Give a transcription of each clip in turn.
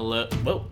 Hello. Whoa.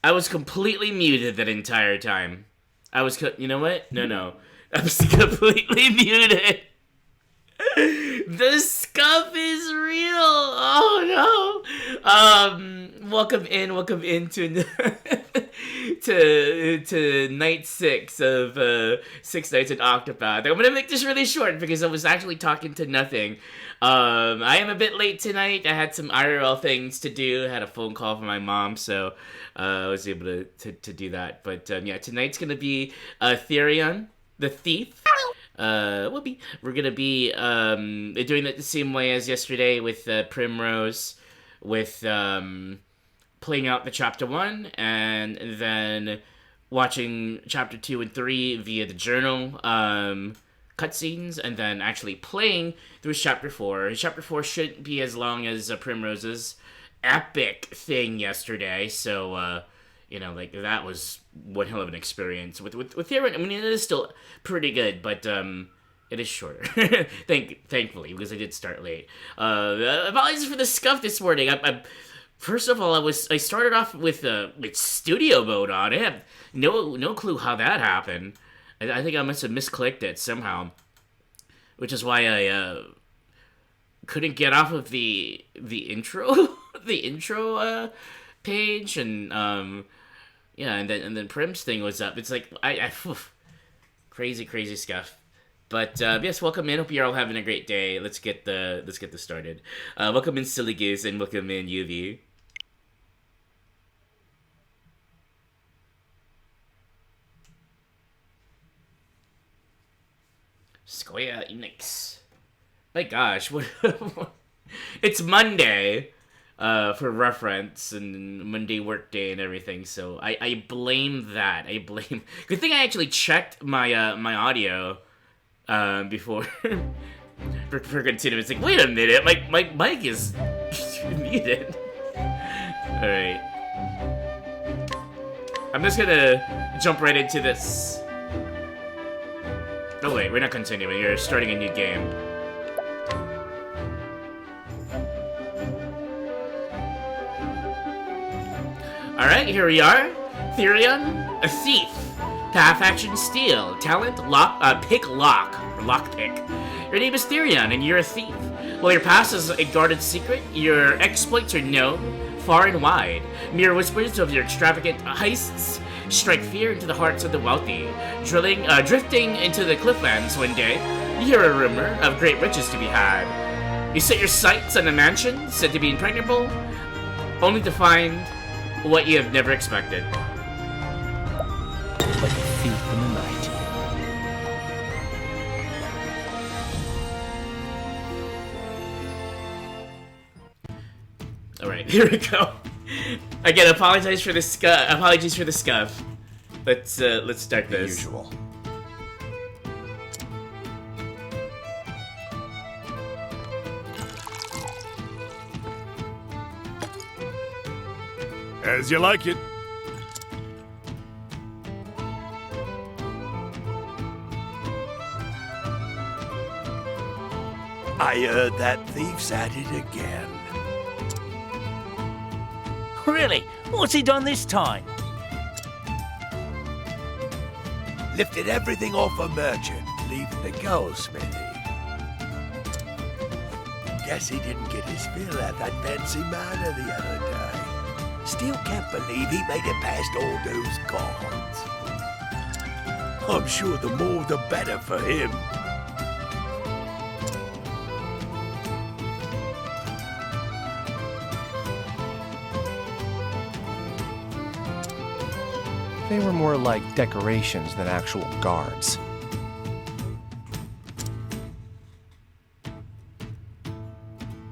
I was completely muted that entire time. You know what? No. I was completely muted. The scuff is real. Oh no. Welcome in to night 6 of 6 Nights of Octopath. I'm gonna make this really short because I was actually talking to nothing. I am a bit late tonight. I had some IRL things to do. I had a phone call from my mom, so I was able to do that. But yeah, tonight's gonna be Therion, the thief. We're gonna be doing it the same way as yesterday with Primrose, with playing out the chapter 1 and then watching chapter 2 and 3 via the journal cutscenes, and then actually playing through chapter 4. Chapter 4 shouldn't be as long as Primrose's epic thing yesterday, so like that was one hell of an experience with Therion. I mean, it is still pretty good, but it is shorter. Thankfully, because I did start late. Apologies for the scuff this morning. First of all, I started off with studio mode on. I have no clue how that happened. I think I must have misclicked it somehow, which is why I couldn't get off of the intro the intro page, and yeah, and then Prim's thing was up. It's like crazy stuff. But yes, welcome in. Hope you're all having a great day. Let's get this started. Welcome in Silly Goose, and welcome in UV. Square Enix. My gosh, what? It's Monday, for reference, and Monday work day and everything. So I blame that. I blame. Good thing I actually checked my my audio, before for continuing. It's like, wait a minute, my mic is muted. All right. I'm just gonna jump right into this. Oh wait, we're not continuing. You're starting a new game. Alright, here we are. Therion, a thief. Path action steal. Talent, pick lock. Or lockpick. Your name is Therion, and you're a thief. While your past is a guarded secret, your exploits are known far and wide. Mere whispers of your extravagant heists strike fear into the hearts of the wealthy. Drifting into the clifflands one day, you hear a rumor of great riches to be had. You set your sights on a mansion said to be impregnable, only to find what you have never expected. Like a thief in the night. Alright, here we go. Again, apologies for the scuff. Let's start this. The usual. As you like it. I heard that thief's at it again. Really? What's he done this time? Lifted everything off a merchant, leaving the goldsmithy. Guess he didn't get his fill at that fancy manor the other day. Still can't believe he made it past all those guards. I'm sure the more the better for him. They were more like decorations than actual guards.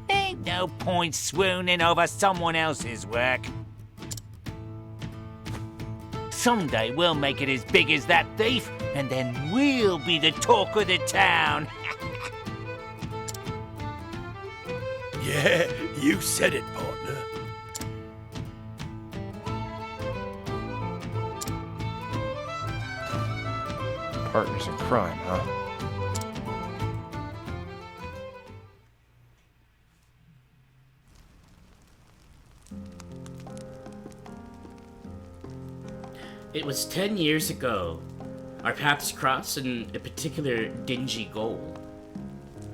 Ain't no point swooning over someone else's work. Someday we'll make it as big as that thief, and then we'll be the talk of the town. Yeah, you said it, partner. Partners in crime, huh? It was 10 years ago. Our paths crossed in a particular dingy goal.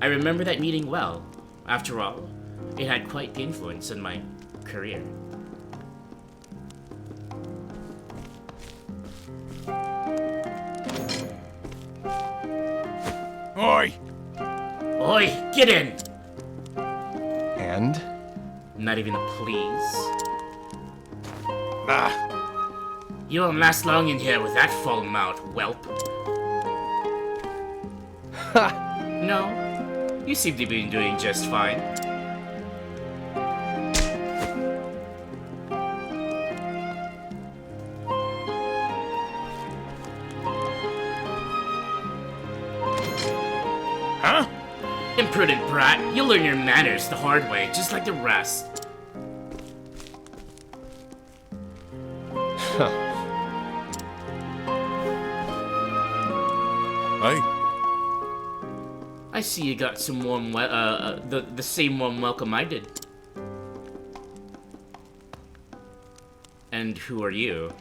I remember that meeting well. After all, it had quite the influence on my career. Oi! Oi, get in! And? Not even a please. Ah, You won't last long in here with that full mouth, whelp. Ha! No, you seem to be doing just fine. huh? Imprudent brat, you'll learn your manners the hard way, just like the rest. Huh. Hey, I see you got some warm, the same warm welcome I did. And who are you?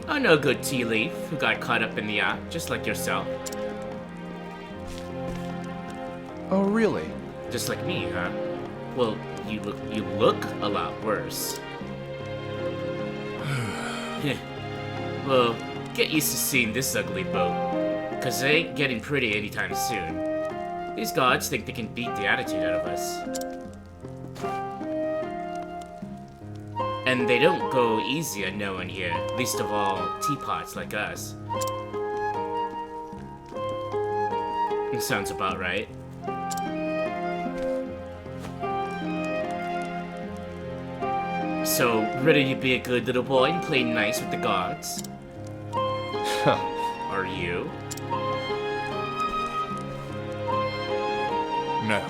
Oh, no good tea leaf who got caught up in the act, just like yourself. Oh, really? Just like me, huh? Well, you look a lot worse. Well, get used to seeing this ugly boat, cause they ain't getting pretty anytime soon. These gods think they can beat the attitude out of us. And they don't go easy on no one here, least of all teapots like us. Sounds about right. So, ready to be a good little boy and play nice with the gods? Are you? No.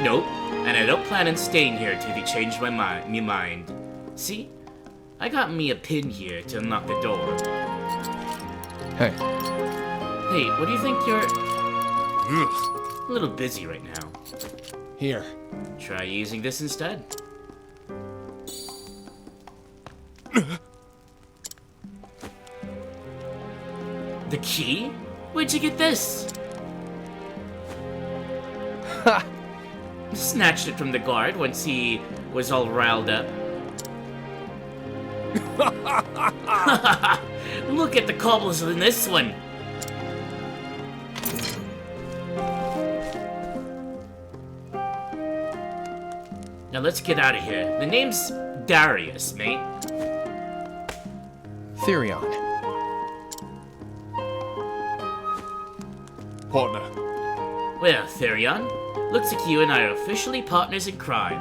Nope. And I don't plan on staying here till you change my mind. See? I got me a pin here to unlock the door. Hey. Hey, what do you think you're... Ugh. A little busy right now. Here. Try using this instead. The key? Where'd you get this? Ha! Snatched it from the guard once he was all riled up. Look at the cobbles in this one. Now let's get out of here. The name's Darius, mate. Therion. Partner. Well, Therion, looks like you and I are officially partners in crime.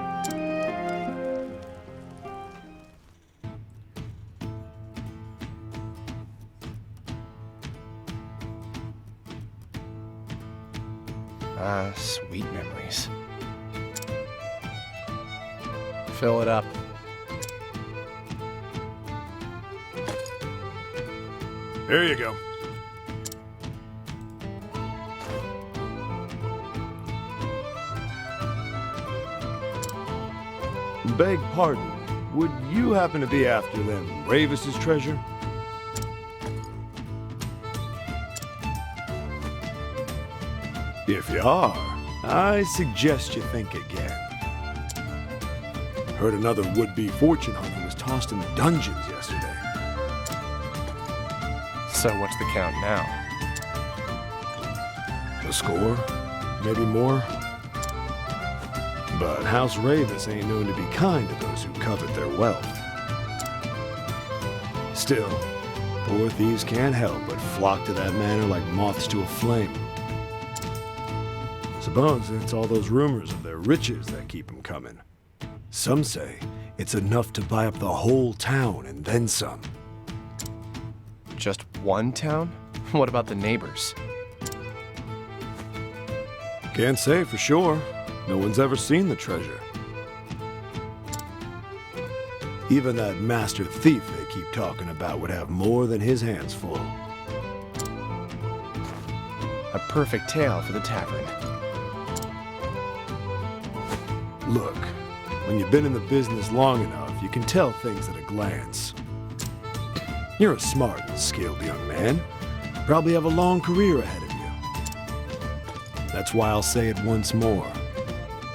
Ah, sweet memories. Fill it up. Here you go. Beg pardon, would you happen to be after them Ravis's treasure? If you are, I suggest you think again. Heard another would-be fortune hunter was tossed in the dungeons yesterday. So what's the count now? A score? Maybe more? But House Ravis ain't known to be kind to those who covet their wealth. Still, poor thieves can't help but flock to that manor like moths to a flame. Suppose it's all those rumors of their riches that keep them coming. Some say it's enough to buy up the whole town and then some. Just one town? What about the neighbors? Can't say for sure. No one's ever seen the treasure. Even that master thief they keep talking about would have more than his hands full. A perfect tale for the tavern. Look, when you've been in the business long enough, you can tell things at a glance. You're a smart and skilled young man. Probably have a long career ahead of you. That's why I'll say it once more.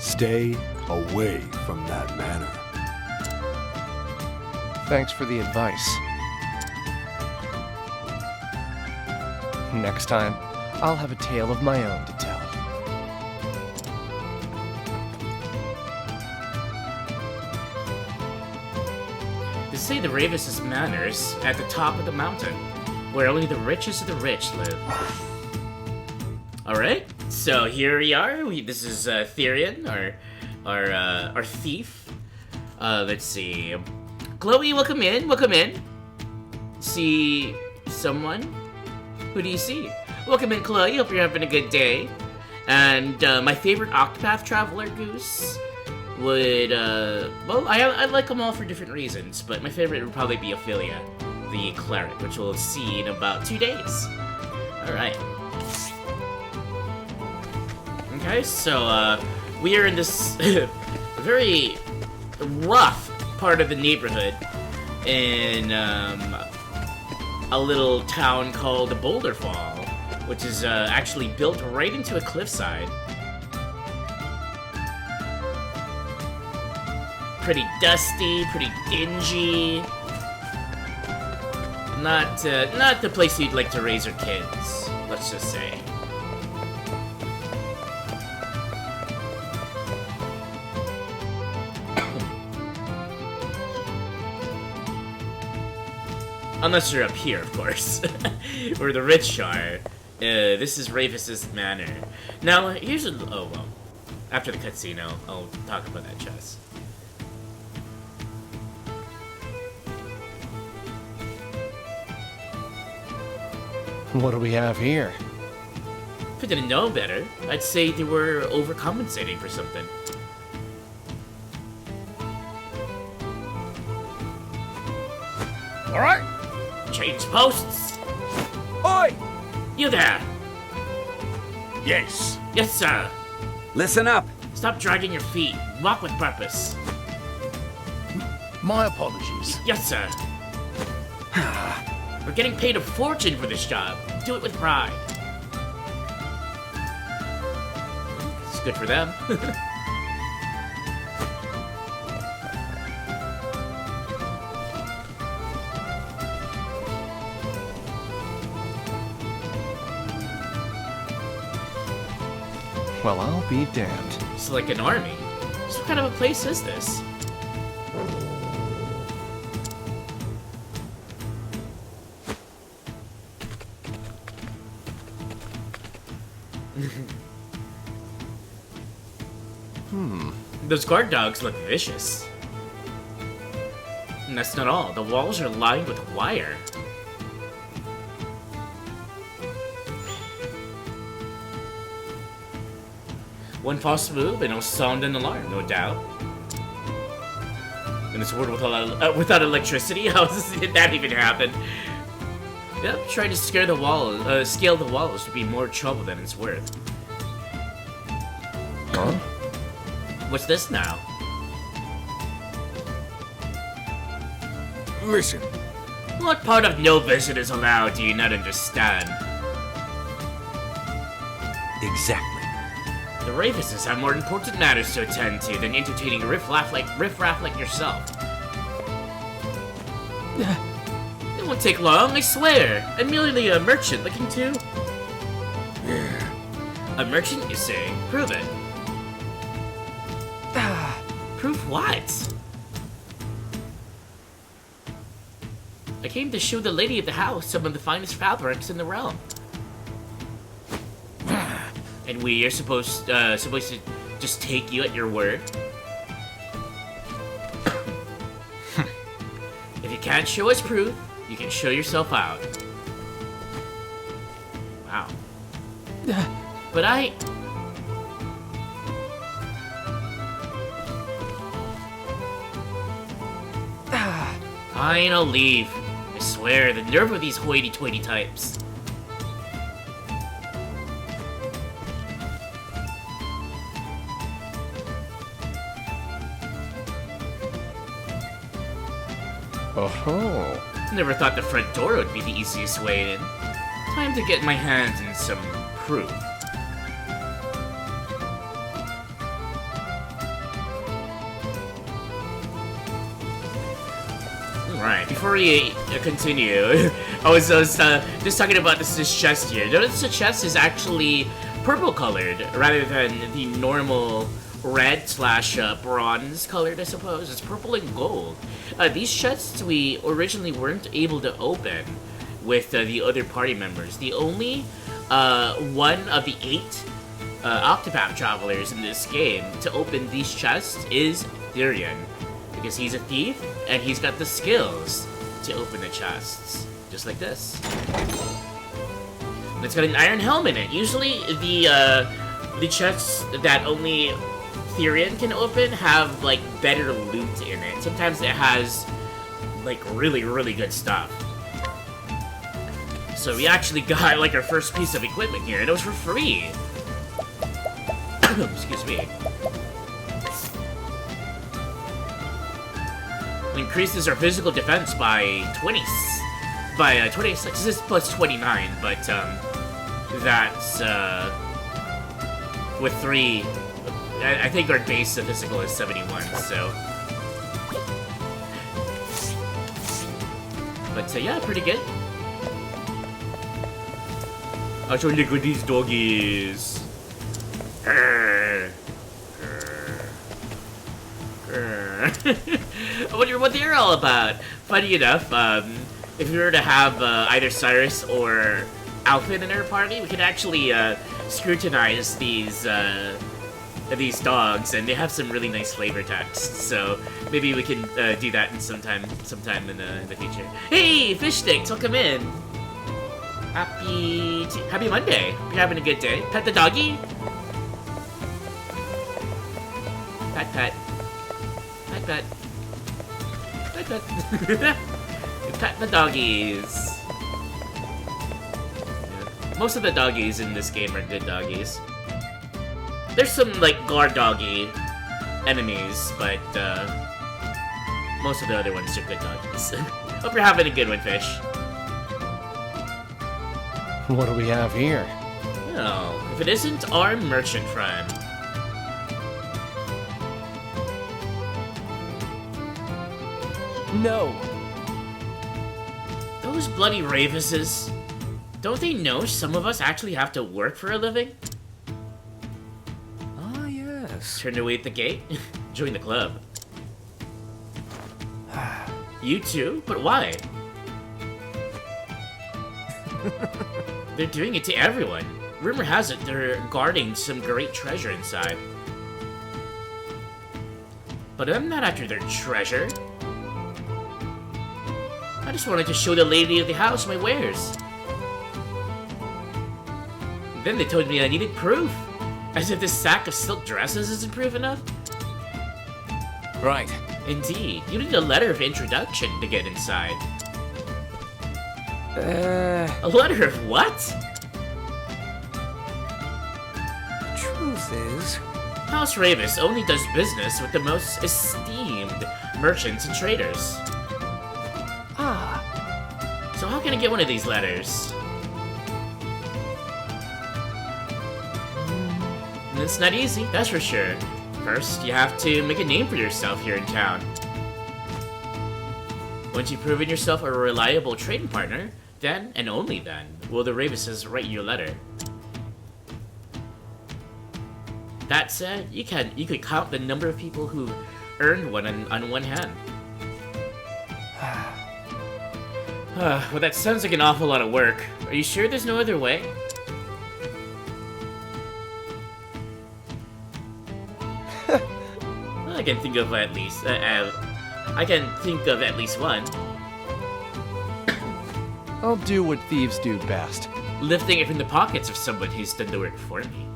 Stay away from that manor. Thanks for the advice. Next time, I'll have a tale of my own to tell. They say the Ravis' manor's at the top of the mountain, where only the richest of the rich live. Alright, so here we are. This is Therion, our thief. Let's see. Chloe, welcome in, welcome in. See someone? Who do you see? Welcome in, Chloe. Hope you're having a good day. And my favorite Octopath traveler, Goose, would, well, I like them all for different reasons, but my favorite would probably be Ophelia, the cleric, which we'll see in about 2 days. Alright. Okay, so, we are in this very rough part of the neighborhood in, a little town called Boulder Fall, which is, actually built right into a cliffside. Pretty dusty, pretty dingy. Not the place you'd like to raise your kids, let's just say. Unless you're up here, of course, where the rich are. This is Ravis's manor. Now, here's a... Oh, well. After the cutscene, I'll talk about that chest. What do we have here? If I didn't know better, I'd say they were overcompensating for something. All right. Change posts! Oi! You there! Yes. Yes, sir! Listen up. Stop dragging your feet. Walk with purpose. My apologies. Yes, sir. We're getting paid a fortune for this job. Do it with pride. It's good for them. Well, I'll be damned. It's like an army. So what kind of a place is this? Those guard dogs look vicious. And that's not all. The walls are lined with wire. One false move and it'll sound an alarm, no doubt. In this world without electricity, how did that even happen? Yep, trying to scale the walls to be more trouble than it's worth. Huh? What's this now? Listen. What part of no visitors allowed do you not understand? Exactly. The Ravises have more important matters to attend to than entertaining riffraff like yourself. It won't take long, I swear. I'm merely a merchant looking to... A merchant, you say? Prove it. Prove what? I came to show the lady of the house some of the finest fabrics in the realm. And we are supposed to just take you at your word? If you can't show us proof, you can show yourself out. Wow. But Fine, I'll leave. I swear, the nerve of these hoity-toity types. Oh-ho. Never thought the front door would be the easiest way in. Time to get my hands in some proof. Alright, before we continue, I was just talking about this chest here. Notice the chest is actually purple colored rather than the normal red slash bronze colored, I suppose. It's purple and gold. These chests we originally weren't able to open with the other party members. The only one of the 8 Octopath travelers in this game to open these chests is Therion, because he's a thief and he's got the skills to open the chests, just like this. And it's got an iron helm in it. Usually the chests that only Therion can open have like better loot in it. Sometimes it has like really, really good stuff. So we actually got like our first piece of equipment here, and it was for free. Excuse me. It increases our physical defense by 26. This is plus 29, but that's with 3. I think our base of physical is 71, so... But, yeah, pretty good. I'll show you good these doggies. I wonder what they're all about. Funny enough, if you were to have either Cyrus or outfit in our party, we can actually scrutinize these dogs, and they have some really nice flavor text. So maybe we can do that in sometime in the future. Hey, fish sticks, welcome in. Happy Monday. Hope you're having a good day. Pet the doggy. Pet. Pet. Pet the doggies. Yeah. Most of the doggies in this game are good doggies. There's some, like, guard doggy enemies, but, most of the other ones are good doggies. Hope you're having a good one, Fish. What do we have here? Well, if it isn't our merchant friend. No. Those bloody Ravises. Don't they know some of us actually have to work for a living? Ah, yes. Turn away at the gate? Join the club. You too? But why? They're doing it to everyone. Rumor has it they're guarding some great treasure inside. But I'm not after their treasure. I just wanted to show the lady of the house my wares. Then they told me I needed proof. As if this sack of silk dresses isn't proof enough. Right. Indeed, you need a letter of introduction to get inside. A letter of what? Truth is... House Ravis only does business with the most esteemed merchants and traders. Ah. So how can I get one of these letters? It's not easy, that's for sure. First, you have to make a name for yourself here in town. Once you've proven yourself a reliable trading partner, then, and only then, will the Ravises write you a letter. That said, you could count the number of people who earned one on one hand. Well, that sounds like an awful lot of work. Are you sure there's no other way? Well, I can think of at least one. I'll do what thieves do best. Lifting it from the pockets of someone who's done the work for me.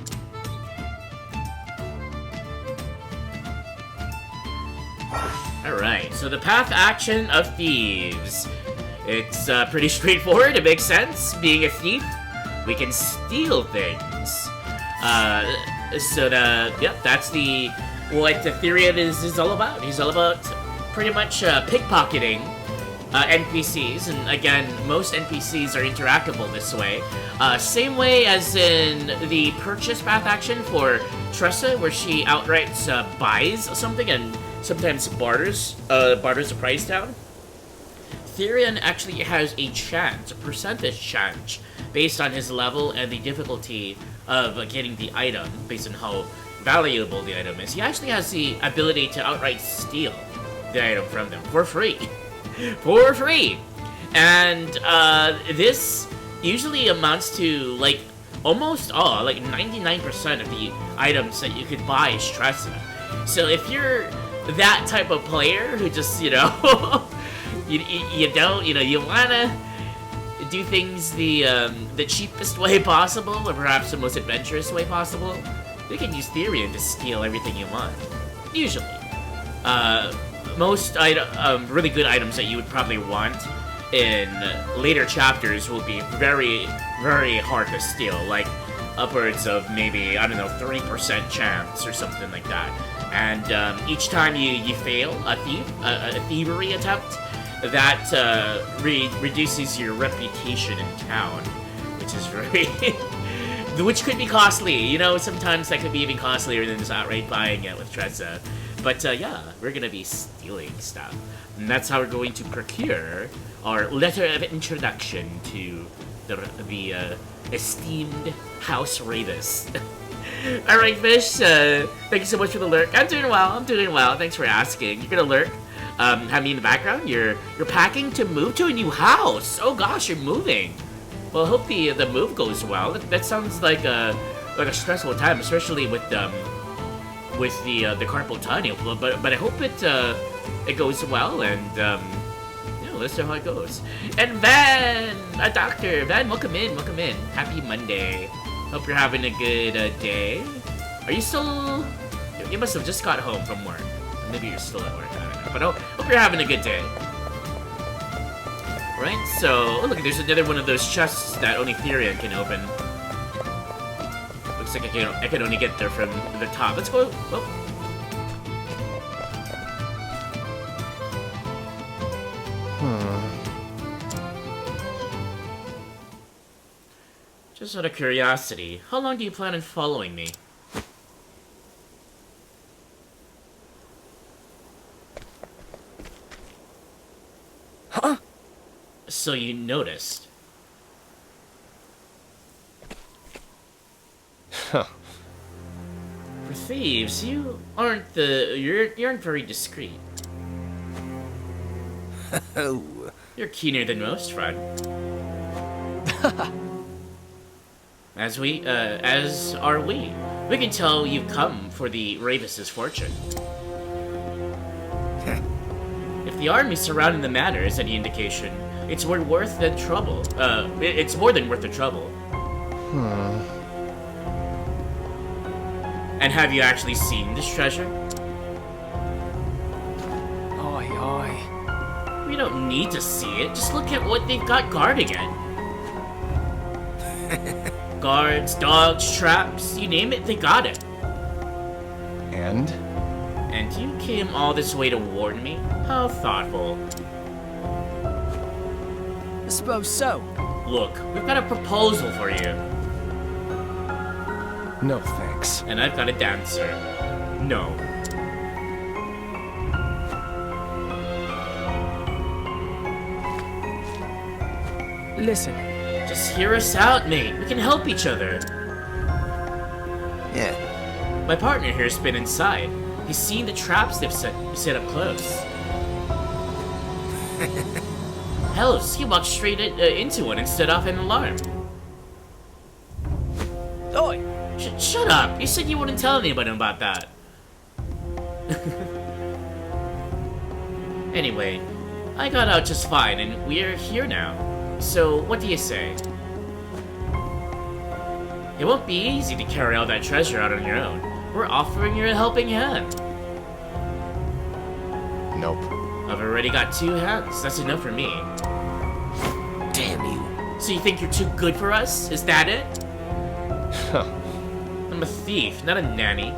Alright, so the path action of thieves. It's pretty straightforward, it makes sense. Being a thief, we can steal things. That's what the Therion is all about. He's all about pretty much pickpocketing NPCs, and again, most NPCs are interactable this way. Same way as in the purchase path action for Tressa, where she outright buys something and sometimes barters the price down. Therion actually has a percentage chance, based on his level and the difficulty of getting the item, based on how valuable the item is. He actually has the ability to outright steal the item from them for free. For free! And this usually amounts to like almost all, like 99% of the items that you could buy is Tressa. So if you're that type of player who just, you wanna do things the cheapest way possible, or perhaps the most adventurous way possible, you can use Therion to steal everything you want. Usually. Most really good items that you would probably want in later chapters will be very, very hard to steal, like upwards of maybe, 3% chance or something like that. And each time you fail a thievery attempt, that reduces your reputation in town, which is very... which could be costly, sometimes that could be even costlier than just outright buying it with Tressa. But yeah, we're gonna be stealing stuff. And that's how we're going to procure our letter of introduction to the esteemed House Ravis. Alright, Fish, thank you so much for the lurk. I'm doing well, thanks for asking. You're gonna lurk, have me in the background. You're packing to move to a new house. Oh gosh, you're moving. Well, I hope the move goes well. That sounds like a stressful time, especially with the carpal tunnel. But I hope it goes well, and let's see how it goes. And Van, a doctor. Van, welcome in. Happy Monday. Hope you're having a good day. Are you still? You must have just got home from work. Maybe you're still at work. I don't know. But hope you're having a good day. Right, so, oh look, there's another one of those chests that only Therion can open. Looks like I can only get there from the top. Let's go. Oh. Just out of curiosity, how long do you plan on following me? Huh? So you noticed. Huh. For thieves, you aren't very discreet. Oh. You're keener than most, Fred. As are we. We can tell you've come for the Ravis's fortune. If the army surrounding the manor is any indication, it's more than worth the trouble. It's more than worth the trouble. And have you actually seen this treasure? Aye, aye. We don't need to see it. Just look at what they've got guarding it. Guards, dogs, traps, you name it, they got it. And? And you came all this way to warn me? How thoughtful. I suppose so. Look, we've got a proposal for you. No thanks. And I've got a dancer. No. Listen. Just hear us out, mate. We can help each other. Yeah. My partner here's been inside. He's seen the traps they've set up close. Hell, he walked straight into one and set off an alarm. Oi! Shut up! You said you wouldn't tell anybody about that. Anyway, I got out just fine, and we're here now. So, what do you say? It won't be easy to carry all that treasure out on your own. We're offering you a helping hand. Nope. I've already got 2 hands. That's enough for me. Damn you. So you think you're too good for us? Is that it? Huh. I'm a thief, not a nanny.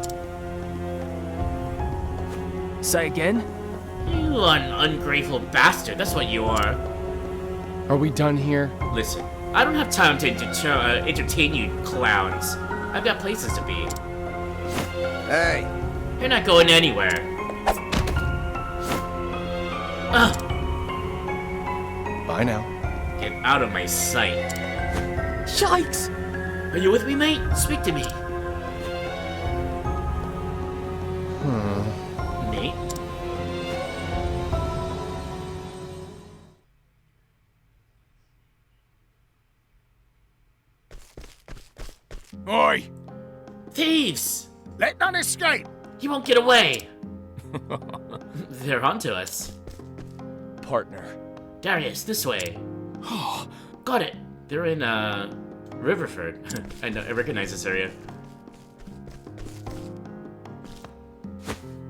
Say again? You are an ungrateful bastard. That's what you are. Are we done here? Listen, I don't have time to entertain you clowns. I've got places to be. Hey. You're not going anywhere. Bye now. Get out of my sight. Yikes! Are you with me, mate? Speak to me. Mate? Oi! Thieves! Let none escape! You won't get away. They're onto us. Partner. Darius, this way. Got it. They're in, Riverford. I recognize this area.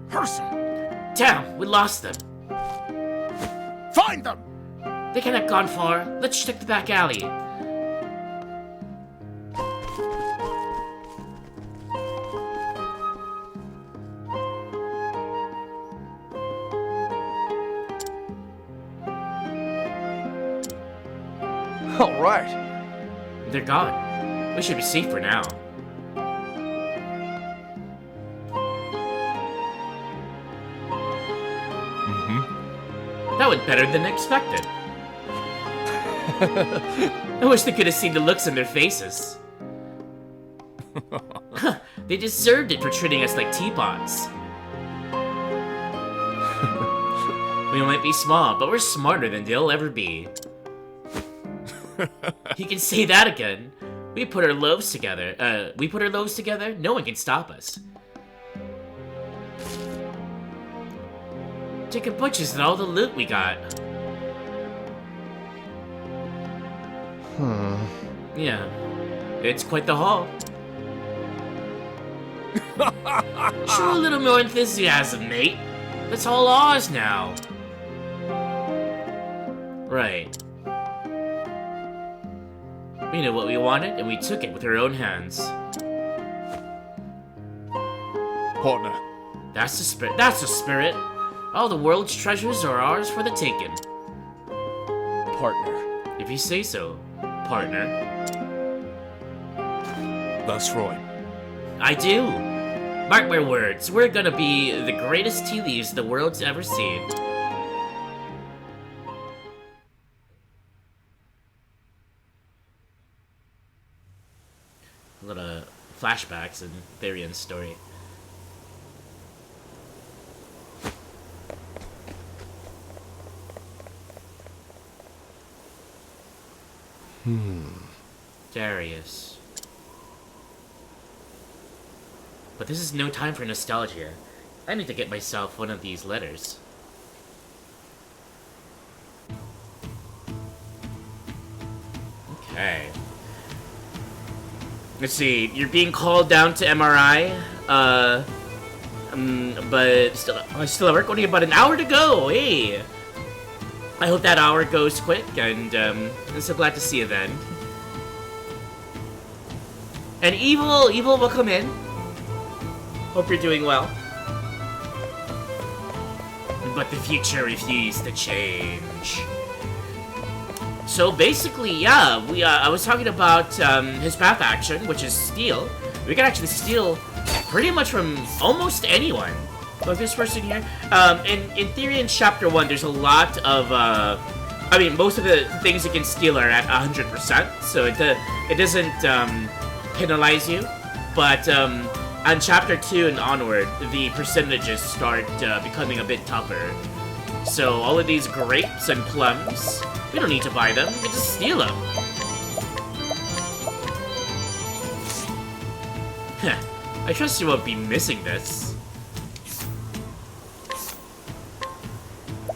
Person! Damn, we lost them. Find them! They cannot gone far. Let's check the back alley. All right. They're gone. We should be safe for now. That went better than expected. I wish they could have seen the looks on their faces. They deserved it for treating us like teapots. We might be small, but we're smarter than they'll ever be. He can say that again. We put our loaves together. No one can stop us. Taking butchers and all the loot we got. Yeah. It's quite the haul. Show a little more enthusiasm, mate. That's all ours now. Right. We knew what we wanted, and we took it with our own hands. Partner. That's the spirit. That's the spirit. All the world's treasures are ours for the taking. Partner. If you say so, partner. That's right. I do. Mark my words, we're gonna be the greatest tea leaves the world's ever seen. A lot of flashbacks in Therion's story. Darius. But this is no time for nostalgia. I need to get myself one of these letters. Okay. Let's see. You're being called down to MRI. But I still have work. Only about an hour to go. Hey. I hope that hour goes quick, and I'm so glad to see you then. And Evil will come in. Hope you're doing well. But the future refused to change. So basically, yeah, I was talking about his path action, which is steal. We can actually steal pretty much from almost anyone. Like this person here. In Therion Chapter 1, there's a lot of, I mean, most of the things you can steal are at 100%, so it doesn't penalize you. But on Chapter 2 and onward, the percentages start becoming a bit tougher. So all of these grapes and plums, we don't need to buy them, we can just steal them. I trust you won't be missing this.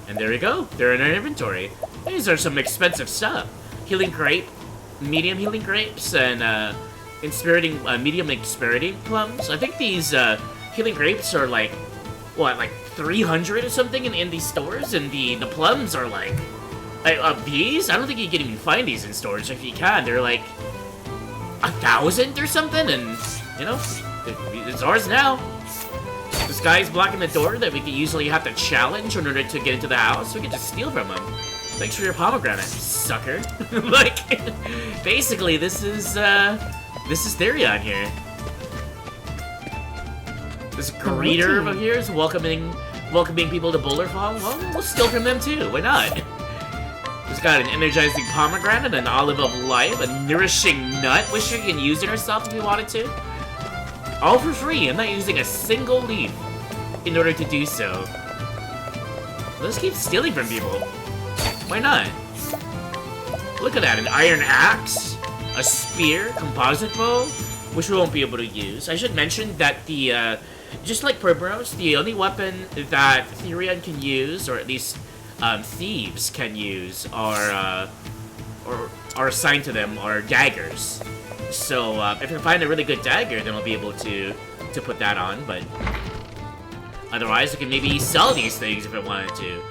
And there we go, they're in our inventory. These are some expensive stuff. Healing grape, medium healing grapes, and medium inspiriting plums. I think these healing grapes are like, what, like 300 or something in these stores, and the plums are like these? I don't think you can even find these in stores. If you can, they're like 1,000 or something, and you know, it's ours now. This guy's blocking the door that we usually have to challenge in order to get into the house. We can just steal from him. Thanks for your pomegranate, sucker. Like, basically, this is Therion here. This greeter over here is welcoming people to Boulder Fall. Well, we'll steal from them too. Why not? He's got an energizing pomegranate, an olive of life, a nourishing nut, which she can use it herself if we wanted to. All for free. I'm not using a single leaf in order to do so. Let's keep stealing from people. Why not? Look at that, an iron axe, a spear, composite bow, which we won't be able to use. I should mention that the, just like Primrose, the only weapon that Therion can use, or at least thieves can use, are assigned to them are daggers. So if we find a really good dagger, then we'll be able to put that on, but otherwise we can maybe sell these things if I wanted to.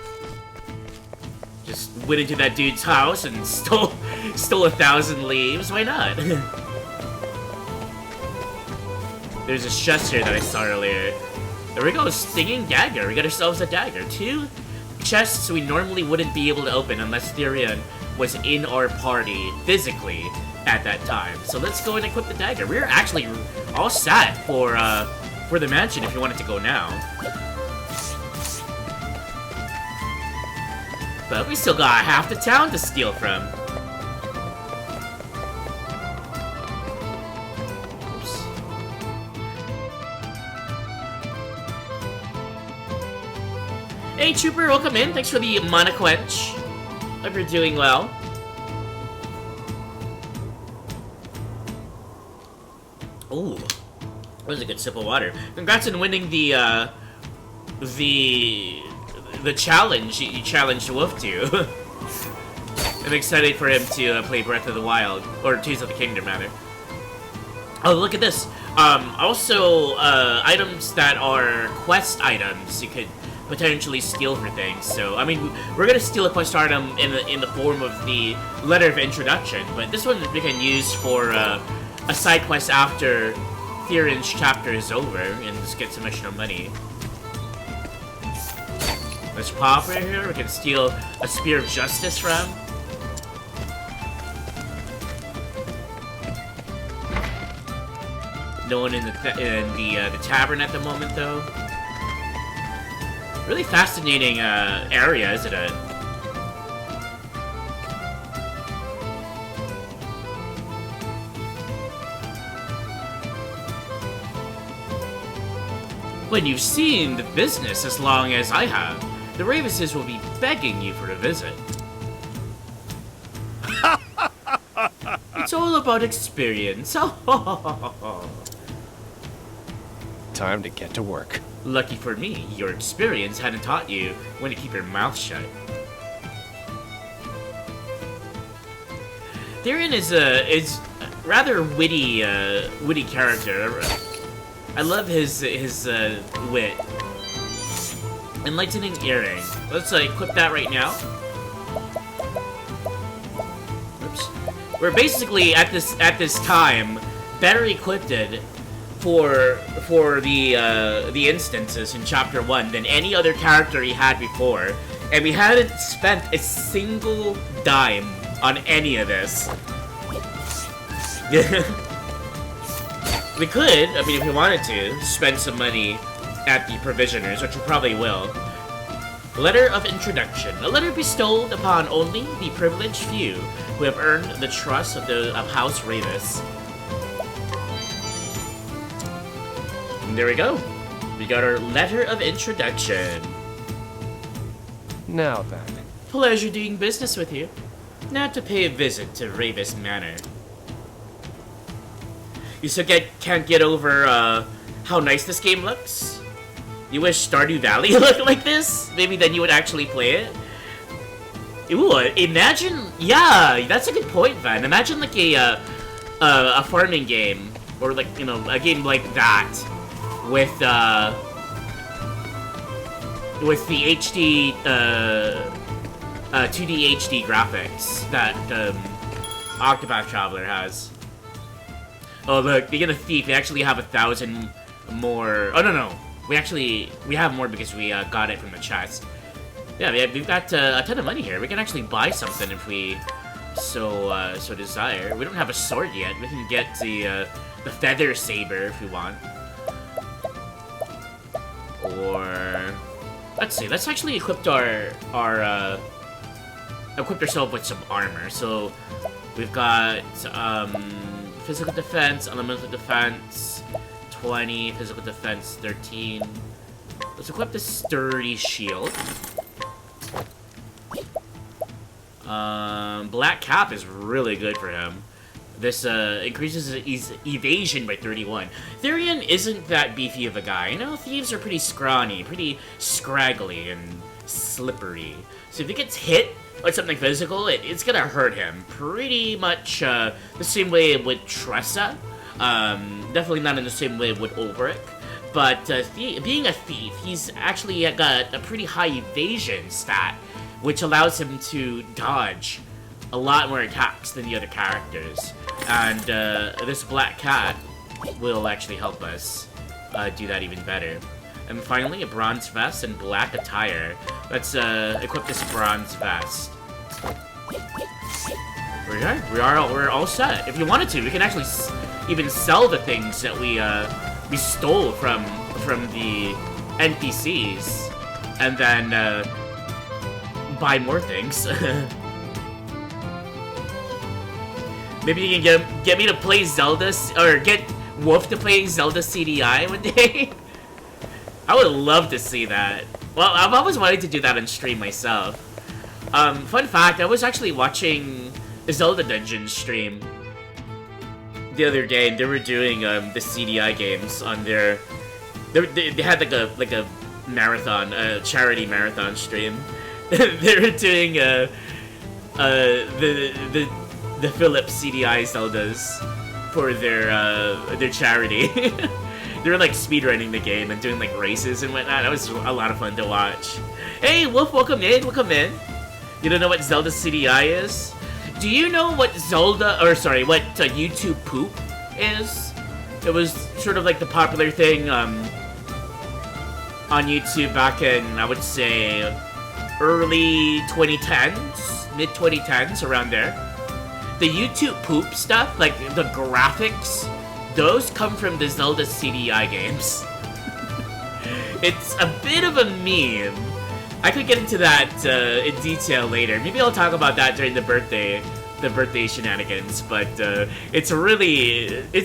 Just went into that dude's house and stole 1,000 leaves. Why not? There's a chest here that I saw earlier. There we go, stinging dagger. We got ourselves a dagger. 2 chests we normally wouldn't be able to open unless Therion was in our party physically at that time. So let's go and equip the dagger. We're actually all set for the mansion if you wanted to go now. But we still got half the town to steal from. Oops. Hey Trooper, welcome in. Thanks for the mana quench. Hope you're doing well. That was a good sip of water. Congrats on winning the challenge you challenged Wolf to. I'm excited for him to play Breath of the Wild, or Tears of the Kingdom, rather. Oh, look at this. Also, items that are quest items you could potentially steal for things. So, I mean, we're gonna steal a quest item in the form of the letter of introduction, but this one we can use for a side quest after Therion's chapter is over and just get some extra money. Let's pop right here. We can steal a Spear of Justice from. No one in the tavern at the moment, though. Really fascinating area, isn't it? When you've seen the business as long as I have, the Ravises will be begging you for a visit. It's all about experience. Time to get to work. Lucky for me, your experience hadn't taught you when to keep your mouth shut. Therion is a rather witty character. I love his wit. Enlightening earring. Let's equip that right now. Oops. We're basically at this time better equipped for the instances in Chapter 1 than any other character he had before, and we hadn't spent a single dime on any of this. We could, I mean, if we wanted to, spend some money at the Provisioners, which we probably will. Letter of Introduction. A letter bestowed upon only the privileged few who have earned the trust of House Ravis. And there we go. We got our letter of introduction. Now then. Pleasure doing business with you. Now to pay a visit to Ravis Manor. You still can't get over how nice this game looks? You wish Stardew Valley looked like this? Maybe then you would actually play it? Ooh, imagine... Yeah, that's a good point, Van. Imagine like a farming game. Or like, you know, a game like that. With the HD, 2D HD graphics that Octopath Traveler has. Oh look, being a thief, we actually have 1,000 more. Oh no, we have more because we got it from the chest. Yeah, we've got a ton of money here. We can actually buy something if we so desire. We don't have a sword yet. We can get the feather saber if we want. Or let's see. Let's actually equip equip ourselves with some armor. So we've got physical defense, elemental defense, 20, physical defense 13. Let's equip the sturdy shield. Black cap is really good for him. This increases his evasion by 31. Therion isn't that beefy of a guy. You know, thieves are pretty scrawny, pretty scraggly and slippery. So if he gets hit with something physical, it's gonna hurt him. Pretty much the same way with Tressa. Definitely not in the same way with Ulrich. But being a thief, he's actually got a pretty high evasion stat, which allows him to dodge a lot more attacks than the other characters. And this black cat will actually help us do that even better. And finally, a bronze vest and black attire. Let's equip this bronze vest. We're all set. If you wanted to, we can actually even sell the things that we stole from the NPCs, and then buy more things. Maybe you can get me to play Zelda, or get Wolf to play Zelda CDI one day. I would love to see that. Well, I've always wanted to do that on stream myself. Fun fact, I was actually watching a Zelda Dungeon stream the other day, and they were doing the CDI games on their. They had like a marathon, a charity marathon stream. They were doing the Philips CDI Zeldas for their charity. They were like speedrunning the game and doing like races and whatnot. That was a lot of fun to watch. Hey, Wolf, welcome in. You don't know what Zelda CDI is? Do you know what what YouTube poop is? It was sort of like the popular thing on YouTube back in, I would say, early 2010s, mid 2010s, around there. The YouTube poop stuff, like the graphics, those come from the Zelda CDI games. It's a bit of a meme. I could get into that in detail later. Maybe I'll talk about that during the birthday shenanigans. But it's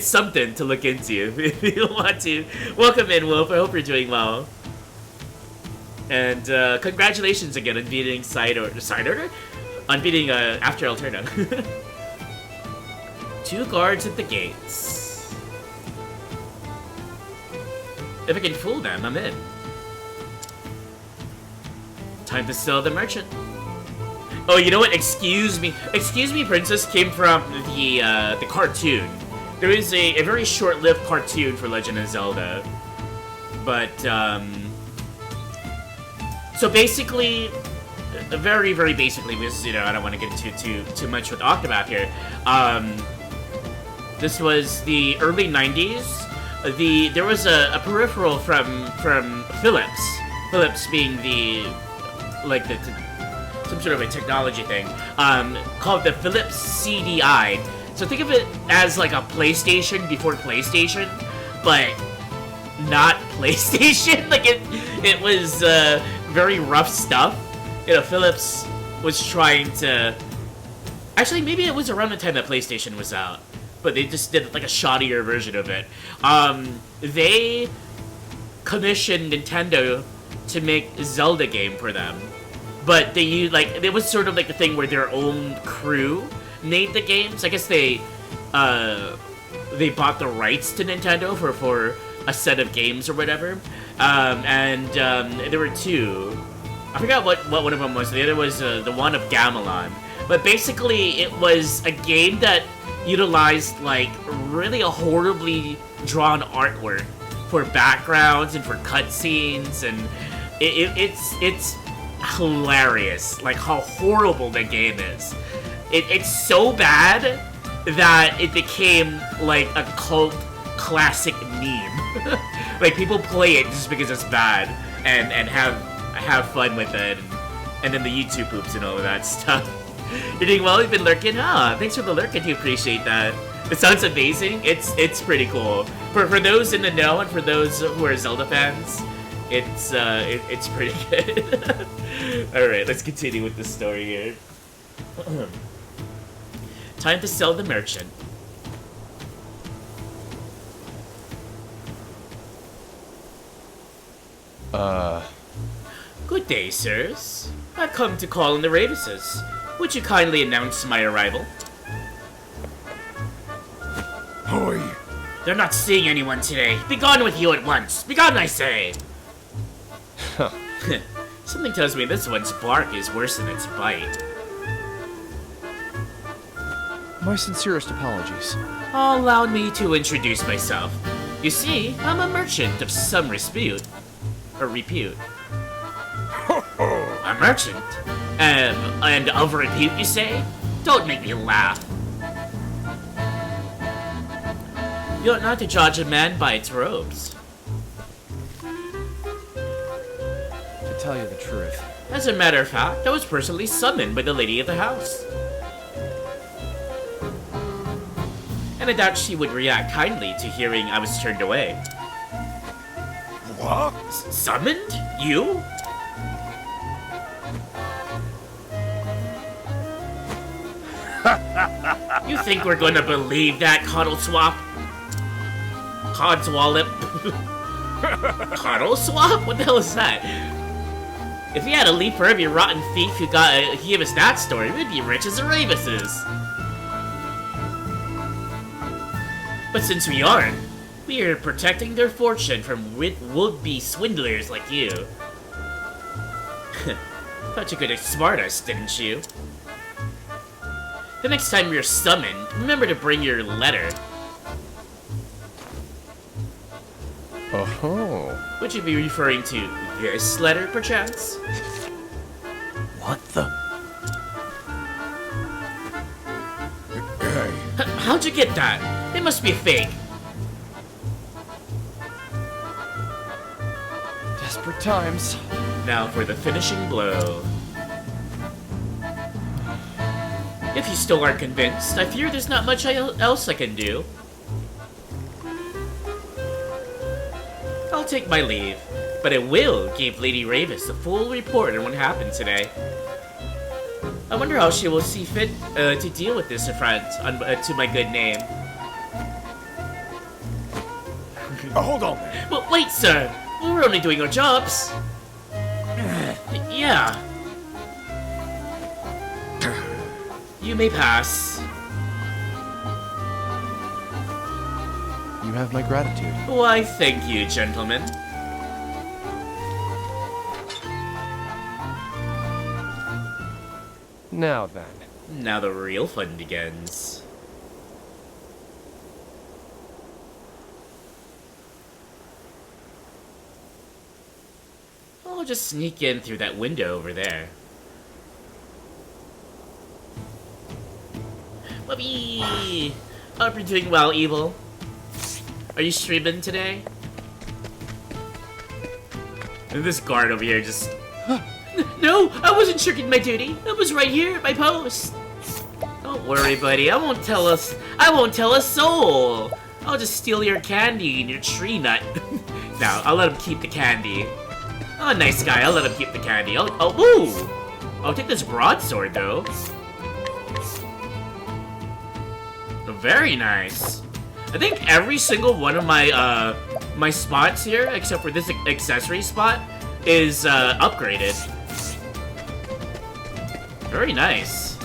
something to look into if you want to. Welcome in, Wolf. I hope you're doing well. And congratulations again on beating side order? On beating After Alterna. 2 guards at the gates. If I can fool them, I'm in. Time to sell the merchant. Oh, you know what? Excuse me, Princess came from the cartoon. There is a very short-lived cartoon for Legend of Zelda, but so basically, very basically, because I don't want to get into too much with Octopath here. This was the early '90s. There was a peripheral from Philips. Philips being some sort of a technology thing, called the Philips CDI. So think of it as like a PlayStation before PlayStation, but not PlayStation. Like it was very rough stuff. Philips was trying to. Actually, maybe it was around the time that PlayStation was out, but they just did like a shoddier version of it. They commissioned Nintendo to make a Zelda game for them, but they used it was sort of like the thing where their own crew made the games. I guess they bought the rights to Nintendo for a set of games or whatever, and there were 2. I forgot what one of them was. The other was the one of Gamelon. But basically, it was a game that utilized like really a horribly drawn artwork for backgrounds and for cutscenes, and it's hilarious, like how horrible the game is. It's so bad that it became like a cult classic meme. Like people play it just because it's bad and have fun with it, and then the YouTube poops and all of that stuff. You're doing well. You've been lurking. Thanks for the lurk. I do appreciate that. It sounds amazing. It's pretty cool. For those in the know and for those who are Zelda fans, it's pretty good. All right, let's continue with the story here. Time to sell the merchant. Good day, sirs. I've come to call on the Ravises. Would you kindly announce my arrival? Oi! They're not seeing anyone today. Be gone with you at once. Be gone, I say! Something tells me this one's bark is worse than its bite. My sincerest apologies. Allow me to introduce myself. You see, I'm a merchant of some repute. A merchant? And of repute, you say? Don't make me laugh. You ought not to judge a man by its robes. To tell you the truth. As a matter of fact, I was personally summoned by the lady of the house. And I doubt she would react kindly to hearing I was turned away. What? Summoned? You? You think we're gonna believe that, Coddleswap? Codswallop? Coddleswap? What the hell is that? If we had a leaf for every rotten thief who gave us that story, we'd be rich as the Ravises. But since we aren't, we are protecting their fortune from would-be swindlers like you. Thought you could outsmart us, didn't you? The next time you're summoned, remember to bring your letter. Oh. Would you be referring to this letter, perchance? What the? How'd you get that? It must be fake. Desperate times. Now for the finishing blow. If you still aren't convinced, I fear there's not much else I can do. I'll take my leave, but I will give Lady Ravis a full report on what happened today. I wonder how she will see fit to deal with this affront to my good name. Hold on. Well, wait, sir. We're only doing our jobs. Yeah. You may pass. You have my gratitude. Why, thank you, gentlemen. Now then. Now the real fun begins. I'll just sneak in through that window over there. Whoopee! Hope you're doing well, Evil. Are you streaming today? And this guard over here just... No! I wasn't shirking my duty! I was right here at my post! Don't worry, buddy. I won't tell a soul! I'll just steal your candy and your tree nut. No, I'll let him keep the candy. Oh, nice guy. I'll let him keep the candy. Ooh! I'll take this broadsword, though. Very nice. I think every single one of my my spots here, except for this accessory spot, is upgraded. Very nice.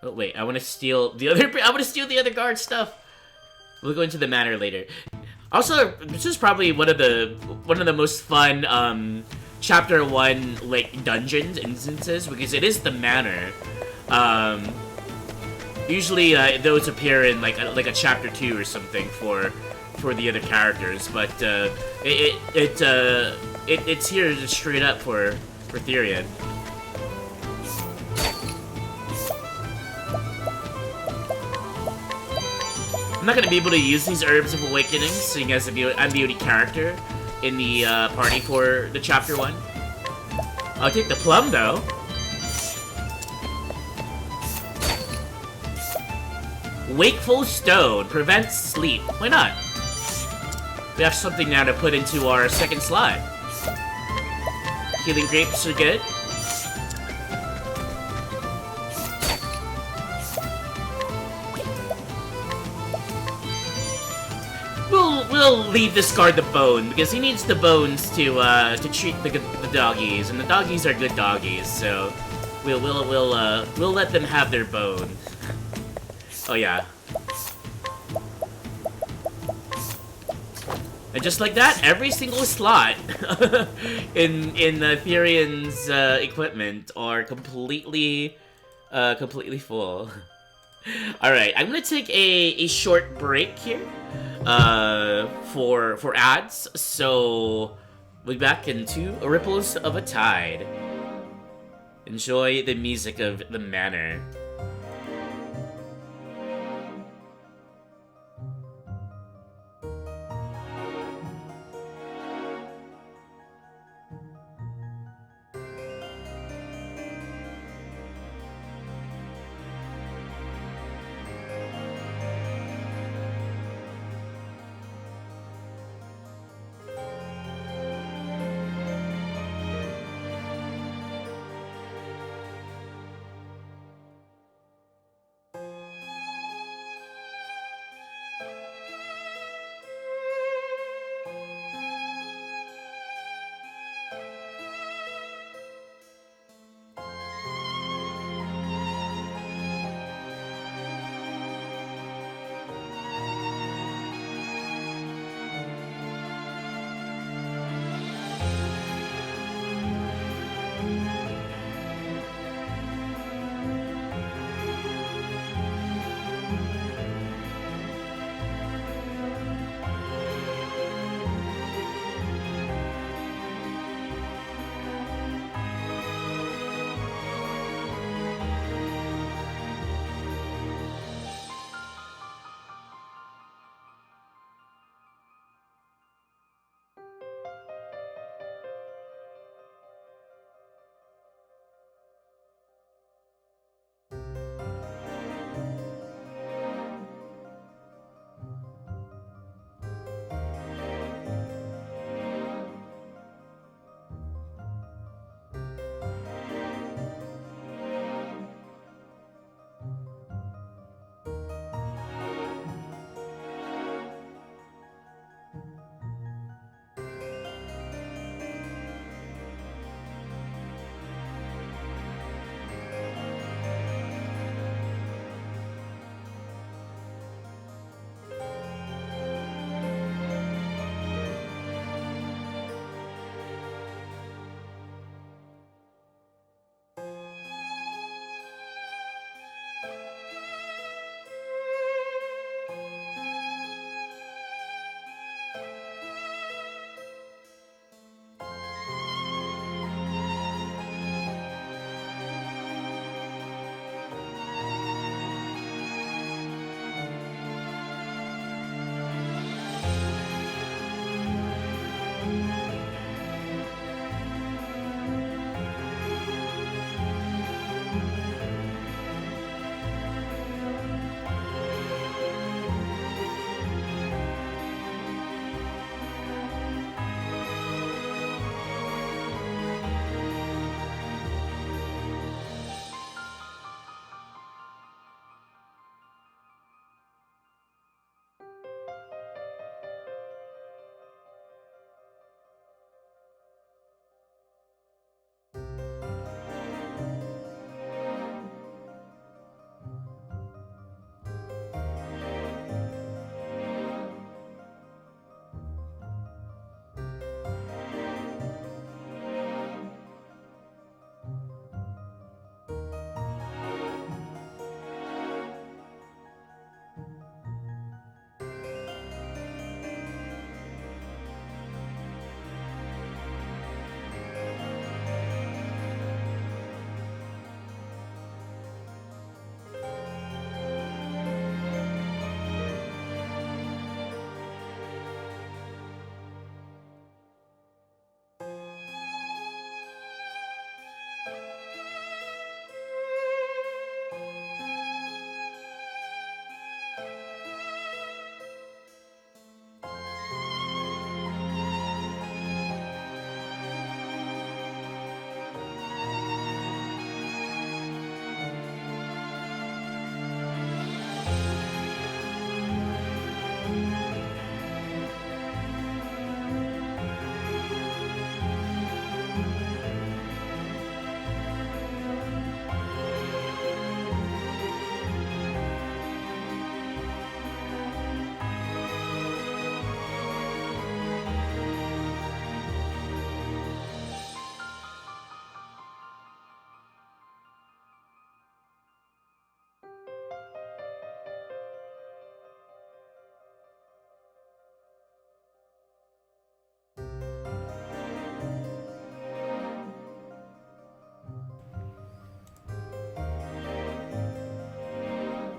Oh wait, I want to steal the other. I want to steal the other guard stuff. We'll go into the manor later. Also, this is probably one of the most fun Chapter 1 like dungeons instances because it is the manor. Usually those appear in like a chapter 2 or something for the other characters, but it's here just straight up for Therion. I'm not gonna be able to use these Herbs of Awakening, seeing as I'm the only character in the party for the chapter 1. I'll take the plum though. Wakeful Stone prevents sleep. Why not? We have something now to put into our second slot. Healing Grapes are good. We'll leave this guard the bone because he needs the bones to treat the doggies, and the doggies are good doggies, so we'll let them have their bone. Oh yeah. And just like that, every single slot in Therion's equipment are completely full. All right, I'm gonna take a short break here. For ads, so we'll be back into Ripples of a Tide. Enjoy the music of the manor.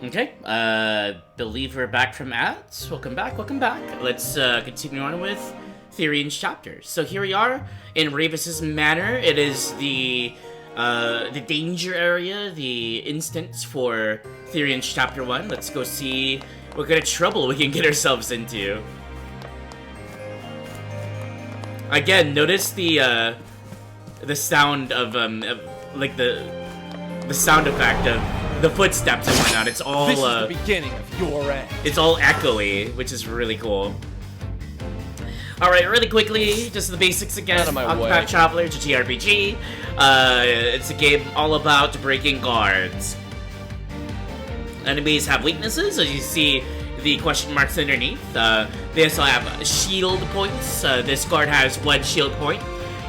Okay, believe we're back from ads. Welcome back, welcome back. Let's continue on with Therion's chapters. So here we are in Revis's Manor. It is the danger area, the instance for Therion's chapter 1. Let's go see what kind of trouble we can get ourselves into. Again, notice the sound of like the sound effect of the footsteps and whatnot. It's all This is the beginning of your end. it's all echoey, which is really cool. Alright, really quickly, just the basics again. Out of my way. Octopath Traveler, it's a JRPG. It's a game all about breaking guards. Enemies have weaknesses, as you see the question marks underneath. They also have shield points. This guard has 1 shield point.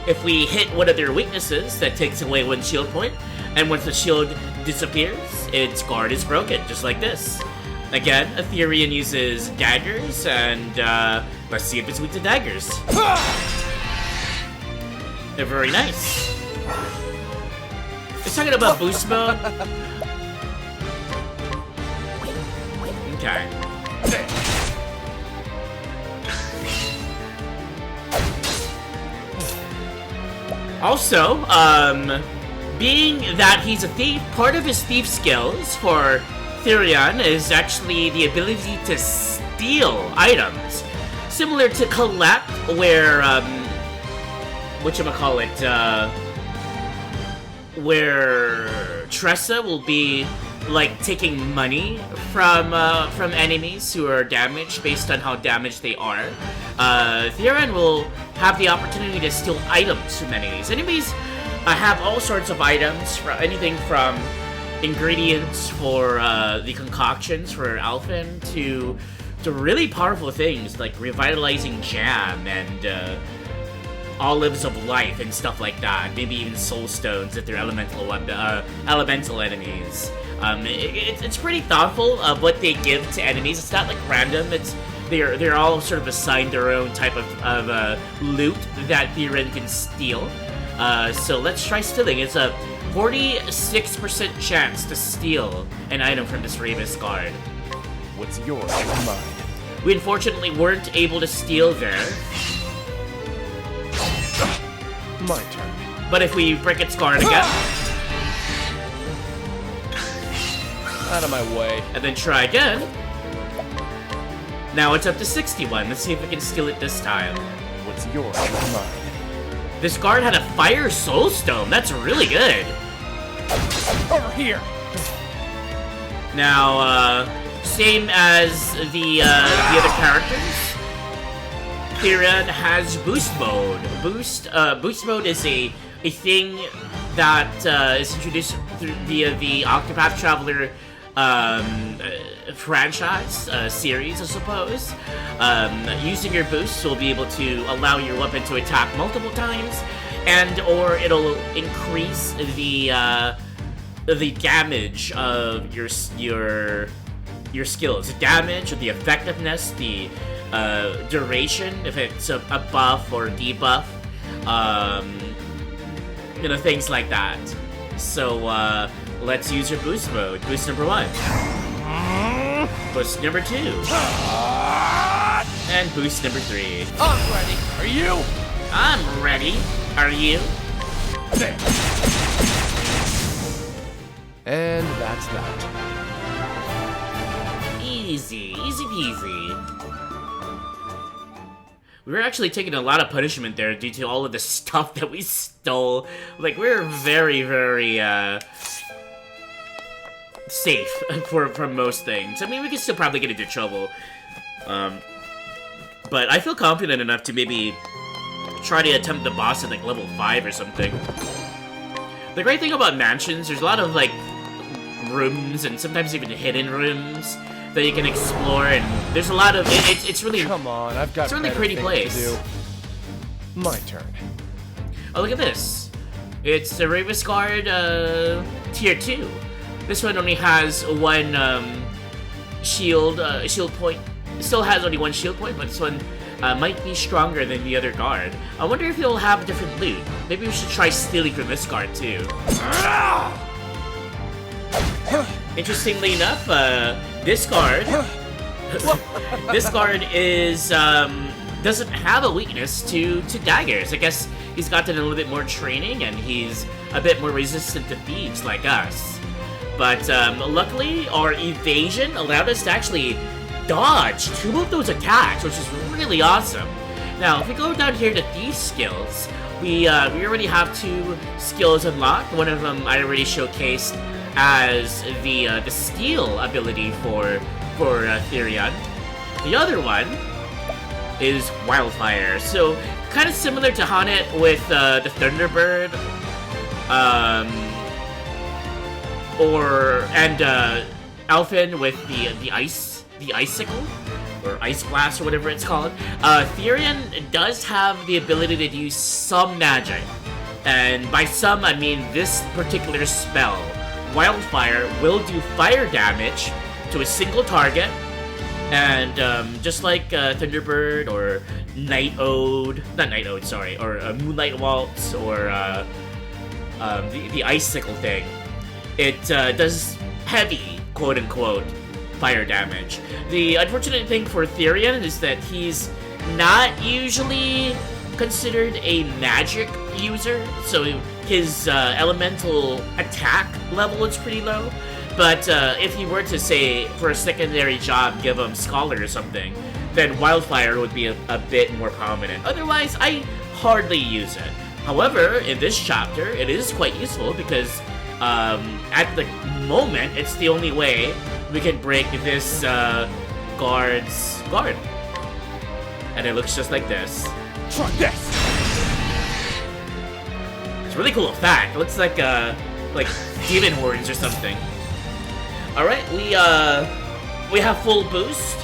If we hit one of their weaknesses, that takes away 1 shield point. And once the shield disappears, its guard is broken, just like this. Again, Therion uses daggers, and let's see if it's weak to daggers. They're very nice. It's talking about boost mode. Okay. Also, being that he's a thief, part of his thief skills for Therion is actually the ability to steal items. Similar to collect, where, where Tressa will be, like, taking money from enemies who are damaged based on how damaged they are. Therion will have the opportunity to steal items from enemies. Enemies have all sorts of items, anything from ingredients for the concoctions for Alphen to really powerful things like revitalizing jam and olives of life and stuff like that. Maybe even soul stones if they're elemental enemies. It's pretty thoughtful of what they give to enemies. It's not like random. They're all sort of assigned their own type of loot that Therion can steal. So let's try stealing. It's a 46% chance to steal an item from this Revis guard. What's yours is mine. We unfortunately weren't able to steal there, My turn. but if we break its guard again, Out of my way. and then try again, now it's up to 61. Let's see if we can steal it this time. What's yours is mine. This guard had a fire soul stone. That's really good. Over here. Now, same as the other characters, Therion has boost mode. Boost mode is a thing that is introduced via the Octopath Traveler franchise series, I suppose. Using your boosts will be able to allow your weapon to attack multiple times, and or it'll increase the damage of your skills. The damage, or the effectiveness, the duration, if it's a buff or debuff, things like that. So let's use your boost mode. Boost number 1. Boost number 2. And boost number 3. I'm ready. Are you? I'm ready. Are you? There. And that's that. Easy peasy. We were actually taking a lot of punishment there due to all of the stuff that we stole. Like, we were very, very, safe for most things. I mean, we could still probably get into trouble. But I feel confident enough to maybe try to attempt the boss at, like, level 5 or something. The great thing about mansions, there's a lot of, like, rooms and sometimes even hidden rooms that you can explore, and there's a lot of it's really Come on, I've got it's a really better pretty things place. to do. My turn. Oh, look at this. It's the Revis Guard tier 2. This one only has 1 shield point. It still has only 1 shield point, but this one might be stronger than the other guard. I wonder if it'll have different loot. Maybe we should try stealing from this guard too. Interestingly enough, this guard is doesn't have a weakness to daggers. I guess he's gotten a little bit more training and he's a bit more resistant to thieves like us. But luckily, our evasion allowed us to actually dodge 2 of those attacks, which is really awesome. Now, if we go down here to thieves skills, we already have 2 skills unlocked. One of them I already showcased as the steal ability for Therion. The other one is Wildfire. So kind of similar to Hanet with the Thunderbird, and Alphen with the icicle or ice blast or whatever it's called. Therion does have the ability to use some magic, and by some I mean this particular spell. Wildfire will do fire damage to a single target, and just like Thunderbird or or Moonlight Waltz or the icicle thing, it does heavy, quote-unquote, fire damage. The unfortunate thing for Therion is that he's not usually considered a magic user, so his elemental attack level is pretty low. But if he were to, say, for a secondary job, give him Scholar or something, then Wildfire would be a bit more prominent. Otherwise, I hardly use it. However, in this chapter, it is quite useful because at the moment, it's the only way we can break this guard's guard. And it looks just like this. Try this! It's a really cool effect. It looks like demon horns or something. Alright, we have full boost.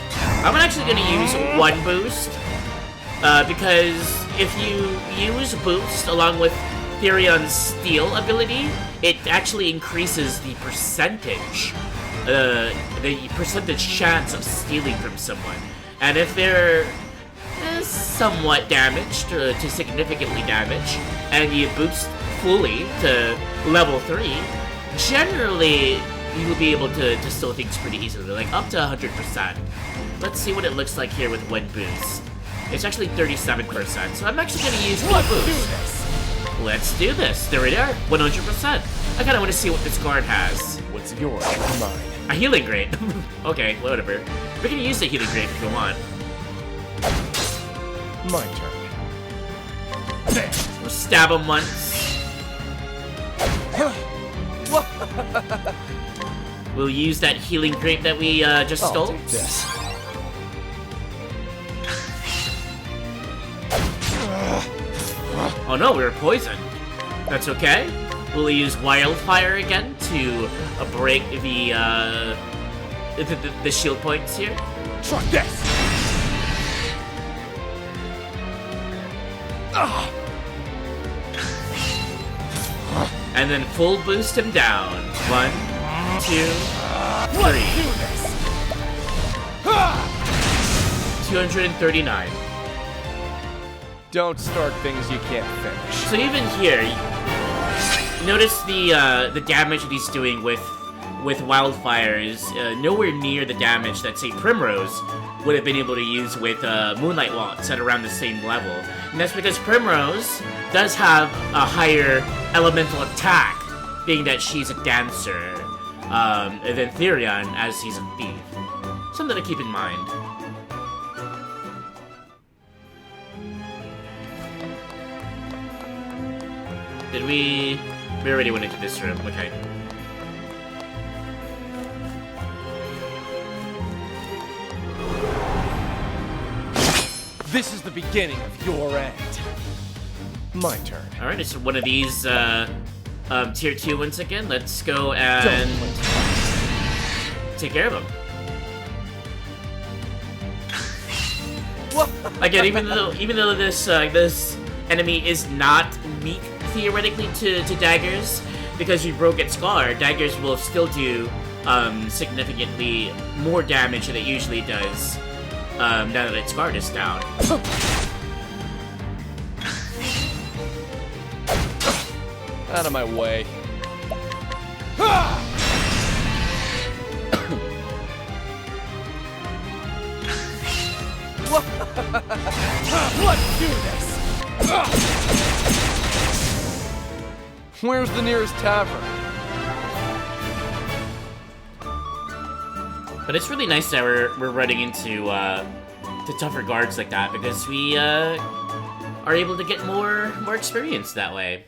I'm actually gonna use 1 boost. Because if you use boost along with Therion's steal ability, it actually increases the percentage chance of stealing from someone. And if they're somewhat damaged to significantly damaged, and you boost fully to level 3, generally you'll be able to steal things pretty easily, like up to 100%. Let's see what it looks like here with 1 boost. It's actually 37%, so I'm actually going to use 1 boost. Let's do this. There we are, 100%. I kind of want to see what this guard has. What's yours? Mine. A healing grate. Okay, whatever. We can use the healing grate if we want. My turn. We'll stab him once. We'll use that healing grape that we just I'll stole. take this. Oh no, we were poisoned. That's okay. We'll use Wildfire again to break the shield points here. Try this! And then full boost him down. 1, 2, 3. 239. Don't start things you can't finish. So even here, notice the damage that he's doing with Wildfire is nowhere near the damage that, say, Primrose would have been able to use with Moonlight Waltz at around the same level. And that's because Primrose does have a higher elemental attack, being that she's a dancer, than Therion, as he's a thief. Something to keep in mind. Did we already went into this room, okay. This is the beginning of your end. My turn. Alright, it's one of these tier 2 once again. Let's go and take care of him. Again, even though this this enemy is not weak theoretically to daggers, because we broke its guard, daggers will still do significantly more damage than it usually does now that its guard is down. Out of my way. Let's do this! Where's the nearest tavern? But it's really nice that we're running into to tougher guards like that because we are able to get more experience that way.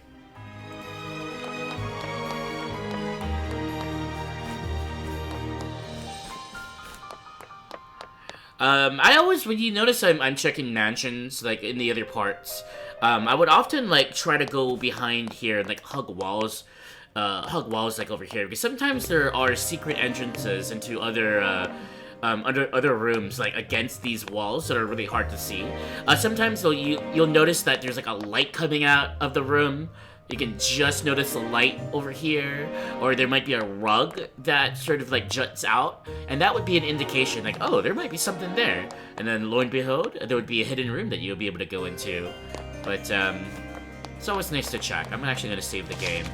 I always, when you notice I'm checking mansions, like, in the other parts, I would often, like, try to go behind here and, like, hug walls, like, over here, because sometimes there are secret entrances into other rooms, like, against these walls that are really hard to see. Sometimes you'll notice that there's, like, a light coming out of the room. You can just notice the light over here, or there might be a rug that sort of like juts out, and that would be an indication like, oh, there might be something there. And then lo and behold, there would be a hidden room that you'll be able to go into. But it's always nice to check. I'm actually gonna save the game.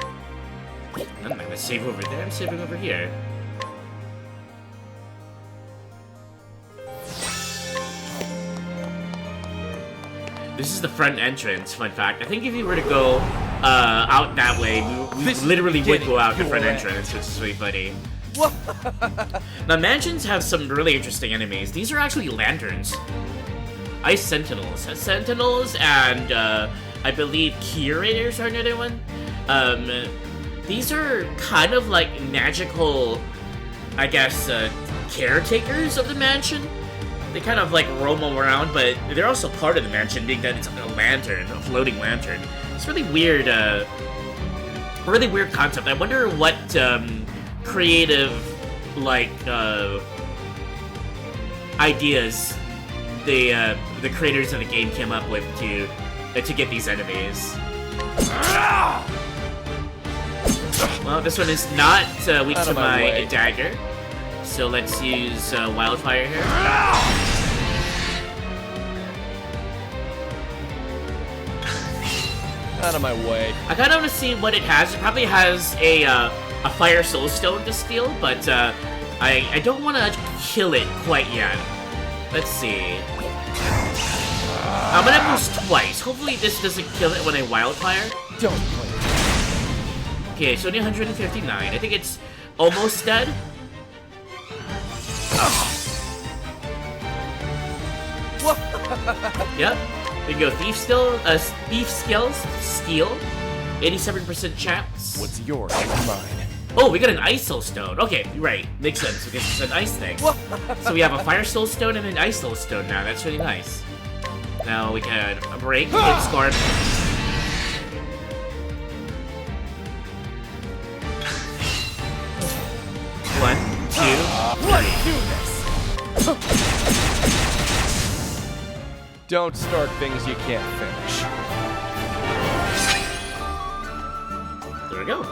I'm not gonna save over there, I'm saving over here. This is the front entrance, fun fact. I think if you were to go out that way, we literally would go out the front entrance, which is really funny. Now, mansions have some really interesting enemies. These are actually lanterns. Ice Sentinels. Sentinels and I believe Curators are another one. These are kind of like magical, I guess, caretakers of the mansion. They kind of like roam around, but they're also part of the mansion, being that it's a lantern, a floating lantern. It's really weird, concept. I wonder what creative, like, ideas the creators of the game came up with to get these enemies. Well, this one is not weak to my dagger. So let's use Wildfire here. Out of my way. I kind of want to see what it has. It probably has a Fire Soul Stone to steal, but I don't want to kill it quite yet. Let's see. I'm gonna boost twice. Hopefully this doesn't kill it when I Wildfire. Don't play. Okay, so only 159. I think it's almost dead. Yep. We can go Thief Skills, Steal. 87% chance. What's yours is mine. Oh, we got an Ice Soul Stone. Okay, right. Makes sense because it's an ice thing. So we have a Fire Soul Stone and an Ice Soul Stone now. That's really nice. Now we can break, hit Scarf. One, two, Let's do this! Don't start things you can't finish. there we go.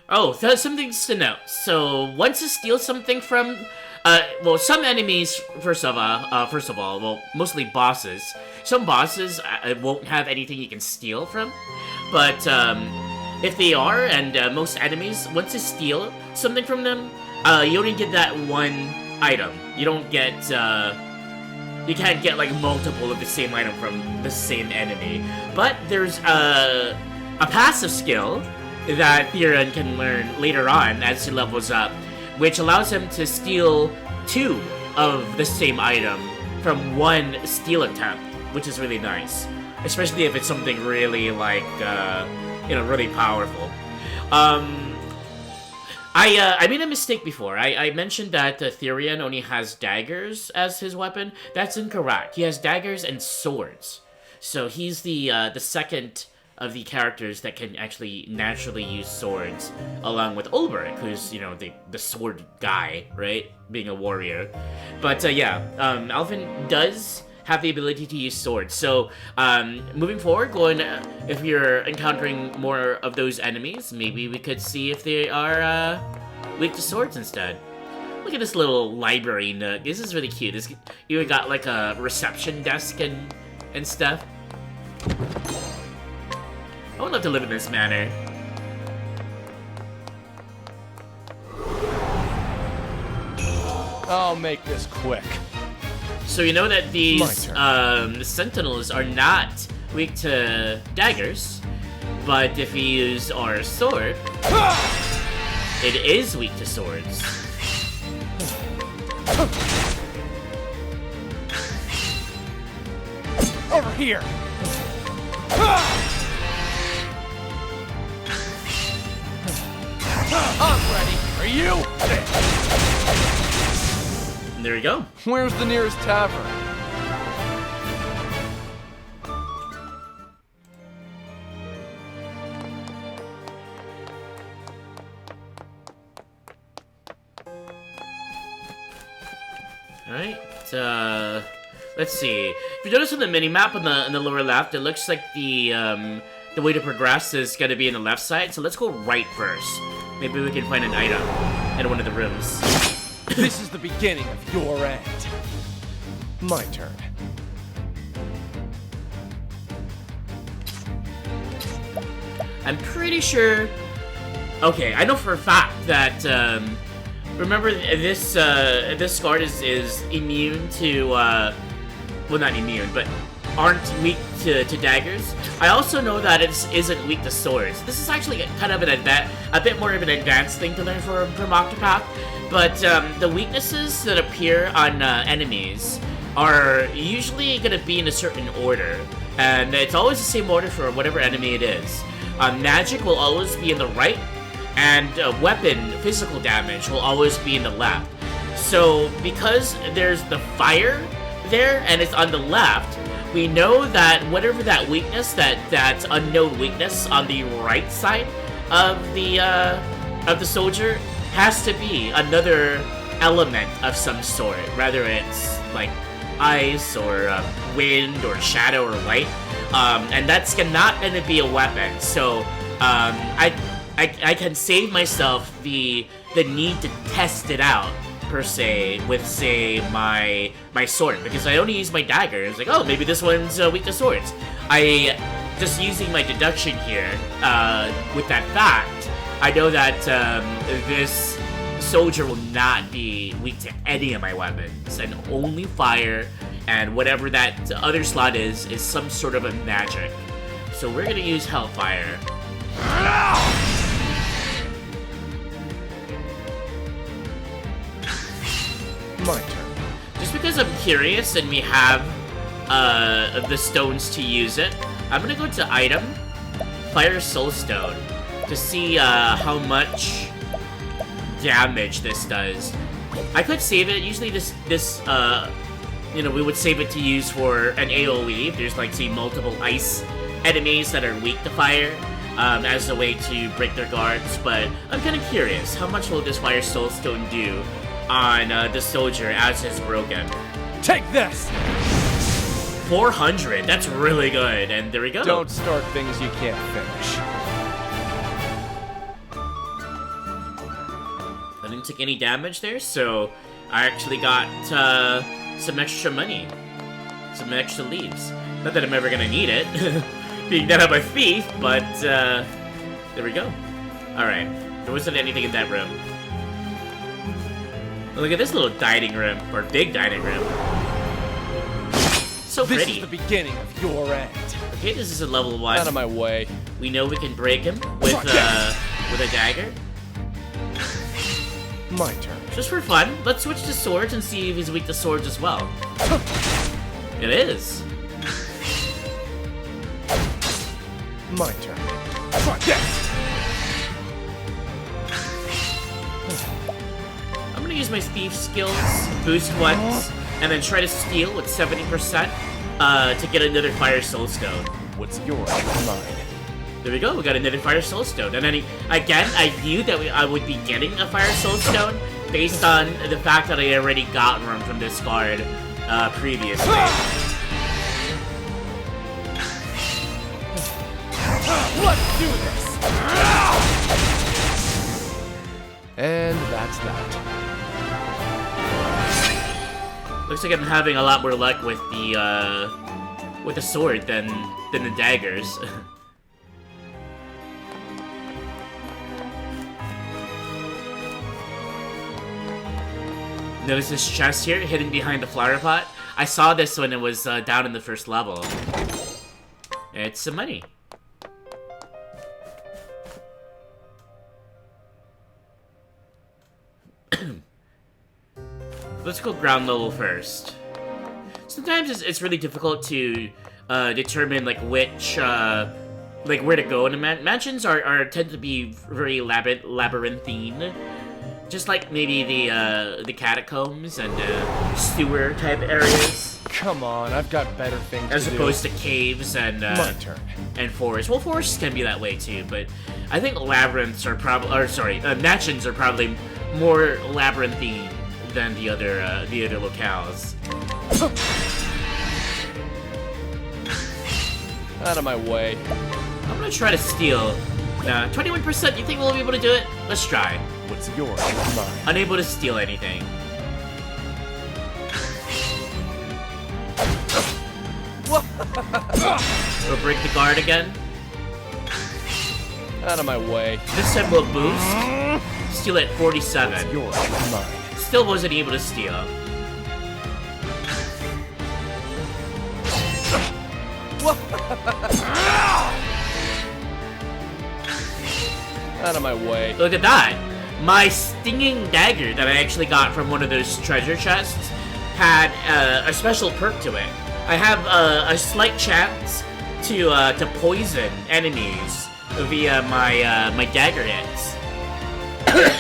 Oh, some things to note. So once you steal something from, well, some enemies, first of all, well, mostly bosses. Some bosses won't have anything you can steal from, but if they are, and most enemies, once you steal something from them, you only get that one item. You don't get, you can't get like multiple of the same item from the same enemy. But there's a passive skill that Therion can learn later on as he levels up, which allows him to steal 2 of the same item from one steal attempt, which is really nice. Especially if it's something really like, really powerful. I made a mistake before. I mentioned that Therion only has daggers as his weapon. That's incorrect. He has daggers and swords. So he's the second of the characters that can actually naturally use swords, along with Ulbrich, who's, the sword guy, right? Being a warrior. But Alvin does have the ability to use swords. So, moving forward, if you're encountering more of those enemies, maybe we could see if they are weak to swords instead. Look at this little library nook. This is really cute. This even got like a reception desk and stuff. I would love to live in this manor. I'll make this quick. So you know that these My sentinels are not weak to daggers, but if we use our sword, it is weak to swords. Over here! I'm ready. Are you? And there we go. Where's the nearest tavern? Alright, let's see. If you notice on the mini-map on the lower left, it looks like the way to progress is gonna be in the left side, so let's go right first. Maybe we can find an item in one of the rooms. This is the beginning of your end. My turn. I'm pretty sure... Okay, I know for a fact that, remember this guard is immune to, well, not immune, but aren't weak to daggers. I also know that it isn't weak to swords. This is actually kind of a bit more of an advanced thing to learn from Octopath, but the weaknesses that appear on enemies are usually going to be in a certain order, and it's always the same order for whatever enemy it is. Magic will always be in the right, and weapon, physical damage, will always be in the left. So, because there's the fire there, and it's on the left, we know that whatever that weakness, that unknown weakness on the right side of the soldier, has to be another element of some sort. Whether it's like ice or wind or shadow or light, and that's not going to be a weapon. So I can save myself the need to test it out, per se, with, say, my sword, because I only use my dagger. It's like, oh, maybe this one's weak to swords. Just using my deduction here, with that fact, I know that this soldier will not be weak to any of my weapons, and only fire, and whatever that other slot is some sort of a magic. So we're gonna use Hellfire. My turn. Just because I'm curious and we have the stones to use it, I'm gonna go to item, Fire Soul Stone, to see how much damage this does. I could save it. Usually this you know, we would save it to use for an AoE if there's, like, say, multiple ice enemies that are weak to fire, as a way to break their guards. But I'm kind of curious, how much will this Fire Soul Stone do on the soldier as it's broken? Take this! 400, that's really good, and there we go. Don't start things you can't finish. I didn't take any damage there, so I actually got some extra money, some extra leaves. Not that I'm ever gonna need it, being that I'm a thief, but there we go. Alright, there wasn't anything in that room. Look at this little dining room, or big dining room. So This pretty. is the beginning of your end. Okay, this is a level 1. Out of my way. We know we can break him with a dagger. My turn. Just for fun, let's switch to swords and see if he's weak to swords as well. It is. My turn. Try this! I'm gonna use my thief skills, boost once, and then try to steal with 70% to get another Fire Soul Stone. What's yours is mine. There we go, we got another Fire Soul Stone. And then, again, I knew that I would be getting a Fire Soul Stone based on the fact that I already got one from this guard previously. Let's do this! And that's that. Looks like I'm having a lot more luck with the sword than the daggers. Notice this chest here, hidden behind the flower pot. I saw this when it was down in the first level. It's some money. Let's go ground level first. Sometimes it's really difficult to determine like which like where to go in the mansions tend to be very labyrinthine, just like maybe the catacombs and sewer type areas, Come on, I've got better things as to do. opposed to caves and My turn. and forests. Well, forests can be that way too, but I think labyrinths are probably, or sorry, mansions are probably more labyrinthine than the other locales. Out of my way. I'm gonna try to steal. 21%, you think we'll be able to do it? Let's try. What's yours is mine. Unable to steal anything. We'll break the guard again. Out of my way. This time we'll boost. Steal at 47. Yours is mine. Still wasn't able to steal. Out of my way. Look at that. My stinging dagger that I actually got from one of those treasure chests had a special perk to it. I have a slight chance to poison enemies via my dagger hits.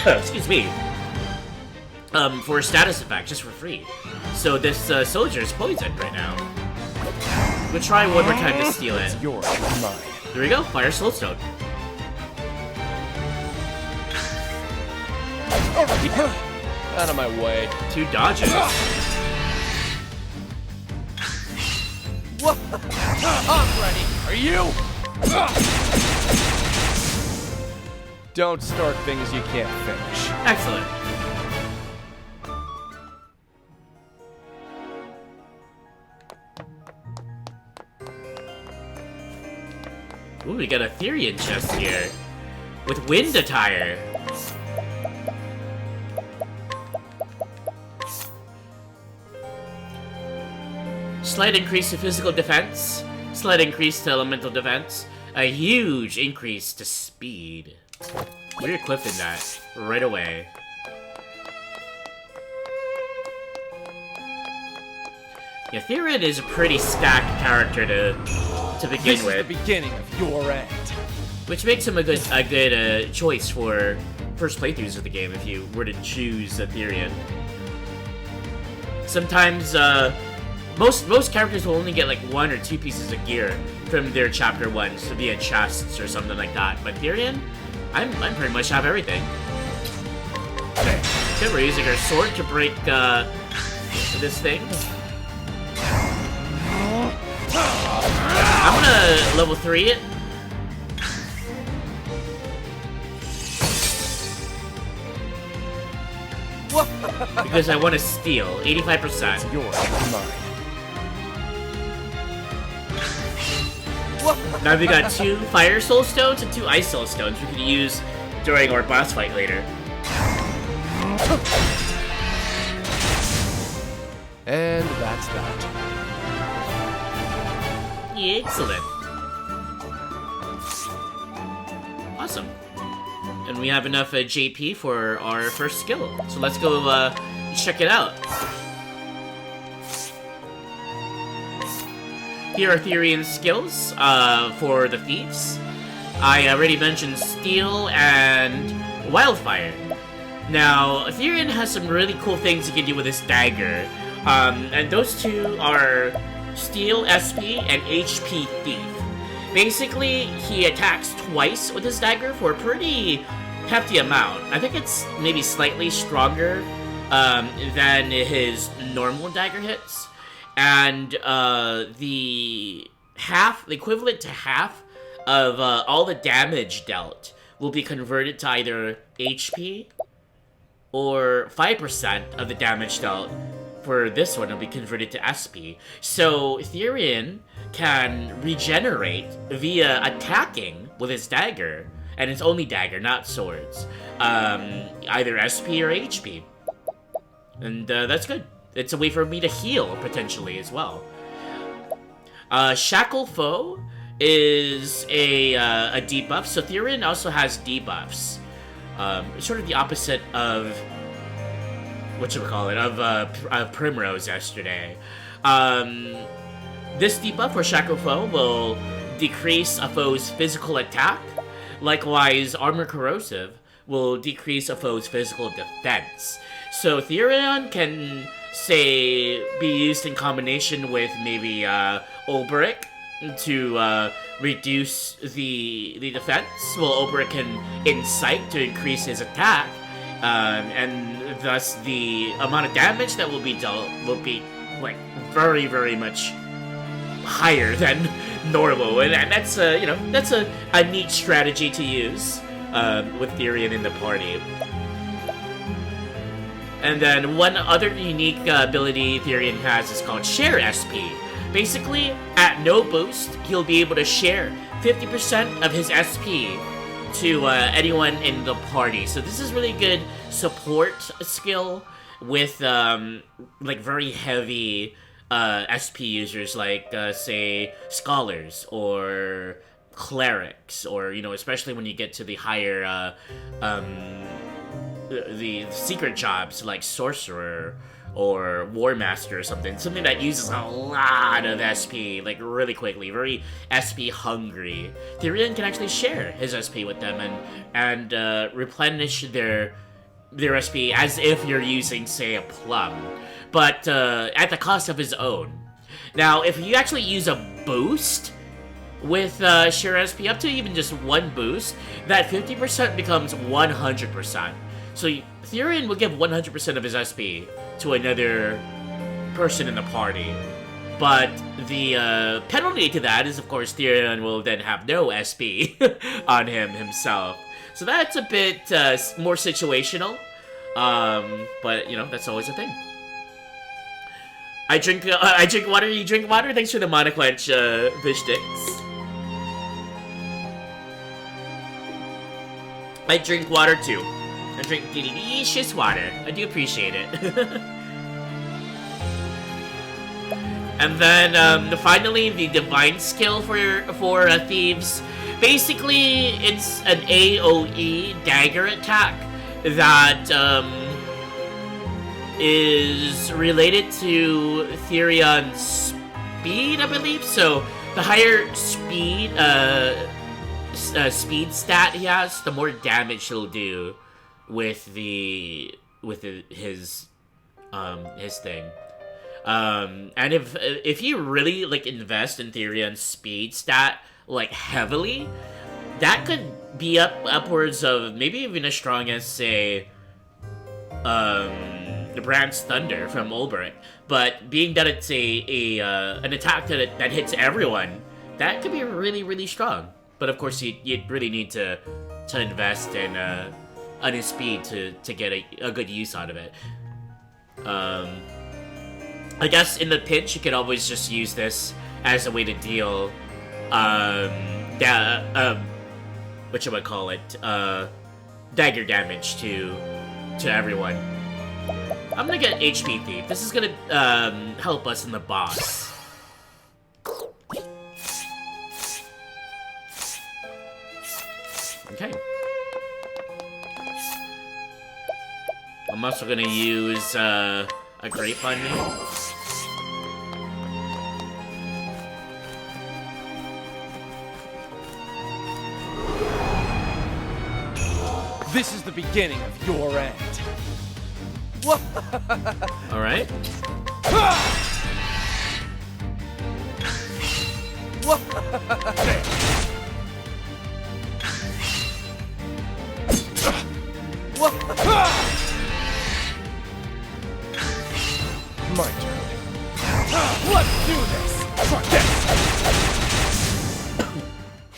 Excuse me. For a status effect, just for free. So this soldier is poisoned right now. We'll try one more time to steal it. Yours is mine. There we go. Fire Soulstone. Out of my way. 2 dodges. I'm ready. Are you? Don't start things you can't finish. Excellent. Ooh, we got a Therion chest here. With wind attire. Slight increase to physical defense. Slight increase to elemental defense. A huge increase to speed. We're equipping that right away. Yeah, Therion is a pretty stacked character to begin This is with, the beginning of your end. which makes him a good choice for first playthroughs of the game if you were to choose a Therion. Sometimes most characters will only get like 1 or 2 pieces of gear from their chapter 1, so via chests or something like that. But Therion, I pretty much have everything. Okay, we're using our sword to break this thing. I'm gonna level 3 it. Because I want to steal 85%. Yours is mine. Now we got 2 Fire Soul Stones and 2 Ice Soul Stones we could use during our boss fight later. And that's that. Excellent. Awesome. And we have enough JP for our first skill. So let's go check it out. Here are Therion's skills for the thieves. I already mentioned Steel and Wildfire. Now, Therion has some really cool things he can do with his dagger. And those 2 are Steel SP and HP Thief. Basically, he attacks twice with his dagger for a pretty hefty amount. I think it's maybe slightly stronger than his normal dagger hits. And the equivalent to half of all the damage dealt will be converted to either HP, or 5% of the damage dealt for this one will be converted to SP. So Therion can regenerate via attacking with his dagger, and it's only dagger, not swords. Either SP or HP. And that's good. it's a way for me to heal, potentially, as well. Shackle Foe is a debuff, so Therion also has debuffs. Sort of the opposite of of Primrose yesterday. This debuff for Shackle Foe will decrease a foe's physical attack. Likewise, Armor Corrosive will decrease a foe's physical defense. So Therion can, say, be used in combination with maybe Olberic to reduce the defense, while Olberic can incite to increase his attack, and thus the amount of damage that will be dealt will be like very, very much higher than normal, and that's that's a neat strategy to use with Therion in the party. And then one other unique ability Therion has is called Share SP. Basically, at no boost, he'll be able to share 50% of his SP to anyone in the party. So this is really good support skill with like very heavy SP users, like say scholars or clerics, or especially when you get to the higher the secret jobs like sorcerer or war master or something that uses a lot of SP, like really quickly, very SP hungry. Therion can actually share his SP with them and replenish their SP as if you're using, say, a plum, but at the cost of his own. Now, if you actually use a boost with share SP up to even just one boost, that 50% becomes 100%. So Therion will give 100% of his SP to another person in the party. But the penalty to that is, of course, Therion will then have no SP on himself. So that's a bit more situational. But, that's always a thing. I drink water, you drink water? Thanks for the Monoclench, fish sticks. I drink water too. I drink delicious water. I do appreciate it. And then, finally, the Divine skill for Thieves. Basically, it's an AoE dagger attack that is related to Therion's speed, I believe. So the higher speed speed stat he has, the more damage he'll do with his thing. And if you really invest in Therion's speed stat heavily, that could be upwards of maybe even as strong as, say, the Brand's Thunder from Olberic. But being that it's an attack that hits everyone, that could be really, really strong. But of course, you'd really need to invest in on his speed to get a good use out of it. I guess in the pinch, you could always just use this as a way to deal dagger damage to everyone. I'm gonna get HP Thief. This is gonna help us in the boss. Okay. I'm also gonna use a grape on me. This is the beginning of your end. All right. My turn. Let's do this. Try this.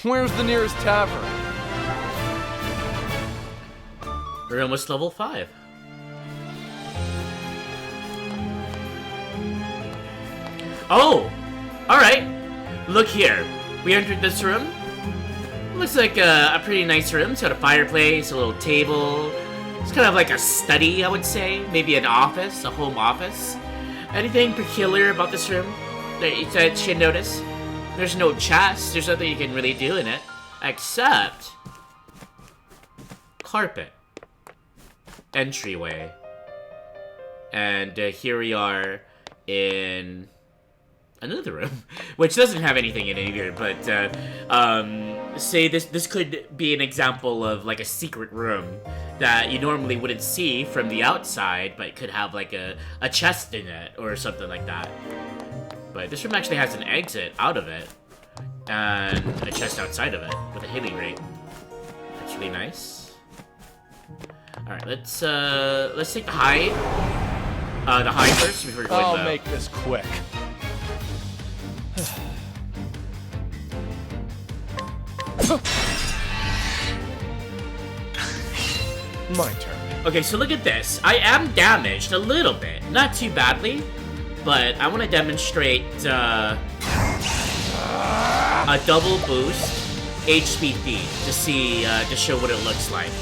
Where's the nearest tavern? We're almost level 5. Oh! Alright. Look here. We entered this room. Looks like a pretty nice room. It's got a fireplace, a little table. It's kind of like a study, I would say. Maybe an office, a home office. Anything peculiar about this room that you should notice? There's no chest. There's nothing you can really do in it. Except... carpet. Entryway. And here we are in... another room, which doesn't have anything in it either, but, say this could be an example of, like, a secret room that you normally wouldn't see from the outside, but could have, like, a chest in it, or something like that. But this room actually has an exit out of it, and a chest outside of it, with a healing rate. That's really nice. Alright, let's take the high first before going low. I'll make this quick. My turn. Okay, so look at this. I am damaged a little bit. Not too badly, but I want to demonstrate a double boost HP feed to see, to show what it looks like.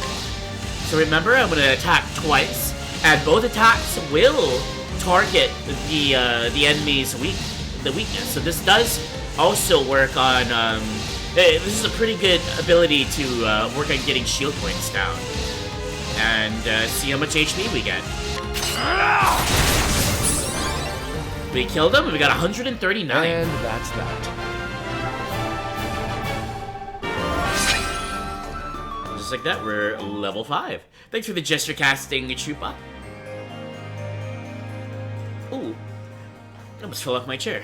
So remember, I'm going to attack twice, and both attacks will target the enemy's weakness. So this does also work on, this is a pretty good ability to work on getting shield points down. And see how much HP we get. We killed him, and we got 139. And that's that. Just like that, we're level 5. Thanks for the gesture casting, Chupa. Ooh. I almost fell off my chair.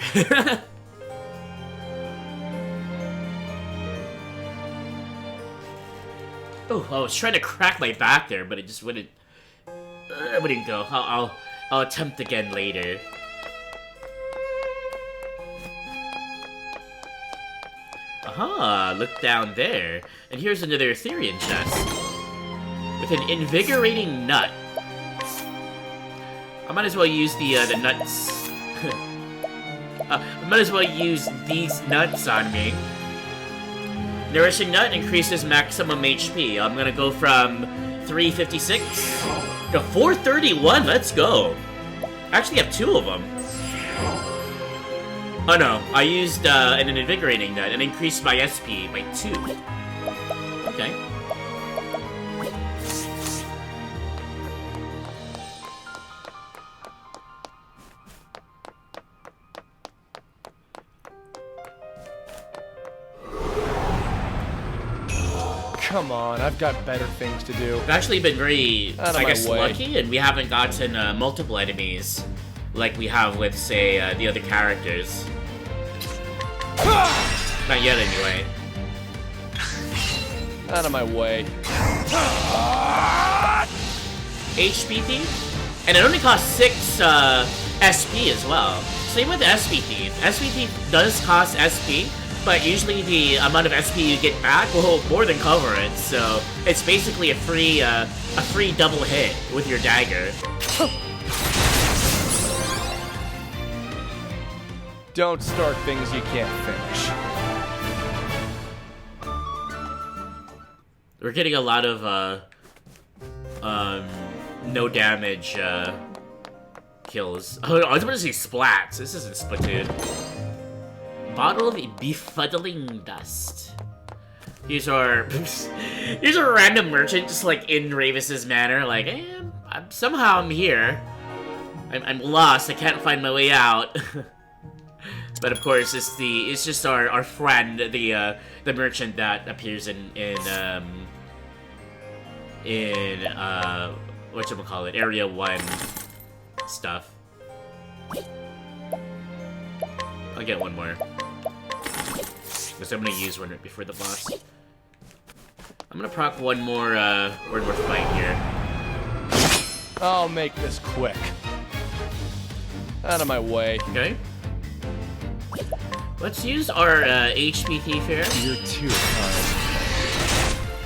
Oh, I was trying to crack my back there, but it just wouldn't go. I'll attempt again later. Aha, look down there. And here's another Therion chest. With an invigorating nut. I might as well use the nuts. I might as well use these nuts on me. Nourishing Nut increases maximum HP. I'm gonna go from 356 to 431. Let's go. I actually have 2 of them. Oh no, I used an Invigorating Nut and increased my SP by 2. Okay. Come on, I've got better things to do. We've actually been very, I guess, way. lucky, and we haven't gotten multiple enemies like we have with, say, the other characters. Not yet, anyway. Out of my way. HP thief? And it only costs 6 SP as well. Same with the SP thief. SP thief does cost SP, but usually the amount of SP you get back will more than cover it, so it's basically a free double hit with your dagger. Don't start things you can't finish. We're getting a lot of no damage kills. Oh, I was about to say splats. This isn't Splatoon. Bottle of befuddling dust. Here's our here's a random merchant just like in Ravis's manor, like, hey, somehow I'm here. I'm lost. I can't find my way out. But of course, it's just our friend, the merchant that appears in whatchamacallit, Area 1 stuff. I'll get one more. Because I'm gonna use one right before the boss. I'm gonna proc one more fight here. I'll make this quick. Out of my way. Okay. Let's use our HP thief here. You're too kind.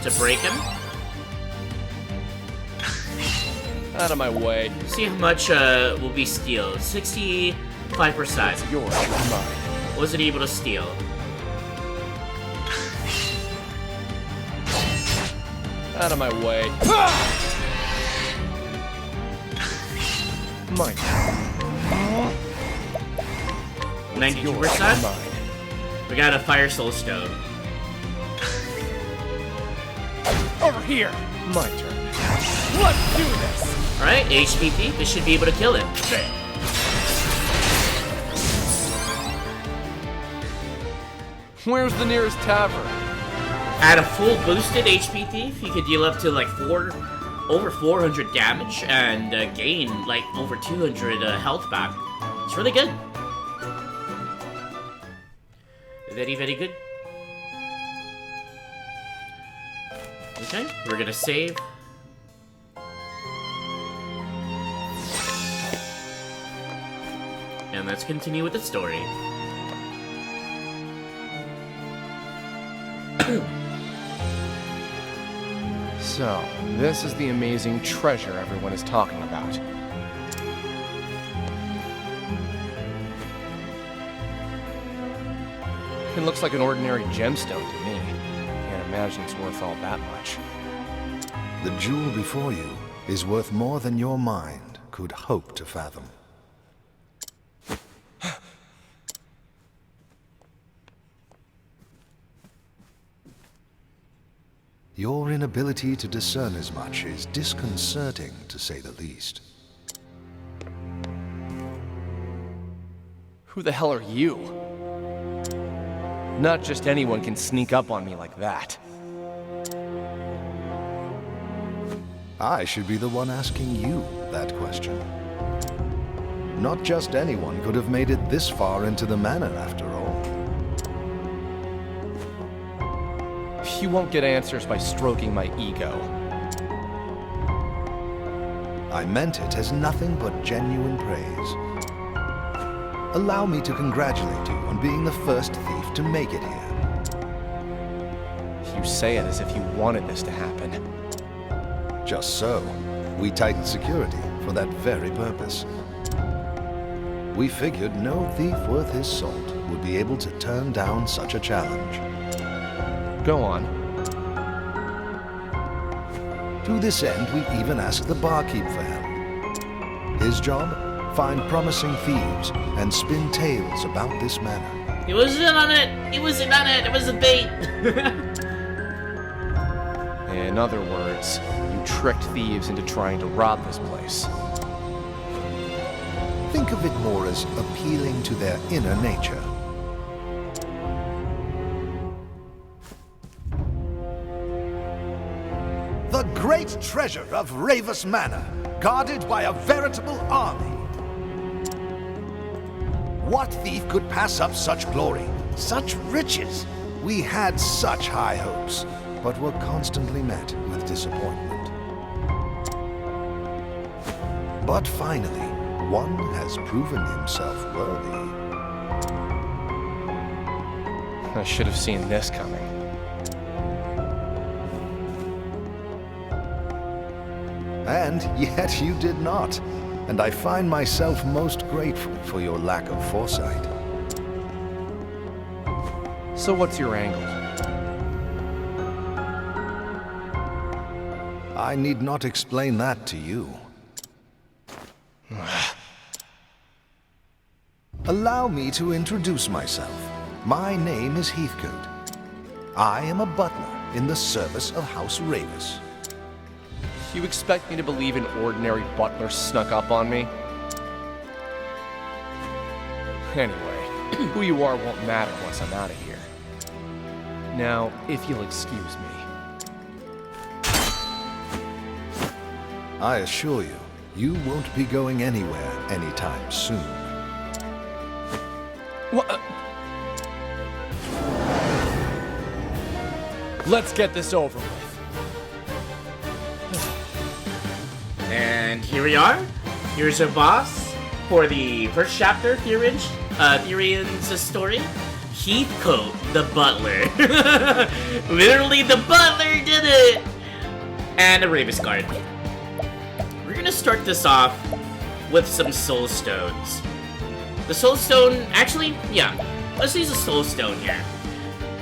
To break him. Out of my way. See how much will be steal. 65%. Yours is mine. Wasn't able to steal. Out of my way. My turn. 92%. We got a Fire Soul Stone. Over here! My turn. Let's do this! Alright, HP Thief. This should be able to kill it. Where's the nearest tavern? At a full boosted HP Thief, you could deal up to like over 400 damage and gain like over 200 health back. It's really good. Very, very good. Okay, we're gonna save. And let's continue with the story. So, this is the amazing treasure everyone is talking about. It looks like an ordinary gemstone to me. Can't imagine it's worth all that much. The jewel before you is worth more than your mind could hope to fathom. Your inability to discern as much is disconcerting, to say the least. Who the hell are you? Not just anyone can sneak up on me like that. I should be the one asking you that question. Not just anyone could have made it this far into the manor, after all. You won't get answers by stroking my ego. I meant it as nothing but genuine praise. Allow me to congratulate you on being the first thief to make it here. You say it as if you wanted this to happen. Just so. We tightened security for that very purpose. We figured no thief worth his salt would be able to turn down such a challenge. Go on. To this end, we even asked the barkeep for help. His job? Find promising thieves and spin tales about this manor. He wasn't on it! He wasn't on it! It was a bait! In other words, you tricked thieves into trying to rob this place. Think of it more as appealing to their inner nature. The great treasure of Ravus Manor, guarded by a veritable army. What thief could pass up such glory, such riches? We had such high hopes, but were constantly met with disappointment. But finally, one has proven himself worthy. I should have seen this coming. And yet you did not. And I find myself most grateful for your lack of foresight. So what's your angle? I need not explain that to you. Allow me to introduce myself. My name is Heathcote. I am a butler in the service of House Ravus. You expect me to believe an ordinary butler snuck up on me? Anyway, who you are won't matter once I'm out of here. Now, if you'll excuse me. I assure you, you won't be going anywhere anytime soon. What? Let's get this over with. And here we are. Here's our boss for the first chapter, Therion's story. Heathcote, the butler. Literally, the butler did it! And a Ravus guard. We're gonna start this off with some soul stones. The soul stone, actually, yeah, let's use a soul stone here.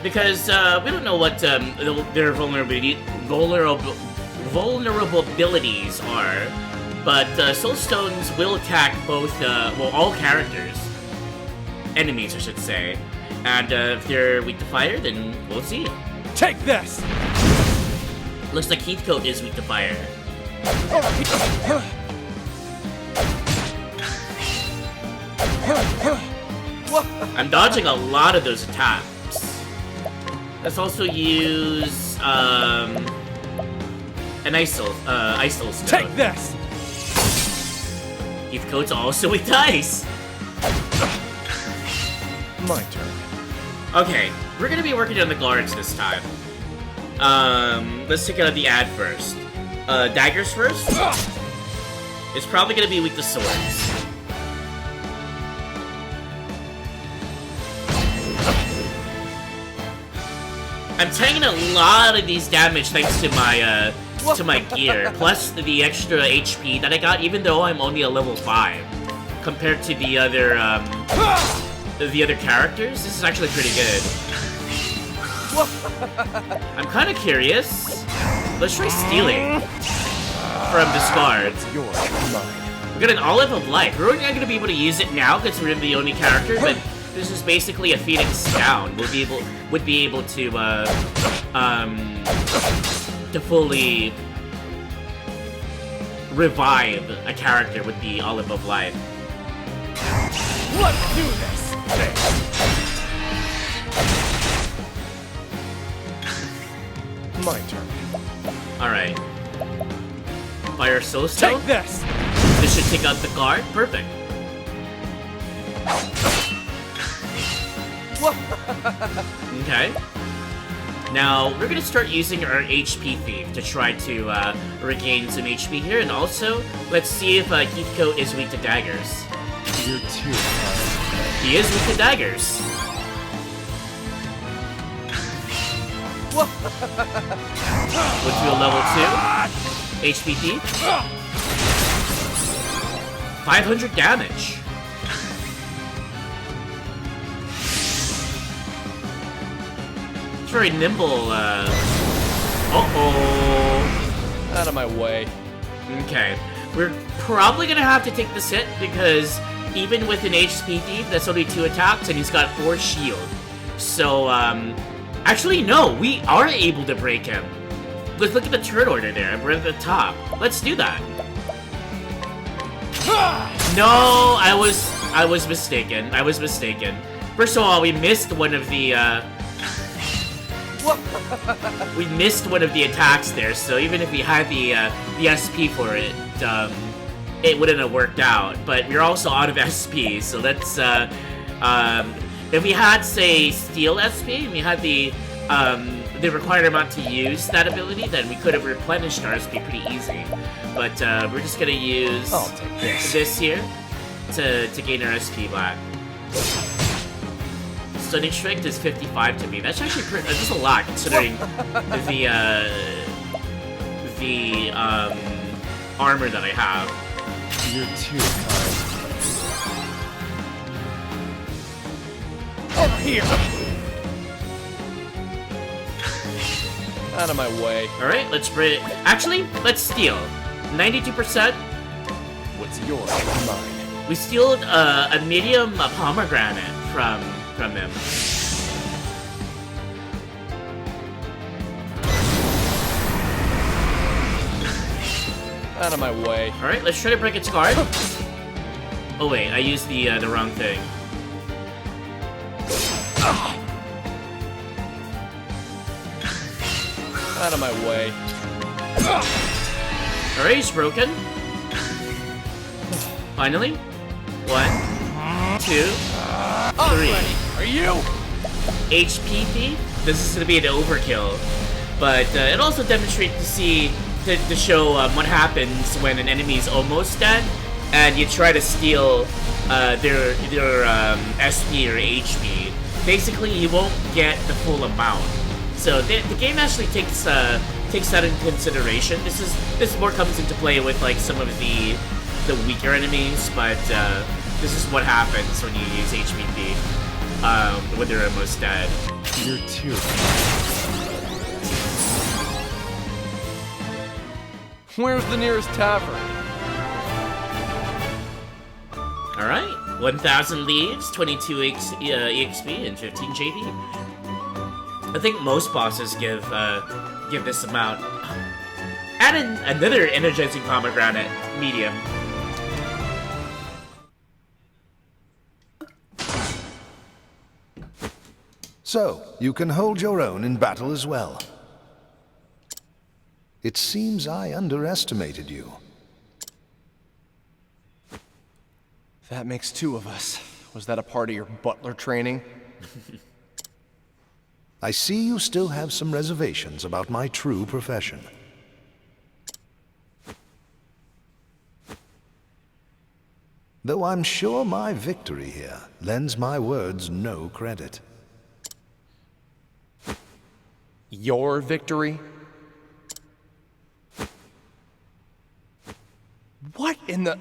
Because we don't know what their vulnerabilities are. But Soul Stones will attack both, well, all characters. Enemies, I should say. And if they're weak to fire, then we'll see. Take this! Looks like Heathcote is weak to fire. I'm dodging a lot of those attacks. Let's also use an Isol Stone. Take this! Heathcote's also weak to ice. My turn. Okay, we're gonna be working on the guards this time. Let's take out the ad first. Daggers first? It's probably gonna be weak to swords. I'm taking a lot of these damage thanks to my gear, plus the extra HP that I got, even though I'm only a level 5 compared to the other characters. This is actually pretty good. I'm kind of curious. Let's try stealing from discards. Yours, mine. We got an olive of life. We're not gonna be able to use it now because we're the only character, but this is basically a Phoenix down. Would be able to fully revive a character with the olive of life. Let's do this! My turn. Alright. Fire Soul Stone. Take this! This should take out the guard. Perfect. Okay. Now, we're gonna start using our HP Thief to try to regain some HP here, and also, let's see if Heathcote is weak to daggers. You're too kind. He is weak to daggers. Went to a level 2. HP Thief. 500 damage. It's very nimble, uh-oh. Out of my way. Okay. We're probably gonna have to take this hit because even with an HP Thief, that's only 2 attacks and he's got 4 shield. So, actually, no, we are able to break him. Let's look at the turn order there. We're at the top. Let's do that. No, I was mistaken. I was mistaken. First of all, we missed one of the, we missed one of the attacks there, so even if we had the SP for it, it wouldn't have worked out. But we're also out of SP, so let's, if we had, say, Steel SP, and we had the required amount to use that ability, then we could have replenished our SP pretty easy. But we're just gonna use I'll take this here to gain our SP back. Stunning Strike does 55 to me. That's actually pretty, that's a lot considering the armor that I have. You're too kind. Over here! Out of my way. Alright, let's bring it. Actually, let's steal. 92%. What's yours? Mine. We stealed a medium pomegranate from him. Out of my way. Alright, let's try to break its guard. Oh wait, I used the wrong thing. Out of my way. Alright, he's broken. Finally. 1, 2, 3. Are you? HP Thief. This is gonna be an overkill. But it also demonstrates to show what happens when an enemy is almost dead and you try to steal their SP or HP. Basically, you won't get the full amount. So the game actually takes that into consideration. This more comes into play with like some of the weaker enemies, but this is what happens when you use HVP when they're almost dead. You're too. Where's the nearest tavern? 1,000 leaves, 22 EXP, and 15 JP. I think most bosses give this amount. Add in another energizing pomegranate, medium. So, you can hold your own in battle as well. It seems I underestimated you. That makes 2 of us. Was that a part of your butler training? I see you still have some reservations about my true profession. Though I'm sure my victory here lends my words no credit. Your victory? What in the...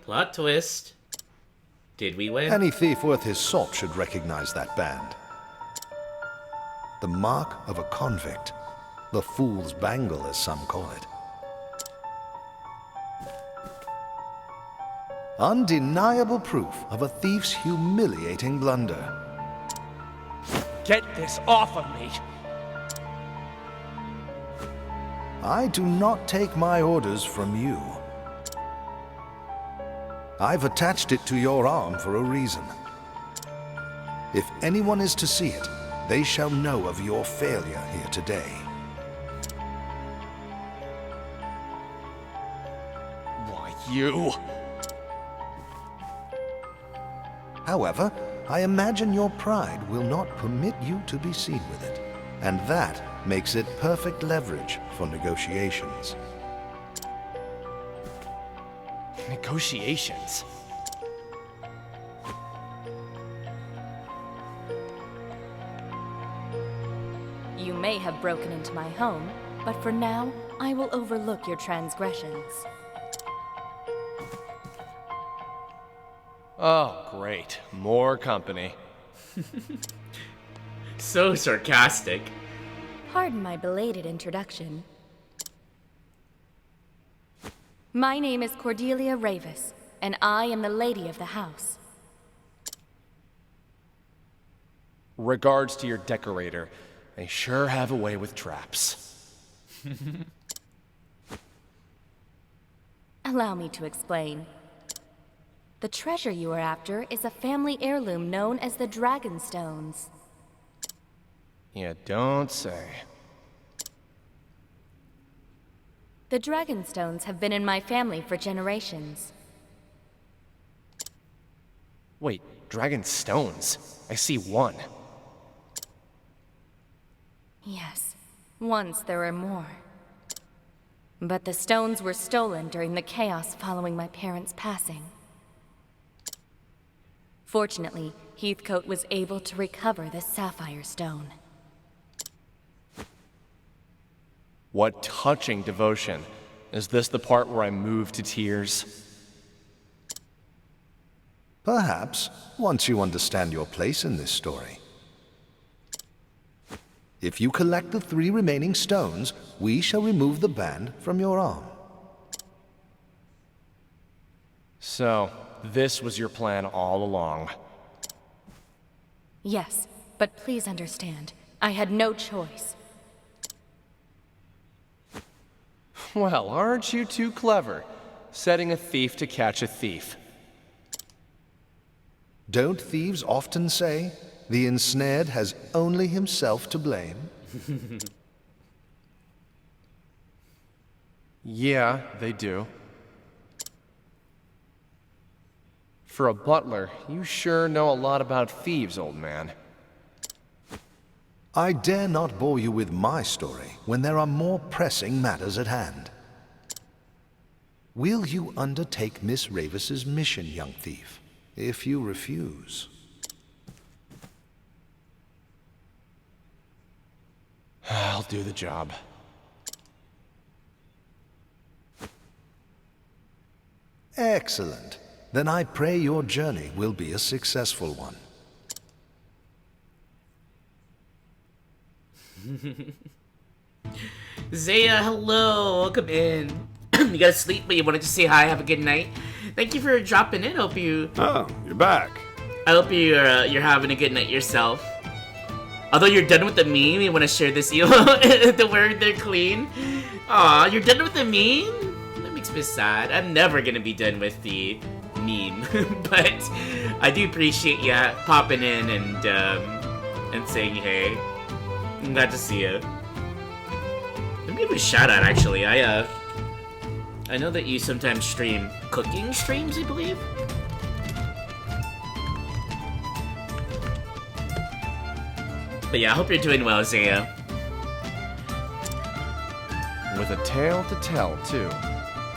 Plot twist. Did we win? Any thief worth his salt should recognize that band. The mark of a convict. The fool's bangle, as some call it. Undeniable proof of a thief's humiliating blunder. Get this off of me! I do not take my orders from you. I've attached it to your arm for a reason. If anyone is to see it, they shall know of your failure here today. Why, you... However, I imagine your pride will not permit you to be seen with it, and that makes it perfect leverage for negotiations. Negotiations? You may have broken into my home, but for now, I will overlook your transgressions. Oh, great. More company. So sarcastic. Pardon my belated introduction. My name is Cordelia Ravis, and I am the lady of the house. Regards to your decorator. They sure have a way with traps. Allow me to explain. The treasure you are after is a family heirloom known as the Dragon Stones. You don't say. The Dragon Stones have been in my family for generations. Wait, dragon stones? I see one. Yes, once there were more. But the stones were stolen during the chaos following my parents' passing. Fortunately, Heathcote was able to recover the Sapphire Stone. What touching devotion. Is this the part where I move to tears? Perhaps, once you understand your place in this story. If you collect the 3 remaining stones, we shall remove the band from your arm. So, this was your plan all along. Yes, but please understand, I had no choice. Well, aren't you too clever? Setting a thief to catch a thief. Don't thieves often say, the ensnared has only himself to blame? Yeah, they do. For a butler, you sure know a lot about thieves, old man. I dare not bore you with my story when there are more pressing matters at hand. Will you undertake Miss Ravis's mission, young thief? If you refuse... I'll do the job. Excellent. Then I pray your journey will be a successful one. Zaya, hello, welcome in. You gotta sleep, but you wanted to say hi, have a good night. Thank you for dropping in. Hope you. Oh, you're back. I hope you're having a good night yourself. Although you're done with the meme, you want to share this the word they're clean. Aw, you're done with the meme? That makes me sad. I'm never gonna be done with the meme, but I do appreciate you popping in and saying hey. I'm glad to see you. Let me give you a shout out. Actually, I know that you sometimes stream cooking streams, I believe. But yeah, I hope you're doing well, Zaya. With a tale to tell, too.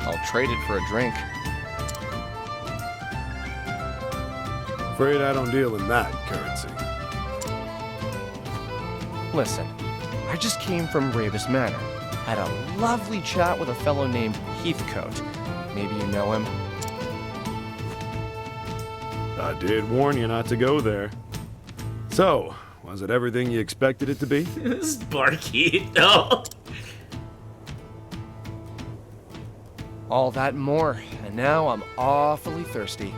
I'll trade it for a drink. Afraid I don't deal in that currency. Listen, I just came from Ravis Manor. Had a lovely chat with a fellow named Heathcote. Maybe you know him? I did warn you not to go there. So, was it everything you expected it to be? This is Barky, no. All that and more, and now I'm awfully thirsty.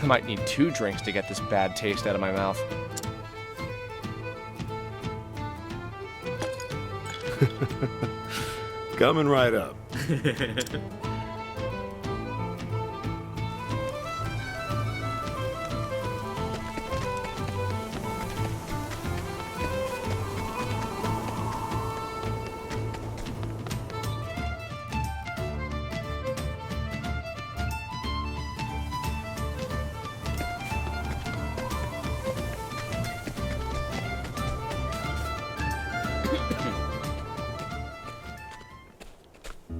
I might need 2 drinks to get this bad taste out of my mouth. Coming right up.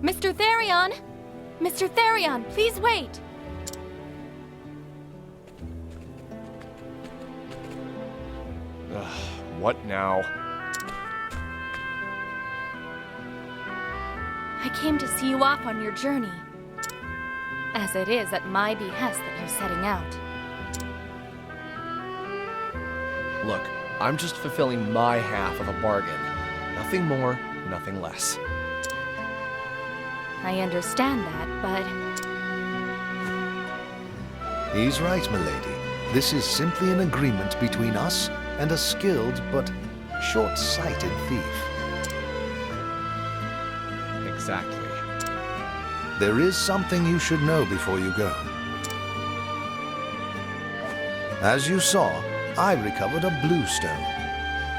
Mr. Therion! Mr. Therion, please wait! What now? I came to see you off on your journey. As it is at my behest that you're setting out. Look, I'm just fulfilling my half of a bargain. Nothing more, nothing less. I understand that, but... He's right, milady. This is simply an agreement between us and a skilled but short-sighted thief. Exactly. There is something you should know before you go. As you saw, I recovered a blue stone.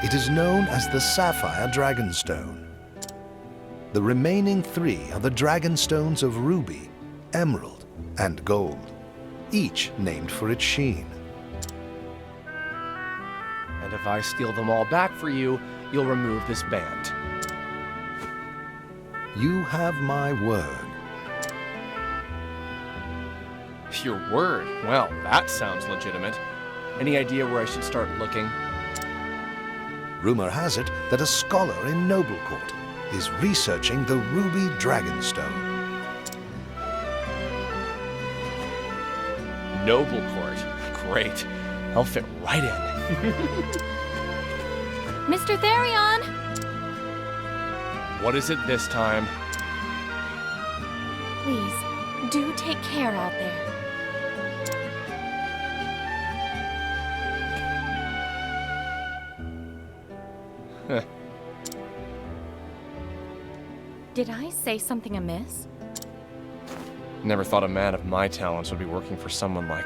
It is known as the Sapphire Dragonstone. The remaining 3 are the Dragonstones of Ruby, Emerald, and Gold, each named for its sheen. And if I steal them all back for you, you'll remove this band. You have my word. Your word? Well, that sounds legitimate. Any idea where I should start looking? Rumor has it that a scholar in Noblecourt is researching the Ruby Dragonstone. Noblecourt? Great. I'll fit right in. Mr. Therion! What is it this time? Please, do take care out there. Did I say something amiss? Never thought a man of my talents would be working for someone like...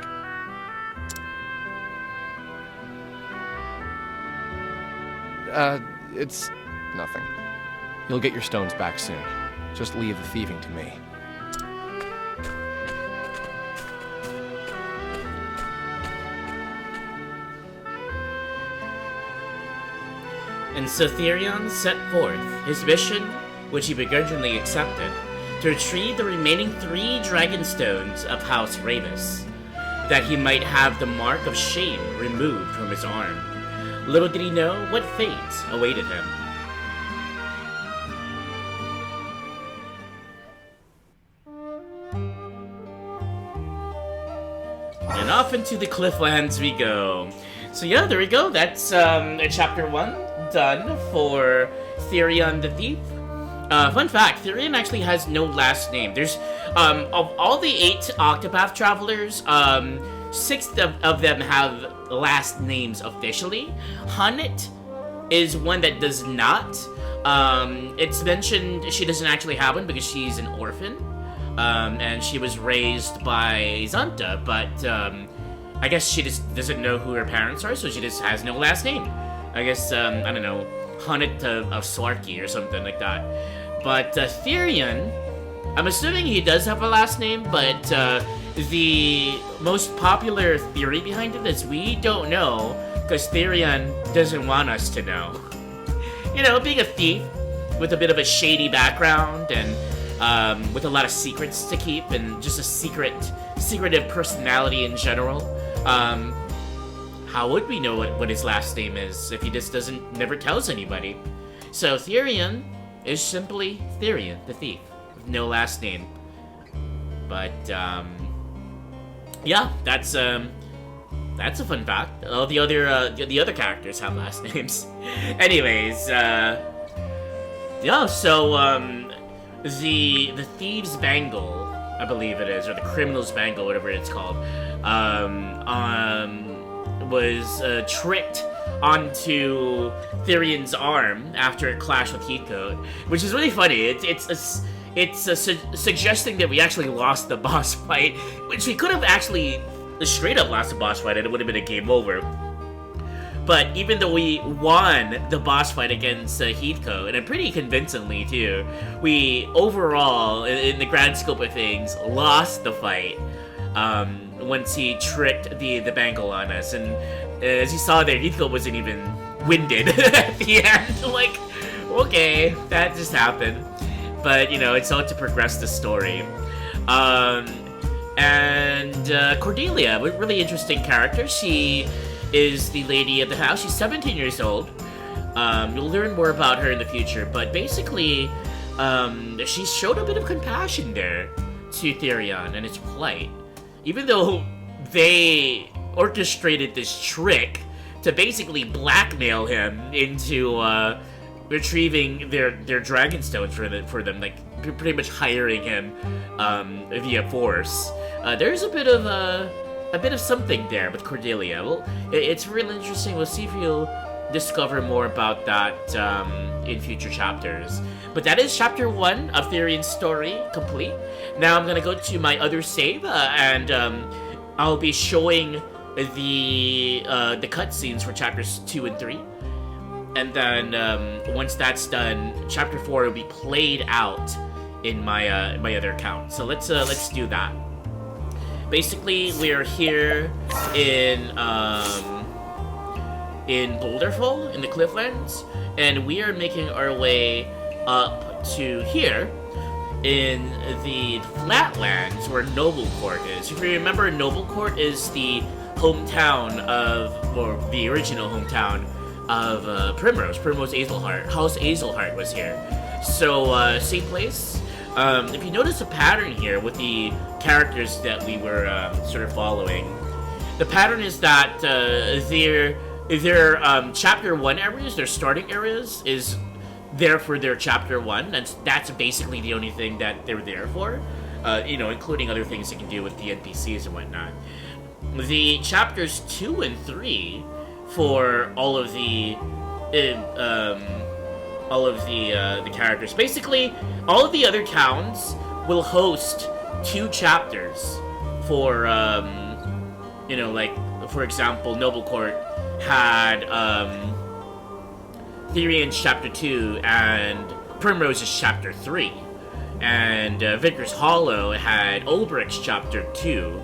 it's nothing. You'll get your stones back soon. Just leave the thieving to me. And so Therion set forth his mission, which he begrudgingly accepted, to retrieve the remaining 3 Dragonstones of House Ravis, that he might have the mark of shame removed from his arm. Little did he know what fate awaited him. And off into the Clifflands we go. So yeah, there we go. That's chapter 1 done for Therion the Thief. Fun fact, Therion actually has no last name. There's, of all the 8 Octopath travelers, 6 of them have last names officially. Hunnet is one that does not. It's mentioned she doesn't actually have one because she's an orphan. And she was raised by Zanta, but, I guess she just doesn't know who her parents are, so she just has no last name. I guess, I don't know, Hunnet of Swarky or something like that. But Therion, I'm assuming he does have a last name, but the most popular theory behind it is we don't know, because Therion doesn't want us to know. You know, being a thief with a bit of a shady background and with a lot of secrets to keep and just a secretive personality in general. How would we know what his last name is if he just never tells anybody? So Therion is simply Therion, the thief, with no last name. But yeah, that's a fun fact. All the other characters have last names. Anyways, yeah. So the thieves' bangle, I believe it is, or the criminal's bangle, whatever it's called, was tricked onto Therion's arm after it clashed with Heathcote, which is really funny. It's suggesting that we actually lost the boss fight, which we could have actually straight up lost the boss fight and it would have been a game over. But even though we won the boss fight against Heathcote, and pretty convincingly too, we overall, in the grand scope of things, lost the fight once he tricked the bangle on us. And as you saw there, Heathcote wasn't even winded at the end. Like, okay, that just happened. But, you know, it's all to progress the story. And Cordelia, a really interesting character. She is the lady of the house. She's 17 years old. You'll learn more about her in the future, but basically, she showed a bit of compassion there to Therion and his plight. Even though they orchestrated this trick to basically blackmail him into retrieving their dragon stones for them, like pretty much hiring him via force. There's a bit of something there with Cordelia. Well, it's really interesting. We'll see if you'll discover more about that in future chapters. But that is chapter 1 of Therion's story complete. Now I'm gonna go to my other save, and I'll be showing the cutscenes for chapters 2 and 3. And then once that's done, chapter 4 will be played out in my my other account. So let's do that. Basically, we're here in Boulderfall, in the Clifflands, and we are making our way up to here in the Flatlands where Noblecourt is. If you remember, Noblecourt is the hometown of, or the original hometown of Primrose Azelheart. House Azelheart was here. So, same place. If you notice a pattern here with the characters that we were sort of following, the pattern is that their chapter 1 areas, their starting areas, is there for their chapter 1, and that's basically the only thing that they're there for, you know, including other things you can do with the NPCs and whatnot. The chapters 2 and 3 for all of the characters. Basically, all of the other towns will host 2 chapters for, you know, like, for example, Noblecourt had, Therion's chapter 2 and Primrose's chapter 3. And, Vickers Hollow had Ulbricht's chapter 2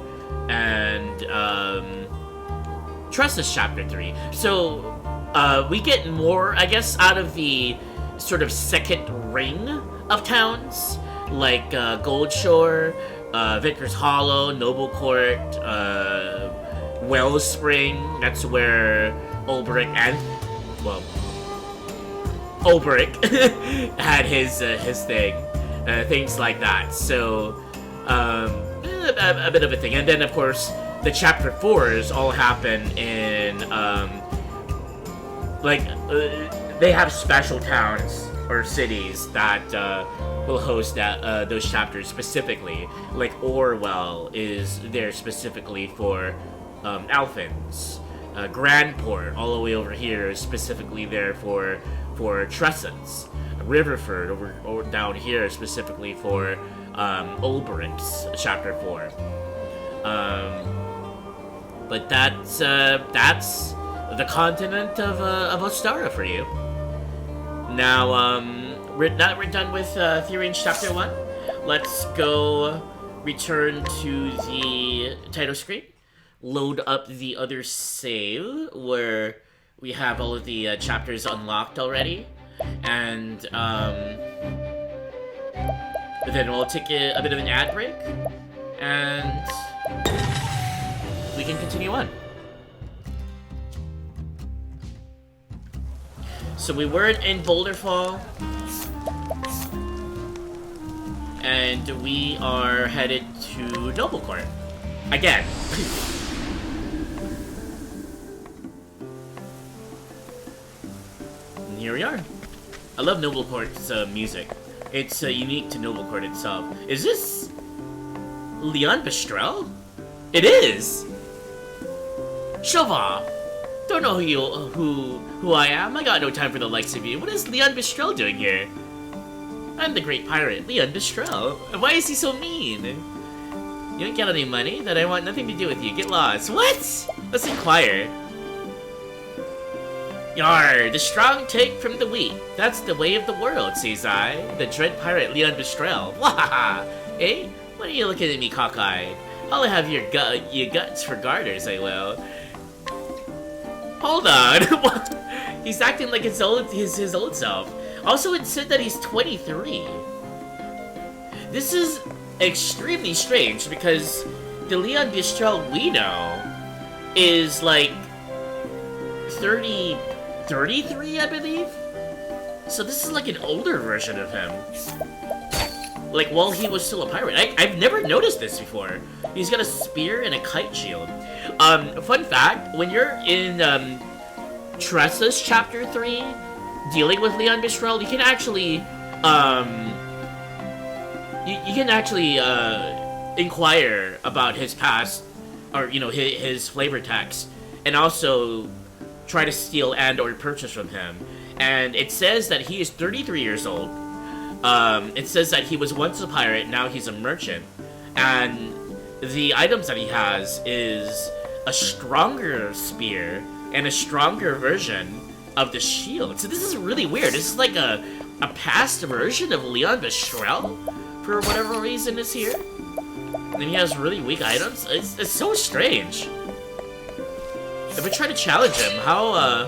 and, Tressa's chapter 3. So, we get more, I guess, out of the sort of second ring of towns, like Goldshore, Vickers Hollow, Noblecourt, Wellspring. That's where Ulbricht and, well, Ulbricht had his thing, things like that. So, a bit of a thing. And then, of course, the chapter 4s all happen in, they have special towns or cities that will host those chapters specifically. Like Orwell is there specifically for Alphins. Grandport, all the way over here, is specifically there for Tressens. Riverford, over down here, specifically for Ulbricht's Chapter 4. But that's the continent of Ostara for you. Now, we're done with Therion's Chapter 1. Let's go return to the title screen. Load up the other save where we have all of the chapters unlocked already, and then we'll take a bit of an ad break, and we can continue on. So we weren't in Boulder Fall, and we are headed to Noblecourt again. And here we are. I love Noblecourt's music. It's unique to Noblecourt itself. Is this Leon Bestrel? It is. Chauvin. Don't know who I am. I got no time for the likes of you. What is Leon Bestrel doing here? I'm the great pirate, Leon Bestrel. Why is he so mean? You don't get any money? Then I want nothing to do with you. Get lost. What? Let's inquire. Yar, the strong take from the weak. That's the way of the world, says I. The dread pirate Leon Bestrel. Wahaha! Eh? What are you looking at me cockeyed? I'll have your guts for garters, I will. Hold on. He's acting like his old self. Also, it said that he's 23. This is extremely strange because the Leon Bestrel we know is like 33, I believe. So this is like an older version of him. Like while he was still a pirate. I've never noticed this before. He's got a spear and a kite shield. Fun fact, when you're in Tressa's Chapter 3, dealing with Leon Bestrel, you can actually inquire about his past, or his flavor text, and also try to steal and or purchase from him. And it says that he is 33 years old. It says that he was once a pirate, now he's a merchant, and the items that he has is a stronger spear and a stronger version of the shield. So this is really weird. This is like a past version of Leon Bestrel, for whatever reason is here. And he has really weak items. It's so strange. If we try to challenge him, how,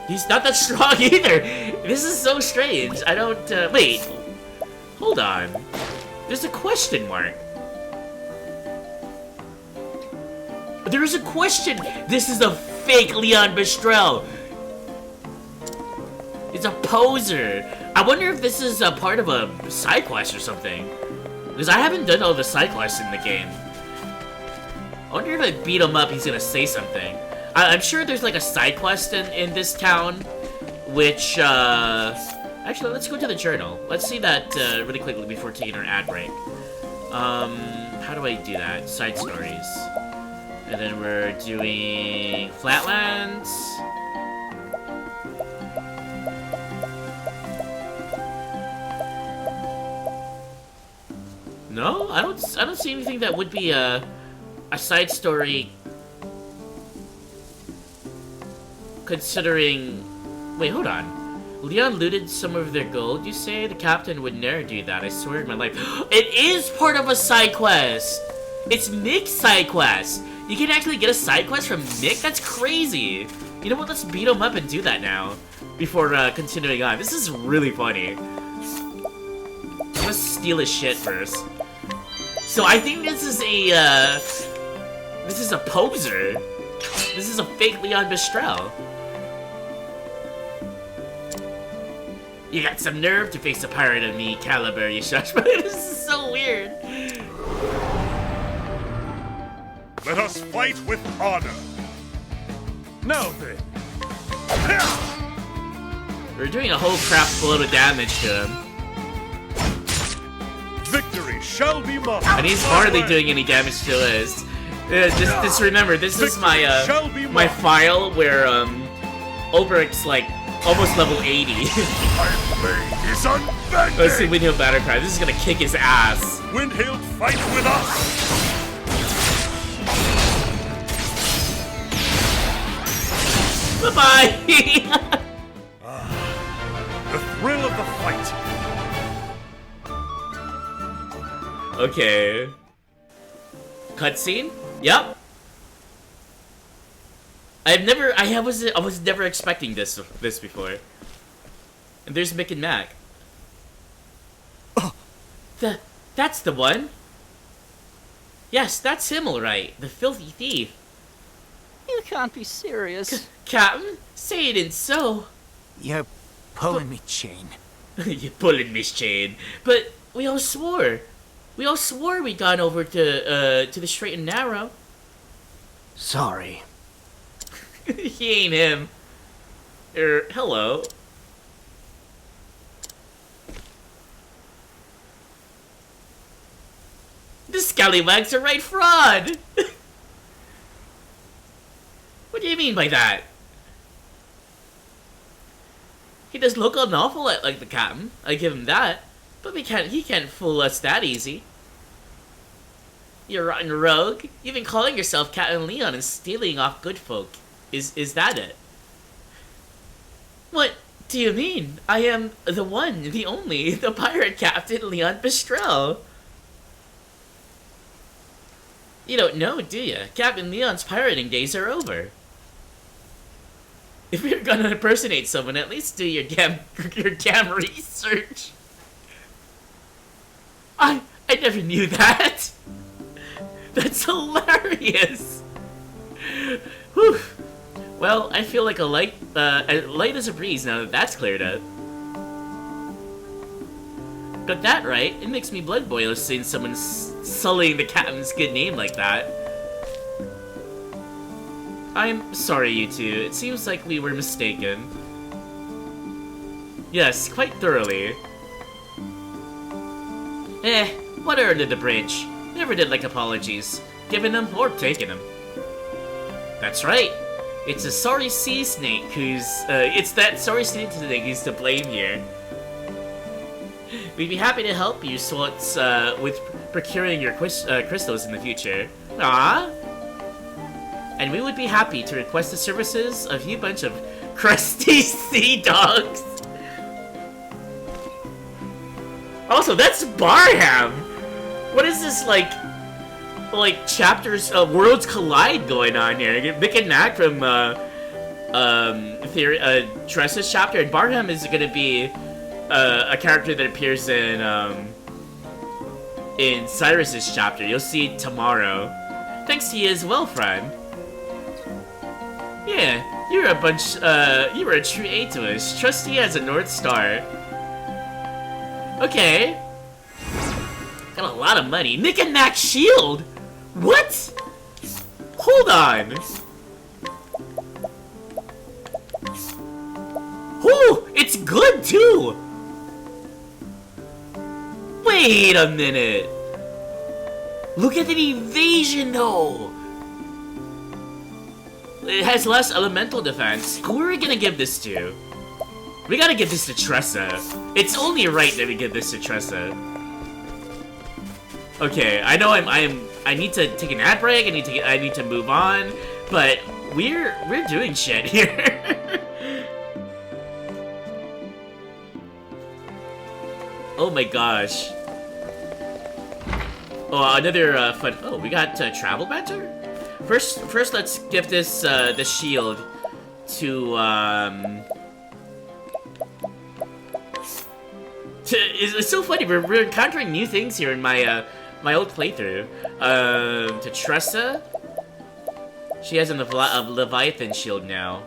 he's not that strong either. This is so strange. I don't, wait. Hold on. There's a question mark. There's a question. This is a fake Leon Bestrel. It's a poser. I wonder if this is a part of a side quest or something. Because I haven't done all the side quests in the game. I wonder if I beat him up, he's gonna say something. I'm sure there's like a side quest in this town, which, actually, let's go to the journal. Let's see that really quickly before taking our ad break. How do I do that? Side stories. And then we're doing Flatlands. No, I don't see anything that would be a side story. Considering, wait, hold on. Leon looted some of their gold, you say? The captain would never do that, I swear in my life. It is part of a side quest! It's Mick's side quest! You can actually get a side quest from Mick? That's crazy! You know what, let's beat him up and do that now. Before continuing on. This is really funny. I'm gonna steal his shit first. So I think this is a poser. This is a fake Leon Bestrel. You got some nerve to face a pirate of me caliber, you shush, but this is so weird. Let us fight with honor. Now then. We're doing a whole crap load of damage to him. Victory shall be mine. And he's hardly doing any damage to us. Just remember, this is my my file where Ulbricht's like almost level 80. Is unbending. Let's see Windhailed Battlecry. This is gonna kick his ass. Windhailed, fight with us. Bye-bye! The thrill of the fight. Okay. Cutscene? Yep. I was never expecting this before. And there's Mick and Mac. Oh, that's the one. Yes, that's him, all right. The filthy thief. You can't be serious. Captain, say it ain't so. You're pulling me chain. You're pulling me chain. But we all swore. We all swore we'd gone over to the straight and narrow. Sorry. He ain't him. Hello. The scallywags are right fraud! What do you mean by that? He does look an awful lot like the captain. I give him that. But he can't fool us that easy. You rotten rogue. You've been calling yourself Captain Leon and stealing off good folk. Is that it? What do you mean? I am the one, the only, the pirate captain Leon Bestrel. You don't know, do you? Captain Leon's pirating days are over. If you're gonna impersonate someone, at least do your damn research. I never knew that. That's hilarious. Whew. Well, I feel like light as a breeze now that that's cleared up. Got that right. It makes me blood boil seeing someone sullying the captain's good name like that. I'm sorry, you two. It seems like we were mistaken. Yes, quite thoroughly. Water under the bridge. Never did like apologies. Giving them or taking them. That's right. It's a sorry sea snake who's, it's that sorry sea snake who's to blame here. We'd be happy to help you sorts, with procuring your crystals in the future. Ah. And we would be happy to request the services of you bunch of crusty sea dogs. Also, that's Barham! What is this, like chapters, Worlds Collide going on here? Mick and Mac from, Tressa's chapter, and Barham is gonna be, a character that appears in Cyrus's chapter. You'll see tomorrow. Thanks to you as well, friend. Yeah, you're a bunch, you were a true aid to us. Trusty as a North Star. Okay. Got a lot of money. Nick and Mac shield! What? Hold on. Ooh, it's good too! Wait a minute. Look at the evasion though! It has less elemental defense. Who are we gonna give this to? We gotta give this to Tressa. It's only right that we give this to Tressa. Okay, I know I need to take an ad break. I need to move on, but we're doing shit here. Oh my gosh. Oh, another fun. Oh, we got travel banter. First, let's give this the shield to It's so funny. We're encountering new things here in my my old playthrough. To Tressa, she has a Leviathan shield now.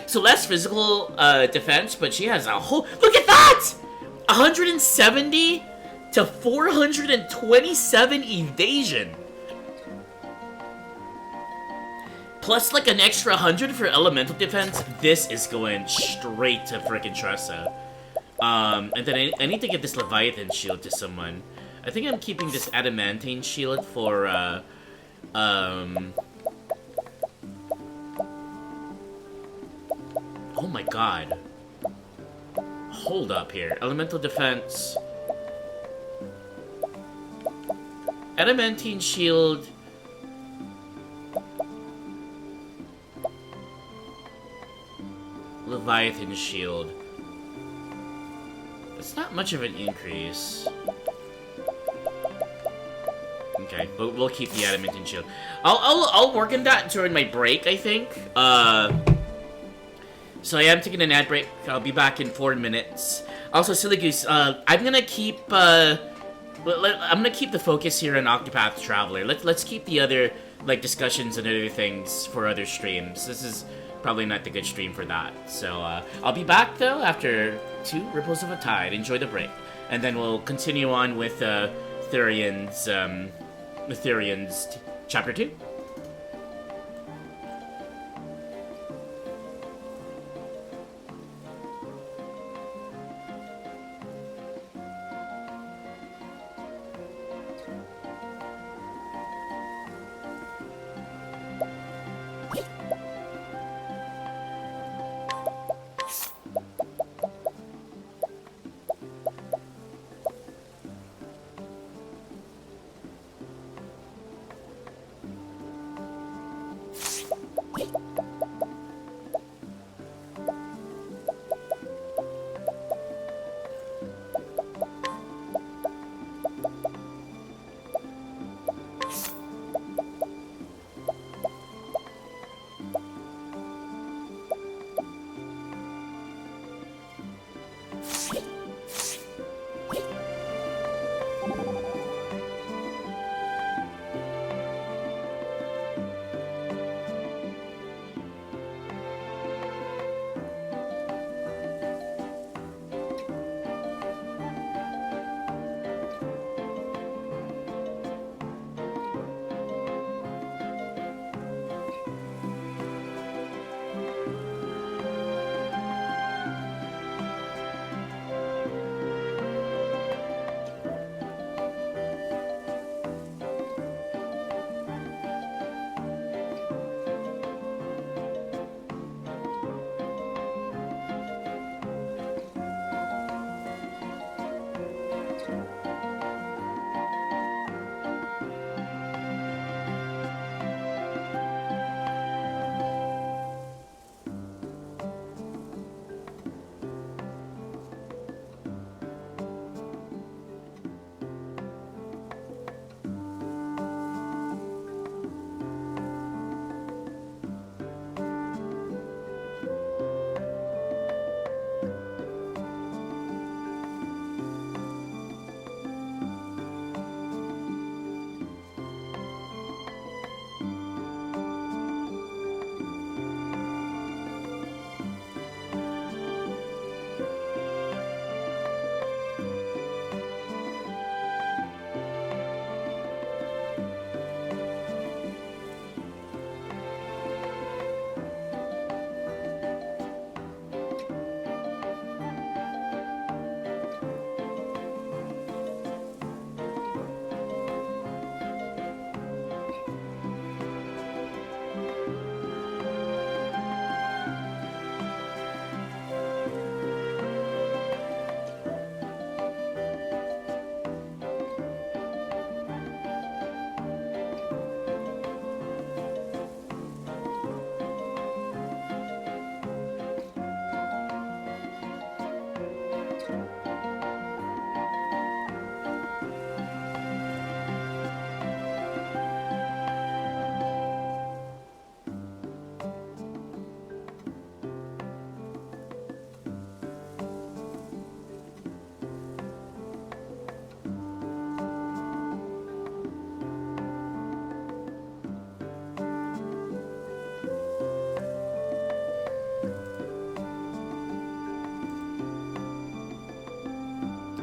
So less physical defense, but she has a whole. Look at that! 170 to 427 evasion. plus like an extra 100 for elemental defense, this is going straight to frickin' Tressa. And then I need to give this Leviathan shield to someone. I think I'm keeping this adamantine shield for, oh my god. Hold up here. Elemental defense. Adamantine shield. Leviathan shield. It's not much of an increase. Okay, but we'll keep the adamantine shield. I'll work on that during my break, I think. So I am taking an ad break. I'll be back in 4 minutes. Also, Silly Goose, I'm gonna keep I'm gonna keep the focus here on Octopath Traveler. Let's keep the other like discussions and other things for other streams. This is probably not the good stream for that. So I'll be back though after 2 Ripples of a Tide. Enjoy the break, and then we'll continue on with Therion's chapter 2.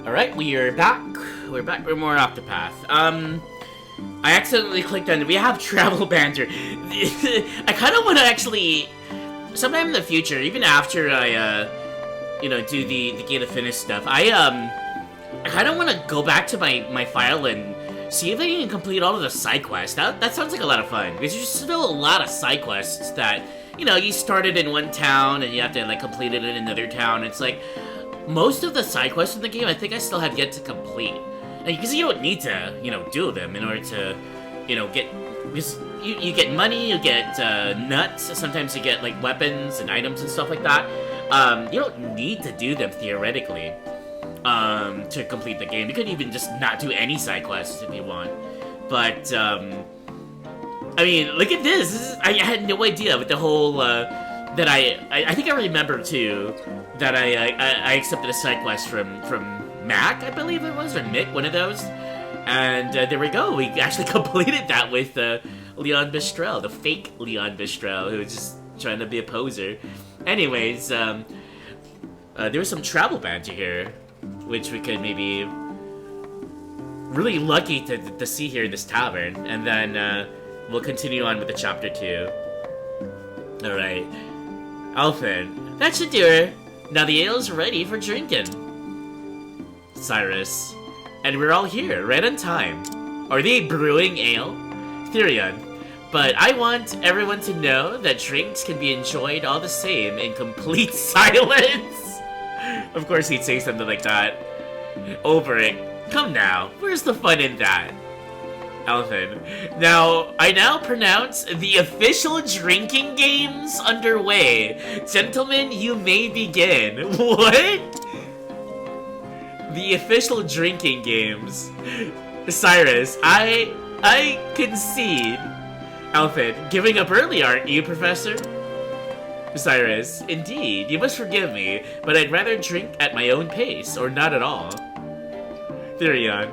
Alright, we are back. We're back with more Octopath. I accidentally clicked on it. We have travel banter. I kind of want to actually, sometime in the future, even after I, you know, do the Gate of Finish stuff, I kind of want to go back to my file and see if I can complete all of the side quests. That sounds like a lot of fun, because there's still a lot of side quests that, you know, you started in one town and you have to, like, complete it in another town. It's like, most of the side quests in the game, I think I still have yet to complete. Because you don't need to, you know, do them in order to, you know, get... Because you get money, you get nuts, sometimes you get, like, weapons and items and stuff like that. You don't need to do them, theoretically, to complete the game. You could even just not do any side quests if you want. But, I mean, look at this! I had no idea with the whole, that I think I remember, too, that I accepted a side quest from Mac, I believe it was, or Mick, one of those. And there we go, we actually completed that with Leon Bistrel, the fake Leon Bistrel, who was just trying to be a poser. Anyways, there was some travel banter here, which we could maybe... Really lucky to see here in this tavern, and then we'll continue on with the chapter 2. Alright. Alphen, that should do her. Now the ale's ready for drinking. Cyrus. And we're all here, right on time. Are they brewing ale? Therion. But I want everyone to know that drinks can be enjoyed all the same in complete silence. Of course he'd say something like that. Ulbrich, come now, where's the fun in that? Alphen. Now, I now pronounce the official drinking games underway. Gentlemen, you may begin. What? The official drinking games. Cyrus, I concede. Alphen, giving up early, aren't you, Professor? Cyrus, indeed, you must forgive me, but I'd rather drink at my own pace, or not at all. Therion,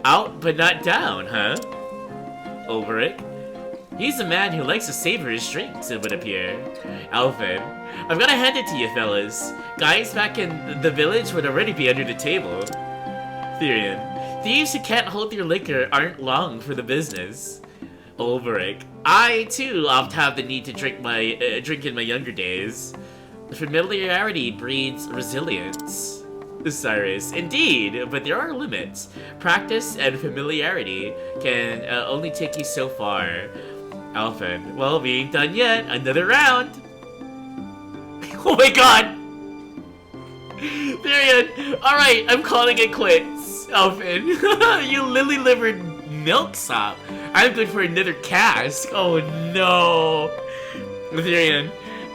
out but not down, huh? Ulbrich, he's a man who likes to savor his drinks, it would appear. Alphen, I've gotta hand it to you, fellas. Guys back in the village would already be under the table. Therion, thieves who can't hold their liquor aren't long for the business. Ulbrich, I too oft have the need to drink in my younger days. Familiarity breeds resilience. Cyrus, indeed, but there are limits. Practice and familiarity can only take you so far. Alphen, well, we ain't done yet. Another round. Oh my god! Therion, alright, I'm calling it quits. Alphen, you lily-livered milksop. I'm good for another cask. Oh no. Therion,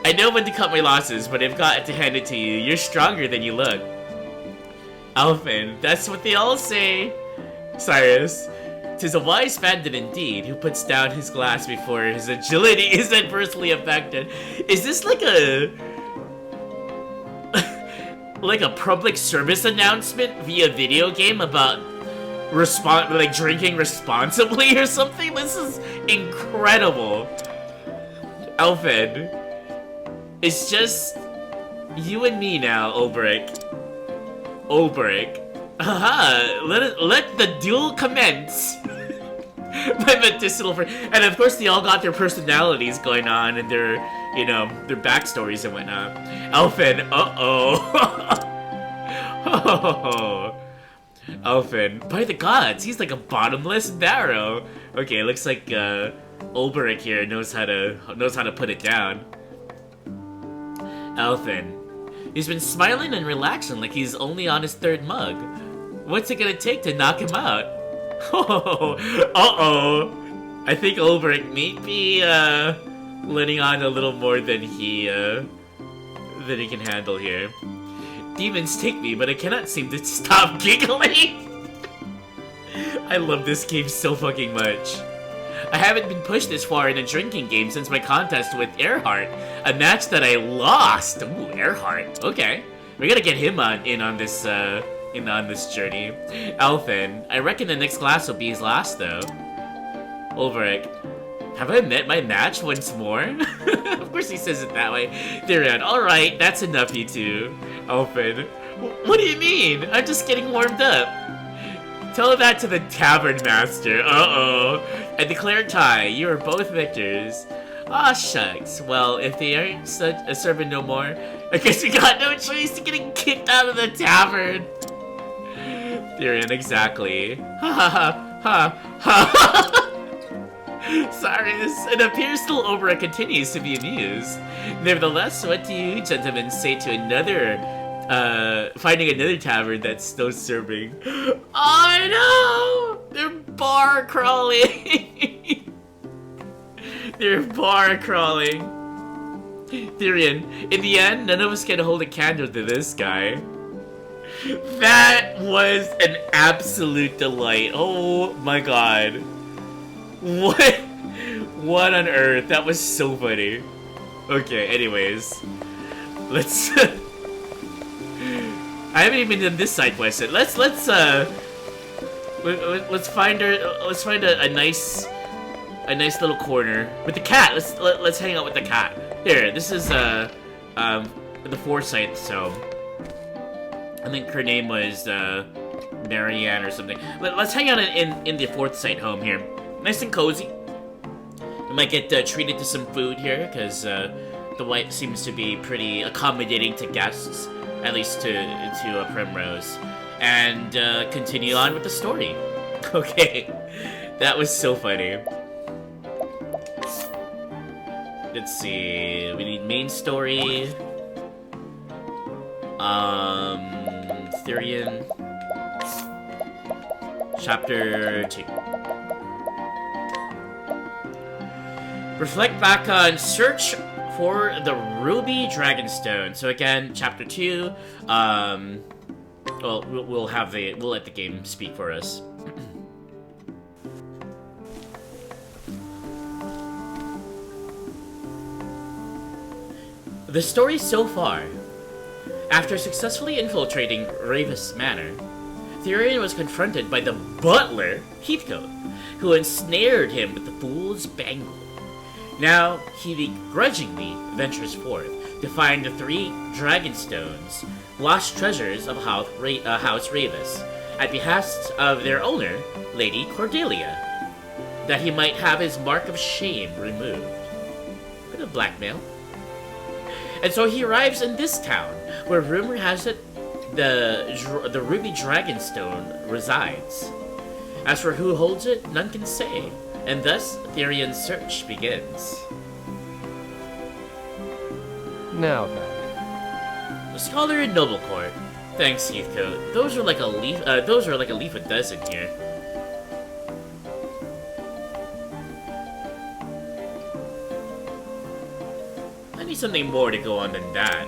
I know when to cut my losses, but I've got to hand it to you. You're stronger than you look. Alphen, that's what they all say. Cyrus, 'tis a wise bandit indeed who puts down his glass before his agility is adversely affected. Is this like a... like a public service announcement via video game about drinking responsibly or something? This is incredible. Alphen, it's just you and me now, Ulbrich. Haha, let the duel commence. My medicinal friend. And of course they all got their personalities going on and their, you know, their backstories and whatnot. Alphen, oh. Alphen, by the gods, he's like a bottomless barrel. Okay, looks like Ulbrich here knows how to put it down. Alphen, he's been smiling and relaxing like he's only on his 3rd mug. What's it gonna take to knock him out? Oh, uh-oh. I think Ulbrich may be letting on a little more than he can handle here. Demons take me, but I cannot seem to stop giggling. I love this game so fucking much. I haven't been pushed this far in a drinking game since my contest with Earhart, a match that I lost. Ooh, Earhart. Okay, we gotta get him in on this journey. Alphen, I reckon the next class will be his last though. Ulbrich, have I met my match once more? Of course he says it that way. Therion, alright, that's enough you two. Alphen, what do you mean? I'm just getting warmed up. Tell that to the tavern master. Uh-oh. And declare tie. You are both victors. Aw, shucks. Well, if they aren't serving no more, I guess we got no choice to getting kicked out of the tavern. Therion, exactly. Ha ha ha ha ha. Sorry, it appears still Obra continues to be amused. Nevertheless, what do you gentlemen say to finding another tavern that's still serving? Oh no! They're bar crawling! They're bar crawling. Therion, in the end, none of us can hold a candle to this guy. That was an absolute delight. Oh my god. What on earth? That was so funny. Okay, anyways. Let's I haven't even done this side quest yet. Let's find a nice little corner with the cat. Let's hang out with the cat. Here, this is the Forsyth, so I think her name was Marianne or something. Let's hang out in the Forsyth home here. Nice and cozy. We might get treated to some food here because the wife seems to be pretty accommodating to guests, at least to Primrose, and continue on with the story. Okay, that was so funny. Let's see. We need main story. Therion. Chapter 2. Reflect back on search for the Ruby Dragonstone. So again, chapter 2. Well, we'll let the game speak for us. The story so far. After successfully infiltrating Ravis Manor, Therion was confronted by the butler, Heathcote, who ensnared him with the Fool's Bangle. Now, he begrudgingly ventures forth to find the 3 Dragonstones, lost treasures of House Ravis, at behest of their owner, Lady Cordelia, that he might have his mark of shame removed. Bit of blackmail. And so he arrives in this town, where rumor has it the Ruby Dragonstone resides. As for who holds it, none can say, and thus Therion's search begins. Now then. A scholar in Noble Court. Thanks, Heathcote. Those are like a leaf a dozen here. I need something more to go on than that.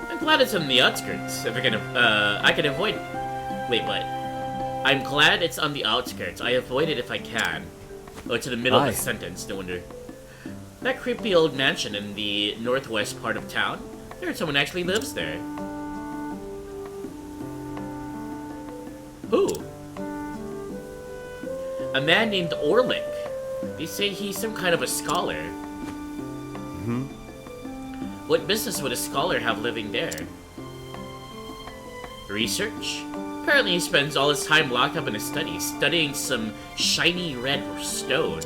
I'm glad it's on the outskirts. If I can avoid it. Wait, what? I'm glad it's on the outskirts. I avoid it if I can. Oh, to the middle of the sentence, no wonder. That creepy old mansion in the northwest part of town? I heard someone actually lives there. Who? A man named Orlick. They say he's some kind of a scholar. What business would a scholar have living there? Research? Apparently he spends all his time locked up in a study, studying some shiny red stone.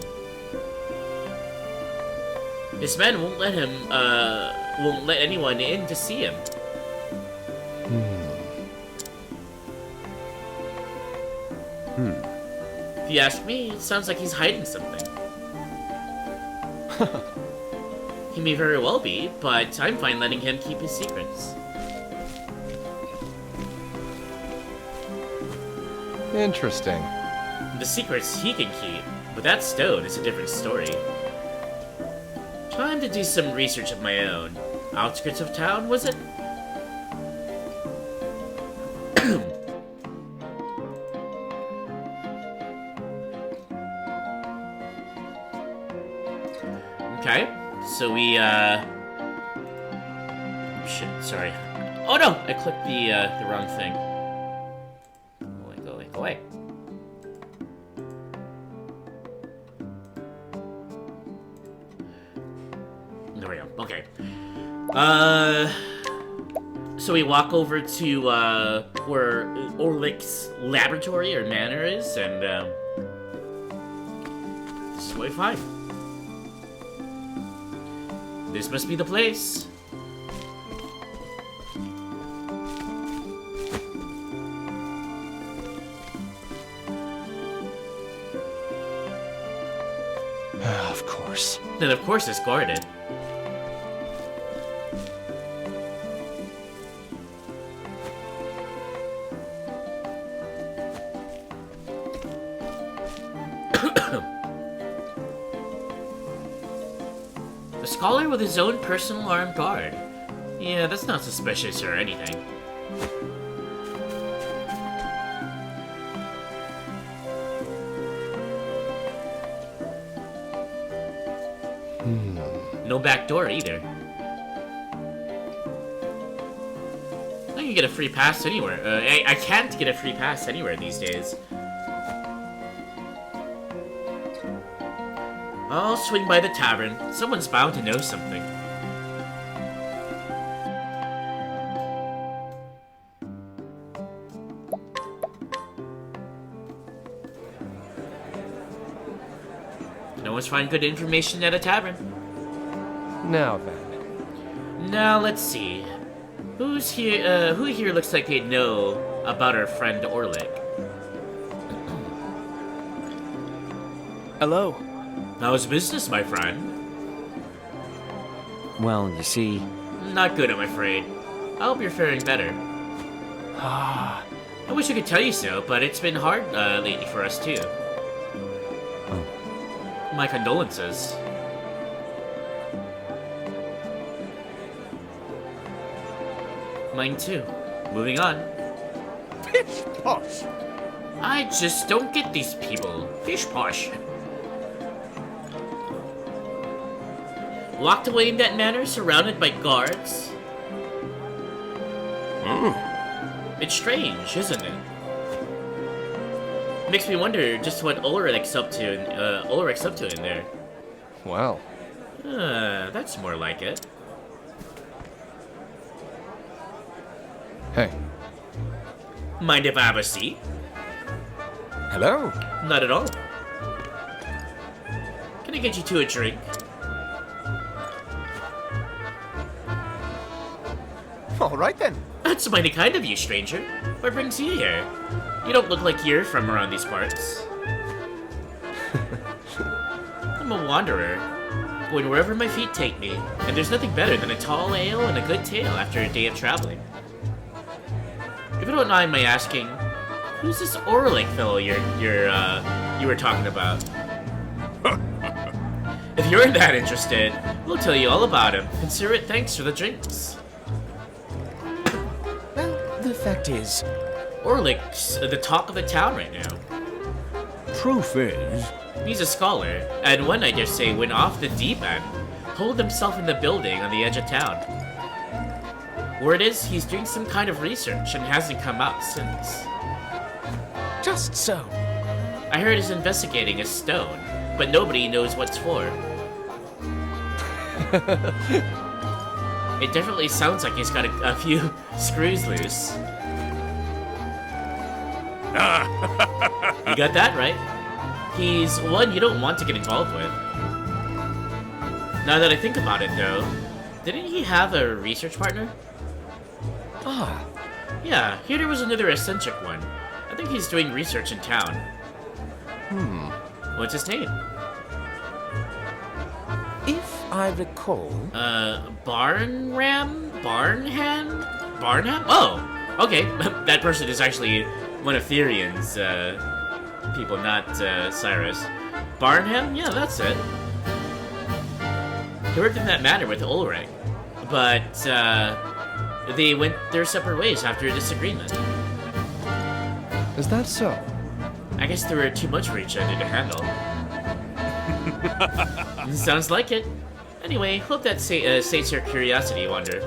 His men won't let anyone in to see him. If you ask me, it sounds like he's hiding something. He may very well be, but I'm fine letting him keep his secrets. Interesting. The secrets he can keep, but that stone is a different story. Time to do some research of my own. Outskirts of town, was it? Okay, so we, shit, sorry. Oh no, I clicked the wrong thing. Go away. There we go, okay. So we walk over to, where Orlic's laboratory or manor is, and, this is what we find. This must be the place. Of course. Then of course it's guarded. A scholar with his own personal armed guard. Yeah, that's not suspicious or anything. No back door either. I can get a free pass anywhere. I can't get a free pass anywhere these days. I'll swing by the tavern. Someone's bound to know something. Can always find good information at a tavern. Now then. Now let's see. Who's here? Who here looks like they know about our friend Orlic? Hello. How's business, my friend? Well, you see... Not good, I'm afraid. I hope you're faring better. I wish I could tell you so, but it's been hard lately for us too. My condolences. Mine too. Moving on. Pish posh! I just don't get these people. Pish posh. Locked away in that manor, surrounded by guards? It's strange, isn't it? Makes me wonder just what Ulrich's up to in there. Well. That's more like it. Hey. Mind if I have a seat? Hello. Not at all. Can I get you two a drink? All right then. That's mighty kind of you, stranger. What brings you here? You don't look like you're from around these parts. I'm a wanderer, going wherever my feet take me, and there's nothing better than a tall ale and a good tale after a day of traveling. If you don't mind my asking, who's this Orlic fellow you were talking about? If you're that interested, we'll tell you all about him. Consider it thanks for the drinks. Well, the fact is, Orlic's the talk of the town right now. Truth is... He's a scholar, and one, I dare say, went off the deep end, holed himself in the building on the edge of town. Word is, he's doing some kind of research and hasn't come out since. just so. I heard he's investigating a stone, but nobody knows what's for. It definitely sounds like he's got a few screws loose. You got that right. He's one you don't want to get involved with. Now that I think about it, though, didn't he have a research partner? Ah. Yeah, here there was another eccentric one. I think he's doing research in town. What's his name? If I recall... Barnham? Barnham? Oh! Okay, that person is actually one of Therion's, people, not, Cyrus. Barnham? Yeah, that's it. He worked in that manor with Ulrich, but, they went their separate ways after a disagreement. Is that so? I guess they were too much for each other to handle. Sounds like it. Anyway, hope that sates your curiosity, Wander.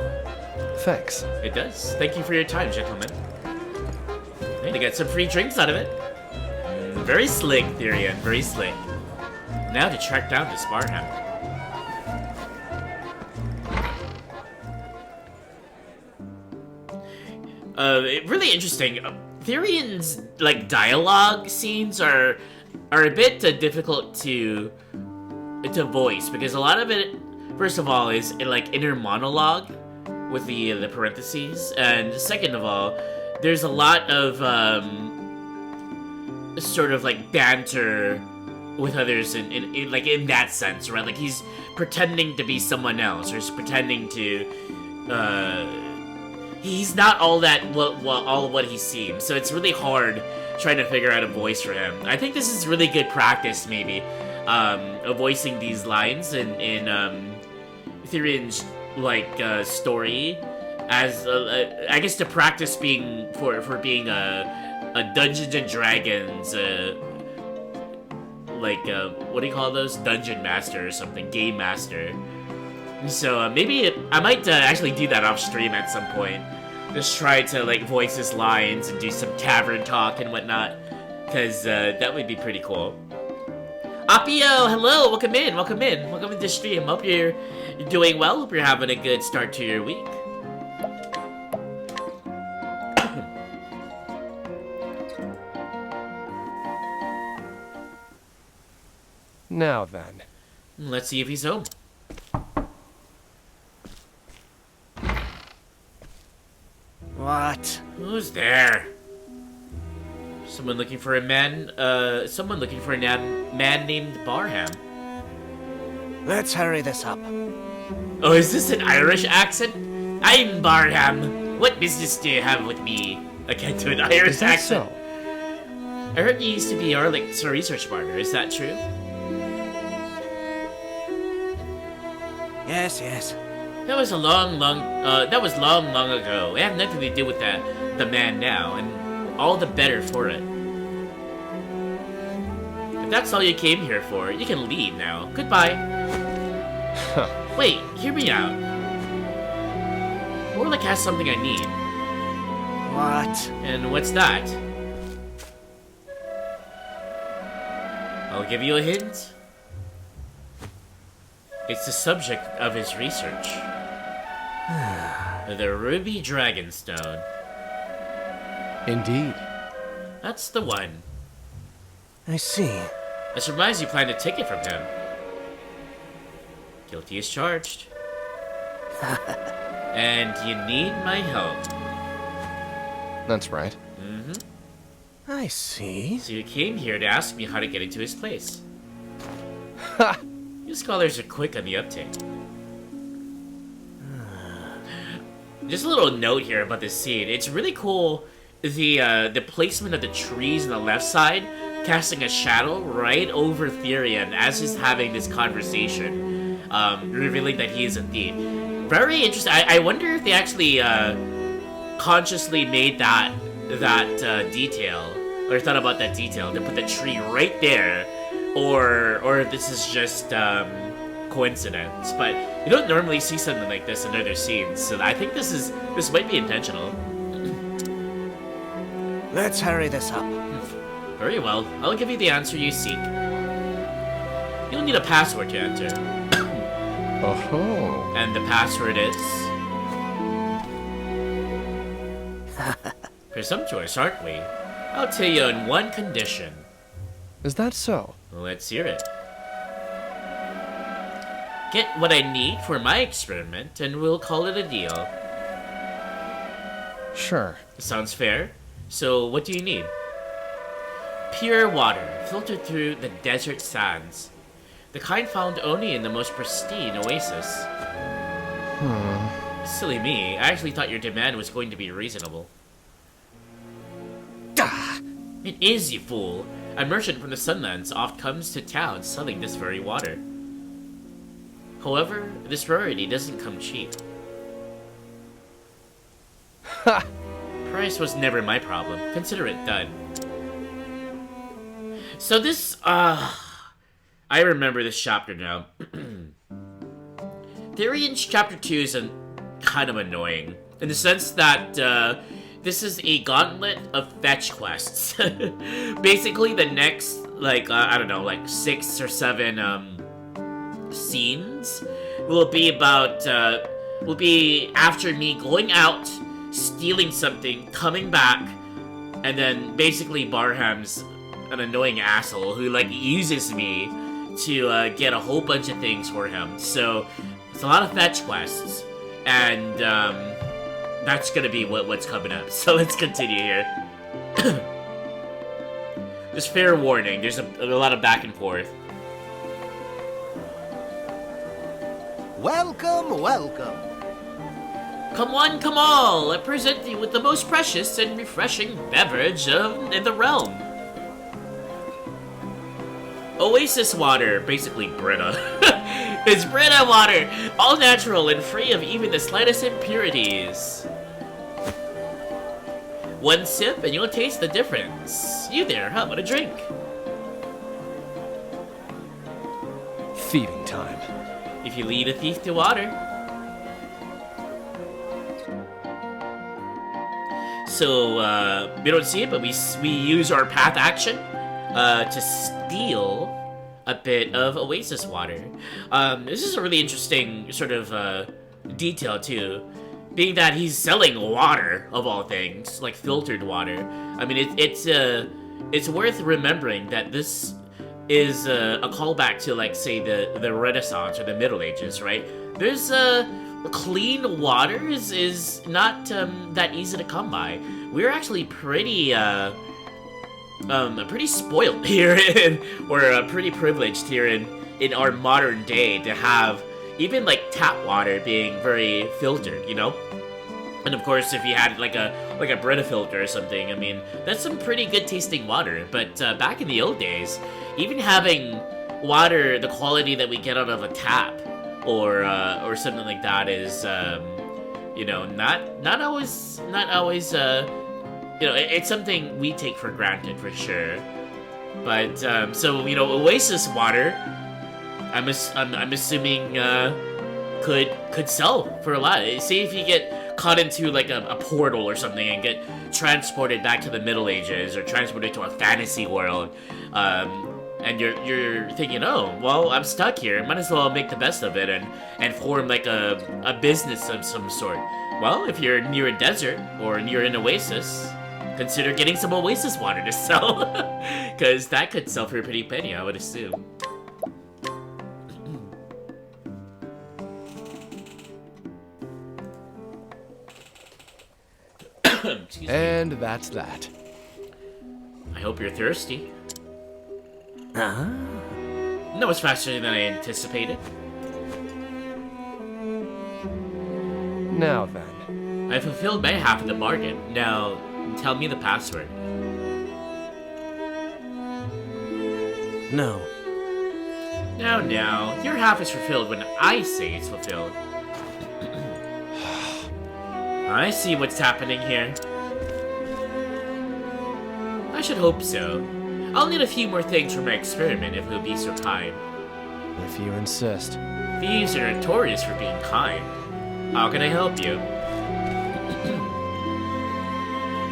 Thanks. It does. Thank you for your time, gentlemen. Hey, to get some free drinks out of it. Very slick, Therion. Very slick. Now to track down this Barnham. really interesting. Therion's, like, dialogue scenes are a bit difficult to voice, because a lot of it, first of all, is like inner monologue with the parentheses, and second of all, there's a lot of sort of like banter with others in like in that sense, right? Like he's pretending to be someone else, or he's pretending to he's not all that all what he seems. So it's really hard trying to figure out a voice for him. I think this is really good practice, maybe, of voicing these lines in Therion's like story, as I guess to practice being for being a Dungeons and Dragons like what do you call those, dungeon master or something, game master. So maybe I might actually do that off stream at some point. Just try to like voice his lines and do some tavern talk and whatnot, because that would be pretty cool. Apio, hello, welcome in to the stream. Hope you're doing well. Hope you're having a good start to your week. Now then. Let's see if he's home. What? Who's there? Someone looking for a man named Barham. Let's hurry this up. Oh, is this an Irish accent? I'm Barham. What business do you have with me? I can't do an Irish accent. So? I heard you used to be our research partner. Is that true? Yes. That was long ago. I have nothing to do with the man now, and all the better for it. If that's all you came here for, you can leave now. Goodbye. Wait, hear me out. Orlick has something I need. What? And what's that? I'll give you a hint. It's the subject of his research. The Ruby Dragonstone. Indeed. That's the one. I see. I surmise you plan to take it from him. Guilty as charged. And you need my help. That's right. Mm-hmm. I see. So you came here to ask me how to get into his place. Ha! You scholars are quick on the uptake. Just a little note here about this scene. It's really cool, the placement of the trees on the left side, casting a shadow right over Therion as he's having this conversation, revealing that he is a thief. Very interesting. I wonder if they actually consciously made that detail, or thought about that detail, to put the tree right there, or if this is just coincidence. But you don't normally see something like this in other scenes, so I think this might be intentional. Let's hurry this up. Very well. I'll give you the answer you seek. You'll need a password to enter. Oh. And the password is... Presumptuous, aren't we? I'll tell you on one condition. Is that so? Let's hear it. Get what I need for my experiment, and we'll call it a deal. Sure. Sounds fair. So, what do you need? Pure water, filtered through the desert sands. The kind found only in the most pristine oasis. Silly me, I actually thought your demand was going to be reasonable. It is, you fool. A merchant from the Sunlands oft comes to town selling this very water. However, this rarity doesn't come cheap. Ha! Price was never my problem. Consider it done. So this, I remember this chapter now. Therion's chapter 2 is kind of annoying, in the sense that, this is a gauntlet of fetch quests. Basically, the next, like, I don't know, like 6 or 7, scenes will be about, will be after me going out, stealing something, coming back, and then basically Barham's an annoying asshole who like uses me to get a whole bunch of things for him. So it's a lot of fetch quests, and that's gonna be what's coming up. So let's continue here. Just fair warning, there's a lot of back and forth. Welcome, welcome. Come one, come all, I present thee with the most precious and refreshing beverage in the realm. Oasis water, basically Brita. It's Brita water, all natural and free of even the slightest impurities. One sip and you'll taste the difference. You there, how about a drink? Thieving time. If you lead a thief to water. So, we don't see it, but we use our path action to steal a bit of Oasis water. This is a really interesting sort of detail, too. Being that he's selling water, of all things, like filtered water. I mean, it's worth remembering that this is a callback to, like, say, the Renaissance or the Middle Ages, right? There's clean water is not that easy to come by. We're actually pretty spoiled here, or pretty privileged here in our modern day to have even like tap water being very filtered, you know. And of course, if you had like a Brita filter or something, I mean, that's some pretty good tasting water. But back in the old days, even having water the quality that we get out of a tap or something like that is you know, not always you know, it's something we take for granted for sure. But so, you know, Oasis water, I'm assuming could sell for a lot. Say if you get caught into like a portal or something and get transported back to the Middle Ages or transported to a fantasy world, and you're thinking, oh, well, I'm stuck here. Might as well make the best of it and form like a business of some sort. Well, if you're near a desert or near an oasis, consider getting some Oasis water to sell, because that could sell for a pretty penny, I would assume. Excuse me. And that's that. I hope you're thirsty. Uh-huh. No, it's faster than I anticipated. Now then. I fulfilled my half of the bargain. Now, tell me the password. No. Now, your half is fulfilled when I say it's fulfilled. I see what's happening here. I should hope so. I'll need a few more things for my experiment if you'll be so kind. If you insist. Thieves are notorious for being kind. How can I help you?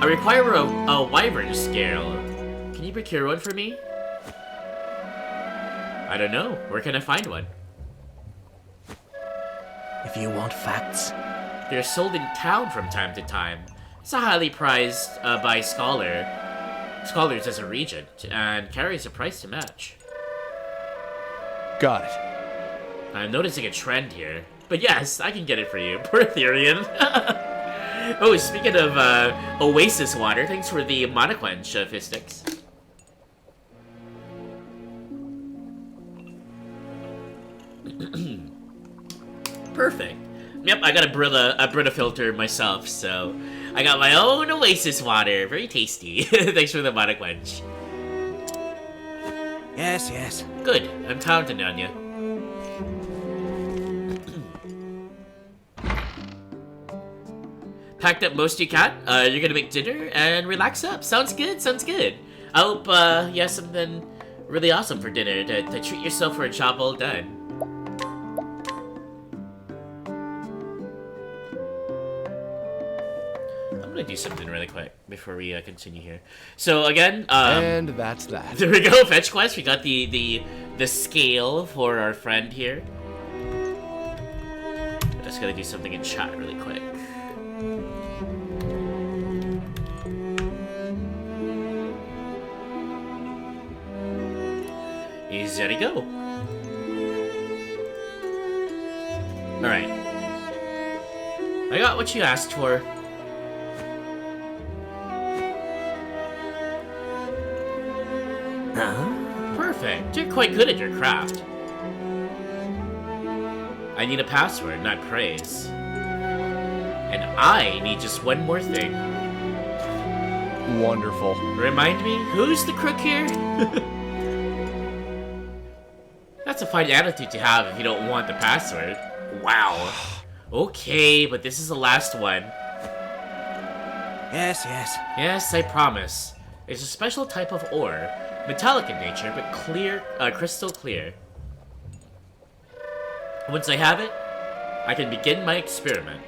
I require a wyvern scale. Can you procure one for me? I don't know. Where can I find one? If you want facts. They're sold in town from time to time. It's a highly prized by scholars as a regent, and carries a price to match. Got it. I'm noticing a trend here. But yes, I can get it for you. Poor Therion. Oh, speaking of Oasis water, thanks for the Monoquench, Fistics. Perfect. Yep, I got a Brita filter myself, so I got my own Oasis water. Very tasty. Thanks for the Monoquench. Yes, yes. Good. I'm counting on you. Packed up most you can. You're gonna make dinner and relax up. Sounds good. Sounds good. I hope you have something really awesome for dinner to treat yourself for a job well done. I'm gonna do something really quick before we continue here. So again, and that's that. There we go. Fetch quest. We got the scale for our friend here. I'm just gonna do something in chat really quick. He's ready to go. Alright. I got what you asked for. Huh? Perfect. You're quite good at your craft. I need a password, not praise. And I need just one more thing. Wonderful. Remind me, who's the crook here? That's a fine attitude to have if you don't want the password. Wow. Okay, but this is the last one. Yes, yes. Yes, I promise. It's a special type of ore. Metallic in nature, but clear, crystal clear. Once I have it, I can begin my experiment.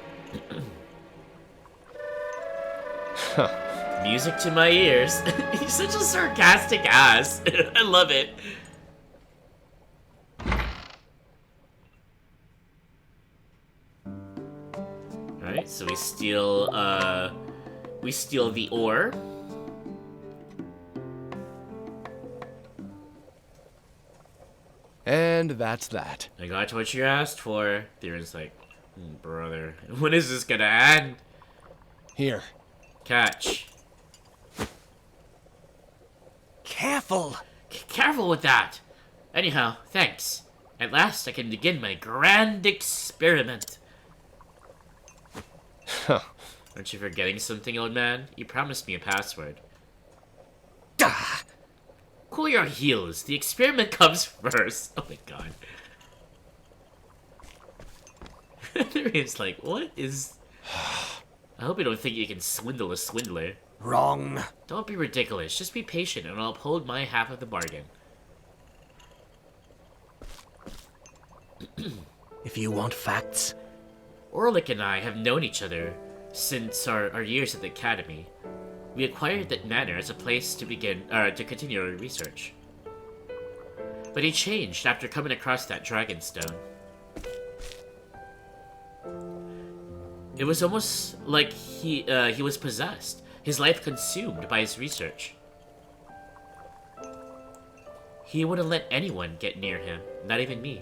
Music to my ears. He's such a sarcastic ass. I love it. Alright, so we steal the ore. And that's that. I got what you asked for. Therion's like, brother, when is this gonna end? Here. Catch. Careful! Careful with that! Anyhow, thanks. At last I can begin my grand experiment. Huh. Aren't you forgetting something, old man? You promised me a password. Cool your heels. The experiment comes first. Oh my god. Therion's like, what is... I hope you don't think you can swindle a swindler. Wrong. Don't be ridiculous. Just be patient and I'll uphold my half of the bargain. If you want facts. Orlick and I have known each other since our years at the academy. We acquired that manor as a place to to continue our research. But he changed after coming across that dragonstone. It was almost like he was possessed, his life consumed by his research. He wouldn't let anyone get near him, not even me.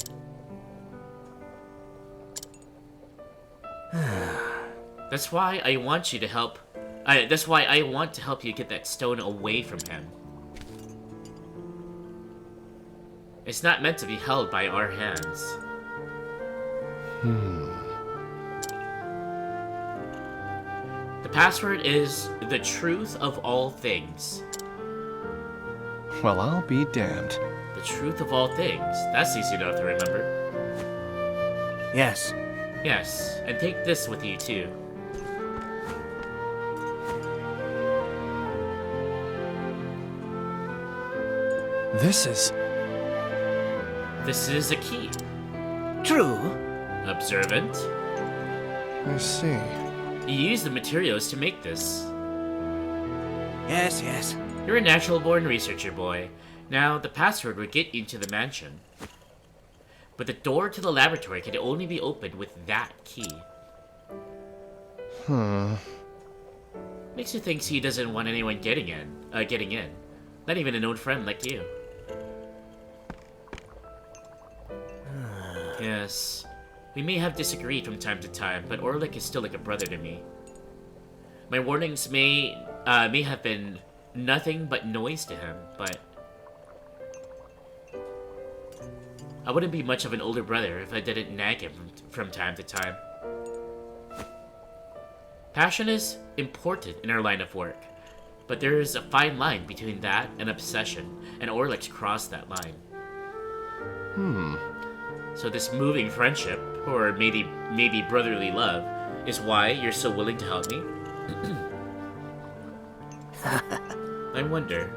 That's why I want you to help. That's why I want to help you get that stone away from him. It's not meant to be held by our hands. The password is the truth of all things. Well, I'll be damned. The truth of all things. That's easy enough to remember. Yes. Yes, and take this with you too. This is a key. True. Observant. I see. You use the materials to make this. Yes, yes. You're a natural-born researcher, boy. Now, the password will get you into the mansion. But the door to the laboratory can only be opened with that key. Makes you think he doesn't want anyone getting in. Not even an old friend like you. Yes. We may have disagreed from time to time, but Orlick is still like a brother to me. My warnings may have been nothing but noise to him, but I wouldn't be much of an older brother if I didn't nag him from time to time. Passion is important in our line of work, but there is a fine line between that and obsession, and Orlick's crossed that line. So this moving friendship, or maybe brotherly love, is why you're so willing to help me? I wonder.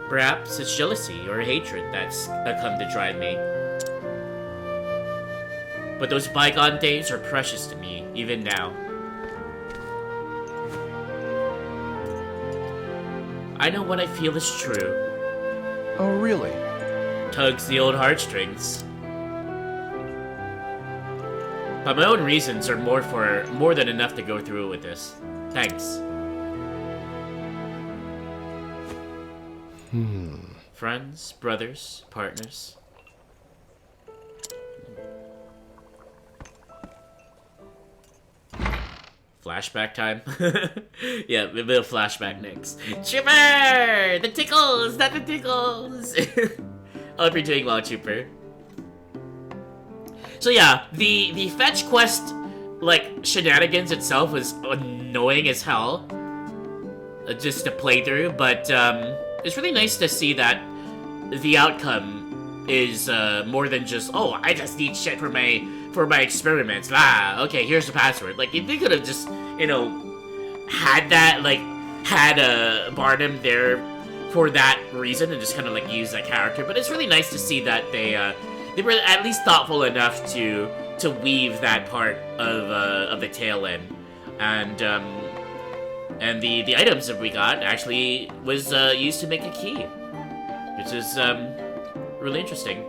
Perhaps it's jealousy or hatred that's come to drive me. But those bygone days are precious to me, even now. I know what I feel is true. Oh, really? Tugs the old heartstrings. But my own reasons are more than enough to go through with this. Thanks. Friends, brothers, partners. Flashback time. Yeah, a bit of flashback next. Trooper! The tickles! Not the tickles! I hope you're doing well, Trooper. So yeah, the fetch quest, like, shenanigans itself was annoying as hell. Just to play through, but it's really nice to see that the outcome is more than just, oh, I just need shit for my experiments. Ah, okay, here's the password. Like, if they could have just, you know, had that, like, had Barnum there for that reason and just kind of like use that character. But it's really nice to see that they were at least thoughtful enough to weave that part of the tale in, and the items that we got actually was used to make a key, which is really interesting.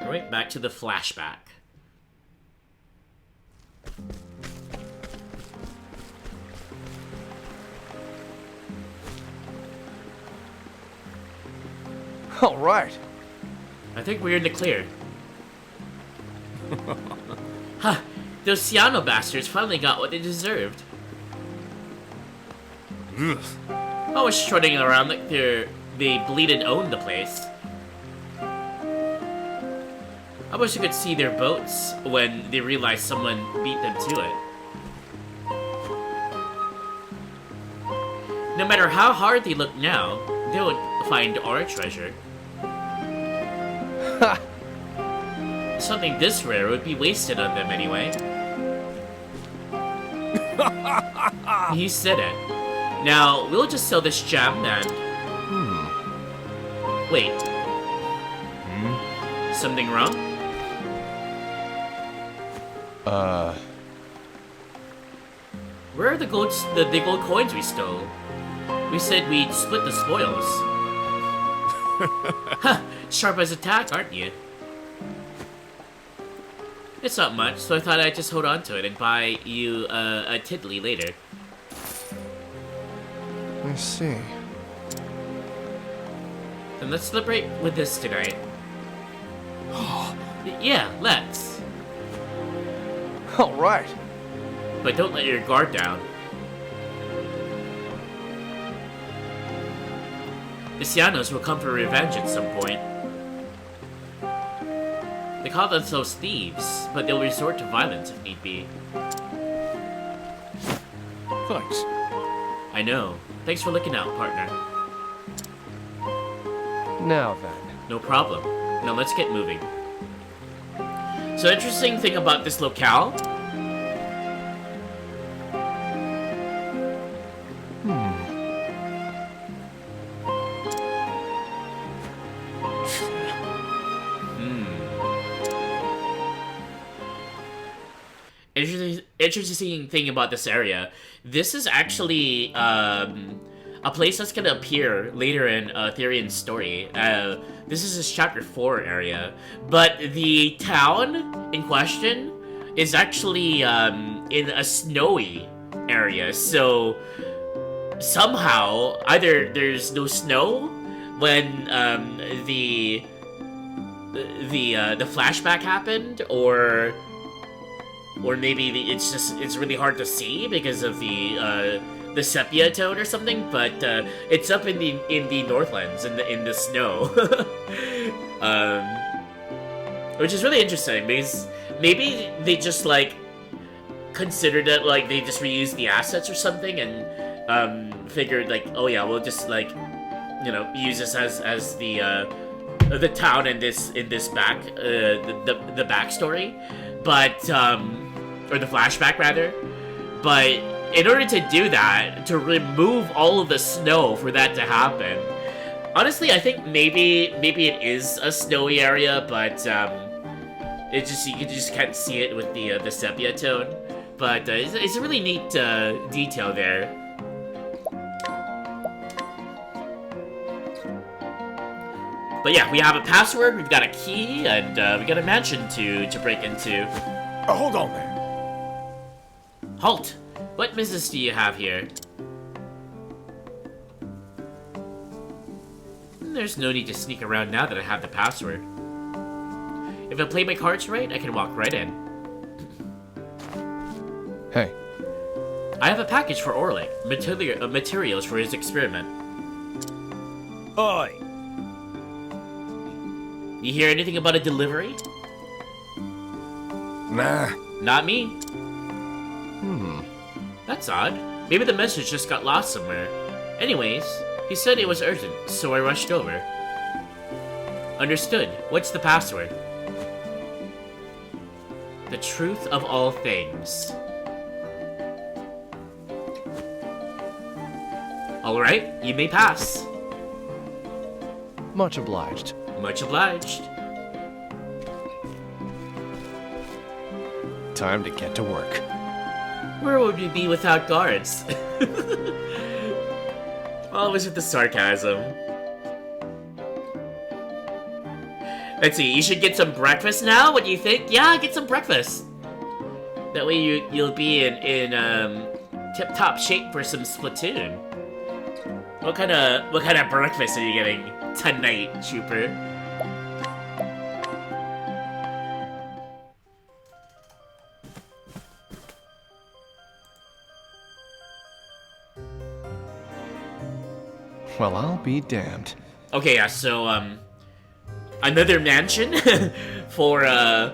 Alright, back to the flashback. All right. I think we're in the clear. Huh, those Ciano bastards finally got what they deserved. I was strutting around like they bleeded owned the place. I wish you could see their boats when they realized someone beat them to it. No matter how hard they look now, they won't find our treasure. Something this rare would be wasted on them anyway. He said it. Now, we'll just sell this gem and... Wait. Something wrong? Where are the gold coins we stole? We said we'd split the spoils. Huh, sharp as a tack, aren't you? It's not much, so I thought I'd just hold on to it and buy you a tiddly later. I see. Then let's celebrate with this tonight. Yeah, let's. All right. But don't let your guard down. The Cianos will come for revenge at some point. They call themselves thieves, but they'll resort to violence if need be. Thanks. I know. Thanks for looking out, partner. Now then. No problem. Now let's get moving. So interesting thing about this locale. Interesting thing about this area. This is actually a place that's gonna appear later in Therion's story. This is his chapter 4 area, but the town in question is actually in a snowy area. So somehow, either there's no snow when the flashback happened, or maybe it's really hard to see because of the sepia tone or something. But it's up in the Northlands in the snow, which is really interesting because maybe they just like considered it like they just reused the assets or something and figured like, oh yeah, we'll just like, you know, use this as the town in this back the backstory, but or the flashback rather. But in order to do that, to remove all of the snow for that to happen, honestly, I think maybe it is a snowy area, but it just you just can't see it with the sepia tone. But it's a really neat detail there. But yeah, we have a password, we've got a key, and we got a mansion to break into. Hold on there. Halt! What business do you have here? There's no need to sneak around now that I have the password. If I play my cards right, I can walk right in. Hey, I have a package for Orlick. Materials for his experiment. Oi! You hear anything about a delivery? Nah. Not me. That's odd. Maybe the message just got lost somewhere. Anyways, he said it was urgent, so I rushed over. Understood. What's the password? The truth of all things. Alright, you may pass. much obliged. Much obliged. Time to get to work. Where would we be without guards? Always with the sarcasm. Let's see, you should get some breakfast now? What do you think? Yeah, get some breakfast. That way you'll be in tip-top shape for some Splatoon. What kind of breakfast are you getting tonight, Trooper? Well, I'll be damned. Okay, yeah, so another mansion for an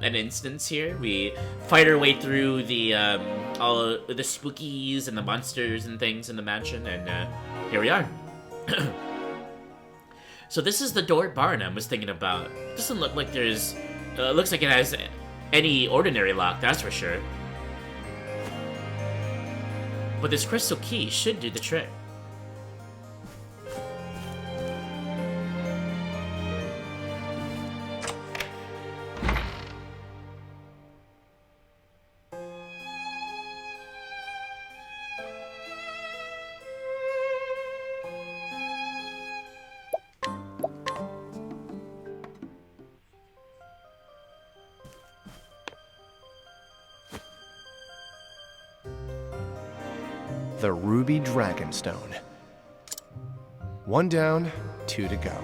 instance here. We fight our way through the all the spookies and the monsters and things in the mansion, and here we are. So this is the door barn I was thinking about. Doesn't look like there's looks like it has any ordinary lock, that's for sure. But this crystal key should do the trick. The Ruby Dragonstone. 1 down, 2 to go.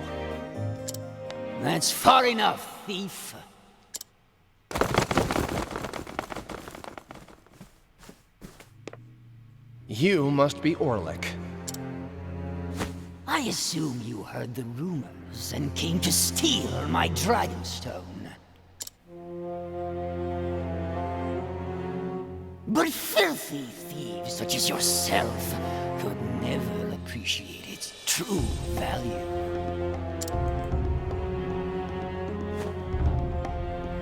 That's far enough, thief. You must be Orlick. I assume you heard the rumors and came to steal my Dragonstone. But filthy thieves such as yourself could never appreciate its true value.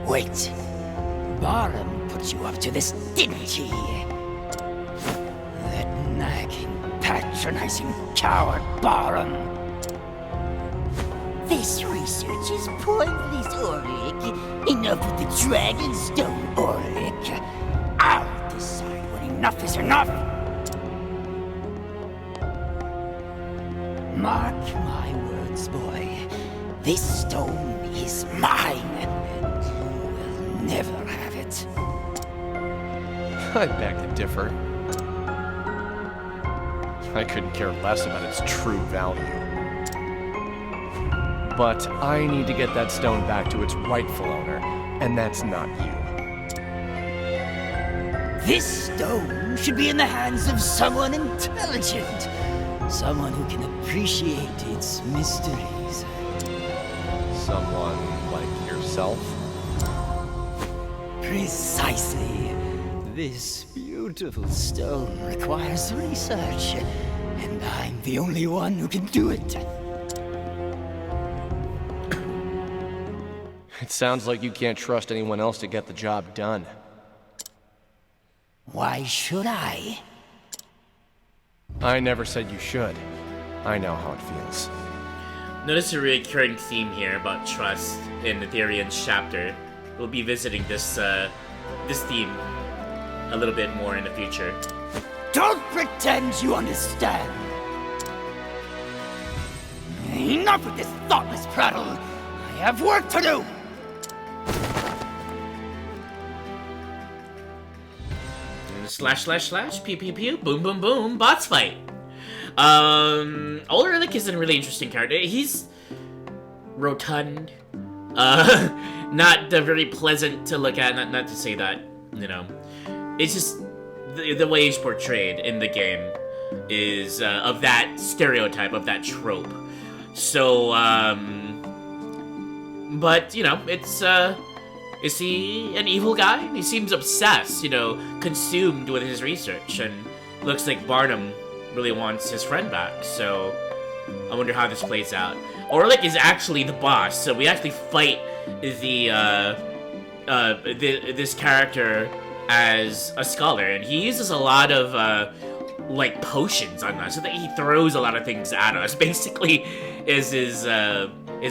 Wait, Barham put you up to this, didn't he? That nagging, patronizing coward Barham. This research is pointless, Orlick. Enough with the Dragonstone, Orlick. I'll decide when enough is enough. Mark my words, boy. This stone is mine, and you will never have it. I beg to differ. I couldn't care less about its true value. But I need to get that stone back to its rightful owner, and that's not you. This stone should be in the hands of someone intelligent. Someone who can appreciate its mysteries. Someone like yourself? Precisely. This beautiful stone requires research, and I'm the only one who can do it. It sounds like you can't trust anyone else to get the job done. Why should I? I never said you should. I know how it feels. Notice a recurring theme here about trust in the Therion's chapter. We'll be visiting this theme a little bit more in the future. Don't pretend you understand! Enough with this thoughtless prattle! I have work to do! Slash, pew, pew, pew, boom, boom, boom, bots fight. Ulrich is a really interesting character. He's rotund. Not very pleasant to look at. Not to say that, you know. It's just the way he's portrayed in the game is of that stereotype, of that trope. So, but, you know, it's, is he an evil guy? He seems obsessed, you know, consumed with his research, and looks like Barnum really wants his friend back, so I wonder how this plays out. Orlick is actually the boss, so we actually fight this character as a scholar, and he uses a lot of, like, potions on us, so that he throws a lot of things at us, basically, is his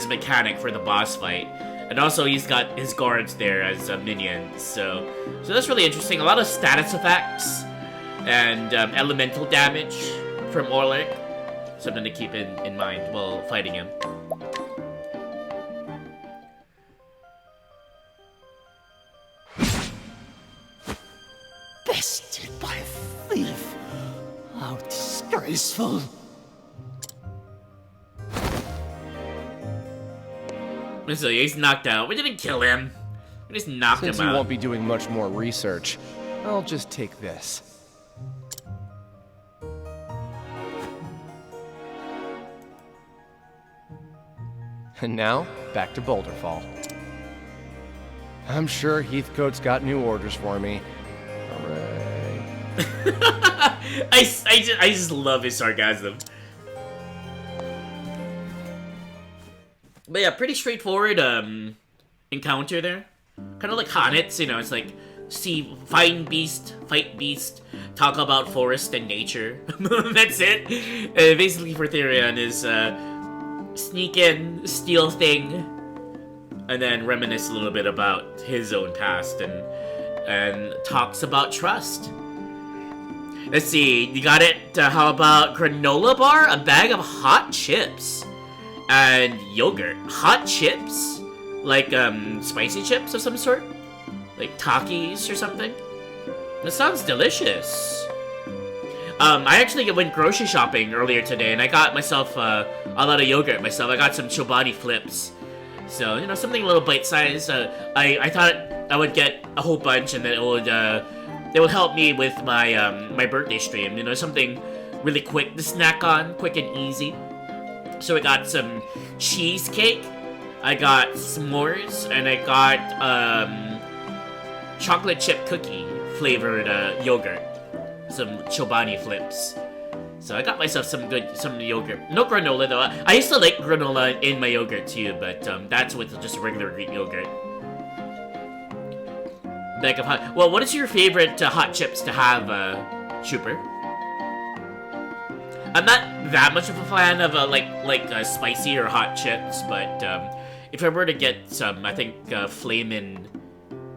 mechanic for the boss fight. And also, he's got his guards there as minions, so that's really interesting. A lot of status effects and elemental damage from Orlick. Something to keep in mind while fighting him. Bested by a thief. How disgraceful. So he's knocked out. We didn't kill him. We just knocked Since him you out. won't be doing much more research, I'll just take this. And now, back to Boulder Fall. I'm sure Heathcote's got new orders for me. Hooray. I just love his sarcasm. But yeah, pretty straightforward encounter there. Kind of like Hanitz, you know, it's like find beast, fight beast, talk about forest and nature. That's it. Basically for Therion is sneak in, steal thing, and then reminisce a little bit about his own past and talks about trust. Let's see, you got it. How about granola bar, a bag of hot chips, and yogurt. Hot chips? Like, spicy chips of some sort? Like Takis or something? That sounds delicious. I actually went grocery shopping earlier today, and I got myself a lot of yogurt myself. I got some Chobani flips. So, you know, something a little bite-sized. I thought I would get a whole bunch, and then it would help me with my, my birthday stream. You know, something really quick to snack on, quick and easy. So I got some cheesecake, I got s'mores, and I got chocolate chip cookie flavored yogurt, some Chobani flips. So I got myself some yogurt. No granola though. I used to like granola in my yogurt too, but that's with just regular Greek yogurt. Bag of hot. Well, what is your favorite hot chips to have, Trooper? I'm not that much of a fan of like spicy or hot chips, but if I were to get some, I think Flamin'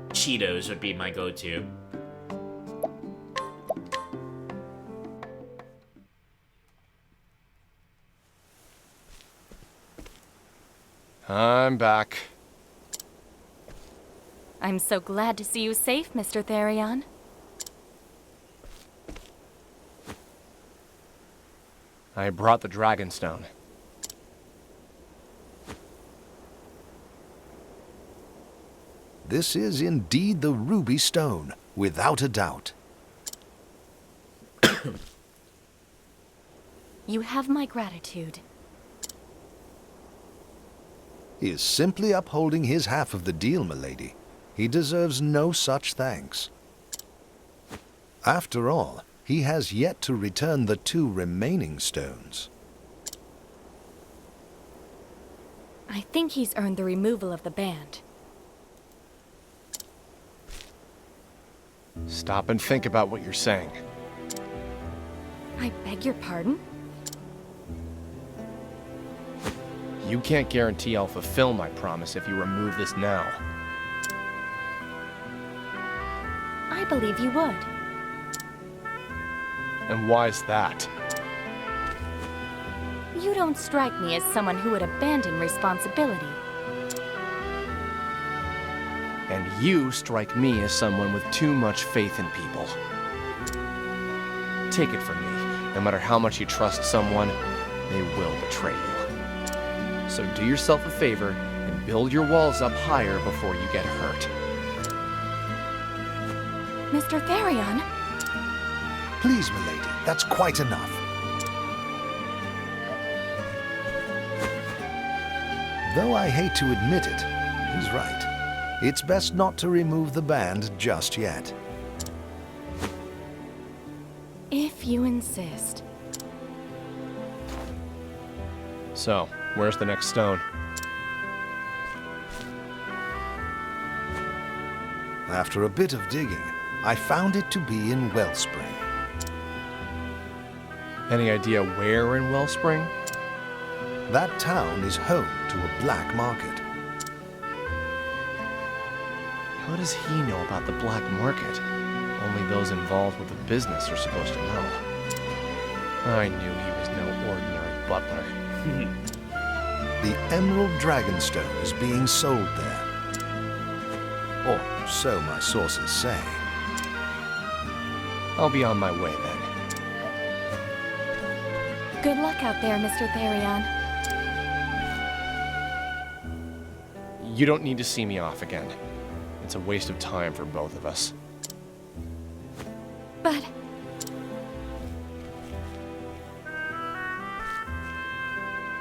Cheetos would be my go-to. I'm back. I'm so glad to see you safe, Mr. Therion. I brought the Dragonstone. This is indeed the Ruby Stone, without a doubt. You have my gratitude. He is simply upholding his half of the deal, milady. He deserves no such thanks. After all, he has yet to return the 2 remaining stones. I think he's earned the removal of the band. Stop and think about what you're saying. I beg your pardon? You can't guarantee I'll fulfill my promise if you remove this now. I believe you would. And why's that? You don't strike me as someone who would abandon responsibility. And you strike me as someone with too much faith in people. Take it from me. No matter how much you trust someone, they will betray you. So do yourself a favor and build your walls up higher before you get hurt. Mr. Therion? Please, milady, that's quite enough. Though I hate to admit it, he's right. It's best not to remove the band just yet. If you insist. So, where's the next stone? After a bit of digging, I found it to be in Wellspring. Any idea where in Wellspring? That town is home to a black market. How does he know about the black market? Only those involved with the business are supposed to know. I knew he was no ordinary butler. The Emerald Dragonstone is being sold there. Or so my sources say. I'll be on my way then. Good luck out there, Mr. Therion. You don't need to see me off again. It's a waste of time for both of us. But...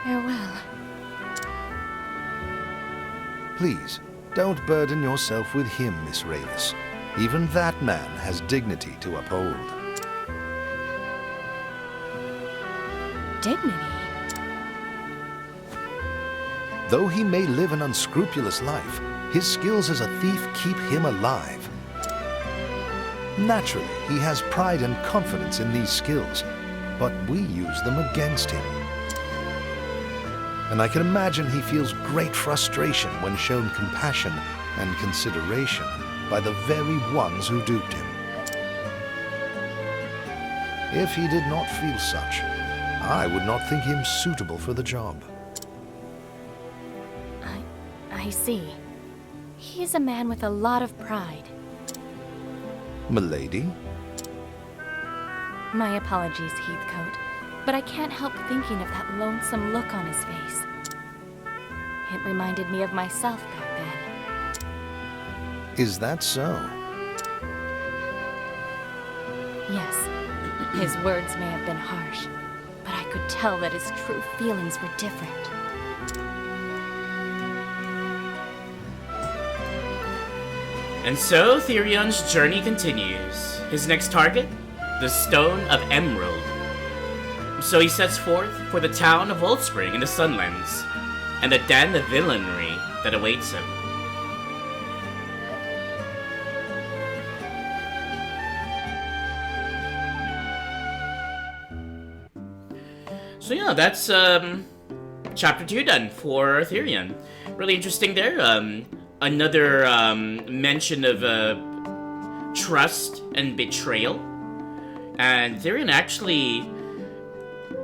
farewell. Please, don't burden yourself with him, Miss Ravis. Even that man has dignity to uphold. Dignity? Though he may live an unscrupulous life, his skills as a thief keep him alive. Naturally, he has pride and confidence in these skills, but we use them against him. And I can imagine he feels great frustration when shown compassion and consideration by the very ones who duped him. If he did not feel such, I would not think him suitable for the job. I see. He's a man with a lot of pride. Milady? My apologies, Heathcote, but I can't help thinking of that lonesome look on his face. It reminded me of myself back then. Is that so? Yes, his words may have been harsh, but I could tell that his true feelings were different. And so, Therion's journey continues. His next target? The Stone of Emerald. So he sets forth for the town of Wellspring in the Sunlands, and the den of villainy that awaits him. So yeah, that's chapter 2 done for Therion. Really interesting there. Another mention of trust and betrayal, and Therion actually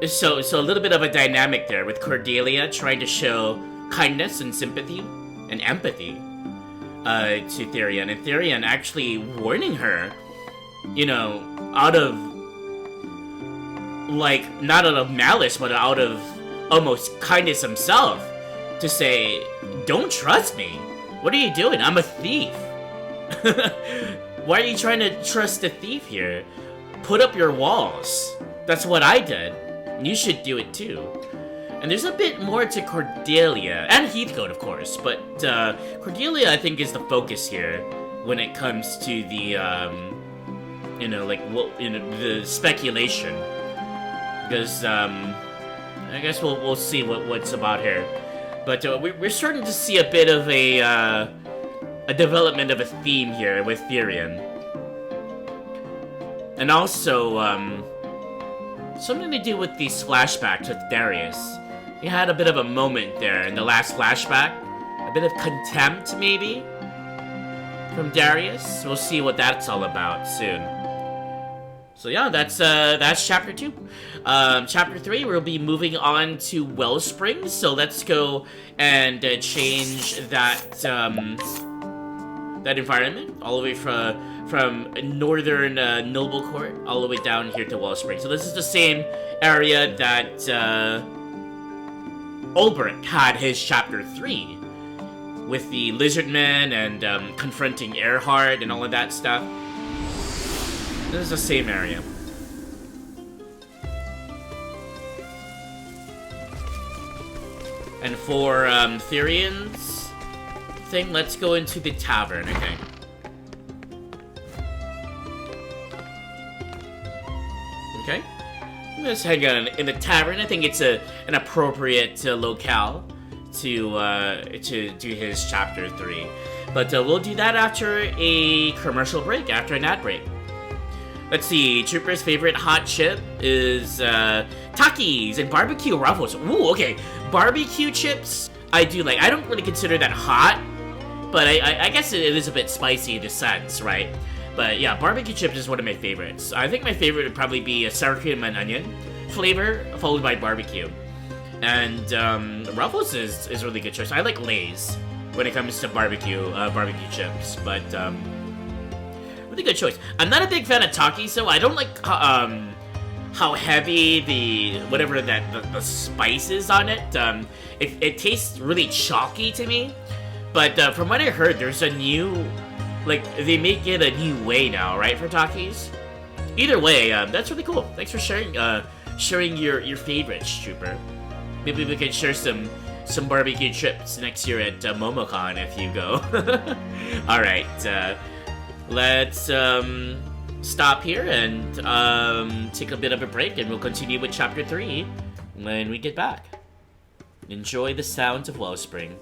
so a little bit of a dynamic there with Cordelia trying to show kindness and sympathy and empathy to Therion, and Therion actually warning her, you know, out of like not out of malice but out of almost kindness himself, to say, don't trust me. What are you doing? I'm a thief. Why are you trying to trust a thief here? Put up your walls. That's what I did. You should do it too. And there's a bit more to Cordelia, and Heathcote, of course, but Cordelia, I think, is the focus here when it comes to the, you know, like, the speculation. Because, I guess we'll see what's about here. But we're starting to see a bit of a development of a theme here with Therion. And also, something to do with these flashbacks with Darius. He had a bit of a moment there in the last flashback. A bit of contempt, maybe, from Darius. We'll see what that's all about soon. So yeah, that's chapter 2. Chapter 3, we'll be moving on to Wellspring. So let's go and change that that environment, all the way from northern Noble Court all the way down here to Wellspring. So this is the same area that Ulbrich had his chapter 3 with the Lizardmen and confronting Earhart and all of that stuff. This is the same area. And for Therion's thing, let's go into the tavern, okay. Okay. Let's hang out in the tavern. I think it's an appropriate locale to do his chapter 3. But we'll do that after a commercial break, after an ad break. Let's see, Trooper's favorite hot chip is Takis and barbecue ruffles. Ooh, okay. Barbecue chips, I do like. I don't really consider that hot, but I guess it is a bit spicy in a sense, right? But yeah, barbecue chips is one of my favorites. I think my favorite would probably be a sour cream and onion flavor, followed by barbecue. And Ruffles is really good choice. I like Lay's when it comes to barbecue chips, but really good choice. I'm not a big fan of Takis, so I don't like how heavy the spice is on it. It tastes really chalky to me. But from what I heard, there's a new, like, they make it a new way now, right, for Takis? Either way, that's really cool. Thanks for sharing your favorites, Trooper. Maybe we can share some barbecue chips next year at MomoCon if you go. Alright, let's stop here and take a bit of a break, and we'll continue with Chapter 3 when we get back. Enjoy the sounds of Wellspring.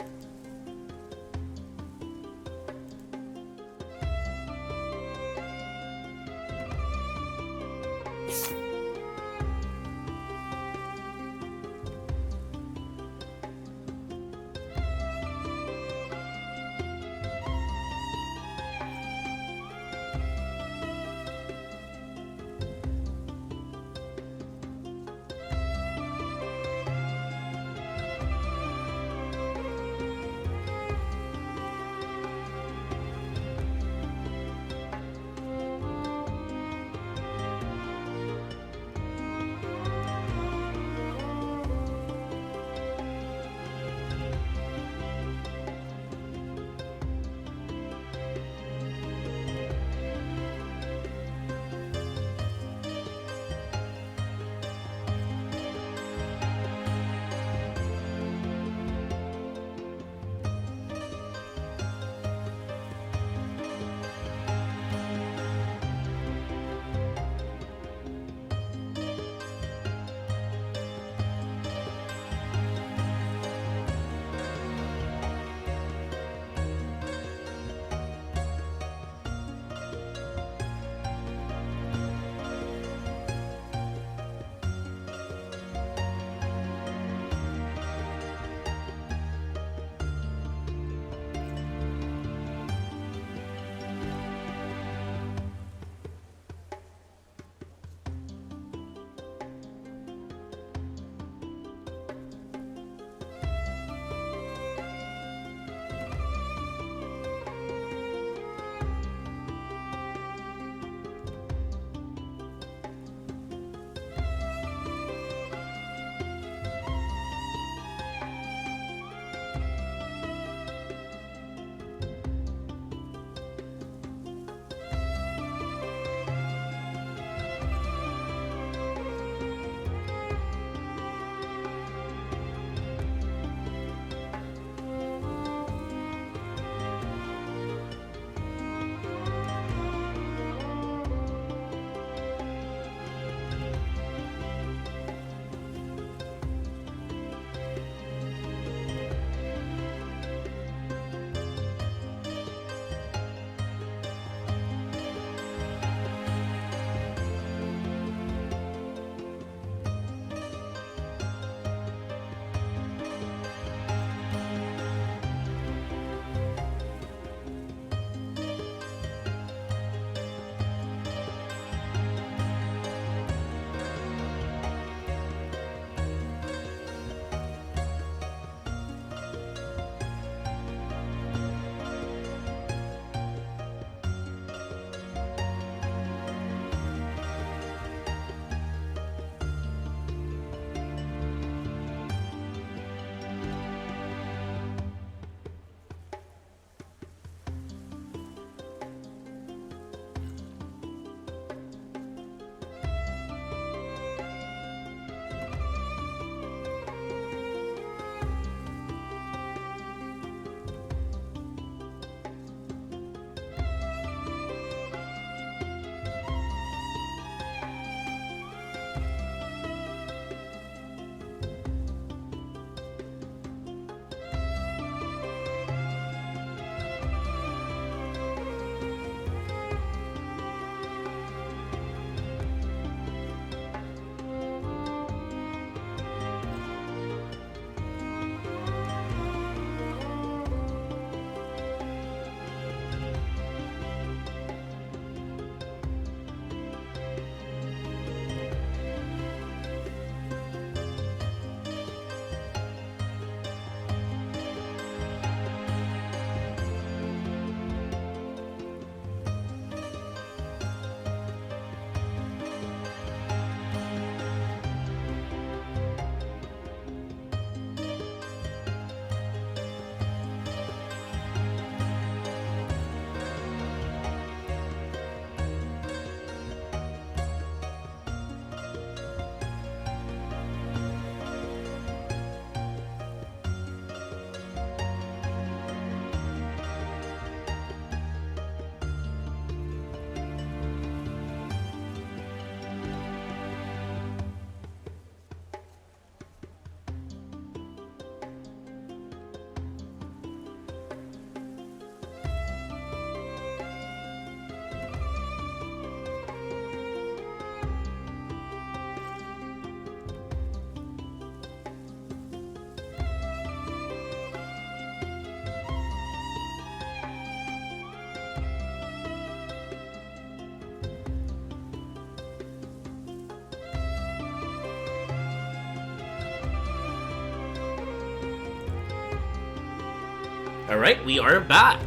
Alright, we are back.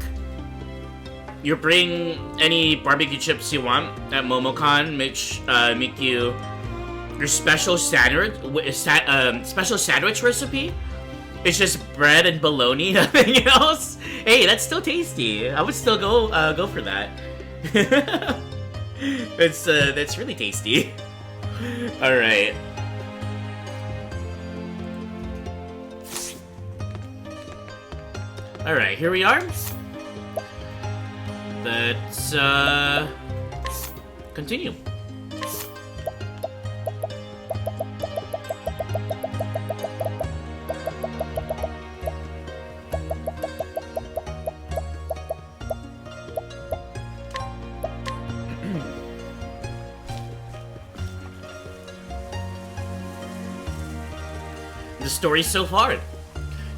You bring any barbecue chips you want at MomoCon, make you your special sandwich recipe. It's just bread and bologna, nothing else. Hey, that's still tasty. I would still go for that. That's really tasty. All right. All right, here we are. Let's continue. The story so far.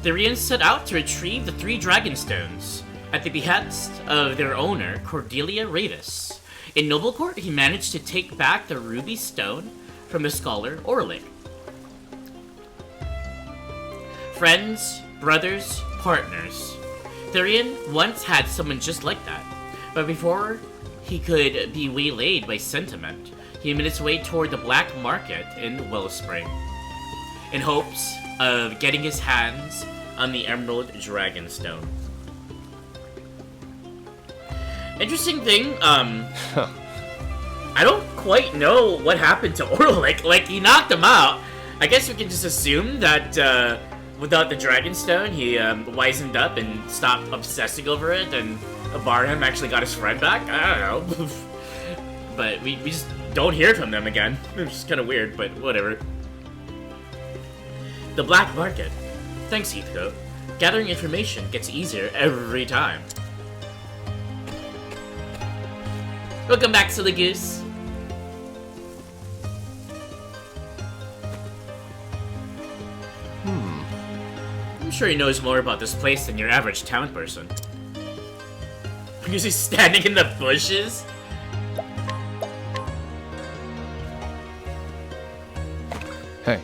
Therion set out to retrieve the 3 dragon stones at the behest of their owner, Cordelia Ravis. In Noble Court, he managed to take back the ruby stone from the scholar Orlick. Friends, brothers, partners. Therion once had someone just like that, but before he could be waylaid by sentiment, he made his way toward the black market in Wellspring, in hopes of getting his hands on the Emerald Dragonstone. Interesting thing, I don't quite know what happened to Orlick. Like, he knocked him out. I guess we can just assume that without the Dragonstone, he wisened up and stopped obsessing over it, and Barham actually got his friend back. I don't know. But we just don't hear from them again. It's kind of weird, but whatever. The Black Market. Thanks, Heathcote. Gathering information gets easier every time. Welcome back, Silly Goose. I'm sure he knows more about this place than your average town person. Because he's standing in the bushes? Hey.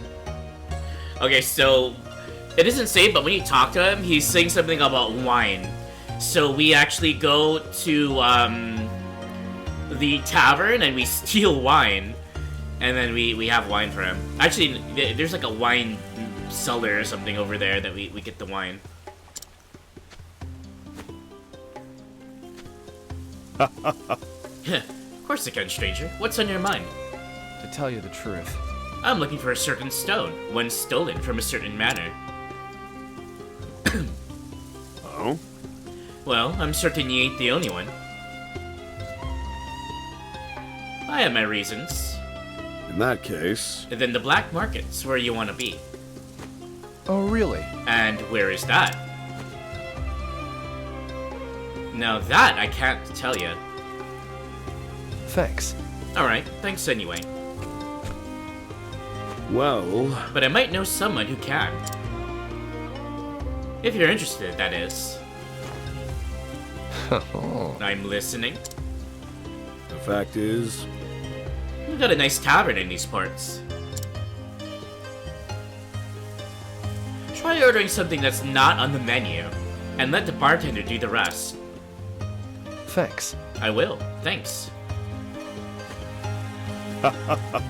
Okay, so it doesn't say, but when you talk to him, he's saying something about wine. So we actually go to the tavern and we steal wine, and then we have wine for him. Actually, there's like a wine cellar or something over there that we get the wine. Of course I can, stranger. What's on your mind? To tell you the truth, I'm looking for a certain stone, one stolen from a certain manor. Oh? Well, I'm certain you ain't the only one. I have my reasons. In that case... And then the black market's where you want to be. oh really? And where is that? Now that I can't tell you. Thanks. Alright, thanks anyway. Well... But I might know someone who can. If you're interested, that is. I'm listening. The fact is... We've got a nice tavern in these parts. Try ordering something that's not on the menu, and let the bartender do the rest. Thanks. I will. Thanks.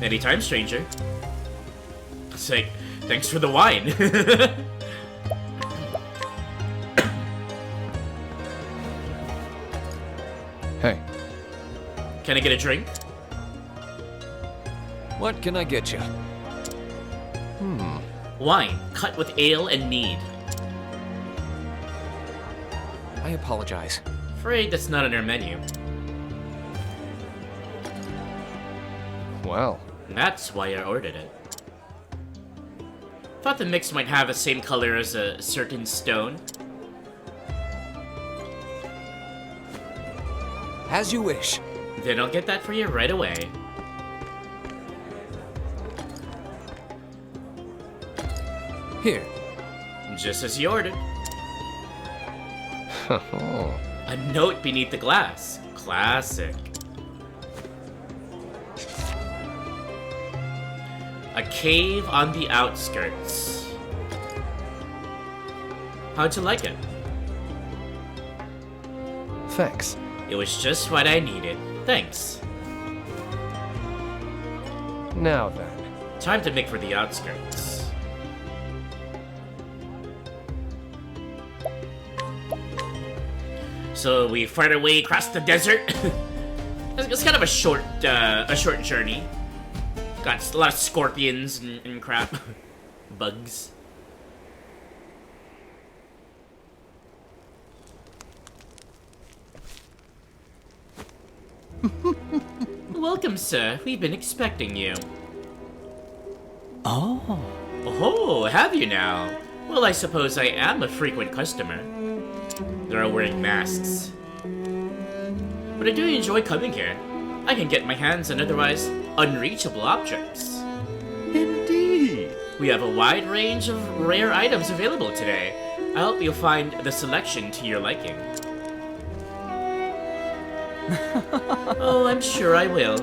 Anytime, stranger. It's like, thanks for the wine. Hey. Can I get a drink? What can I get you? Wine, cut with ale and mead. I apologize. Afraid that's not on our menu. Well, That's why I ordered it. Thought the mix might have the same color as a certain stone. As you wish. Then I'll get that for you right away. Here. Just as you ordered. oh, A note beneath the glass. Classic. A cave on the outskirts. How'd you like it? Thanks. It was just what I needed. Thanks. Now then. Time to make for the outskirts. So we fight our way across the desert. It's kind of a short journey. Got a lot of scorpions and crap, bugs. Welcome, sir. We've been expecting you. Oh. Oh, have you now? Well, I suppose I am a frequent customer. They're all wearing masks. But I do enjoy coming here. I can get my hands on otherwise unreachable objects. Indeed. We have a wide range of rare items available today. I hope you'll find the selection to your liking. Oh, I'm sure I will.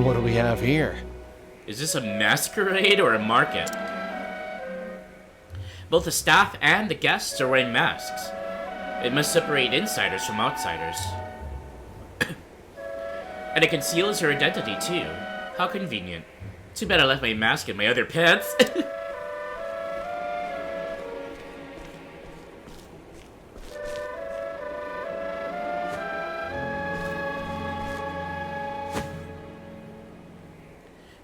What do we have here? Is this a masquerade or a market? Both the staff and the guests are wearing masks. It must separate insiders from outsiders. And it conceals your identity, too. How convenient. Too bad I left my mask in my other pants.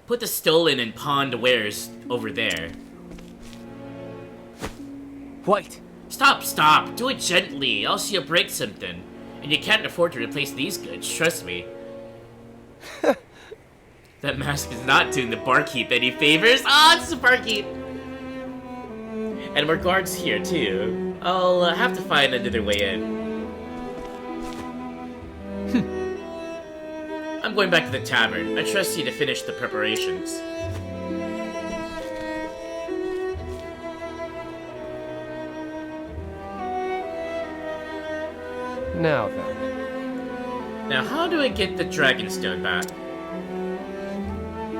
Put the stolen and pawned wares over there. Wait. Stop! Do it gently, else you'll break something. And you can't afford to replace these goods, trust me. That mask is not doing the barkeep any favors. Ah, it's the barkeep! And more guards here, too. I'll have to find another way in. I'm going back to the tavern. I trust you to finish the preparations. Now then. Now, how do I get the Dragonstone back?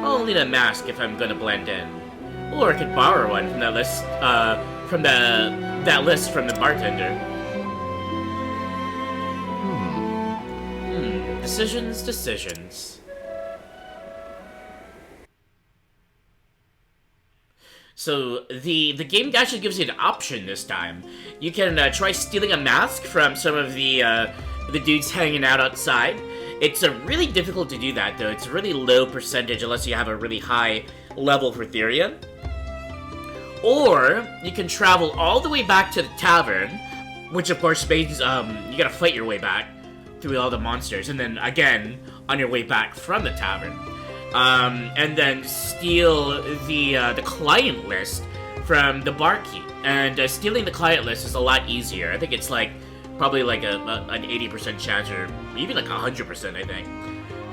I'll need a mask if I'm gonna blend in. Or I could borrow one from that list, that list from the bartender. Decisions. So, the game actually gives you an option this time. You can try stealing a mask from some of the dudes hanging out outside. It's really difficult to do that, though. It's a really low percentage unless you have a really high level for Therion. Or, you can travel all the way back to the tavern, which of course means you gotta fight your way back through all the monsters, and then again, on your way back from the tavern. And then steal the client list from the barkeep. And stealing the client list is a lot easier. I think it's like probably like an 80% chance, or even like 100%, I think.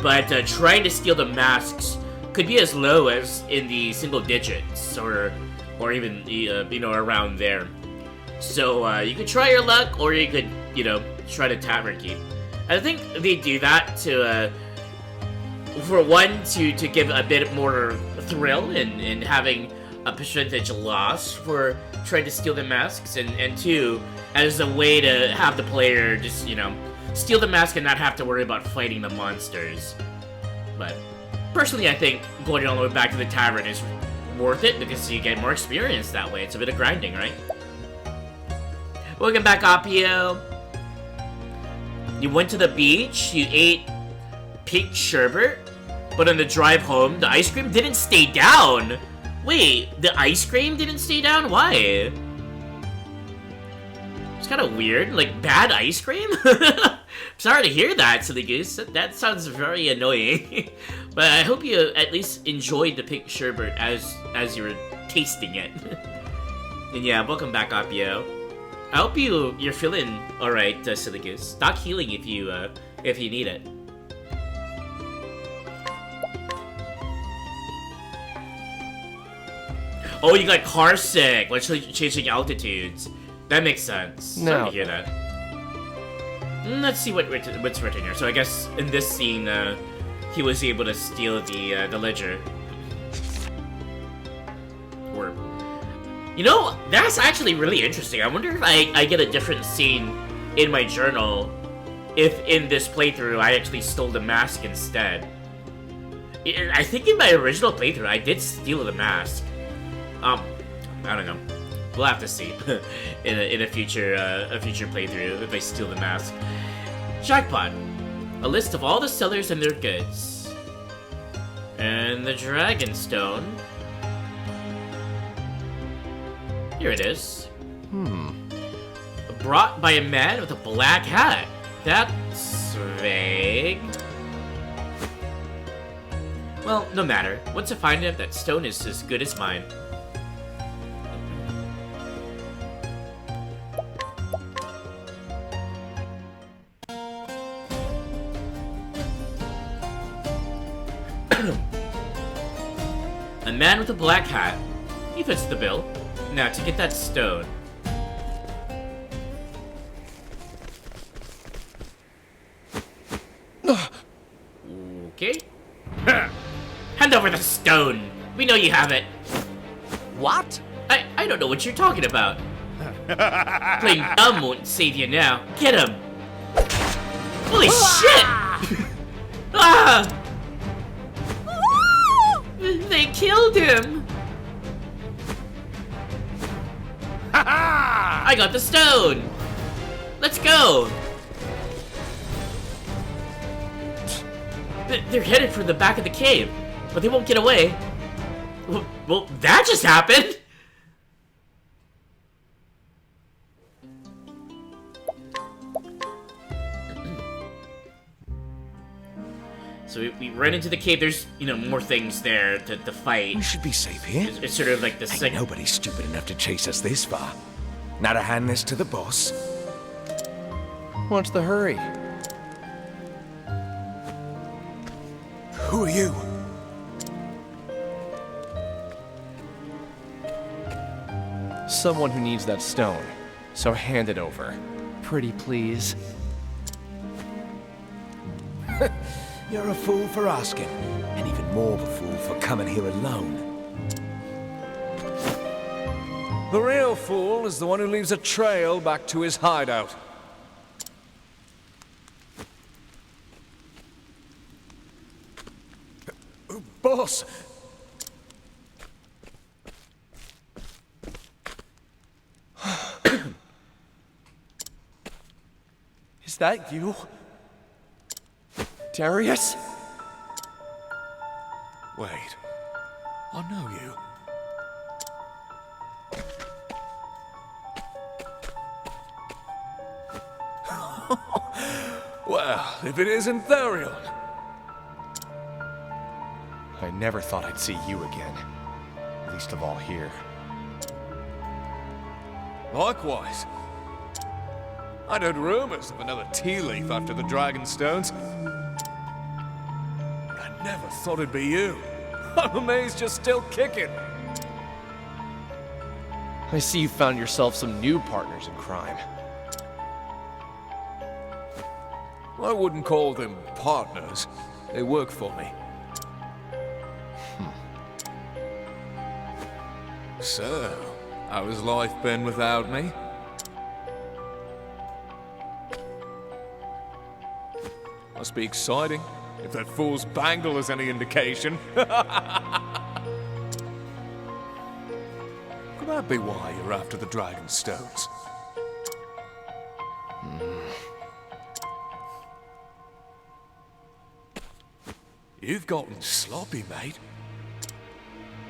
But trying to steal the masks could be as low as in the single digits, or even around there. So you could try your luck, or you could try the tavern keep. And I think they do that to for one, to give a bit more thrill in having a percentage loss for trying to steal the masks, and two, as a way to have the player just, steal the mask and not have to worry about fighting the monsters. But personally, I think going all the way back to the tavern is worth it because you get more experience that way. It's a bit of grinding, right? Welcome back, Appio. You went to the beach, you ate pink sherbet, but on the drive home, the ice cream didn't stay down. Wait, the ice cream didn't stay down? Why? It's kind of weird, like bad ice cream? Sorry to hear that, Silly Goose. That sounds very annoying. But I hope you at least enjoyed the pink sherbet as you were tasting it. And yeah, welcome back, Appio. I hope you're feeling alright, Silly Goose. Stock healing if you need it. Oh, you got car sick. Let's changing altitudes. That makes sense. No. Sorry to hear that. Let's see what's written here. So I guess in this scene, he was able to steal the ledger. Or, you know, that's actually really interesting. I wonder if I get a different scene in my journal if in this playthrough I actually stole the mask instead. I think in my original playthrough I did steal the mask. I don't know. We'll have to see in a future playthrough if I steal the mask. Jackpot. A list of all the sellers and their goods. And the Dragonstone. Here it is. Brought by a man with a black hat. That's vague. Well, no matter. Once I find it, that stone is as good as mine. A man with a black hat. He fits the bill. Now, to get that stone. Okay. Hand over the stone. We know you have it. What? I don't know what you're talking about. Playing dumb won't save you now. Get him. Holy shit! Ah! They killed him. I got the stone. Let's go. They're headed for the back of the cave, but they won't get away. Well, that just happened! So we run into the cave. There's, you know, more things there to fight. We should be safe here. It's sort of like the Ain't second... nobody stupid enough to chase us this far. Now to hand this to the boss. What's the hurry? Who are you? Someone who needs that stone. So hand it over. Pretty please. You're a fool for asking, and even more of a fool for coming here alone. The real fool is the one who leaves a trail back to his hideout. Boss! Is that you? Darius? Wait. I know you. Well, if it isn't Therion. I never thought I'd see you again. Least of all here. Likewise. I'd heard rumors of another tea leaf after the Dragonstones. But I never thought it'd be you. I'm amazed you're still kicking. I see you found yourself some new partners in crime. I wouldn't call them partners. They work for me. So, how has life been without me? Must be exciting, if that fool's bangle is any indication. Could that be why you're after the Dragonstones? You've gotten sloppy, mate.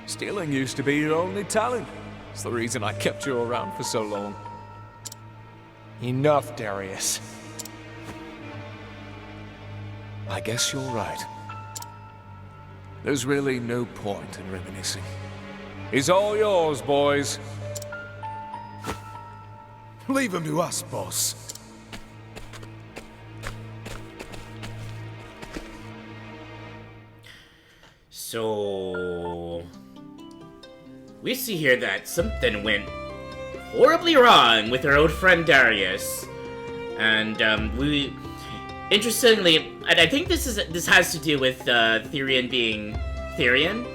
Stealing used to be your only talent. It's the reason I kept you around for so long. Enough, Darius. I guess you're right. There's really no point in reminiscing. He's all yours, boys. Leave him to us, boss. So... we see here that something went horribly wrong with our old friend Darius. And interestingly, and I think this has to do with Therion being Therion.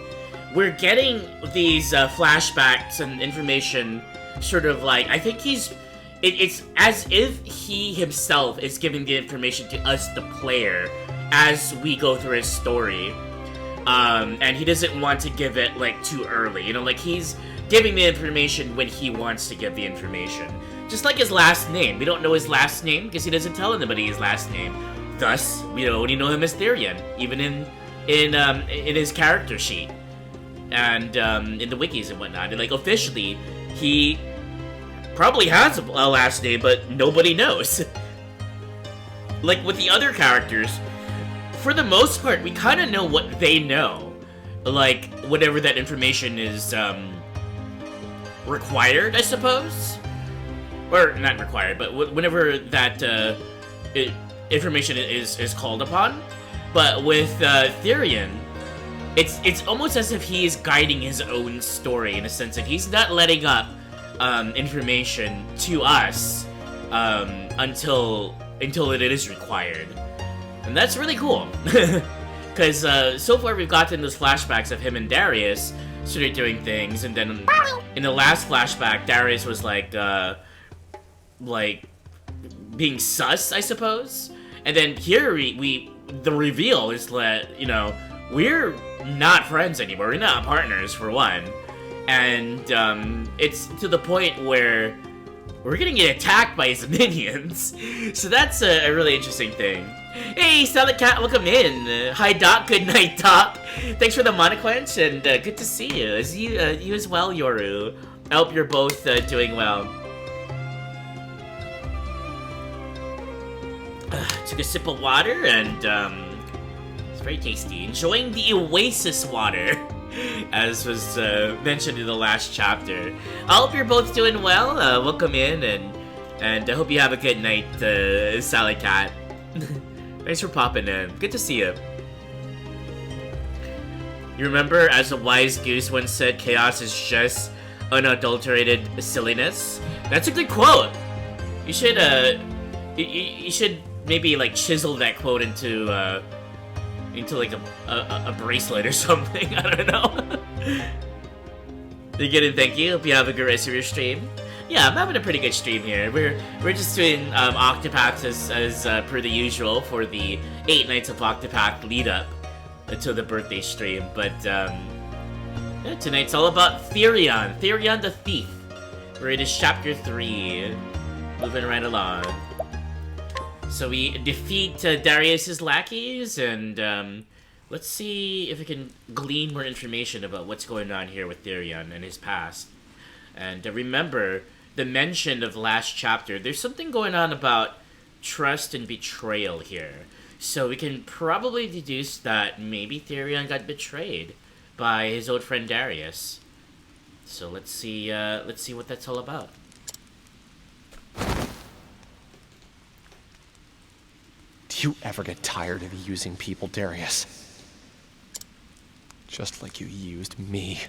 We're getting these flashbacks and information, sort of like, I think it's as if he himself is giving the information to us, the player, as we go through his story. And he doesn't want to give it, like, too early. You know, like, he's giving the information when he wants to give the information. Just like his last name. We don't know his last name because he doesn't tell anybody his last name. Thus, we only know him as Therion, even in his character sheet. And in the wikis and whatnot. And, like, officially, he probably has a last name, but nobody knows. Like, with the other characters, for the most part, we kind of know what they know. Like, whatever that information is, required, I suppose? Or, not required, but whenever that, information is called upon. But with, Therion, it's almost as if he is guiding his own story, in a sense that he's not letting up, information to us, until it is required. And that's really cool. Because so far we've gotten those flashbacks of him and Darius sort of doing things, and then in the last flashback, Darius was like being sus, I suppose. And then here the reveal is that, you know, we're not friends anymore. We're not partners, for one. And it's to the point where we're gonna get attacked by his minions. So that's a really interesting thing. Hey, Salad Cat, welcome in. Hi, Doc. Good night, Doc. Thanks for the monoquench, and good to see you. You as well, Yoru. I hope you're both doing well. Took a sip of water, and it's very tasty. Enjoying the Oasis water, as was mentioned in the last chapter. I hope you're both doing well. Welcome in, and I hope you have a good night, Salad Cat. Thanks for popping in. Good to see you. You remember, as a wise goose once said, chaos is just unadulterated silliness? That's a good quote. You should, you should maybe, like, chisel that quote into like a bracelet or something. I don't know. Again, thank you. Hope you have a good rest of your stream. Yeah, I'm having a pretty good stream here. We're just doing Octopath as per the usual for the 8 Nights of Octopath lead up to the birthday stream. But yeah, tonight's all about Therion the Thief. We're in chapter 3, moving right along. So we defeat Darius's lackeys, and let's see if we can glean more information about what's going on here with Therion and his past. And remember the mention of last chapter. There's something going on about trust and betrayal here. So we can probably deduce that maybe Therion got betrayed by his old friend Darius. So let's see what that's all about. Do you ever get tired of using people, Darius? Just like you used me.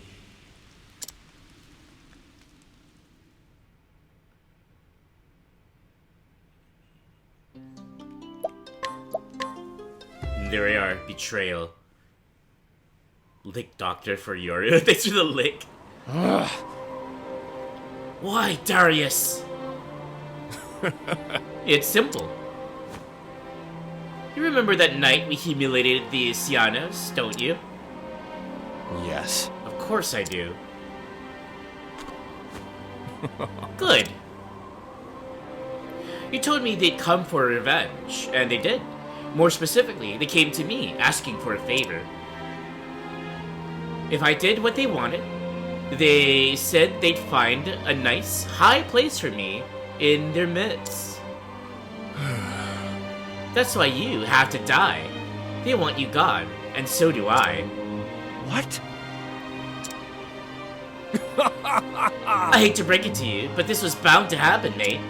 There we are, betrayal. Lick doctor for Yoru. Thanks for the lick. Ugh. Why, Darius? It's simple. You remember that night we humiliated the Sianos, don't you? Yes. Of course I do. Good. You told me they'd come for revenge, and they did. More specifically, they came to me, asking for a favor. If I did what they wanted, they said they'd find a nice, high place for me in their midst. That's why you have to die. They want you gone, and so do I. What? I hate to break it to you, but this was bound to happen, mate.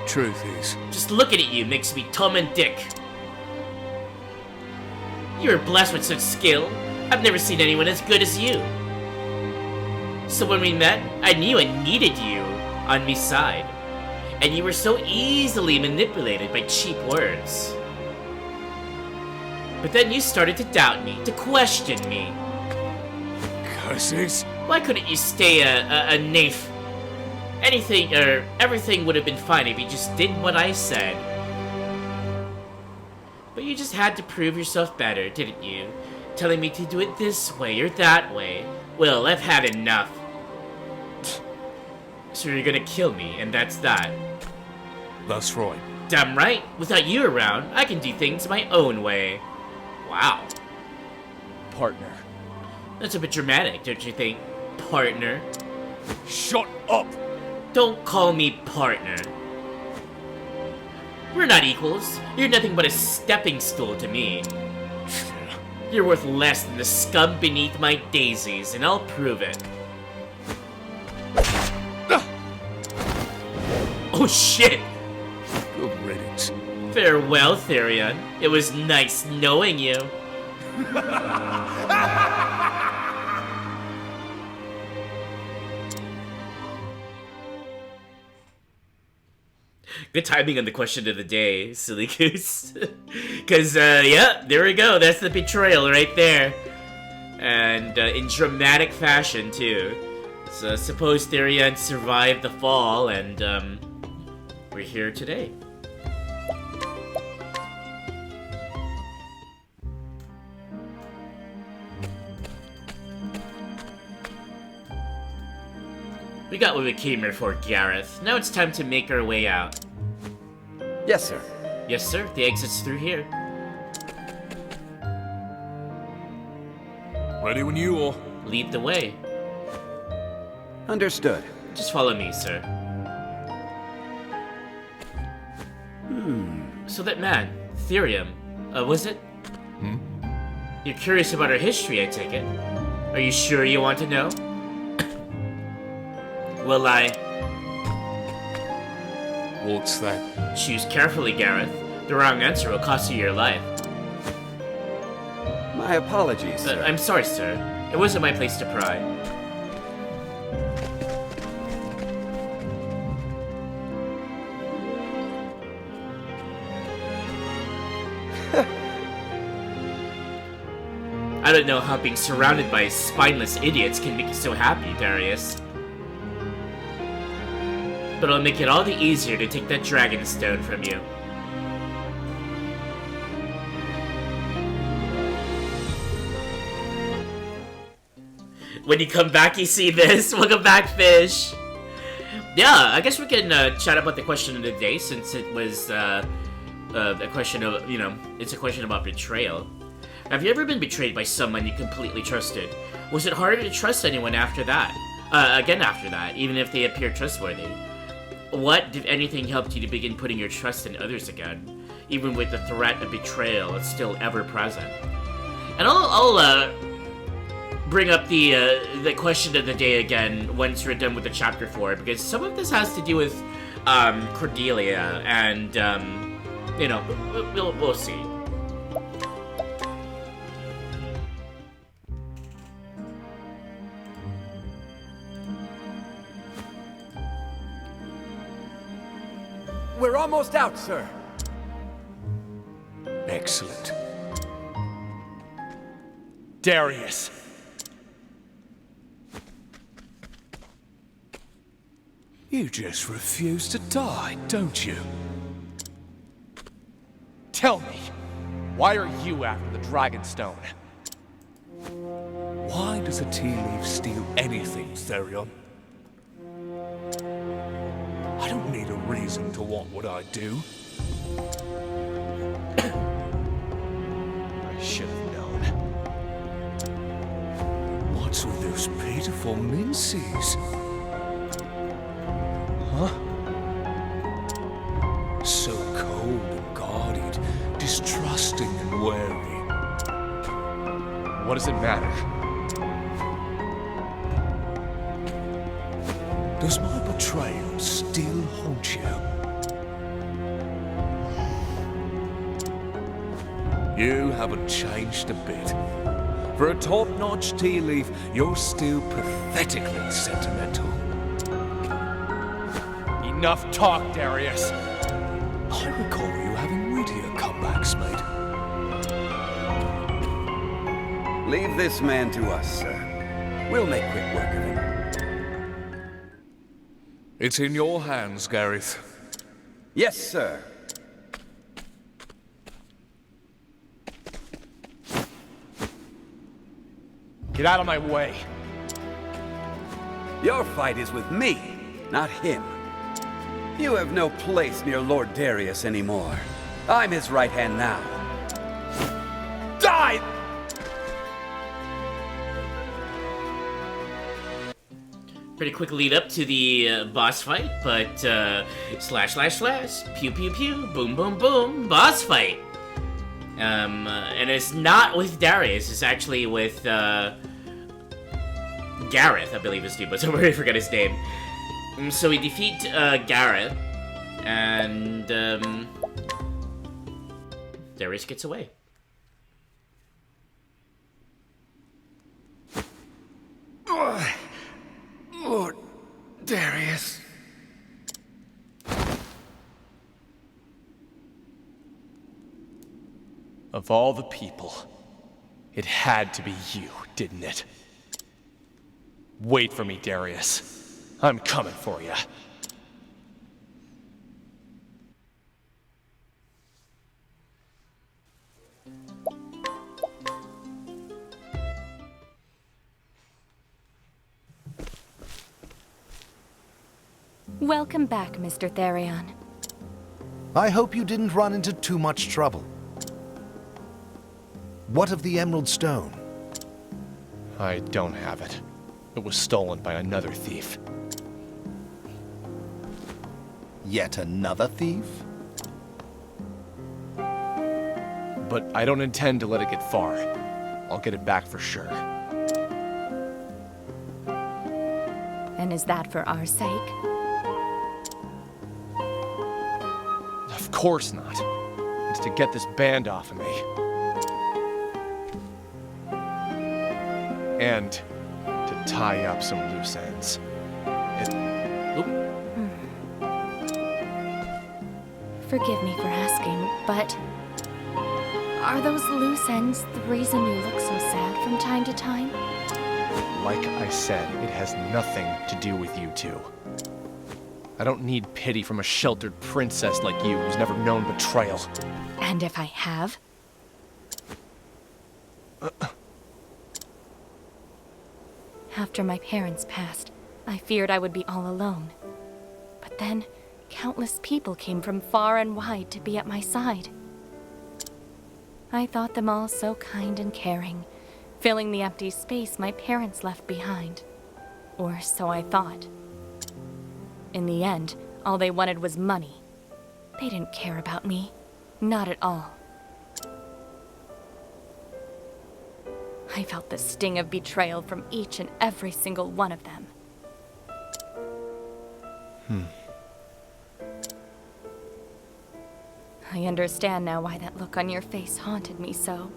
Truth is, Just looking at you makes me Tom and Dick. You're blessed with such skill. I've never seen anyone as good as you. So when we met, I knew I needed you on my side. and you were so easily manipulated by cheap words. But then you started to doubt me, to question me. Curses? Why couldn't you stay a naif? Anything, or everything would have been fine if you just did what I said. But you just had to prove yourself better, didn't you? Telling me to do it this way or that way. Well, I've had enough. So you're gonna kill me, and that's that. That's right. Damn right. Without you around, I can do things my own way. Wow. Partner. That's a bit dramatic, don't you think? Partner. Shut up! Don't call me partner. We're not equals. You're nothing but a stepping stool to me. You're worth less than the scum beneath my daisies, and I'll prove it. Oh shit! Good riddance. Farewell, Therion. It was nice knowing you. Good timing on the question of the day, silly goose. Because, yeah, there we go. That's the betrayal right there. And in dramatic fashion, too. So, suppose Therion survived the fall, and we're here today. We got what we came here for, Gareth. Now it's time to make our way out. Yes, sir. Yes, sir. The exit's through here. Ready when you are. Lead the way. Understood. Just follow me, sir. So that man, Therion, was it? You're curious about our history, I take it. Are you sure you want to know? Well, What's that? choose carefully, Gareth. The wrong answer will cost you your life. My apologies, sir. I'm sorry, sir. It wasn't my place to pry. I don't know how being surrounded by spineless idiots can make you so happy, Darius. But it'll make it all the easier to take that dragon stone from you. When you come back, you see this. Welcome back, fish. Yeah, I guess we can chat about the question of the day, since it was a question of, you know, it's a question about betrayal. Have you ever been betrayed by someone you completely trusted? Was it harder to trust anyone after that? Again after that, even if they appear trustworthy? What, if anything, helped you to begin putting your trust in others again, even with the threat of betrayal still ever present? And I'll bring up the question of the day again once we're done with the chapter 4, because some of this has to do with Cordelia, and you know, we'll see. We're almost out, sir. Excellent. Darius. You just refuse to die, don't you? Tell me, why are you after the Dragonstone? Why does a tea leaf steal anything, Therion? I don't need a reason to want what I do. I should have known. What's with those pitiful minces? Huh? So cold and guarded, distrusting and wary. What does it matter? Does my betrayal still haunt you? You haven't changed a bit. For a top-notch tea leaf, you're still pathetically sentimental. Enough talk, Darius. I recall you having wittier comebacks, mate. Leave this man to us, sir. We'll make quick work of him. It's in your hands, Gareth. Yes, sir. Get out of my way. Your fight is with me, not him. You have no place near Lord Darius anymore. I'm his right hand now. Die! Pretty quick lead up to the boss fight, but slash, pew, pew, pew, boom, boom, boom, boss fight. And it's not with Darius, it's actually with Gareth, I believe his name was. I already forgot his name. So we defeat Gareth, and Darius gets away. Lord Darius. Of all the people, it had to be you, didn't it? Wait for me, Darius. I'm coming for you. Welcome back, Mr. Therion. I hope you didn't run into too much trouble. What of the Emerald Stone? I don't have it. It was stolen by another thief. Yet another thief? But I don't intend to let it get far. I'll get it back for sure. And is that for our sake? Of course not. It's to get this band off of me. And to tie up some loose ends. Forgive me for asking, but are those loose ends the reason you look so sad from time to time? Like I said, it has nothing to do with you two. I don't need pity from a sheltered princess like you who's never known betrayal. And if I have? After my parents passed, I feared I would be all alone. But then, countless people came from far and wide to be at my side. I thought them all so kind and caring, filling the empty space my parents left behind. Or so I thought. In the end, all they wanted was money. They didn't care about me. Not at all. I felt the sting of betrayal from each and every single one of them. I understand now why that look on your face haunted me so.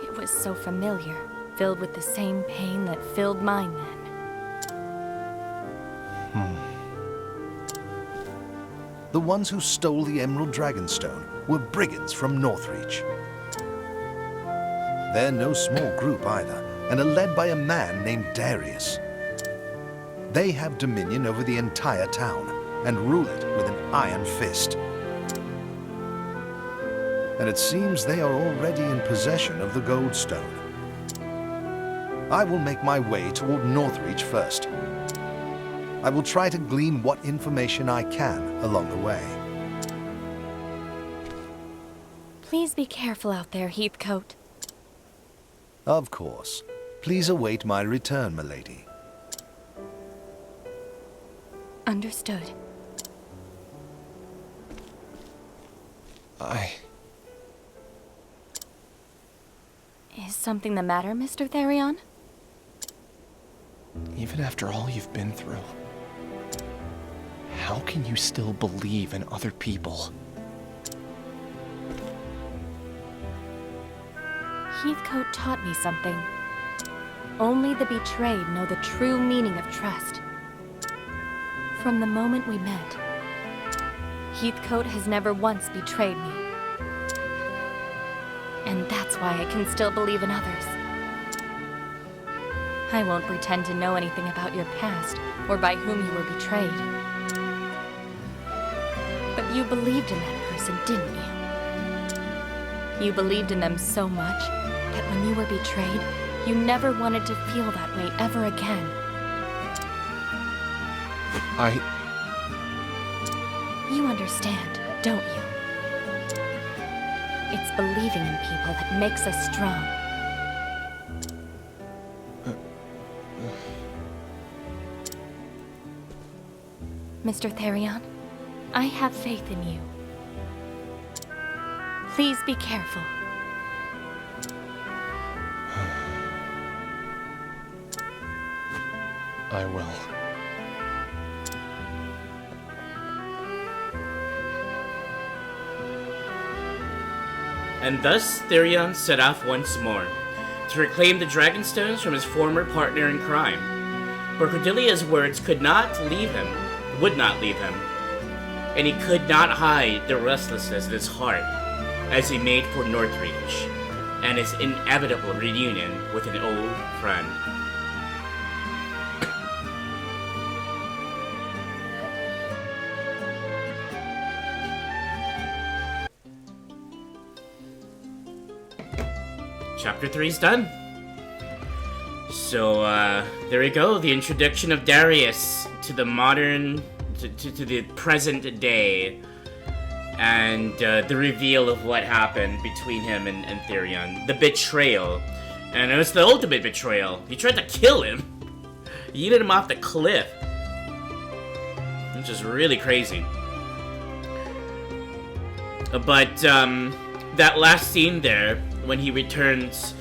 It was so familiar, filled with the same pain that filled mine then. The ones who stole the Emerald Dragonstone were brigands from Northreach. They're no small group either, and are led by a man named Darius. They have dominion over the entire town, and rule it with an iron fist. And it seems they are already in possession of the Goldstone. I will make my way toward Northreach first. I will try to glean what information I can along the way. Please be careful out there, Heathcote. Of course. Please await my return, milady. Understood. Is something the matter, Mr. Therion? Even after all you've been through, how can you still believe in other people? Heathcote taught me something. Only the betrayed know the true meaning of trust. From the moment we met, Heathcote has never once betrayed me. And that's why I can still believe in others. I won't pretend to know anything about your past or by whom you were betrayed. But you believed in that person, didn't you? You believed in them so much that when you were betrayed, you never wanted to feel that way ever again. You understand, don't you? It's believing in people that makes us strong. Mr. Therion, I have faith in you. Please be careful. I will. And thus Therion set off once more, to reclaim the Dragonstones from his former partner in crime. For Cordelia's words could not leave him, would not leave him, and he could not hide the restlessness of his heart as he made for Northreach, and his inevitable reunion with an old friend. Chapter 3's done. So, there we go, the introduction of Darius to the modern, to the present day, and the reveal of what happened between him and Therion. The betrayal. And it was the ultimate betrayal. He tried to kill him. He yeeted him off the cliff. Which is really crazy. But, that last scene there, when he returns,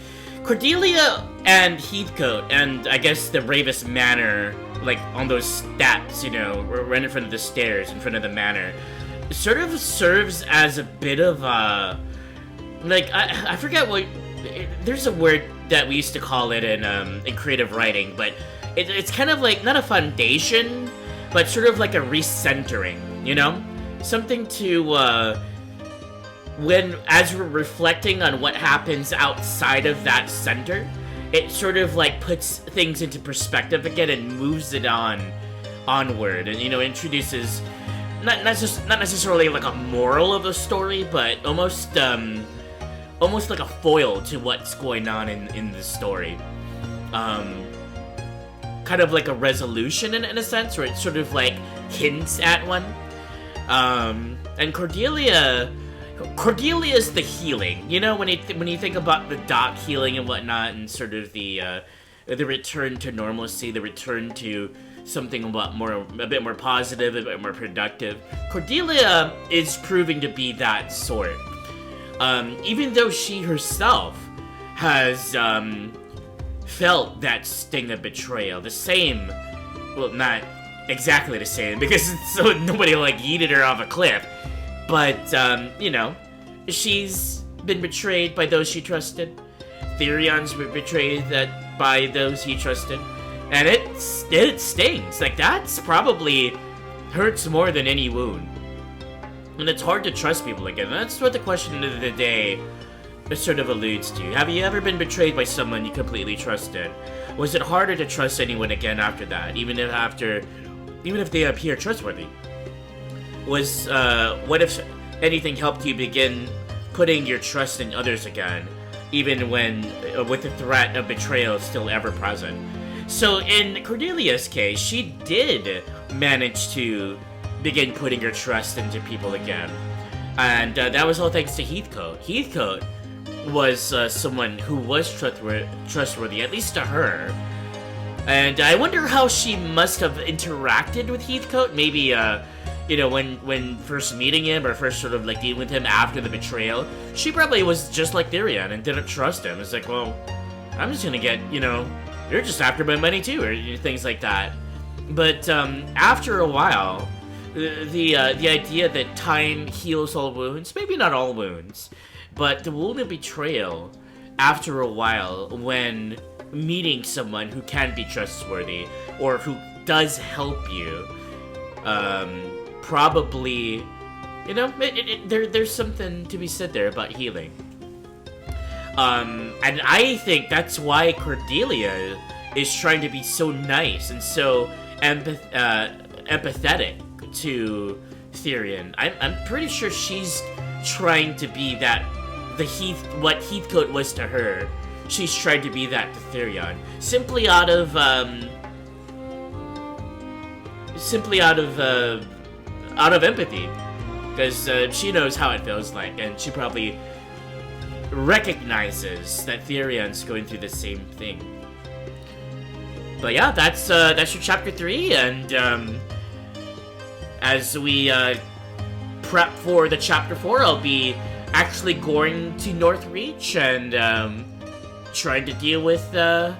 Cordelia and Heathcote, and I guess the Ravis Manor, like on those steps, you know, right in front of the stairs, in front of the manor, sort of serves as a bit of a, like, I forget what, there's a word that we used to call it in creative writing, but it's kind of like, not a foundation, but sort of like a recentering, you know? Something to, as we're reflecting on what happens outside of that center, it sort of like puts things into perspective again and moves it onward, and, you know, introduces not necessarily like a moral of the story, but almost like a foil to what's going on in the story. Kind of like a resolution in a sense, where it sort of like hints at one. And Cordelia's the healing, you know, when you think about the dock healing and whatnot, and sort of the return to normalcy, the return to something a bit more positive, a bit more productive. Cordelia is proving to be that sort. Even though she herself has felt that sting of betrayal, the same, well, not exactly the same, because nobody like yeeted her off a cliff. But, you know, she's been betrayed by those she trusted. Therion's been betrayed by those he trusted. And it stings. Like, that's probably hurts more than any wound. And it's hard to trust people again. That's what the question of the day sort of alludes to. Have you ever been betrayed by someone you completely trusted? Was it harder to trust anyone again after that, even if they appear trustworthy? What if anything helped you begin putting your trust in others again, even when, with the threat of betrayal still ever present? So in Cordelia's case, she did manage to begin putting her trust into people again. And that was all thanks to Heathcote. Heathcote was someone who was trustworthy, at least to her. And I wonder how she must have interacted with Heathcote. Maybe, you know, when first meeting him, or first sort of like dealing with him after the betrayal, she probably was just like Therion and didn't trust him. It's like, well, I'm just gonna get, you know, you're just after my money too, or things like that. But after a while, the idea that time heals all wounds, maybe not all wounds, but the wound of betrayal, after a while, when meeting someone who can be trustworthy, or who does help you, probably, you know, there's something to be said there about healing. And I think that's why Cordelia is trying to be so nice and so empathetic to Therion. I'm pretty sure she's trying to be what Heathcote was to her. She's trying to be that to Therion, simply out of empathy, because she knows how it feels like, and she probably recognizes that Therion's going through the same thing. But yeah, that's your chapter 3, and as we prep for the chapter 4, I'll be actually going to Northreach and trying to deal with all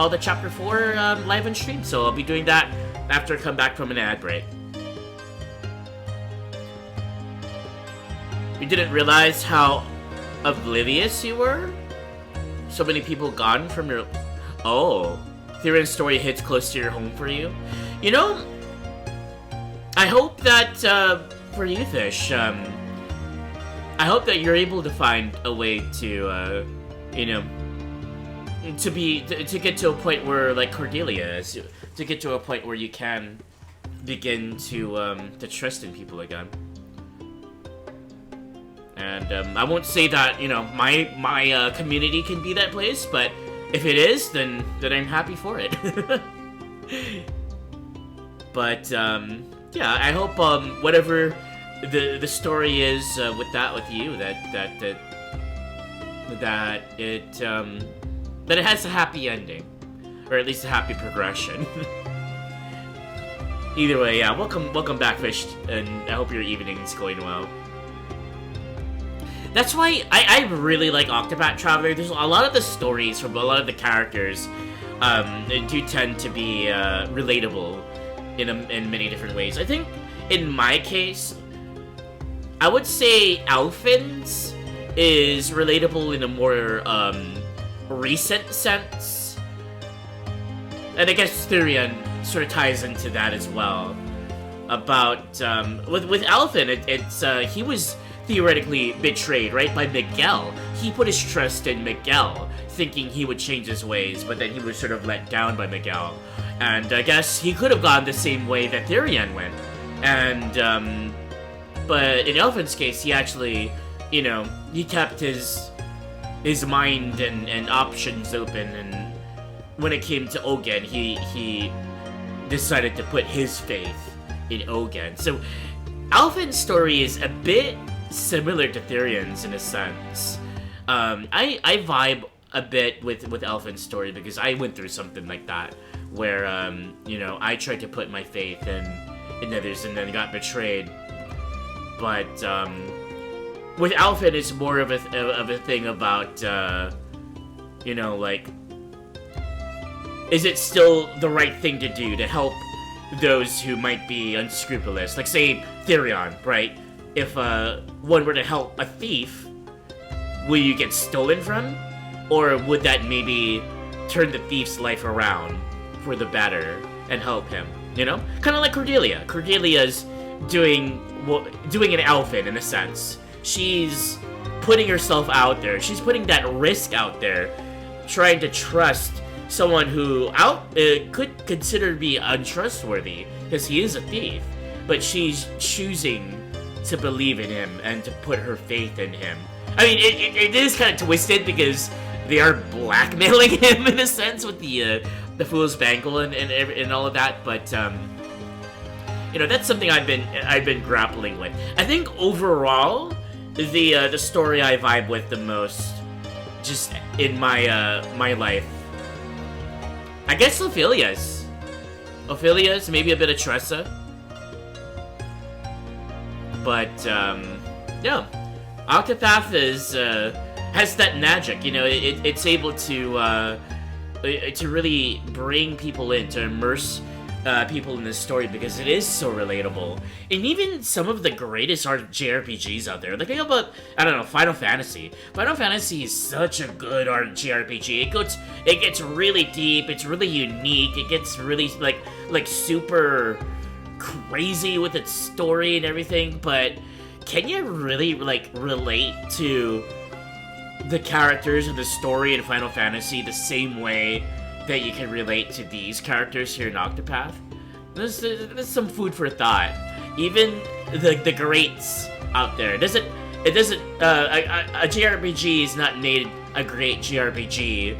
the chapter 4 live and stream. So I'll be doing that after I come back from an ad break. You didn't realize how oblivious you were? So many people gone from your... Oh, Therion's story hits close to your home for you. You know, I hope that, for you, Fish, I hope that you're able to find a way to, you know, to get to a point where, like Cordelia is, to get to a point where you can begin to trust in people again. And I won't say that, you know, my community can be that place, but if it is, then I'm happy for it. But yeah, I hope whatever the story is with you, that it has a happy ending, or at least a happy progression. Either way, yeah, welcome back, Fish, and I hope your evening's going well. That's why I really like Octopath Traveler. There's a lot of the stories from a lot of the characters do tend to be relatable in many different ways. I think in my case, I would say Alphin's is relatable in a more recent sense. And I guess Therion sort of ties into that as well. About with Alphin, it's he was theoretically betrayed, right, by Miguel. He put his trust in Miguel, thinking he would change his ways, but then he was sort of let down by Miguel. And I guess he could have gone the same way that Therion went. And, but in Elfin's case, he actually, you know, he kept his mind and options open, and when it came to Ogen, he decided to put his faith in Ogen. So, Alphin's story is a bit similar to Therion's in a sense. I vibe a bit with Alphin's story because I went through something like that, where you know, I tried to put my faith in others and then got betrayed. But with Alphin, it's more of a thing about you know, like, is it still the right thing to do to help those who might be unscrupulous? Like, say, Therion, right? If one were to help a thief, will you get stolen from? Or would that maybe turn the thief's life around for the better and help him, you know? Kind of like Cordelia. Cordelia's doing an Alphin, in a sense. She's putting herself out there. She's putting that risk out there, trying to trust someone who could consider to be untrustworthy, because he is a thief. But she's choosing to believe in him and to put her faith in him. I mean, it is kind of twisted because they are blackmailing him in a sense with the Fool's Bangle and all of that. But you know, that's something I've been grappling with. I think overall, the story I vibe with the most, just in my life, I guess Ophelia's, maybe a bit of Tressa. But yeah, Octopath has that magic, you know. It's able to really bring people in, to immerse people in this story, because it is so relatable. And even some of the greatest JRPGs out there, like, think about, I don't know, Final Fantasy. Final Fantasy is such a good JRPG. It gets really deep. It's really unique. It gets really like super crazy with its story and everything, but can you really, like, relate to the characters and the story in Final Fantasy the same way that you can relate to these characters here in Octopath? There's some food for thought. Even the greats out there, a JRPG is not made a great JRPG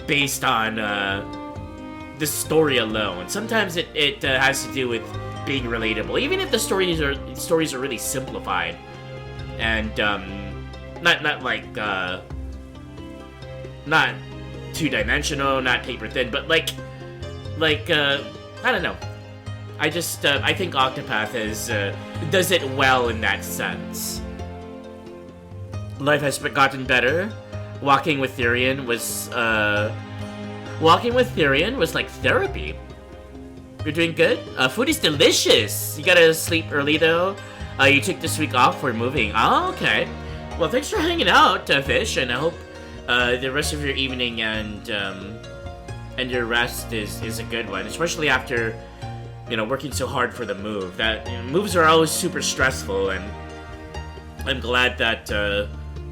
based on the story alone. Sometimes it has to do with being relatable, even if the stories are really simplified and not like not two-dimensional, not paper thin, but like I don't know. I think Octopath does it well in that sense. Life has gotten better. Walking with Therion was like therapy. You're doing good? Food is delicious. You gotta sleep early though. You took this week off for moving. Oh, okay. Well, thanks for hanging out, Fish, and I hope the rest of your evening and your rest is a good one, especially after, you know, working so hard for the move. Moves are always super stressful, and I'm glad that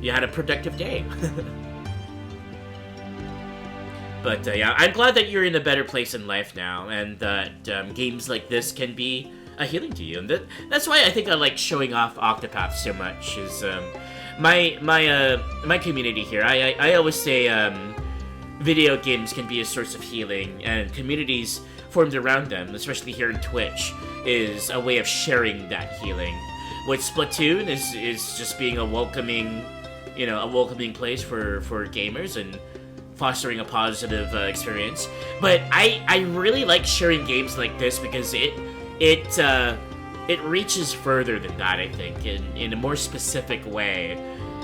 you had a productive day. But yeah, I'm glad that you're in a better place in life now, and that games like this can be a healing to you. And that's why I think I like showing off Octopath so much. Is my community here. I always say video games can be a source of healing, and communities formed around them, especially here in Twitch, is a way of sharing that healing. With Splatoon is just being a welcoming place for gamers and fostering a positive experience. But I really like sharing games like this because it reaches further than that, I think, in a more specific way.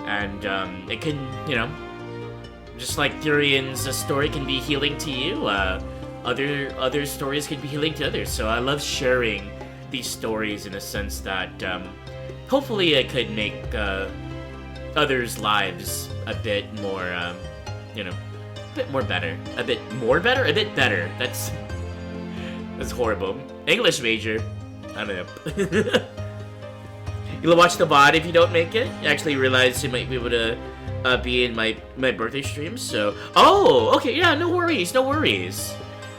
And it can, you know, just like Therion's story can be healing to you, other stories can be healing to others. So I love sharing these stories in a sense that hopefully it could make others' lives a bit more, you know, a bit more better. A bit more better? A bit better. That's horrible. English major. I don't know. You'll watch the VOD if you don't make it. I actually realized you might be able to be in my birthday stream, so... Oh! Okay, yeah, no worries, no worries.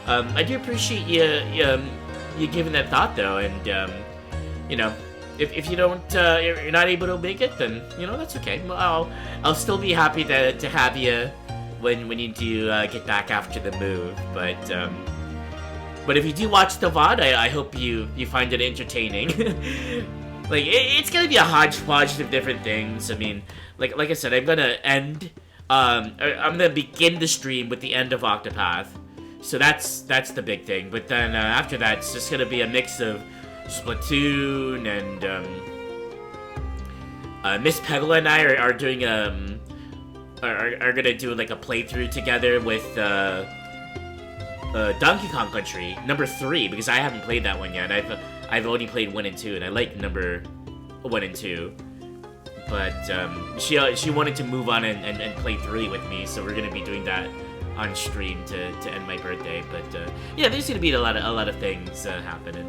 I do appreciate you giving that thought, though, and, you know, if you don't, you're not able to make it, then, you know, that's okay. I'll still be happy to have you when you do get back after the move, but if you do watch the VOD, I hope you find it entertaining. Like, it's gonna be a hodgepodge of different things. I mean, like I said, I'm gonna begin the stream with the end of Octopath. So that's the big thing. But then after that, it's just gonna be a mix of Splatoon and Miss Pegula and I are doing are gonna do like a playthrough together with Donkey Kong Country #3, because I haven't played that one yet. I've only played 1 and 2, and I like number 1 and 2. But she wanted to move on and play 3 with me, so we're gonna be doing that on stream to end my birthday. But yeah, there's gonna be a lot of things happening.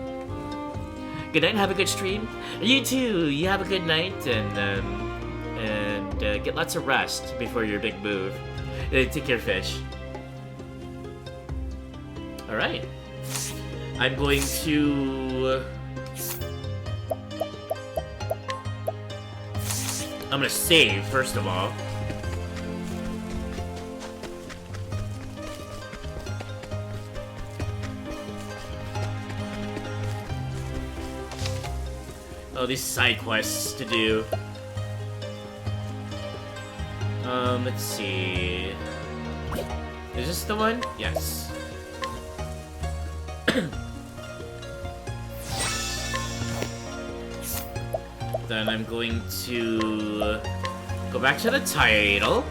Good night and have a good stream. You too. You have a good night and get lots of rest before your big move. Take care, Fish. All right. I'm going to... I'm gonna save, first of all. Oh, these side quests to do. Let's see. Is this the one? Yes. Then I'm going to go back to the title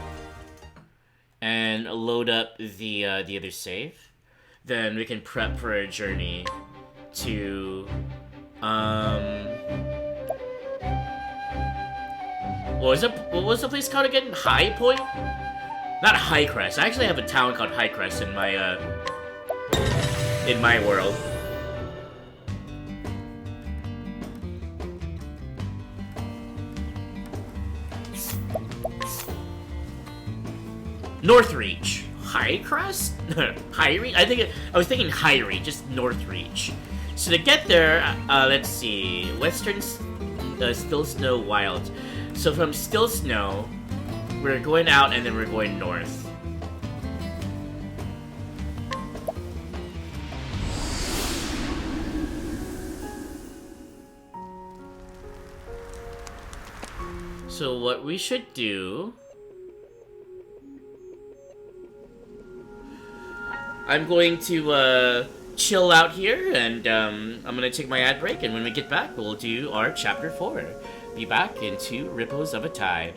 and load up the other save. Then we can prep for a journey to what was the place called again? High Point? Not High Crest. I actually have a town called High Crest in my world. Northreach. High Crest? High Reach? I was thinking High Reach, just Northreach. So to get there, let's see. Western Still Snow Wild. So from Still Snow, we're going out and then we're going north. So what we should do... I'm going to chill out here, and I'm gonna take my ad break, and when we get back, we'll do our Chapter 4. Be back in 2 Ripples of a Tide.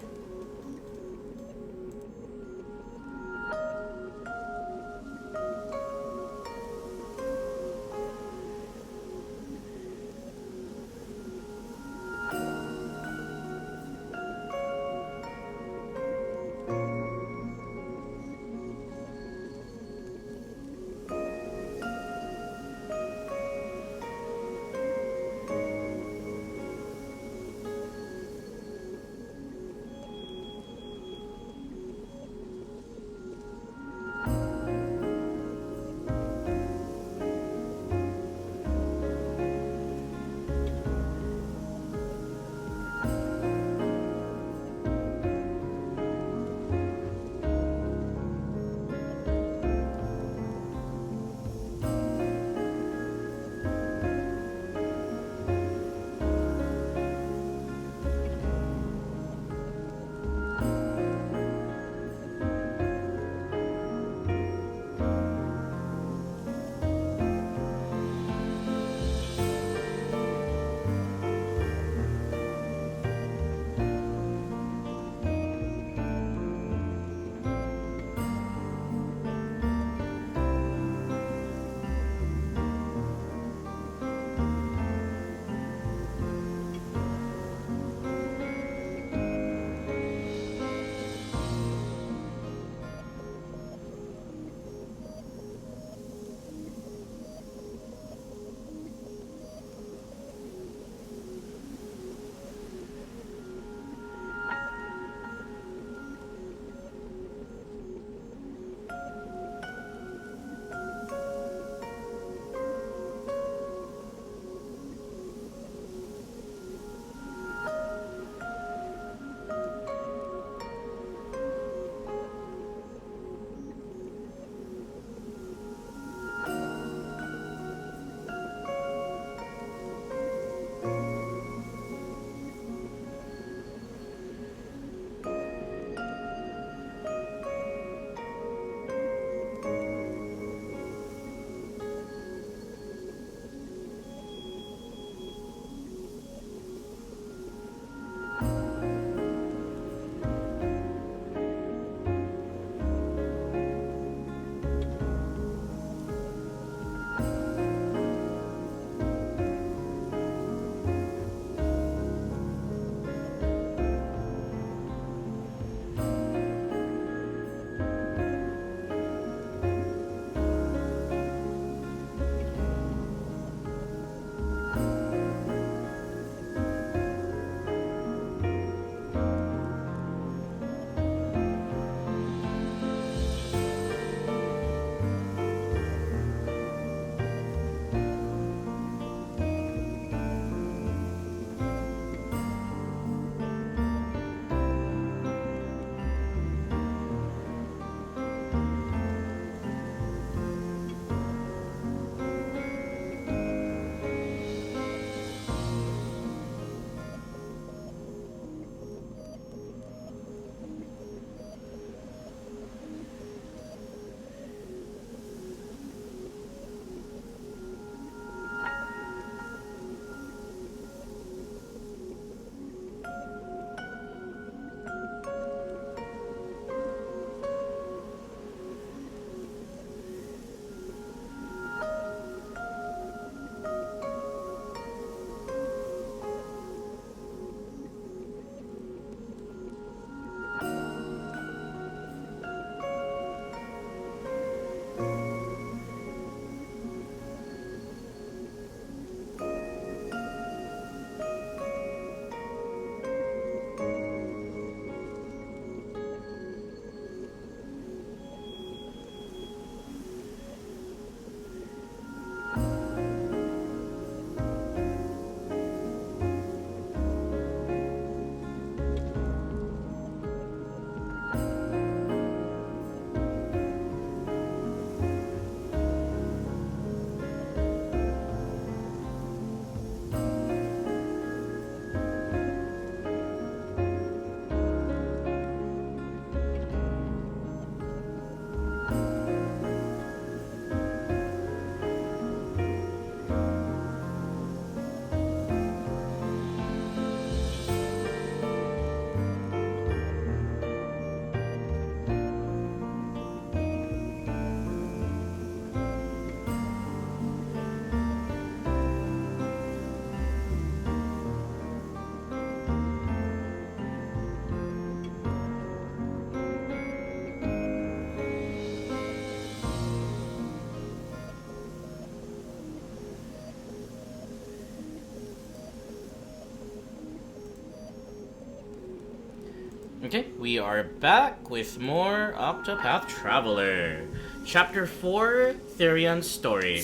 Okay, we are back with more Octopath Traveler. Chapter 4, Therion's Story.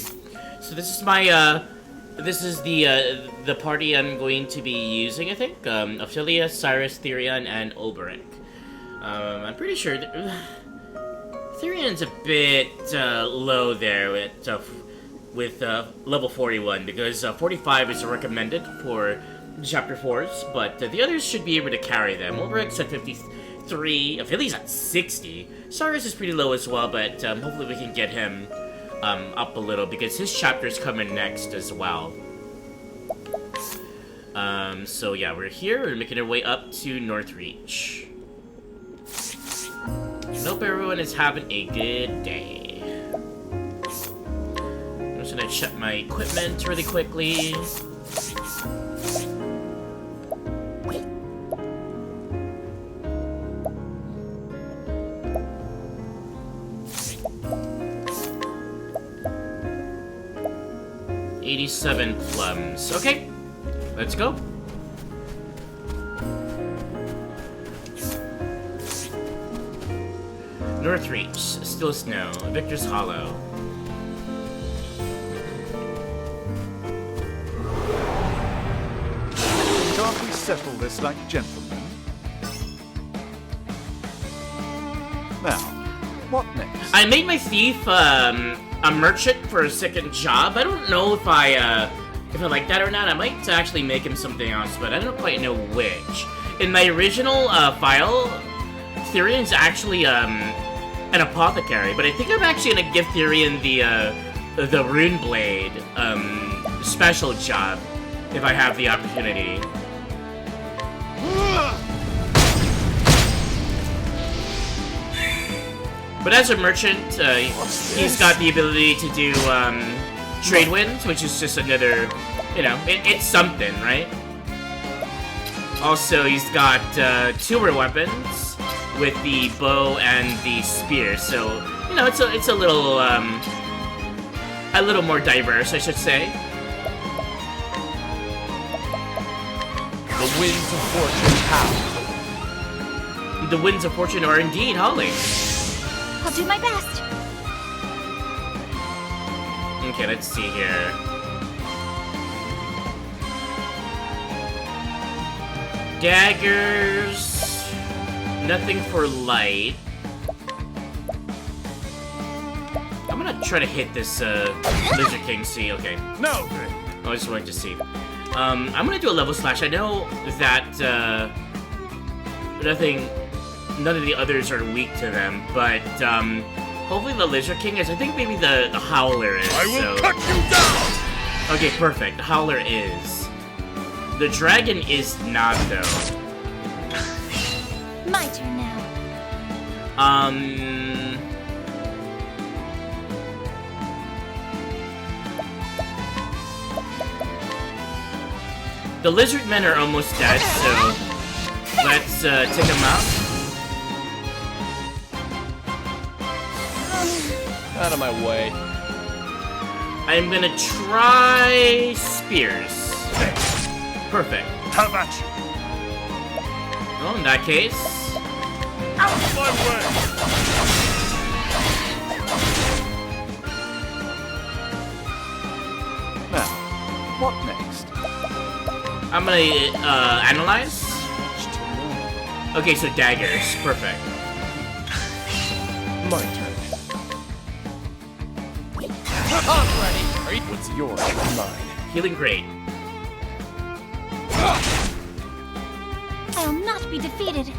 So this is my, this is the party I'm going to be using, I think. Ophelia, Cyrus, Therion, and Ulberich. I'm pretty sure Therion's a bit, low there with level 41, because 45 is recommended for Chapter 4s, but the others should be able to carry them. Ulberich's at 53, Ophelia's at 60. Cyrus is pretty low as well, but hopefully we can get him up a little, because his chapter's coming next as well. So yeah, we're here, we're making our way up to Northreach. I hope everyone is having a good day. I'm just gonna check my equipment really quickly. $87 plums. Okay, let's go. Northreach, still snow. Victor's Hollow. Can't we settle this like gentlemen? Now, what next? I made my thief a merchant for a second job. I don't know if I like that or not. I might actually make him something else, but I don't quite know which. In my original file, Therion's actually an apothecary, but I think I'm actually gonna give Therion the rune blade special job if I have the opportunity. But as a merchant, he's got the ability to do trade winds, which is just another, you know, it's something, right? Also, he's got tuber weapons with the bow and the spear, so you know, it's a little more diverse, I should say. The winds of fortune howl. The winds of fortune are indeed howling. I'll do my best. Okay, let's see here. Daggers. Nothing for light. I'm gonna try to hit this Lizard King. See, okay. No. I just wanted to see. I'm gonna do a level slash. I know that none of the others are weak to them, but hopefully the Lizard King is. I think maybe the Howler is. I will cut you down. Okay, perfect. The Howler is. The Dragon is not though. My turn now. The lizard men are almost dead, so let's take them out. Out of my way. I'm gonna try spears. Okay, perfect. How about you? Well, in that case, Out of my way! Now, what next? I'm gonna analyze. Okay, so daggers, perfect. My turn. I'm ready. What's yours? Mine. Healing great. I'll not be defeated.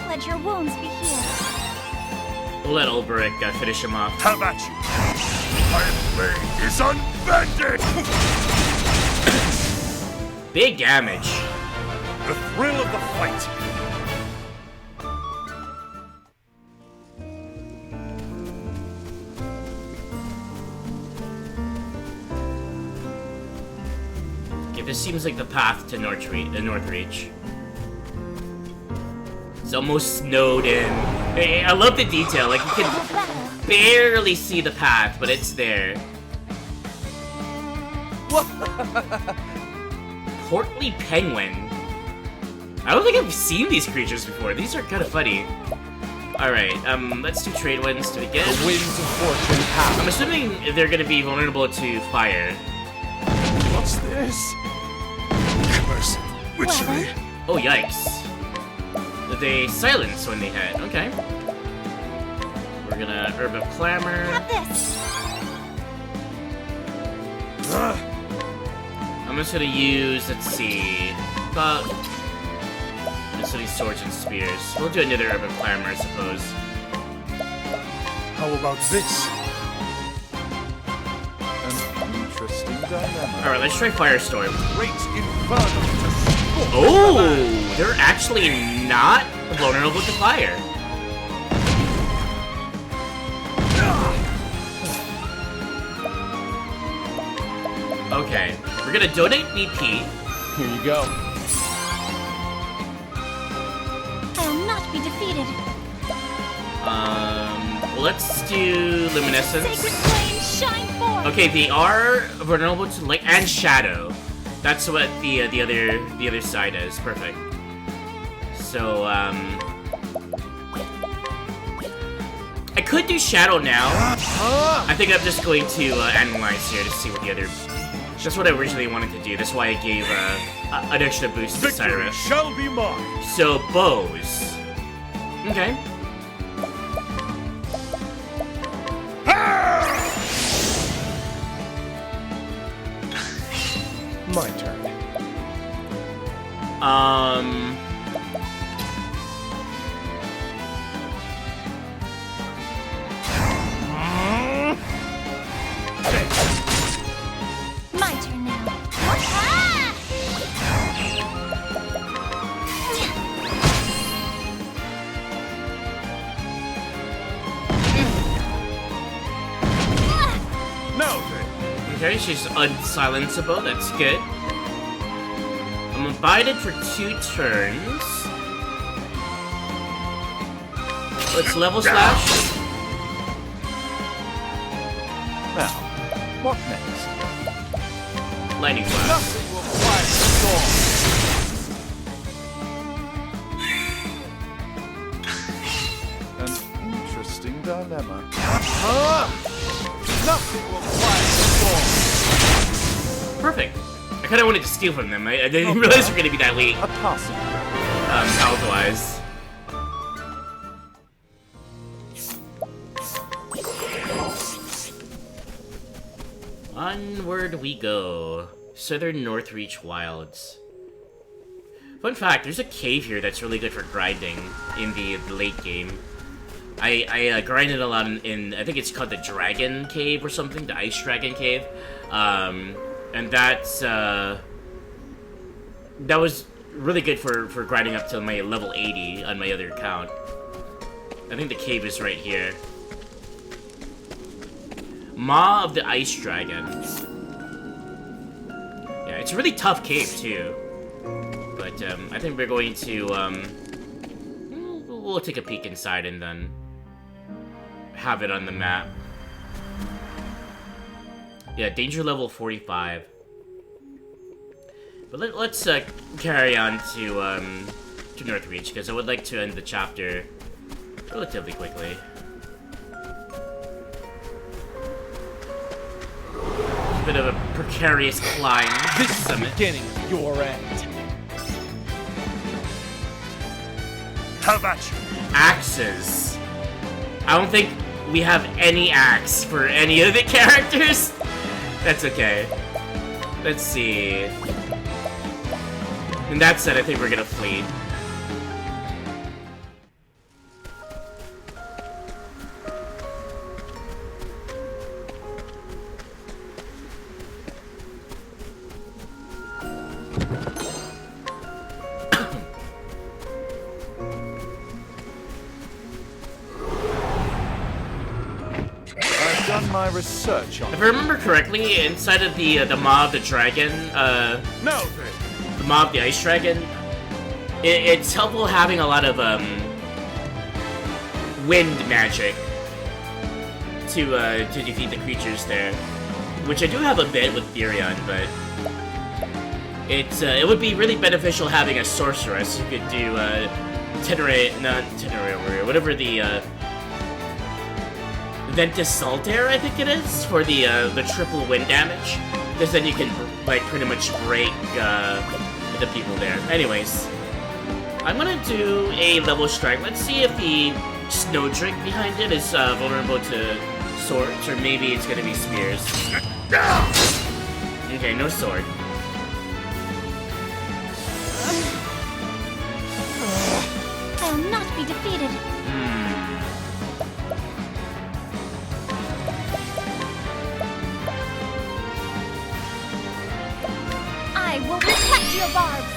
Let your wounds be healed. We'll let Ulberich finish him off. How about you? My blade is unbending! Big damage. The thrill of the fight. Okay, this seems like the path to Northreach. It's almost snowed in. I love the detail. Like, you can barely see the path, but it's there. portly penguin. I don't think I've seen these creatures before. These are kind of funny. Alright, let's do trade winds to begin. The winds of fortune have. I'm assuming they're gonna be vulnerable to fire. What's this? Cursed witchery. Oh, yikes. They silence when they hit. Okay. We're gonna Herb of Clamor. Have this. I'm just gonna use, let's see, about these swords and spears. We'll do another Herb of Clamor, I suppose. How about this? An interesting dilemma. Alright, let's try Firestorm. Great inferno to scorch the land. Oh! They're actually not vulnerable to fire. Okay, we're gonna donate BP. Here you go. I'll not be defeated. Let's do Luminescence. Sacred flame, shine forth. Okay, they are vulnerable to light and shadow. That's what the other side is. Perfect. So I could do shadow now. I think I'm just going to analyze here to see what the other. That's what I originally wanted to do. That's why I gave an extra boost to Victory Cyrus. shall be mine. So bows. Okay. My turn. My turn now. Ah! Now then. Okay, she's unsilenceable. That's good. I'm abided for 2 turns. Let's level slash. Now, what next? Lightning blast. Nothing will quiet the storm. An interesting dilemma. Nothing will quiet the storm. Perfect. I kind of wanted to steal from them. I didn't realize we were going to be that late, A possible. health-wise. Onward we go. Southern Northreach Wilds. Fun fact, there's a cave here that's really good for grinding in the late game. I grinded a lot in, I think it's called the Dragon Cave or something, the Ice Dragon Cave. And that's, that was really good for grinding up to my level 80 on my other account. I think the cave is right here. Maw of the Ice Dragon. Yeah, it's a really tough cave too. But I think we're going to we'll take a peek inside and then have it on the map. Yeah, danger level 45. But let's carry on to Northreach because I would like to end the chapter relatively quickly. Bit of a precarious climb. This is the beginning of your end. Have at you. Axes. I don't think we have any axe for any of the characters. That's okay. Let's see. And that said, I think we're gonna flee. My research on If I remember correctly, inside of the Maw of the Dragon, no, the Maw of the Ice Dragon, it's helpful having a lot of wind magic to defeat the creatures there, which I do have a bit with Therion, but it would be really beneficial having a sorceress who could do whatever the Ventus Saltaire, I think it is, for the triple wind damage. Because then you can like pretty much break the people there. Anyways, I'm gonna do a level strike. Let's see if the snow drink behind it is vulnerable to swords, or maybe it's gonna be spears. Okay, no sword. I'll not be defeated. I will reflect your barbs.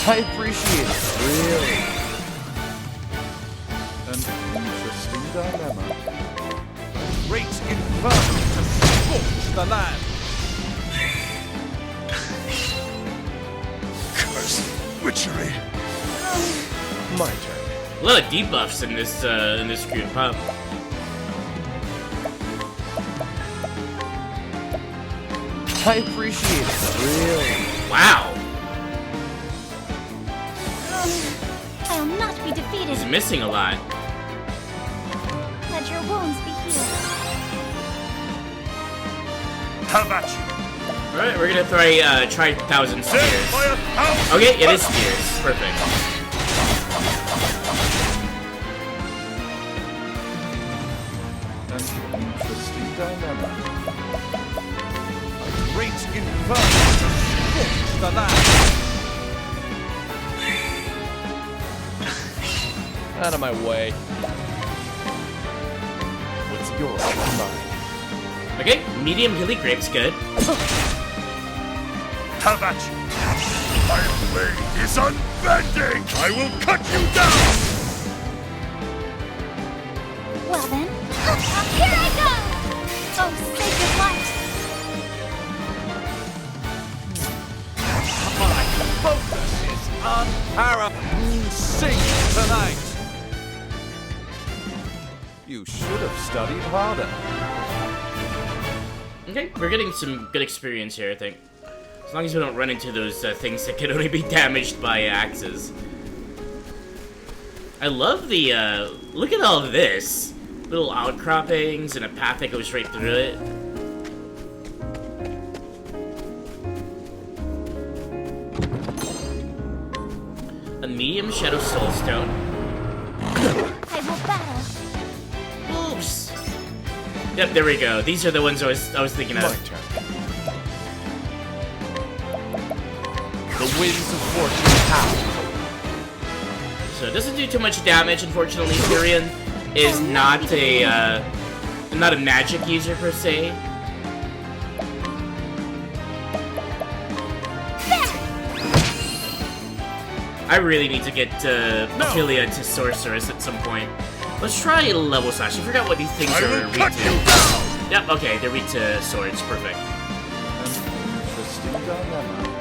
I appreciate it. Really? An interesting dilemma. Great inferno to scorch the land. Cursed witchery. My turn. A lot of debuffs in this group, huh? I appreciate it. Really? Wow. I'll not be defeated. He's missing a lot. Let your wounds be healed. How about you? Alright, we're gonna try 1,000 spears. Okay, it is spears. Perfect. An interesting dilemma. A great inferno to scorch the land. Out of my way. What's yours is mine. Okay, medium hilly grape's good. How about you? My blade is unbending! I will cut you down! Well then, here I go! Oh, sacred light! My focus is unparalleled. Sing tonight. You should have studied harder. Okay, we're getting some good experience here, I think. As long as we don't run into those things that can only be damaged by axes. I love the, look at all of this. Little outcroppings and a path that goes right through it. A medium shadow soulstone. I will battle. Oops. Yep, there we go. These are the ones I was thinking My of. turn. The winds of fortune howl. So it doesn't do too much damage, unfortunately. Therion is not a magic user per se. I really need to get Ophelia to Sorceress at some point. Let's try a level slash. I forgot what these things are weak to. Yep, okay, they're weak to swords. Perfect. Interesting dilemma.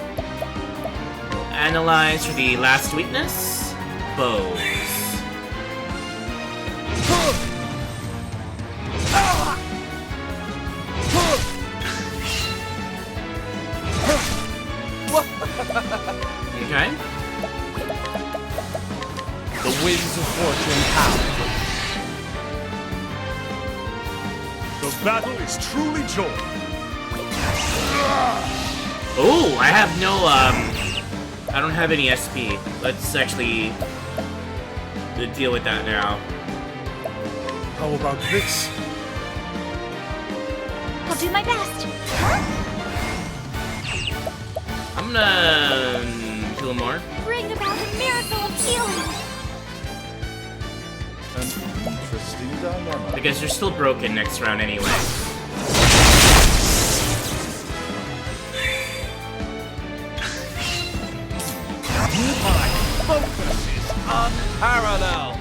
Analyze for the last weakness. Bows. Okay. The winds of fortune howl. The battle is truly joy. Oh, I have no, I don't have any SP. Let's actually deal with that now. How about this? I'll do my best. I'm gonna heal him more. Bring about a miracle of healing. An interesting dilemma. Because you're still broken next round anyway. My focus is unparalleled.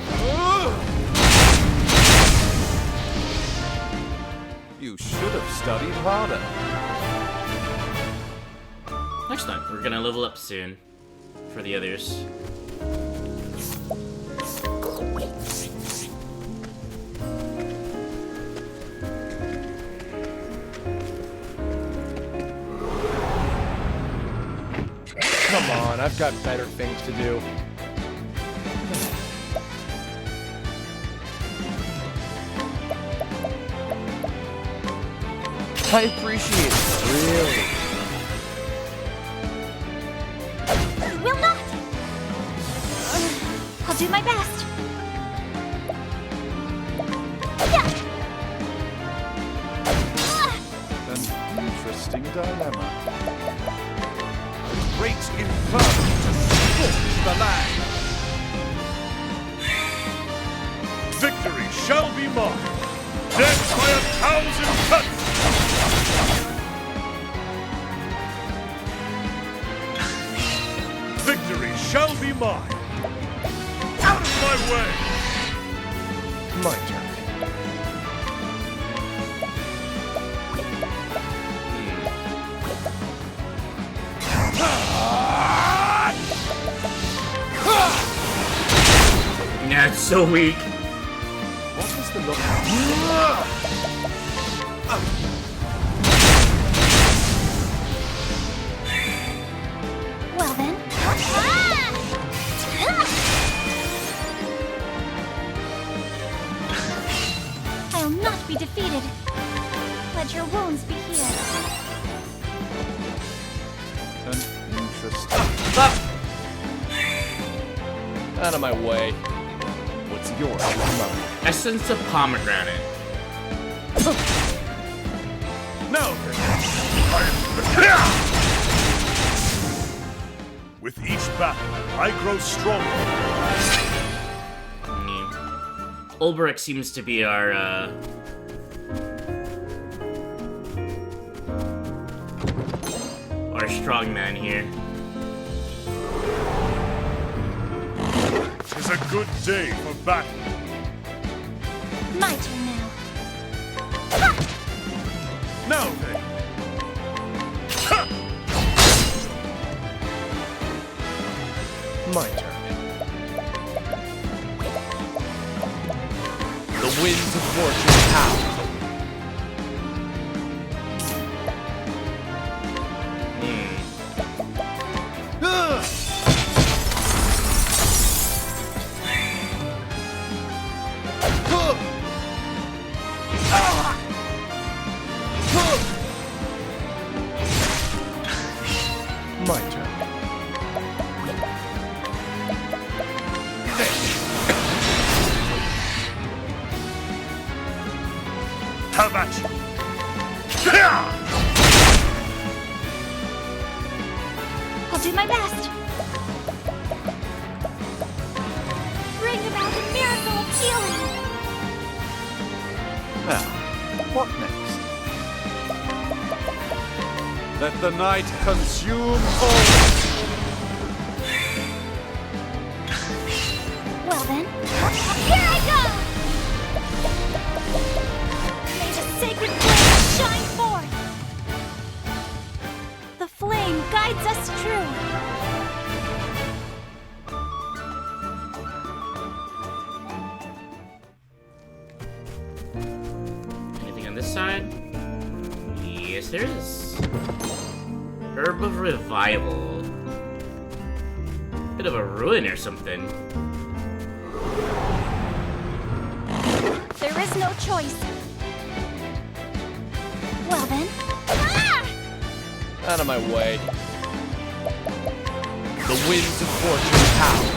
You should have studied harder. Next time, we're gonna level up soon for the others. Come on, I've got better things to do. I appreciate it, really. Will not! I'll do my best. An interesting dilemma. Great inferno to scorch the land. Victory shall be mine. Death by 1,000 cuts. Victory shall be mine. Out of my way. My turn. That's so weak. What was the look? Well then. I'll not be defeated. Let your wounds be healed. An interesting. Out of my way. What's yours? Come on. Essence of pomegranate. Now then, with each battle, I grow stronger. Ulbrich seems to be our strongman here. Tis a good day for battle. My turn now. Now then, My turn. The winds of fortune howl. My turn. have at you. I'll do my best. Bring about a miracle of healing. Now, what next? Let the night consume all. Well then, here I go! May the sacred flame shine forth! The flame guides us true. Anything on this side? Yes, there is. Herb of Revival. Bit of a ruin or something. There is no choice. Well then. Ah! Out of my way. The winds of fortune howl.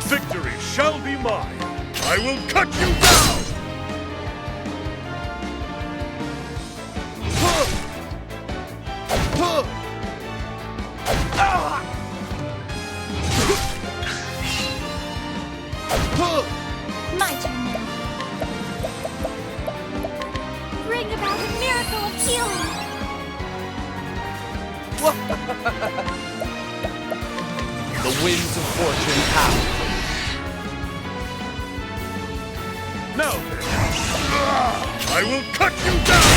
Victory shall be mine. I will cut you down. My turn now. Bring about a miracle of healing. The winds of fortune howl. Now then, I will cut you down.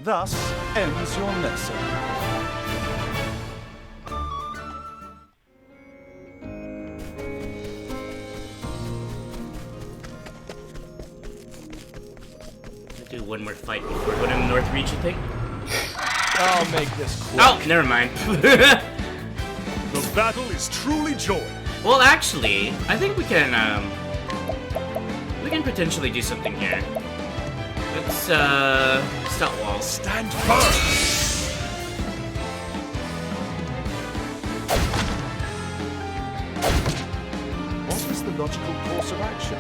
Thus ends your lesson. one more fight before going to the North Reach, I think. I'll make this quick. Oh, never mind. The battle is truly joined. Well, actually, I think we can potentially do something here. Let's, stop wall. Stand firm. What is the logical course of action?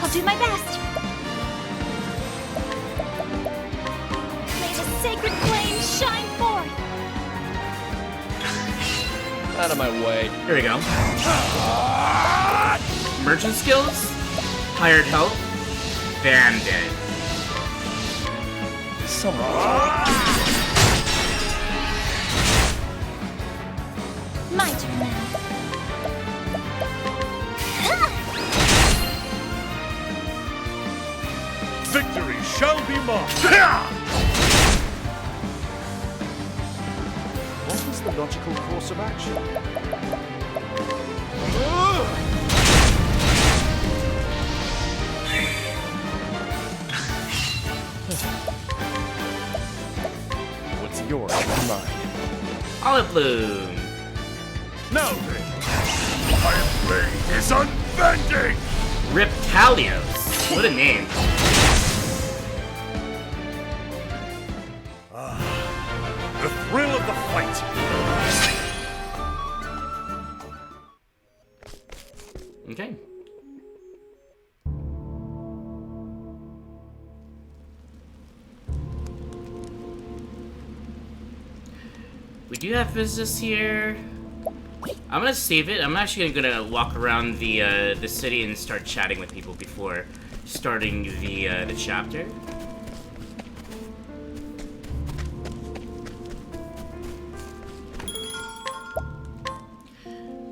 I'll do my best. May the sacred flame shine forth. Out of my way. Here we go. Merchant skills, hired help, bandit. My turn now. Victory shall be mine. What is the logical course of action? What's yours is mine. Olive bloom. Now then, my blade is unbending. Riptalios. What a name. The thrill of the fight. Okay. We do have business here. I'm gonna save it. I'm actually gonna walk around the city and start chatting with people before starting the chapter.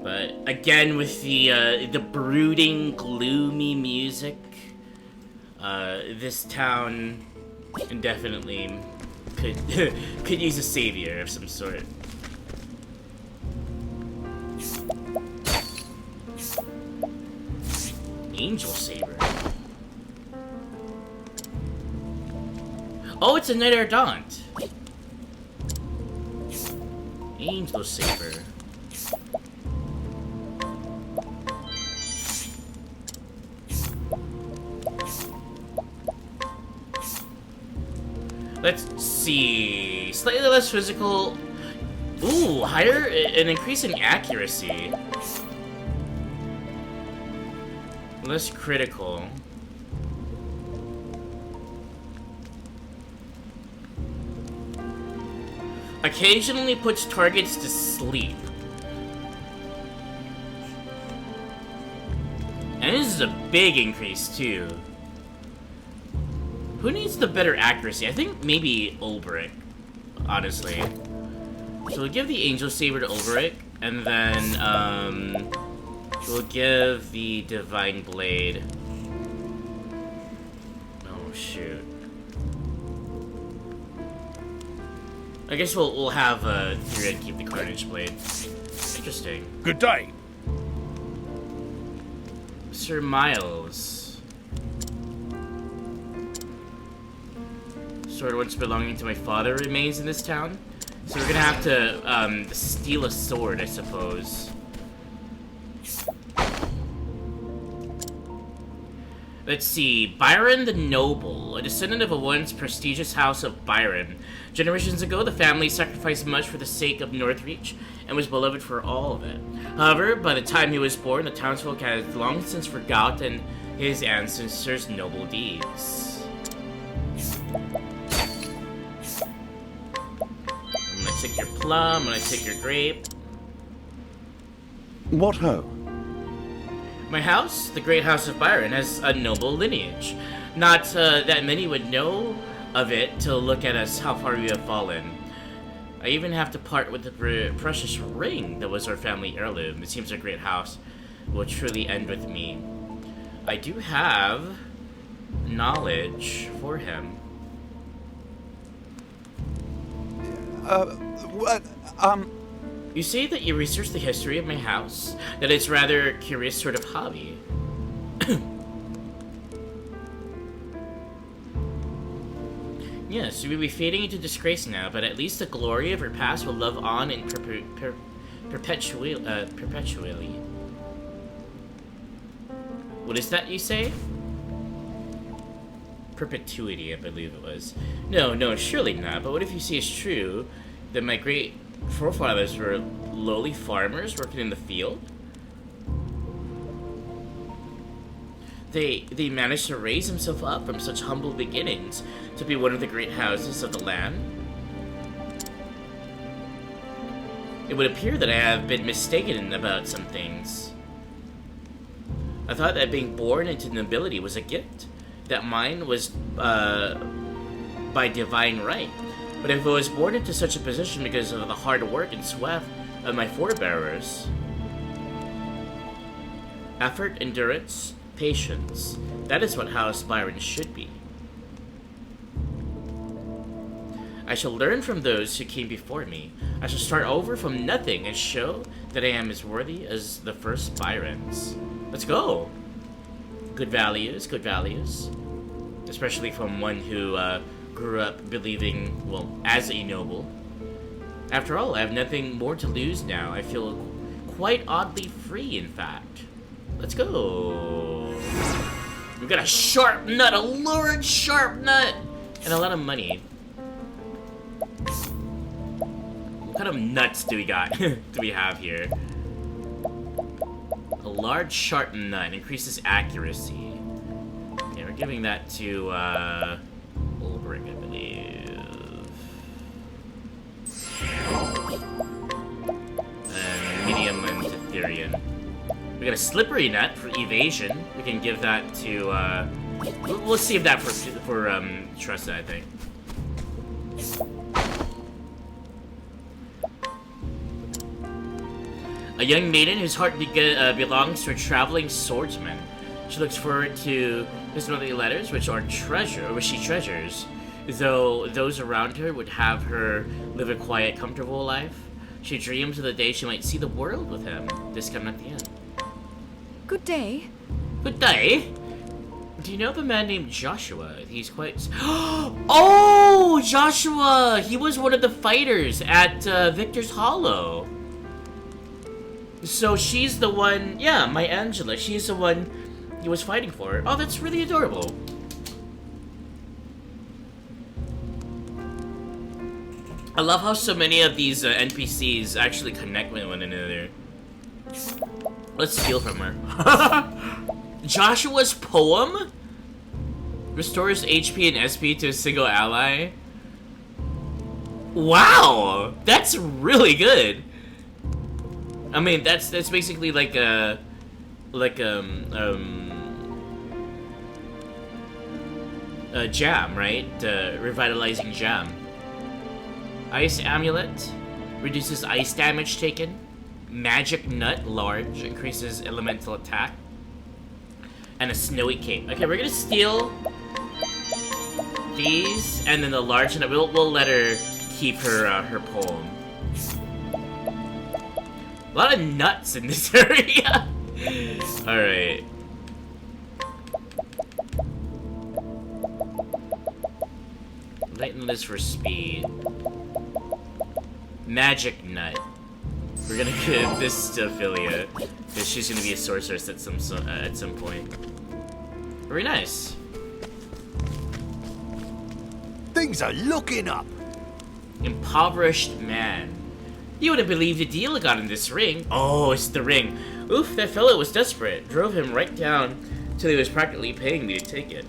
But again, with the brooding, gloomy music, this town definitely could could use a savior of some sort. Angel saber. Oh, it's a Knight Ardent. Angel saber. Let's see. Slightly less physical. Ooh, higher, an increase in accuracy. Less critical. Occasionally puts targets to sleep. And this is a big increase too. Who needs the better accuracy? I think maybe Ulbrich, honestly. So we'll give the Angel Saber to Ulbrich, and then we'll give the Divine Blade. Oh shoot. I guess we'll have Therion keep the Carnage Blade. Interesting. Good day. Sir Miles. Sword once belonging to my father remains in this town. So we're gonna have to steal a sword, I suppose. Let's see. Byron the Noble, a descendant of a once prestigious house of Byron. Generations ago, the family sacrificed much for the sake of Northreach and was beloved for all of it. However, by the time he was born, the townsfolk had long since forgotten his ancestors' noble deeds. I'm gonna take your plum, I'm gonna take your grape. What ho? My house, the great house of Byron, has a noble lineage. Not that many would know of it to look at us how far we have fallen. I even have to part with the precious ring that was our family heirloom. It seems our great house will truly end with me. I do have knowledge for him. What? You say that you research the history of my house, that it's rather curious sort of hobby. Yes, we will be fading into disgrace now, but at least the glory of her past will live on in perpetually. What is that you say? Perpetuity, I believe it was. No, surely not. But what if you see it's true that my great forefathers were lowly farmers working in the field? They managed to raise himself up from such humble beginnings to be one of the great houses of the land. It would appear that I have been mistaken about some things. I thought that being born into nobility was a gift, that mine was by divine right. But if I was born into such a position because of the hard work and sweat of my forebearers, effort, endurance, patience, that is what House Byron should be. I shall learn from those who came before me. I shall start over from nothing and show that I am as worthy as the first Byrons. Let's go! Good values, good values. Especially from one who grew up believing, well, as a noble. After all, I have nothing more to lose now. I feel quite oddly free, in fact. Let's go! We've got a sharp nut, a lurid sharp nut! And a lot of money. What kind of nuts do we got? Do we have here? A large sharp nut increases accuracy. Okay, we're giving that to Ulbrich, I believe. And medium and to Therion. We got a slippery nut for evasion. We can give that to we'll save that for Tressa, I think. A young maiden whose heart belongs to a traveling swordsman. She looks forward to his monthly letters, which she treasures, though those around her would have her live a quiet, comfortable life. She dreams of the day she might see the world with him. This coming at the end. Good day. Good day. Do you know of a man named Joshua? He's quite... Oh! Joshua! He was one of the fighters at Victor's Hollow. So she's the one... Yeah, my Angela. She's the one he was fighting for. Oh, that's really adorable. I love how so many of these NPCs actually connect with one another. Let's steal from her. Joshua's poem restores HP and SP to a single ally. Wow, that's really good. I mean, that's basically like a jam, right? Revitalizing jam. Ice amulet reduces ice damage taken. Magic nut, large, increases elemental attack. And a snowy cape. Okay, we're gonna steal these, and then the large nut. We'll let her keep her poem. A lot of nuts in this area. All right. Lighten this for speed. Magic nut. We're gonna give this to Ophelia, because she's gonna be a sorceress at some point. Very nice. Things are looking up. Impoverished man. You wouldn't believe the deal I got in this ring. Oh, it's the ring. Oof, that fellow was desperate. Drove him right down till he was practically paying me to take it.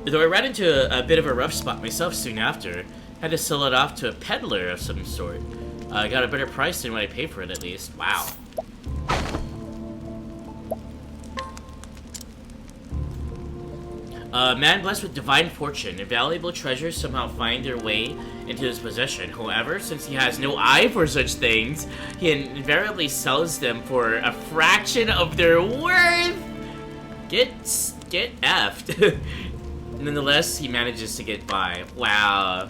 Though I ran into a bit of a rough spot myself soon after, had to sell it off to a peddler of some sort. I got a better price than what I paid for it, at least. Wow. Man blessed with divine fortune, invaluable treasures somehow find their way into his possession. However, since he has no eye for such things, he invariably sells them for a fraction of their worth. Get effed. Nonetheless, he manages to get by. Wow.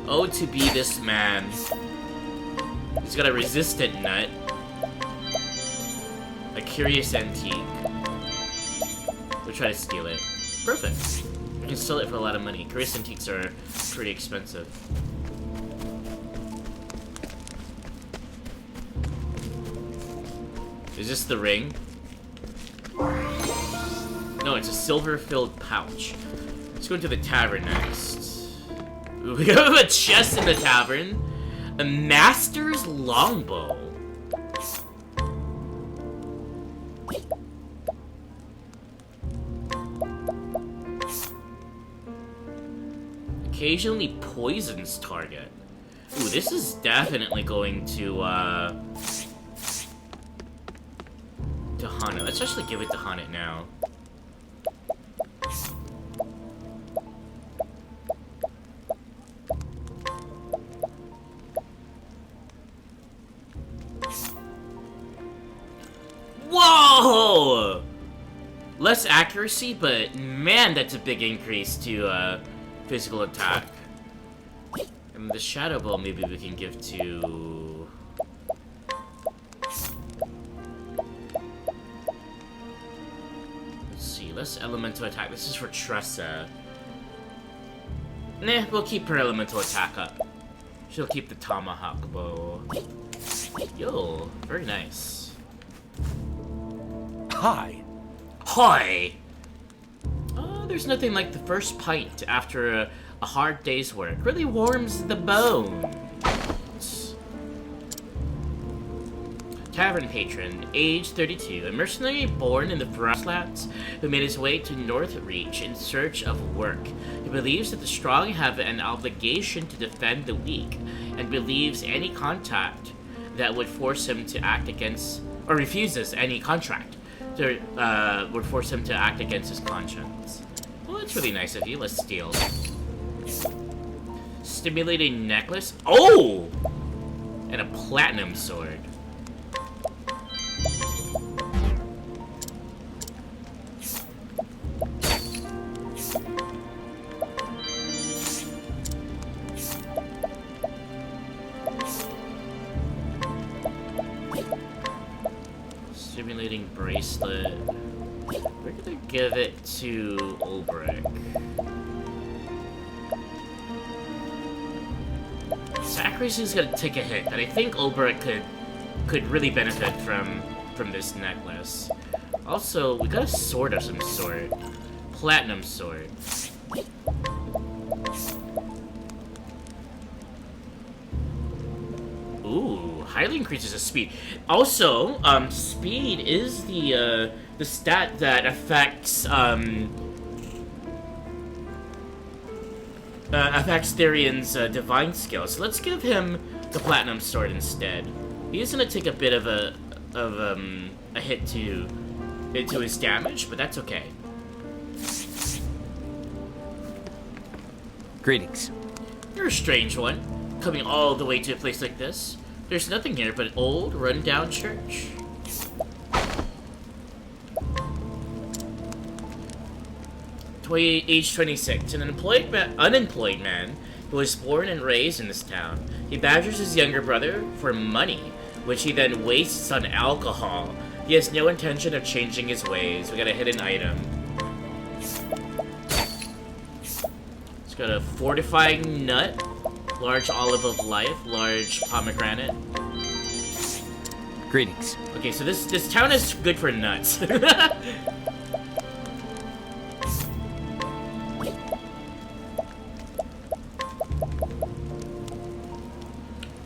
Oh, to be this man. He's got a resistant nut. A curious antique. We'll try to steal it. Perfect. We can sell it for a lot of money. Curious antiques are pretty expensive. Is this the ring? No, it's a silver-filled pouch. Let's go into the tavern next. Ooh, we have a chest in the tavern. A master's longbow. Occasionally poisons target. Ooh, this is definitely going to hunt it. Let's actually give it to hunt it now. Whoa! Less accuracy, but man, that's a big increase to physical attack. And the shadow ball maybe we can give to... Let's see, less elemental attack. This is for Tressa. Nah, we'll keep her elemental attack up. She'll keep the tomahawk bow. Yo, very nice. Hi. Hi! There's nothing like the first pint after a hard day's work. Really warms the bones. Tavern patron, age 32, a mercenary born in the Frostlands who made his way to Northreach in search of work. He believes that the strong have an obligation to defend the weak, and believes any contact that would force him to act against, or refuses any contract that would force him to act against his conscience. Well, that's really nice of you. Let's steal. Stimulating necklace. Oh! And a platinum sword. Stimulating bracelet. We're gonna give it to Ulbrich. Accuracy is gonna take a hit, but I think Ulbrich could really benefit from this necklace. Also, we got a sword of some sort. Platinum sword. Ooh, highly increases his speed. Also, speed is the stat that affects Therion's divine skill. So let's give him the platinum sword instead. He's gonna take a bit of a hit to his damage, but that's okay. Greetings. You're a strange one, coming all the way to a place like this. There's nothing here but an old, run-down church. Age 26, an unemployed man who was born and raised in this town. He badgers his younger brother for money, which he then wastes on alcohol. He has no intention of changing his ways. We got a hidden item. It's got a fortifying nut, large olive of life, large pomegranate. Greetings. Okay, so this town is good for nuts.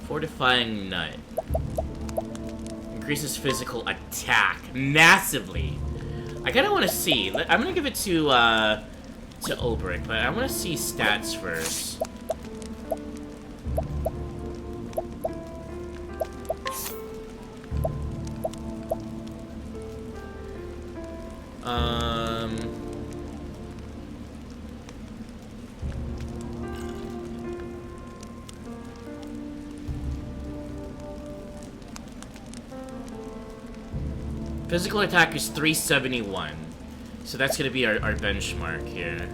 Fortifying nut. Increases physical attack massively. I kinda wanna see. I'm gonna give it to Ulbrich, but I wanna see stats first. Physical attack is 371. So that's gonna be our benchmark here.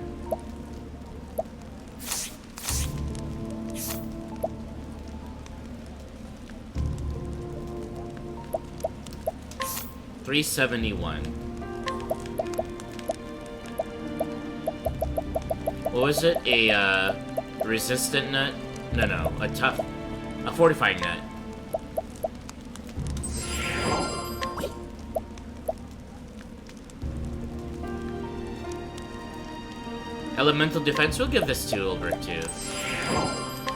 371. What was it? A resistant nut? No, a fortifying nut. Elemental defense, we'll give this to over to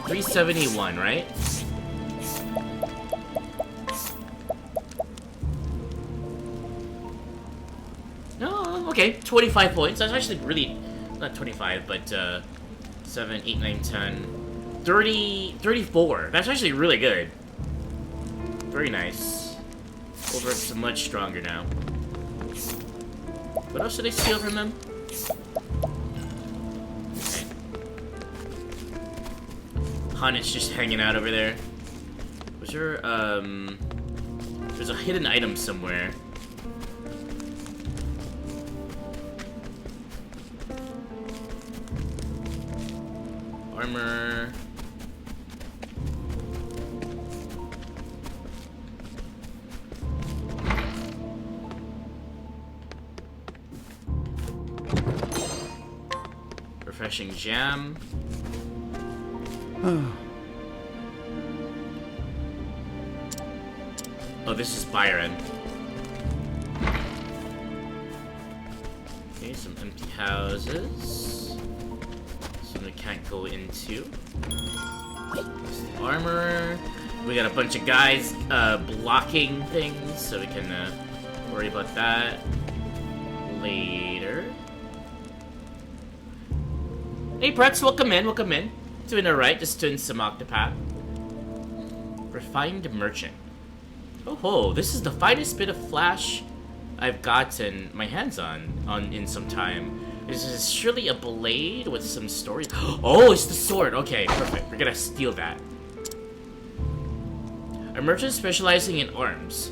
371, right? No, okay, 25 points. That's actually really, not 25, but 7, 8, 9, 10, 30, 34. That's actually really good. Very nice. Overup's much stronger now. What else did I steal from him? Hanet's just hanging out over there. Was there, there's a hidden item somewhere. Armor. Refreshing jam. Oh, this is Byron. Okay, some empty houses. Some we can't go into. There's the armor. We got a bunch of guys blocking things, so we can worry about that later. Hey, Pretz, welcome in, welcome in. Doing alright, just doing some Octopath. Refined Merchant. Oh ho, this is the finest bit of flash I've gotten my hands on in some time. This is surely a blade with some story. Oh, it's the sword. Okay, perfect. We're gonna steal that. A merchant specializing in arms.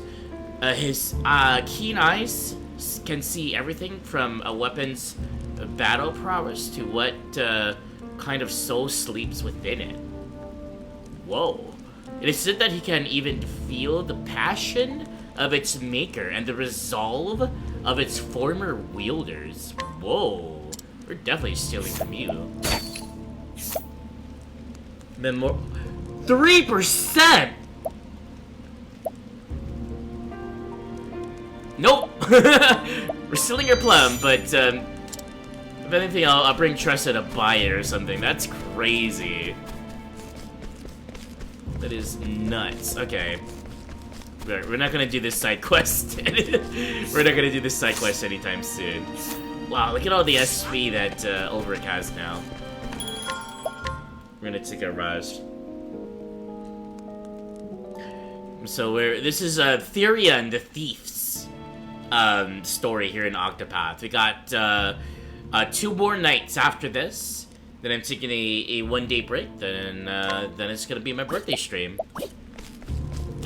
His keen eyes can see everything from a weapon's battle prowess to what kind of soul sleeps within it. Whoa. It is said that he can even feel the passion of its maker and the resolve of its former wielders. Whoa. We're definitely stealing from you. 3%! Nope! We're stealing your plum, but if anything, I'll bring Tressa to buy it or something. That's crazy. That is nuts. Okay. We're not gonna do this side quest. We're not gonna do this side quest anytime soon. Wow, look at all the SP that Ulrich has now. We're gonna take a rush. So this is Therion the Thief's story here in Octopath. We got 2 more nights after this. Then I'm taking a one-day break. Then it's gonna be my birthday stream.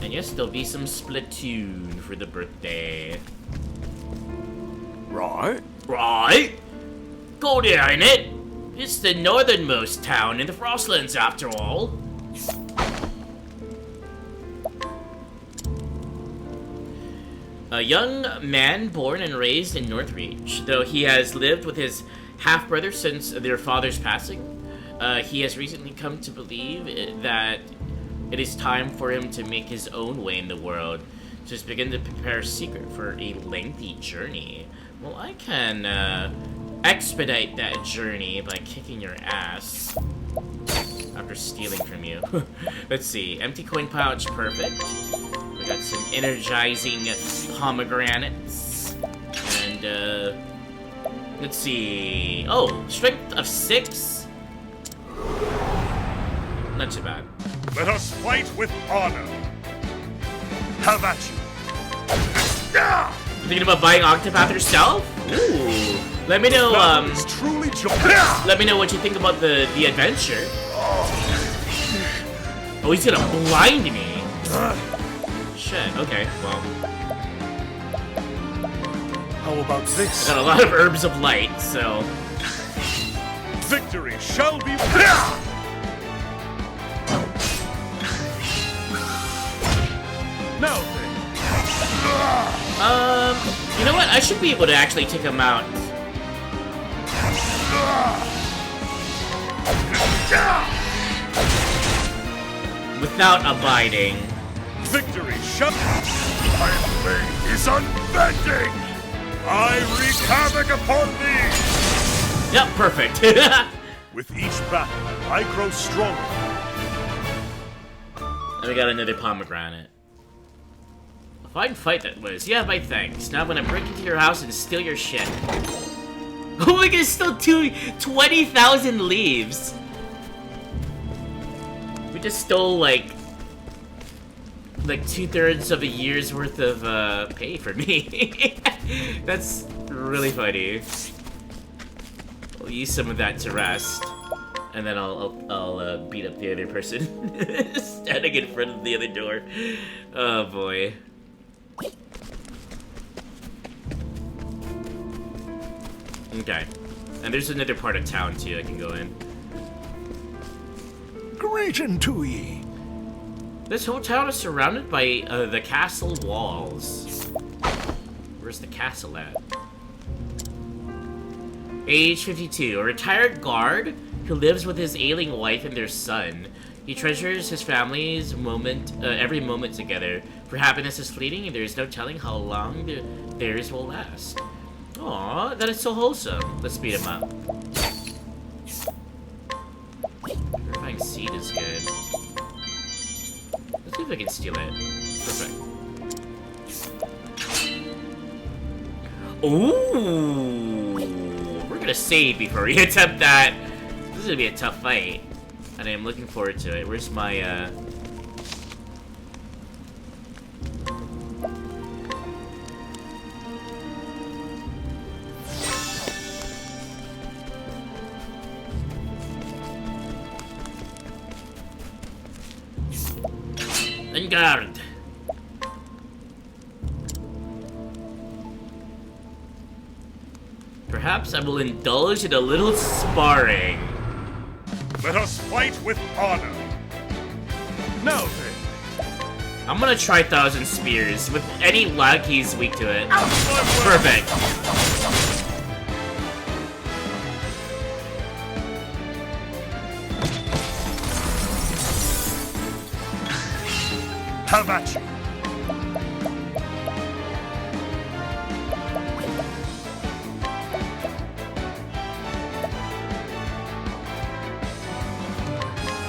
And yes, there'll be some Splatoon for the birthday. Right? Right? Go there, ain't it? It's the northernmost town in the Frostlands, after all. A young man born and raised in Northreach, though he has lived with his half-brother since their father's passing, he has recently come to believe that it is time for him to make his own way in the world. So he's begun to prepare a secret for a lengthy journey. Well, I can expedite that journey by kicking your ass after stealing from you. Let's see, empty coin pouch, perfect. We got some energizing pomegranates, and let's see. Oh, strength of 6. Not too bad. Let us fight with honor. Have at you. Thinking about buying Octopath yourself? Ooh. Let me know. Truly let me know what you think about the adventure. Oh, he's gonna blind me. Shit. Okay. Well. How about this? I got a lot of herbs of light, so. Victory shall be. Now then. I should be able to actually take him out. Without abiding. Victory shut. My blade is unbending. I wreak havoc upon thee. Yep, perfect. With each battle, I grow stronger. And we got another pomegranate. A fine fight that was. Yeah, my thanks. Now I'm gonna break into your house and steal your shit. Oh my god, still 20,000 leaves. We just stole like 2/3 of a year's worth of pay for me. That's really funny. I'll use some of that to rest, and then I'll beat up the other person standing in front of the other door. Oh boy. Okay, and there's another part of town too I can go in. Greeting to ye. This whole town is surrounded by the castle walls. Where's the castle at? Age 52, a retired guard who lives with his ailing wife and their son. He treasures his family's every moment together. For happiness is fleeting, and there is no telling how long theirs will last. Aw, that is so wholesome. Let's speed him up. Purifying seed is good. Let's see if I can steal it. Perfect. Ooh, we're gonna save before we attempt that. This is gonna be a tough fight, and I am looking forward to it. Where's my guard? Perhaps I will indulge in a little sparring. Let us fight with honor. Now then. I'm gonna try 1,000 spears. With any luck, he's weak to it. Perfect. Have at you.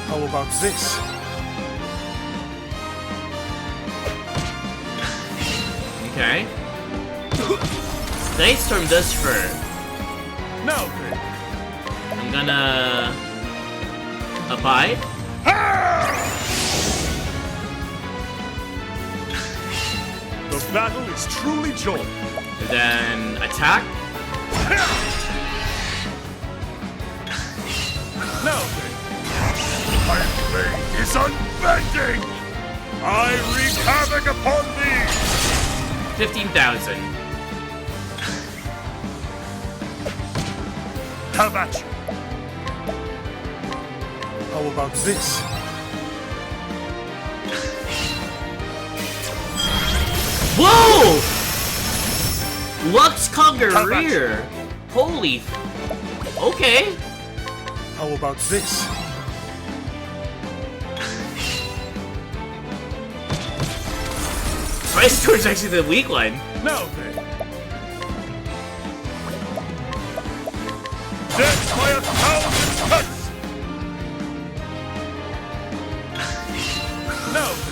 How about this? Okay. Night Storm does fur. Now then. I'm gonna abide. The battle is truly joy. And then attack. Now then. My blade is unbending. I wreak havoc upon thee. 15,000. Have at you. How about this? Whoa! Lux Conqueror. Holy. Okay. How about this? Spice Storm's actually the weak one. Now then. Death by 1,000 cuts. Now then.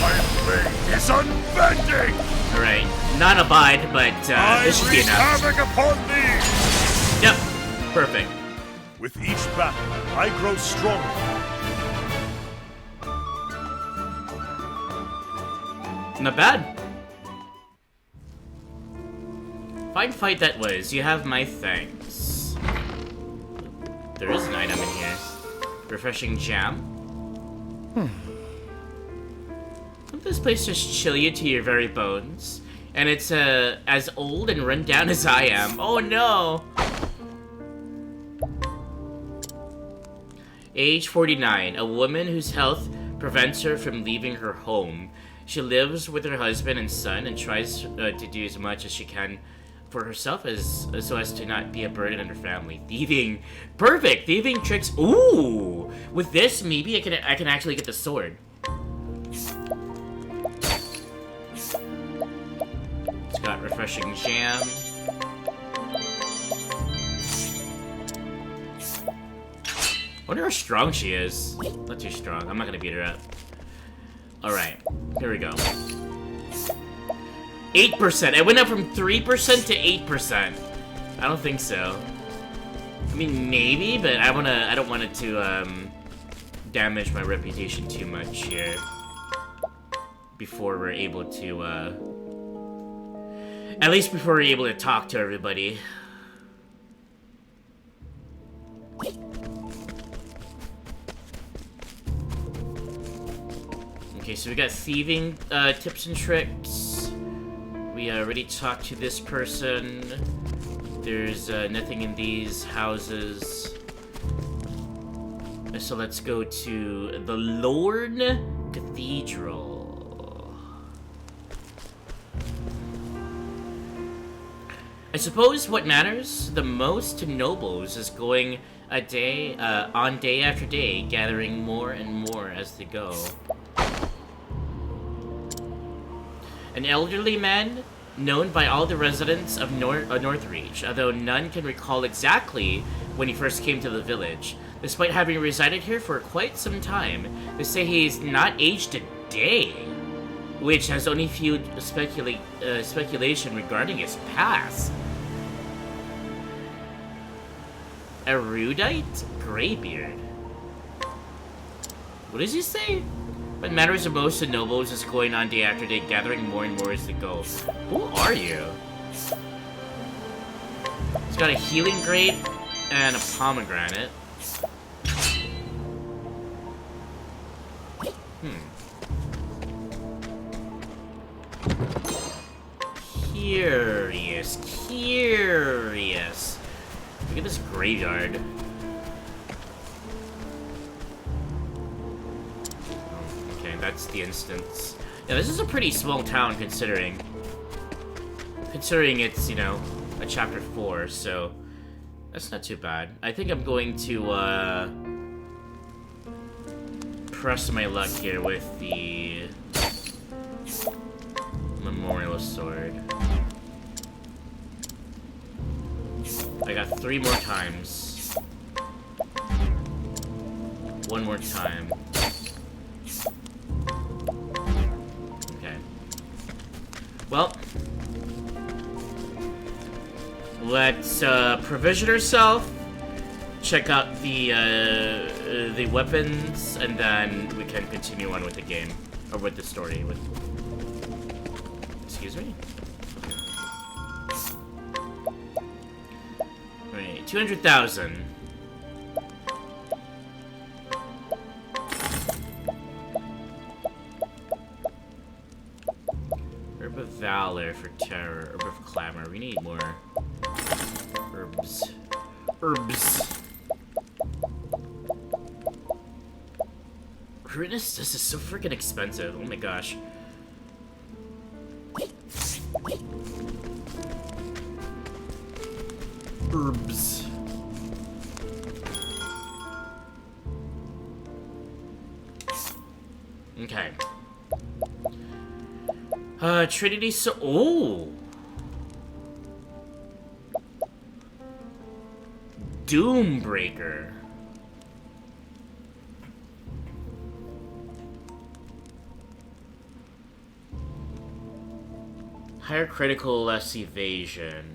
My blade is unbending! Alright, not abide, but this should be enough. Havoc upon thee! Yep, perfect. With each battle, I grow stronger. Not bad. Fine fight that was. You have my thanks. There is an item in here. Refreshing jam. Won't this place just chill you to your very bones? And it's as old and run down as I am. Oh no! Age 49. A woman whose health prevents her from leaving her home. She lives with her husband and son and tries to do as much as she can for herself so as to not be a burden on her family. Thieving. Perfect! Thieving tricks. Ooh! With this, maybe I can actually get the sword. It's got refreshing jam. I wonder how strong she is. Not too strong. I'm not gonna beat her up. Alright, here we go. 8%. It went up from 3% to 8%. I don't think so. I mean, maybe, but I don't want it to damage my reputation too much here. Before we're able to, at least before we're able to talk to everybody. Okay, so we got thieving tips and tricks. We already talked to this person. There's nothing in these houses. So let's go to the Lorne Cathedral. I suppose what matters the most to nobles is going a day on day after day, gathering more and more as they go. An elderly man known by all the residents of Northreach, although none can recall exactly when he first came to the village. Despite having resided here for quite some time, they say he's not aged a day, which has only fueled speculation regarding his past. Erudite Greybeard. What does he say? What matters the most to nobles is going on day after day, gathering more and more as they go. Who are you? It's got a healing grape and a pomegranate. Curious. Look at this graveyard. Okay, that's the instance. Yeah, this is a pretty small town considering it's, you know, a chapter 4, so that's not too bad. I think I'm going to press my luck here with the Memorial Sword. I got 3 more times. 1 more time. Okay. Well, let's provision ourselves, check out the weapons, and then we can continue on with the game, or with the story. Excuse me? Wait, 200,000. Herb of Valor for Terror, Herb of Clamor. We need more herbs. Goodness, this is so freaking expensive. Oh my gosh. Herbs. Okay. Trinity oh! Doombreaker. Higher critical, less evasion.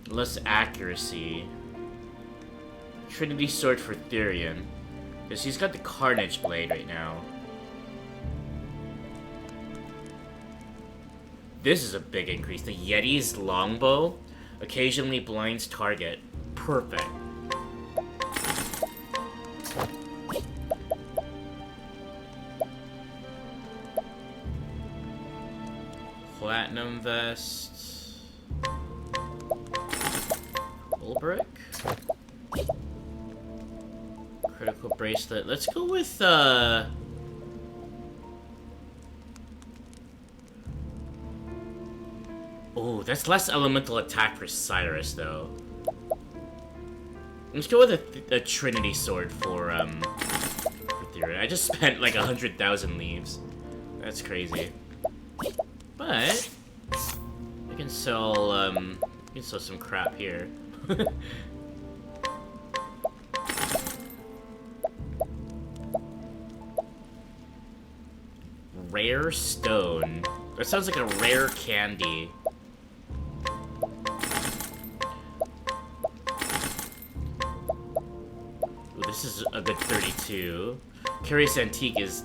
Less accuracy. Trinity Sword for Therion. Because he's got the Carnage Blade right now. This is a big increase. The Yeti's Longbow occasionally blinds target. Perfect. Platinum Vest. Bullbrick? Ankle bracelet. Let's go with, Oh, that's less elemental attack for Cyrus, though. Let's go with a Trinity Sword for Therion. I just spent like 100,000 leaves. That's crazy. But I can sell some crap here. Rare stone. That sounds like a rare candy. Ooh, this is a good 32. Curious Antique is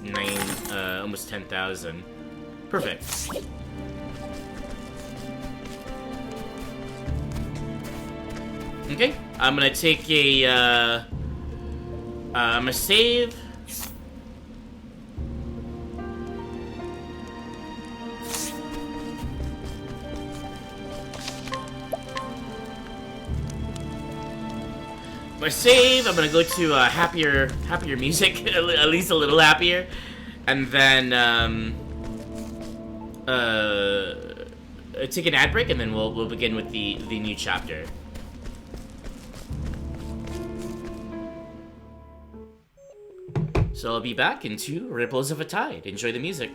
almost 10,000. Perfect. Okay, I'm gonna take a, I'm gonna save. My save, I'm gonna go to happier music, at least a little happier, and then take an ad break, and then we'll begin with the new chapter. So I'll be back in 2 Ripples of a Tide. Enjoy the music.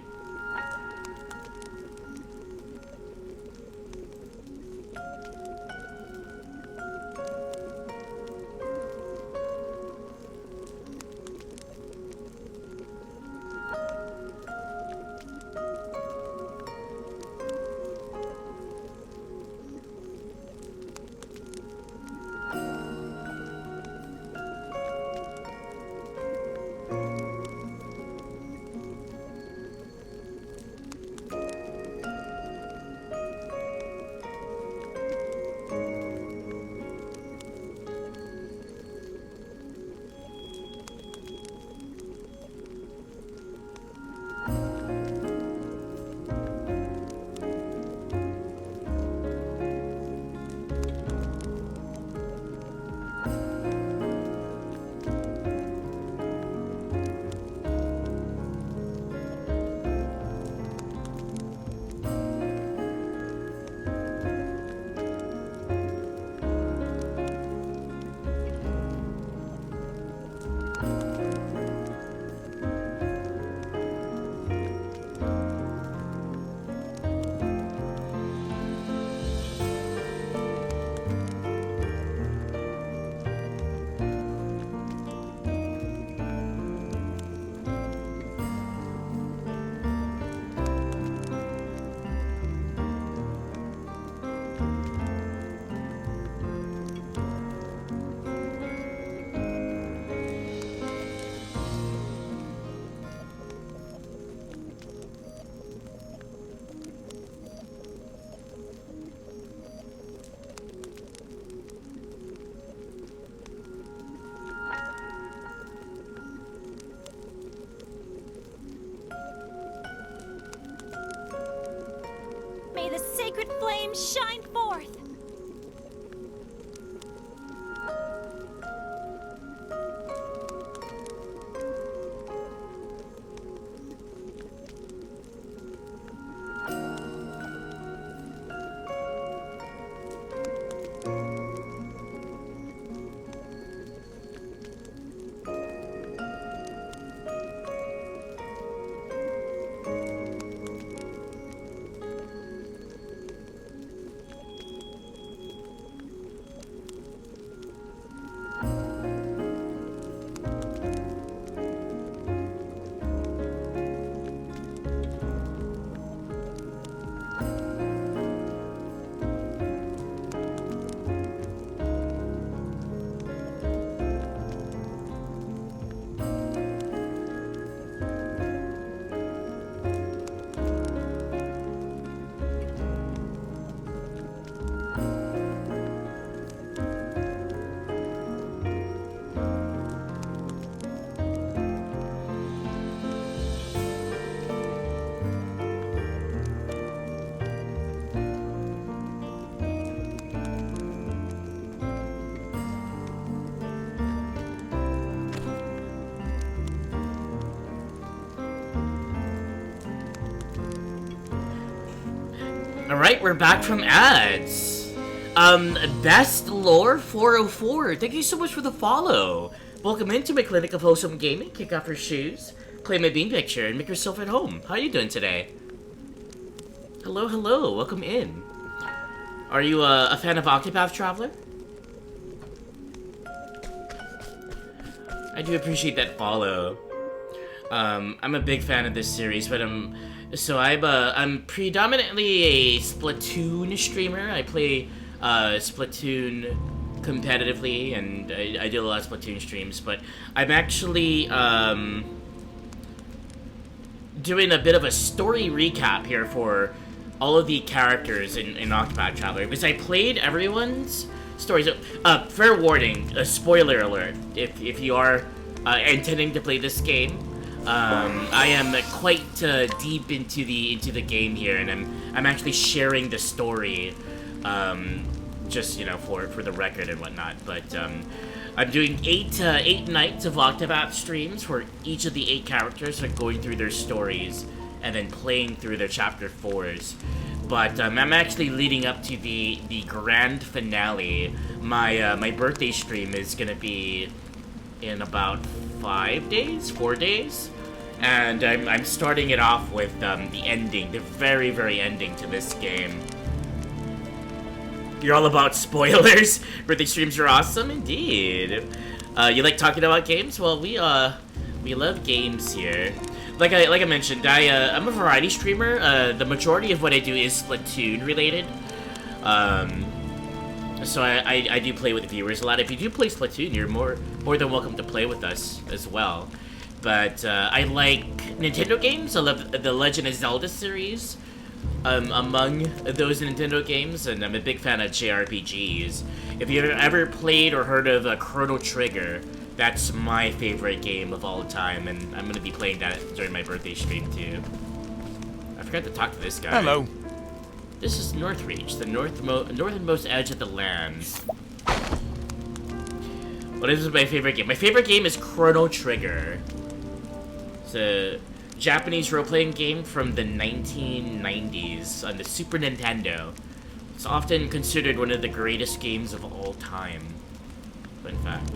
May the sacred flame shine forth! Alright, we're back from ads. Best Lore 404, thank you so much for the follow. Welcome into my clinic of wholesome gaming. Kick off your shoes, claim a bean picture, and make yourself at home. How are you doing today? Hello, hello, welcome in. Are you a fan of Octopath Traveler? I do appreciate that follow. I'm a big fan of this series, but I'm predominantly a Splatoon streamer. I play Splatoon competitively, and I do a lot of Splatoon streams, but I'm actually doing a bit of a story recap here for all of the characters in Octopath Traveler, because I played everyone's stories. Fair warning, a spoiler alert, if you are intending to play this game. I am quite deep into the game here, and I'm actually sharing the story, just, you know, for the record and whatnot. But I'm doing eight Nights of Octopath streams for each of the 8 characters, so going through their stories and then playing through their chapter 4s. But I'm actually leading up to the grand finale. My birthday stream is gonna be in about 4 days, and I'm starting it off with the ending, the very, very ending to this game. You're all about spoilers. Birthday streams are awesome, indeed. You like talking about games? Well, we love games here. Like I mentioned, I'm a variety streamer. The majority of what I do is Splatoon related. So I do play with viewers a lot. If you do play Splatoon, you're more than welcome to play with us as well. But I like Nintendo games. I love the Legend of Zelda series, among those Nintendo games, and I'm a big fan of JRPGs. If you've ever played or heard of Chrono Trigger, that's my favorite game of all time, and I'm gonna be playing that during my birthday stream too. I forgot to talk to this guy. Hello. This is Northreach, the northernmost edge of the land. What is my favorite game? My favorite game is Chrono Trigger. It's a Japanese role-playing game from the 1990s on the Super Nintendo. It's often considered one of the greatest games of all time. Fun fact.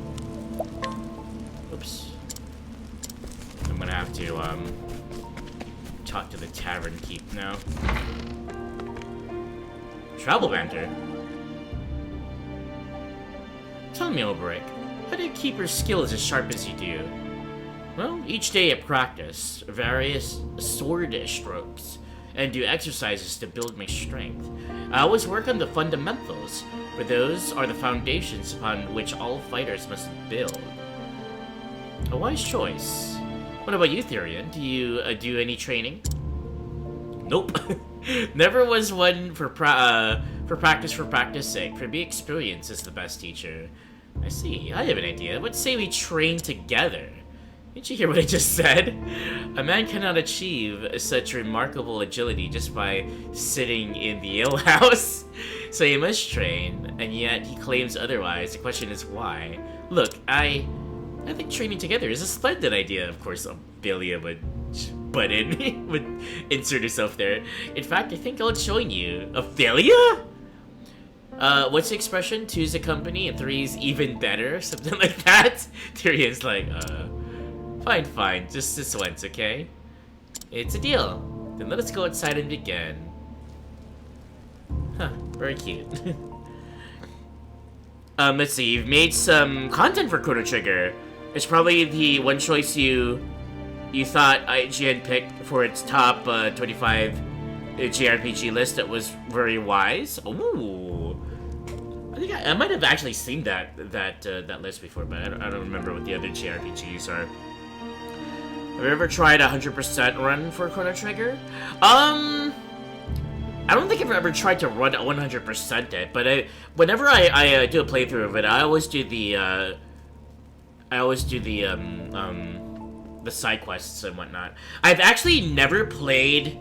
Oops. I'm gonna have to talk to the tavern keep now. Travel banter. Tell me, Ulbrich, how do you keep your skills as sharp as you do? Well, each day I practice various sword strokes and do exercises to build my strength. I always work on the fundamentals, for those are the foundations upon which all fighters must build. A wise choice. What about you, Therion? Do you do any training? Nope. Never was one for practice sake. For me, experience is the best teacher. I see. I have an idea. Let's say we train together. Didn't you hear what I just said? A man cannot achieve such remarkable agility just by sitting in the alehouse. So he must train, and yet he claims otherwise. The question is why? Look, I think training together is a splendid idea. Of course, Ophelia would butt in, would insert herself there. In fact, I think I'll join you. Ophelia? What's the expression? 2's a company and 3's even better? Something like that? Tyrion's like, fine, just this once, okay? It's a deal. Then let us go outside and begin. Huh, very cute. Let's see, you've made some content for Chrono Trigger. It's probably the one choice you thought IGN picked for its top 25 JRPG list that was very wise. Ooh. I think I might have actually seen that list before, but I don't remember what the other JRPGs are. Have you ever tried a 100% run for Chrono Trigger? I don't think I've ever tried to run 100% it, but whenever I do a playthrough of it, I always do the side quests and whatnot. I've actually never played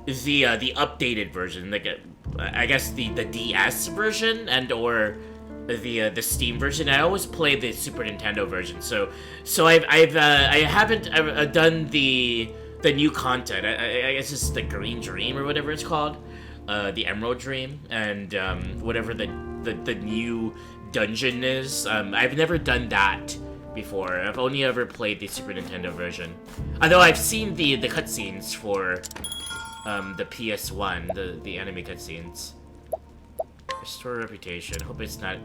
the updated version, like I guess the DS version and or the Steam version. I always play the Super Nintendo version, so I haven't done the new content. I guess it's the Green Dream or whatever it's called. the Emerald Dream and whatever the new dungeon is. I've never done that before. I've only ever played the Super Nintendo version. Although I've seen the cutscenes for the PS1, the anime cutscenes. Restore reputation. Hope it's not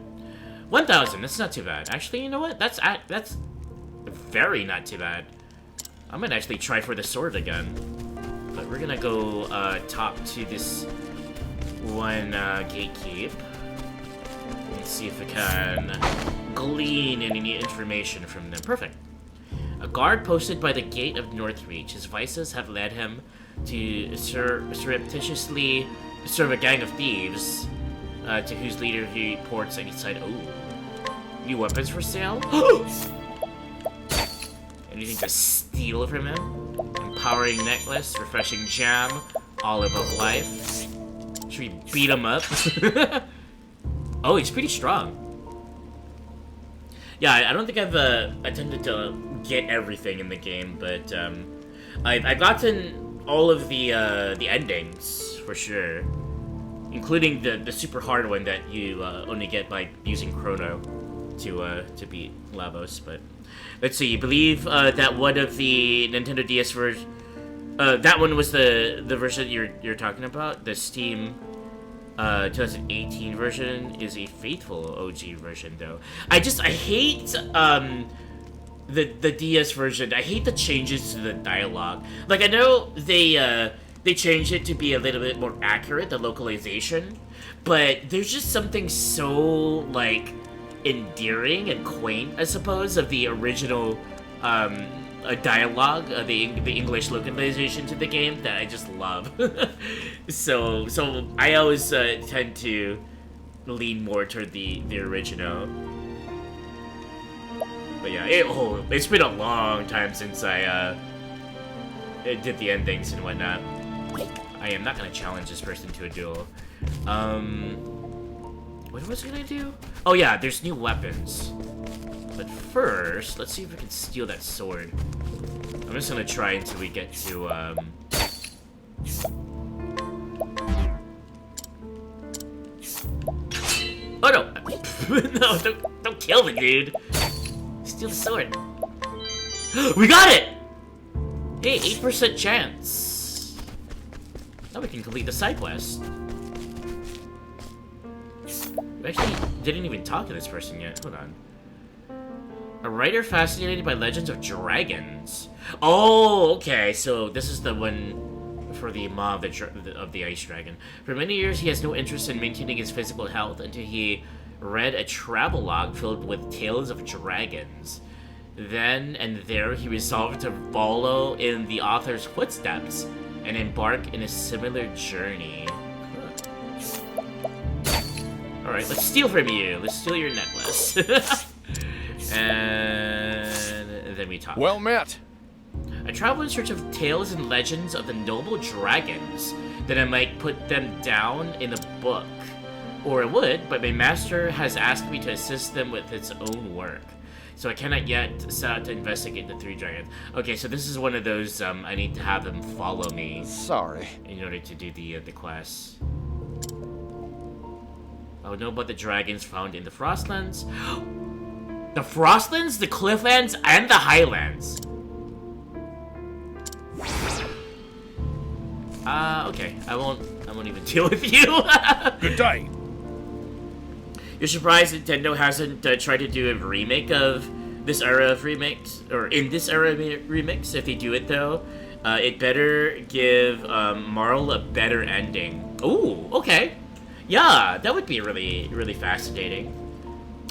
1,000. That's not too bad. Actually, you know what? That's very not too bad. I'm gonna actually try for the sword again. But we're gonna go talk to this one gatekeep. Let's see if we can glean any information from them. Perfect. A guard posted by the gate of Northreach. His vices have led him to surreptitiously serve a gang of thieves, to whose leader he reports any side. Oh, new weapons for sale? Anything to steal from him? Empowering necklace, refreshing jam, olive of life. Should we beat him up? Oh, he's pretty strong. Yeah, I don't think I've attempted to get everything in the game, but I've gotten all of the endings for sure, including the super hard one that you only get by using Chrono to beat Lavos. But let's see. I believe that one of the Nintendo DS version, that one was the version you're talking about. The Steam 2018 version is a faithful OG version, though. I hate the DS version. I hate the changes to the dialogue. Like, I know they changed it to be a little bit more accurate, the localization, but there's just something so like endearing and quaint, I suppose, of the original dialogue, the English localization to the game that I just love. so I always tend to lean more toward the original. But yeah, it's been a long time since I did the endings and whatnot. I am not gonna challenge this person to a duel. What was I gonna do? Oh yeah, there's new weapons. But first, let's see if we can steal that sword. I'm just gonna try until we get to, Oh no! No, don't kill me, dude! Steal the sword. We got it! Hey, 8% chance. Now we can complete the side quest. We actually didn't even talk to this person yet. Hold on. A writer fascinated by legends of dragons. Oh, okay. So this is the one for the maw of the ice dragon. For many years, he has no interest in maintaining his physical health until he read a travelogue filled with tales of dragons. Then and there, he resolved to follow in the author's footsteps and embark in a similar journey. Alright, let's steal from you. Let's steal your necklace. And then we talk. Well met. I travel in search of tales and legends of the noble dragons, that I might put them down in a book. Or I would, but my master has asked me to assist them with its own work. So I cannot yet set out to investigate the three dragons. Okay, so this is one of those, I need to have them follow me. Sorry. In order to do the quest. I would know about the dragons found in the Frostlands. The Frostlands, the Clifflands, and the Highlands. Okay. I won't even deal with you. Good day. You're surprised Nintendo hasn't tried to do a remake of this era of remakes, or in this era of remakes. If they do it though, it better give Marl a better ending. Ooh, okay. Yeah, that would be really, really fascinating.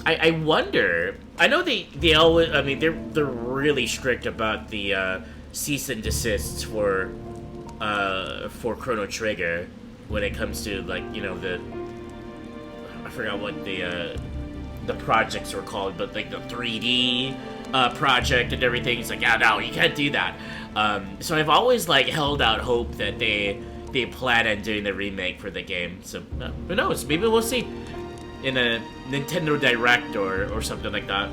I wonder. I know they always. I mean, they're really strict about the cease and desists for Chrono Trigger when it comes to, like, you know, I forgot what the projects were called, but like the 3D project and everything. It's like, yeah, no, you can't do that. So I've always like held out hope that they plan on doing the remake for the game. So who knows? Maybe we'll see in a Nintendo Direct or something like that.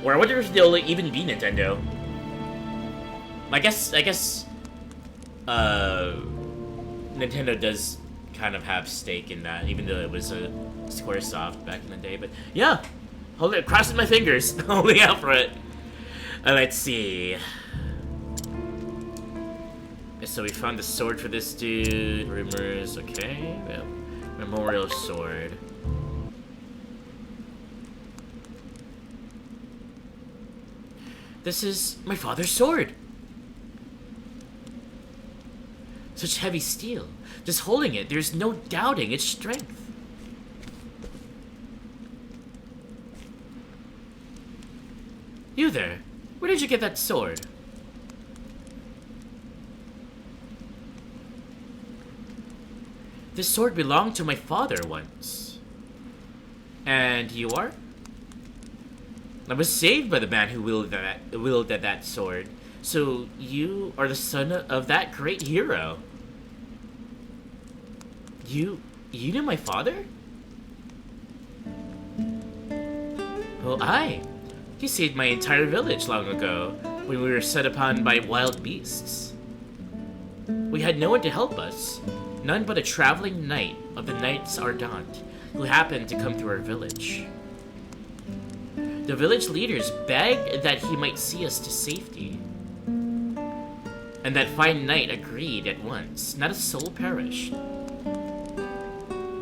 Or I wonder if they'll even be Nintendo does kind of have stake in that, even though it was a Squaresoft back in the day. But yeah, crossing my fingers, holding out for it. Let's see. So we found the sword for this dude. Rumors, okay. Well, memorial sword. This is my father's sword. Such heavy steel. Just holding it, there's no doubting its strength. You there. Where did you get that sword? This sword belonged to my father once. And you are? I was saved by the man who wielded that sword. So you are the son of that great hero. You knew my father? Well, aye. He saved my entire village long ago, when we were set upon by wild beasts. We had no one to help us, none but a traveling knight of the Nights of Octopath, who happened to come through our village. The village leaders begged that he might see us to safety. And that fine knight agreed at once, not a soul perished.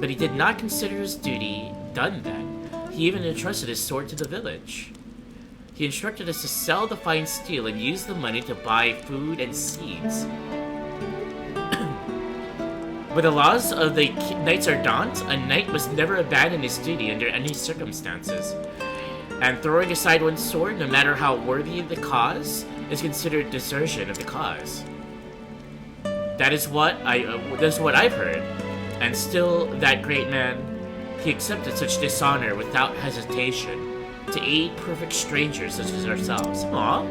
But he did not consider his duty done then. He even entrusted his sword to the village. He instructed us to sell the fine steel and use the money to buy food and seeds. By the laws of the Nights of Octopath, a knight must never abandon his duty under any circumstances. And throwing aside one's sword, no matter how worthy the cause, is considered desertion of the cause. That's what I've heard. And still, that great man, he accepted such dishonor without hesitation to aid perfect strangers such as ourselves. Aww.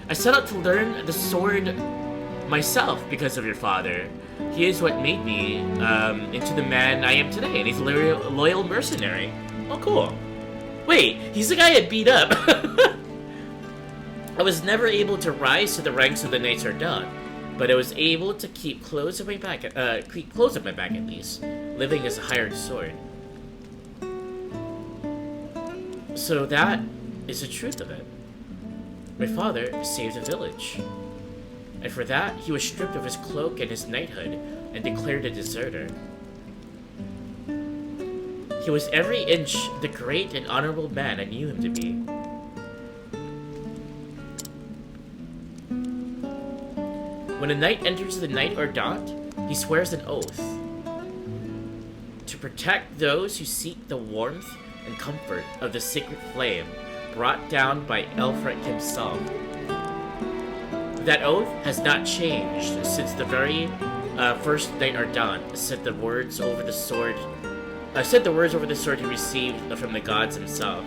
I set out to learn the sword myself because of your father. He is what made me into the man I am today, and he's a loyal mercenary. Oh, cool. Wait, he's the guy I beat up. I was never able to rise to the ranks of the Nights of Octopath, but I was able to keep close at my back, at least, living as a hired sword. So that is the truth of it. My father saved a village, and for that he was stripped of his cloak and his knighthood and declared a deserter. He was every inch the great and honorable man I knew him to be. When a knight enters the Night of Octopath, he swears an oath to protect those who seek the warmth and comfort of the sacred flame brought down by Elfric himself. That oath has not changed since the very first Night of Octopath said the words over the sword he received from the gods himself.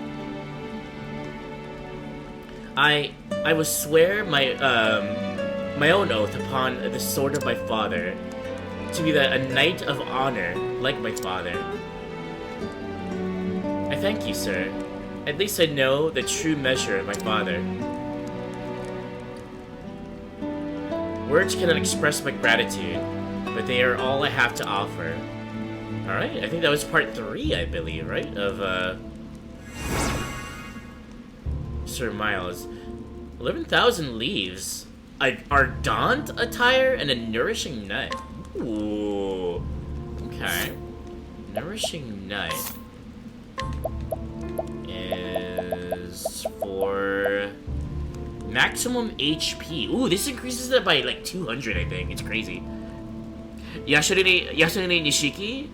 I will swear my own oath upon the sword of my father, to be a knight of honor like my father. I thank you, sir. At least I know the true measure of my father. Words cannot express my gratitude, but they are all I have to offer. Alright, I think that was part 3, I believe, right? Of, Sir Miles. 11,000 leaves. Ardent attire and a nourishing nut. Ooh. Okay. Nourishing nut is for maximum HP. Ooh, this increases it by like 200, I think. It's crazy. Yasunori Nishiki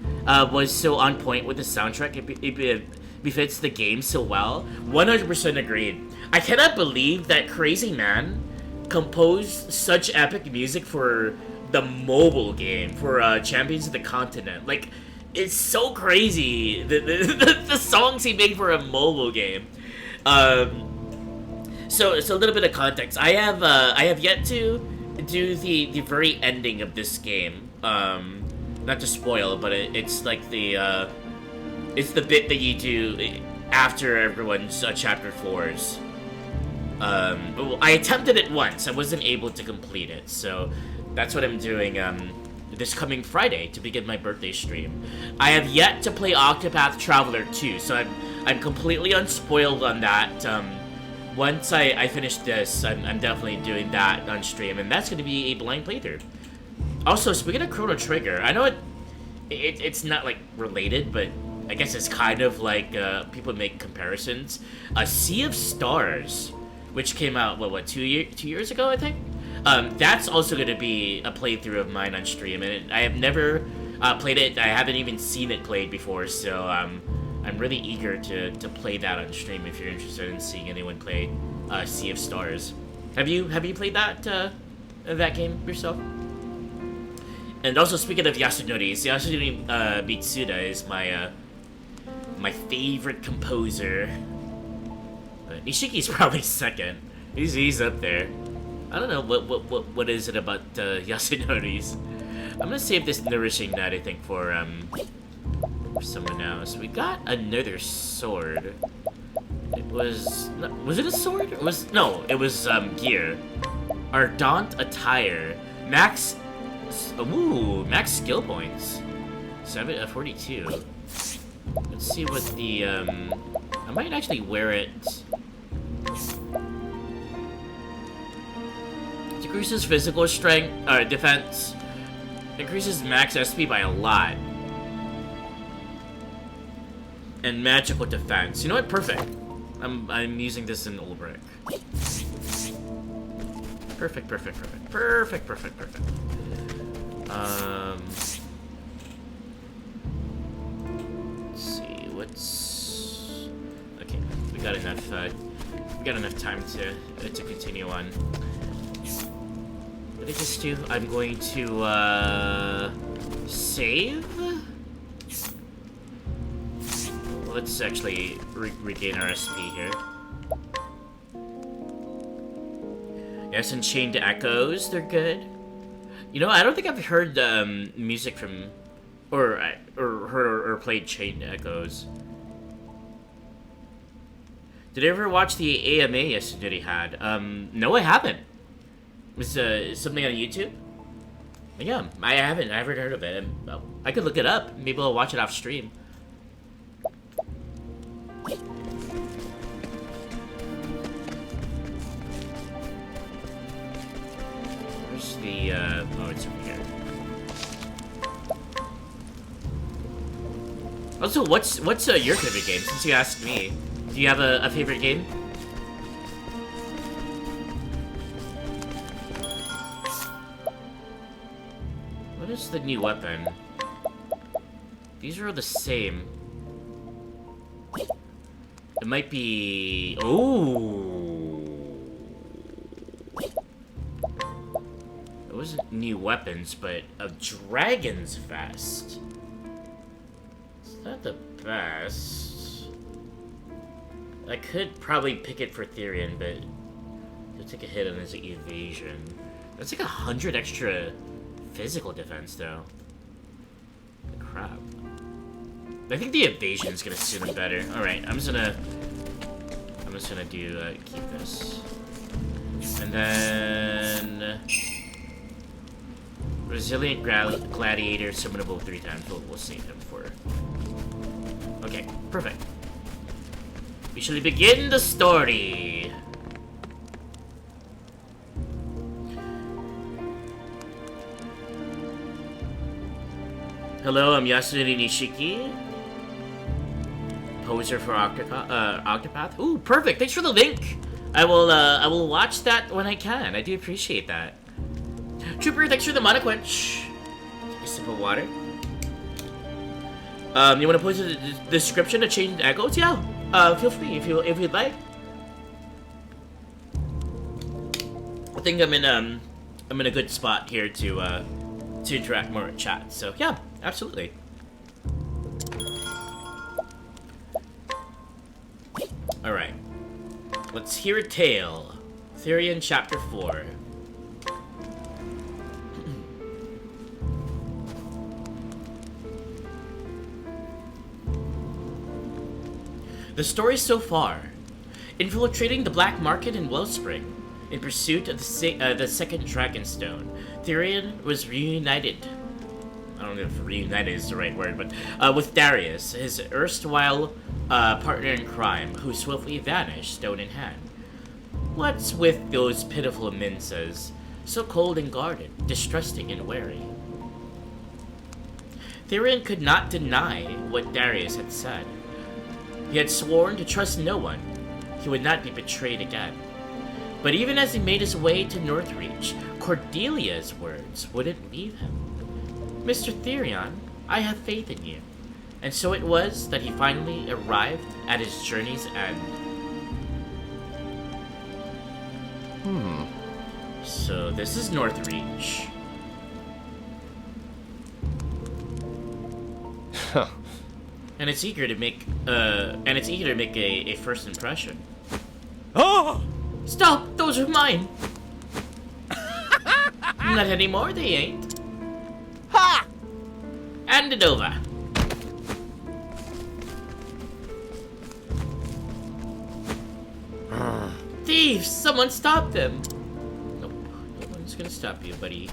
was so on point with the soundtrack. It befits the game so well. 100% agreed. I cannot believe that crazy man composed such epic music for the mobile game, for Champions of the Continent. Like, it's so crazy, the songs he made for a mobile game. So a little bit of context. I have yet to do the very ending of this game. Not to spoil, but it's like it's the bit that you do after everyone's chapter 4s. Well, I attempted it once. I wasn't able to complete it, so that's what I'm doing this coming Friday to begin my birthday stream. I have yet to play Octopath Traveler 2, so I'm completely unspoiled on that. Once I finish this, I'm definitely doing that on stream, and that's going to be a blind playthrough. Also, speaking of Chrono Trigger, I know it's not like related, but I guess it's kind of like people make comparisons. A Sea of Stars, which came out what 2 years ago, I think. That's also going to be a playthrough of mine on stream, and I have never played it. I haven't even seen it played before, so I'm really eager to play that on stream. If you're interested in seeing anyone play Sea of Stars, have you played that game yourself? And also, speaking of Yasunoris, Yasunori Mitsuda is my favorite composer. Nishiki's probably second. He's up there. I don't know what is it about Yasunori's. I'm gonna save this nourishing nut, I think, for someone else. We got another sword. It was it a sword? It was gear. Ardent attire. Max skill points. 42. Let's see what the I might actually wear it. Decreases physical strength, defense. Increases max SP by a lot. And magical defense. You know what? Perfect. I'm using this in Ulbrich. Perfect. Let's see, what's... Okay, we got enough time to continue on. What did I just do? I'm going to, save? Let's actually regain our SP here. Yes, and Chained Echoes, they're good. You know, I don't think I've heard music from, or heard or played Chained Echoes. Did I ever watch the AMA yesterday had? No, I haven't. Was something on YouTube? Yeah, I haven't heard of it. I could look it up. Maybe I'll watch it off stream. Where's the oh, it's over here. Also, what's your favorite game? Since you asked me, do you have a favorite game? What is the new weapon? These are all the same. It might be... Oh! It wasn't new weapons, but a Dragon's Vest. It's not the best. I could probably pick it for Therion, but it'll take a hit on his evasion. That's like 100 extra physical defense, though. Crap. I think the evasion is gonna suit him better. All right, I'm just gonna do keep this, and then resilient gladiator summonable 3 times. We'll save him for. Okay, perfect. We shall begin the story. Hello, I'm Yasunori Nishiki. Poser for Octopath. Ooh, perfect. Thanks for the link. I will watch that when I can. I do appreciate that. Trooper, thanks for the mana quench. Take a sip of water. You want to post the description to change the echoes? Yeah. Feel free if you'd like. I think I'm in a good spot here to interact more with chat. So yeah, absolutely. Alright. Let's hear a tale. Therion Chapter 4. The story so far. Infiltrating the black market in Wellspring in pursuit of the second Dragonstone, Therion was reunited. I don't know if reunited is the right word, but with Darius, his erstwhile partner in crime, who swiftly vanished, stone in hand. What's with those pitiful Minsas, so cold and guarded, distrusting and wary? Therion could not deny what Darius had said. He had sworn to trust no one. He would not be betrayed again. But even as he made his way to Northreach, Cordelia's words wouldn't leave him. Mr. Therion, I have faith in you. And so it was that he finally arrived at his journey's end. So this is Northreach. Huh. And it's eager to make a first impression. Oh! Stop! Those are mine! Not anymore, they ain't. Ha! Hand it over. Thieves! Someone stop them! Nope. No one's gonna stop you, buddy.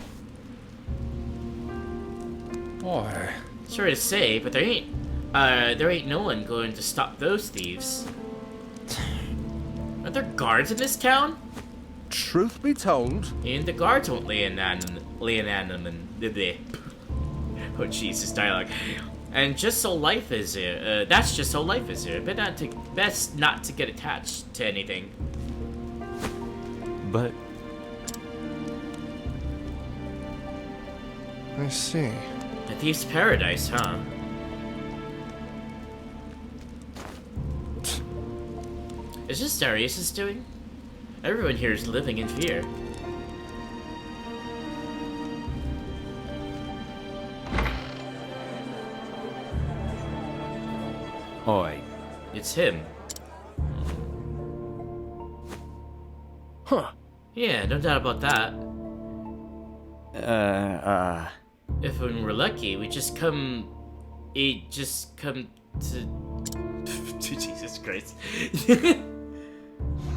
Boy. Sorry to say, but there ain't no one going to stop those thieves. Are there guards in this town? Truth be told, And the guards won't lay an did they? Oh Jesus, dialogue. And just so life is here. That's just how life is here. Best not to get attached to anything. But... I see. A thief's paradise, huh? Is this Darius doing? Everyone here is living in fear. Oi. It's him. Huh. Yeah, no doubt about that. If we were lucky, we just come to... Jesus Christ.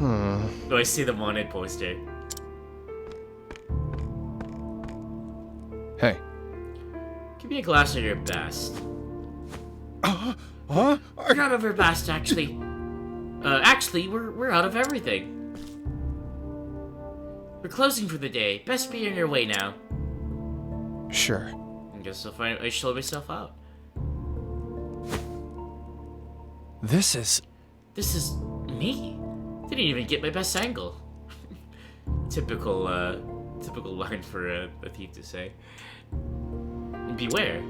Oh, I see the wanted poster. Hey. Give me a glass of your best. huh? We're out of our best, actually. Actually, we're out of everything. We're closing for the day. Best be on your way now. Sure. I guess I show myself out. This is me. Didn't even get my best angle. typical line for a thief to say. Beware.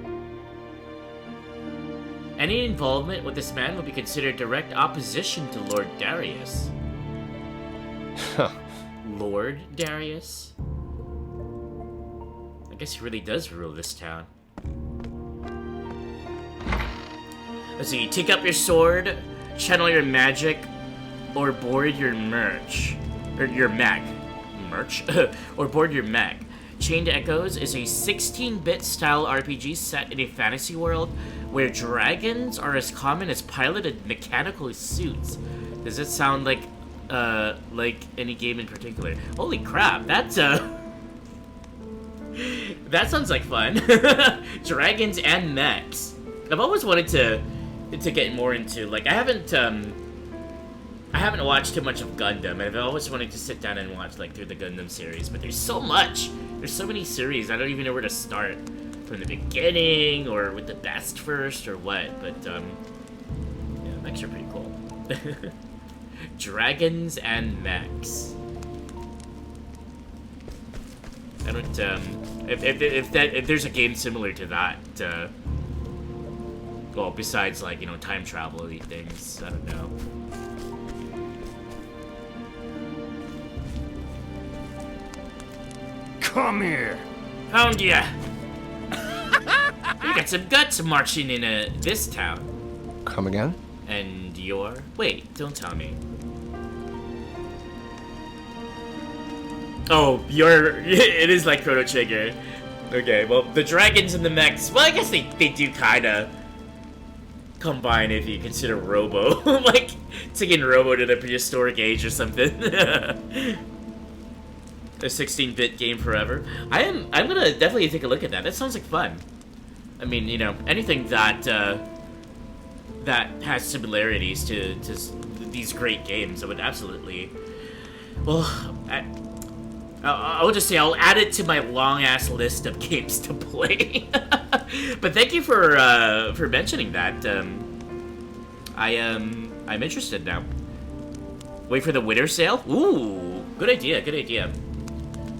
Any involvement with this man will be considered direct opposition to Lord Darius. Lord Darius? I guess he really does rule this town. Let's see, take up your sword, channel your magic, or board your merch. Or your mag. Merch? Or board your mag. Chained Echoes is a 16-bit style RPG set in a fantasy world where dragons are as common as piloted mechanical suits. Does it sound like any game in particular? Holy crap, that's that sounds like fun. Dragons and mechs. I've always wanted to get more into, like, I haven't watched too much of Gundam, and I've always wanted to sit down and watch, like, through the Gundam series, but there's so much. There's so many series, I don't even know where to start. From the beginning, or with the best first, or what, but, yeah, mechs are pretty cool. Dragons and mechs. I don't, if there's a game similar to that, well, besides, like, you know, time travel-y things, I don't know. Come here. Found ya! You got some guts marching in this town. Come again? And you're... Wait, don't tell me. Oh, you're... It is like Chrono Trigger. Okay, well, the dragons and the mechs... Well, I guess they do kinda combine if you consider Robo. Like, taking Robo to the prehistoric age or something. A 16-bit game forever. I'm gonna definitely take a look at that. That sounds like fun. I mean, you know, anything that that has similarities to these great games, I would absolutely. Well, I'll just say I'll add it to my long-ass list of games to play. But thank you for mentioning that. I'm interested now. Wait for the winter sale. Ooh, good idea. Good idea.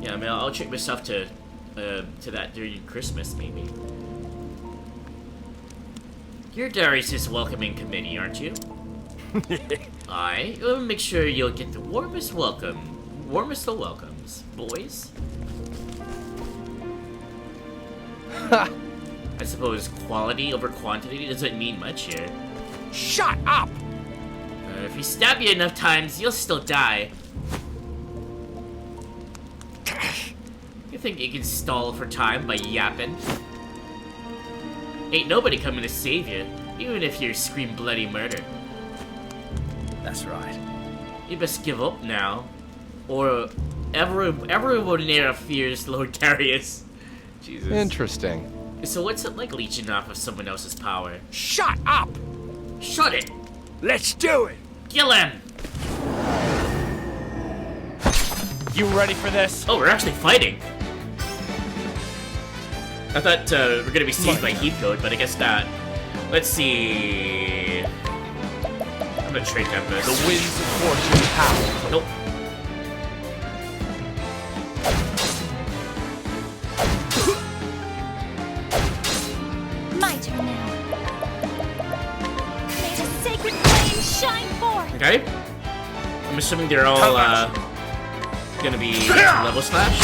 Yeah, I mean, I'll treat myself to that during Christmas, maybe. You're Darius's welcoming committee, aren't you? I'll make sure you'll get the warmest of welcomes, boys. I suppose quality over quantity doesn't mean much here. Shut up! If we stab you enough times, you'll still die. You think you can stall for time by yapping? Ain't nobody coming to save you, even if you scream bloody murder. That's right. You best give up now, or everyone here fears Lord Darius. Jesus. Interesting. So what's it like leeching off of someone else's power? Shut up! Shut it! Let's do it! Kill him! You ready for this? Oh, we're actually fighting. I thought we're gonna be seized by heat code, but I guess not. Let's see. I'm gonna trade them this. The winds of fortune howl. Nope. My turn now. May the sacred flame shine forth. Okay. I'm assuming they're all gonna be level slash.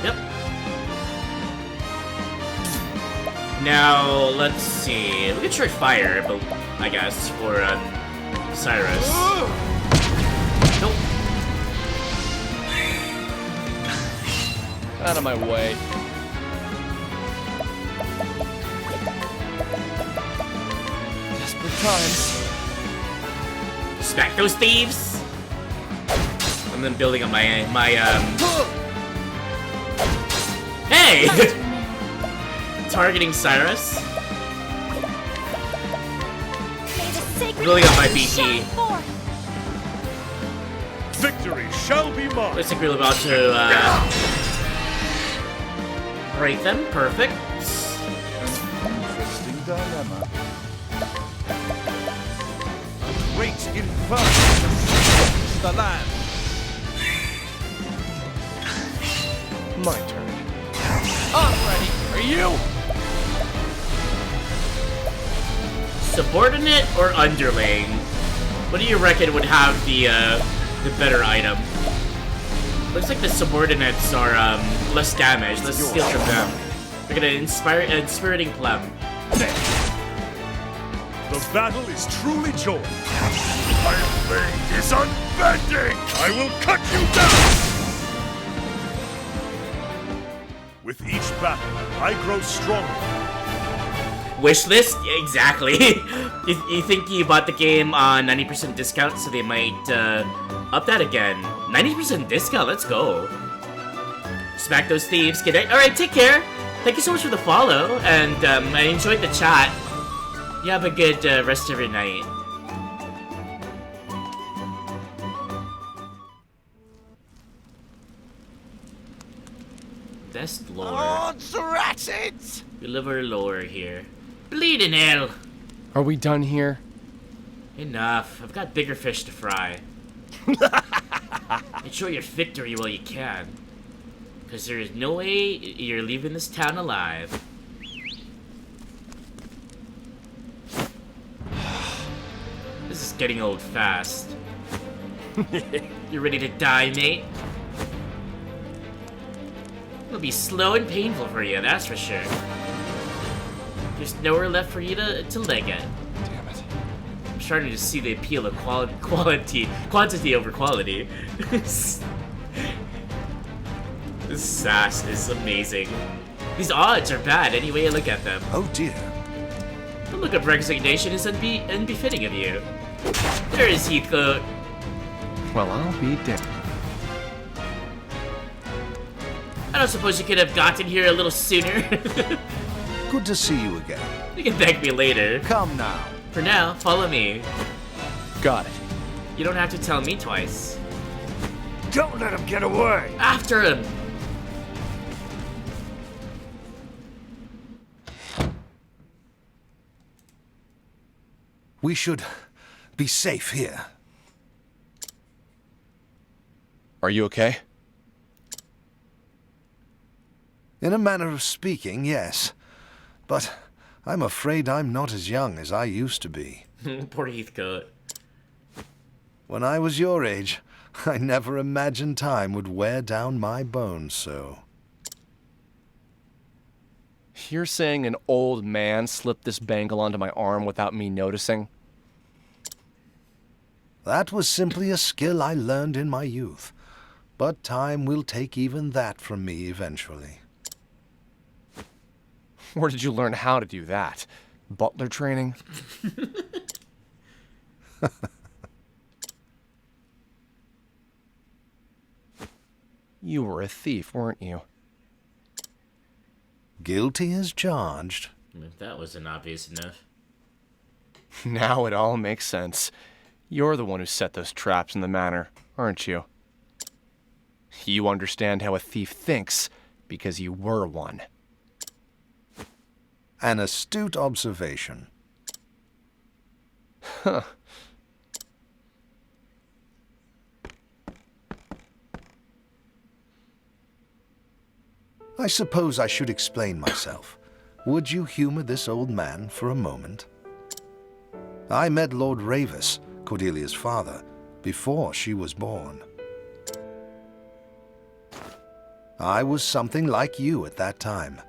Yep. Now let's see. We can try fire, but I guess for Cyrus. Nope. Out of my way. Desperate times. Smack those thieves! I'm then building on my Hey! Targeting Cyrus. Building up my BT. Victory shall be mine. Looks like we're about to break them. Perfect. Interesting dilemma. A great inferno has the land. My turn. I'm ready. Are you? Subordinate or underling? What do you reckon would have the better item? Looks like the subordinates are less damage. Let's steal from them. We're gonna inspiriting plum. The battle is truly joined. My blade is unbending. I will cut you down. With each battle, I grow stronger. Wish list? Yeah, exactly. you think you bought the game on 90% discount, so they might up that again. 90% discount, let's go. Smack those thieves. Good night. Alright, take care. Thank you so much for the follow, and I enjoyed the chat. You have a good rest of your night. Best lore. Oh, ratted! Deliver lore here. Bleeding hell! Are we done here? Enough. I've got bigger fish to fry. Enjoy your victory while you can. Because there is no way you're leaving this town alive. This is getting old fast. You ready to die, mate? It'll be slow and painful for you, that's for sure. There's nowhere left for you to leg it. Damn it. I'm starting to see the appeal of quantity over quality. This sass is amazing. These odds are bad any way you look at them. Oh dear. The look of resignation is unbefitting of you. There is Heathcote. Well, I'll be damned. I don't suppose you could have gotten here a little sooner. Good to see you again. You can thank me later. Come now. For now, follow me. Got it. You don't have to tell me twice. Don't let him get away! After him! We should be safe here. Are you okay? In a manner of speaking, yes. But I'm afraid I'm not as young as I used to be. Poor Heathcote. When I was your age, I never imagined time would wear down my bones so. You're saying an old man slipped this bangle onto my arm without me noticing? That was simply a skill I learned in my youth. But time will take even that from me eventually. Where did you learn how to do that? Butler training? You were a thief, weren't you? Guilty as charged. If that wasn't obvious enough. Now it all makes sense. You're the one who set those traps in the manor, aren't you? You understand how a thief thinks because you were one. An astute observation. Huh. I suppose I should explain myself. Would you humor this old man for a moment? I met Lord Ravis, Cordelia's father, before she was born. I was something like you at that time.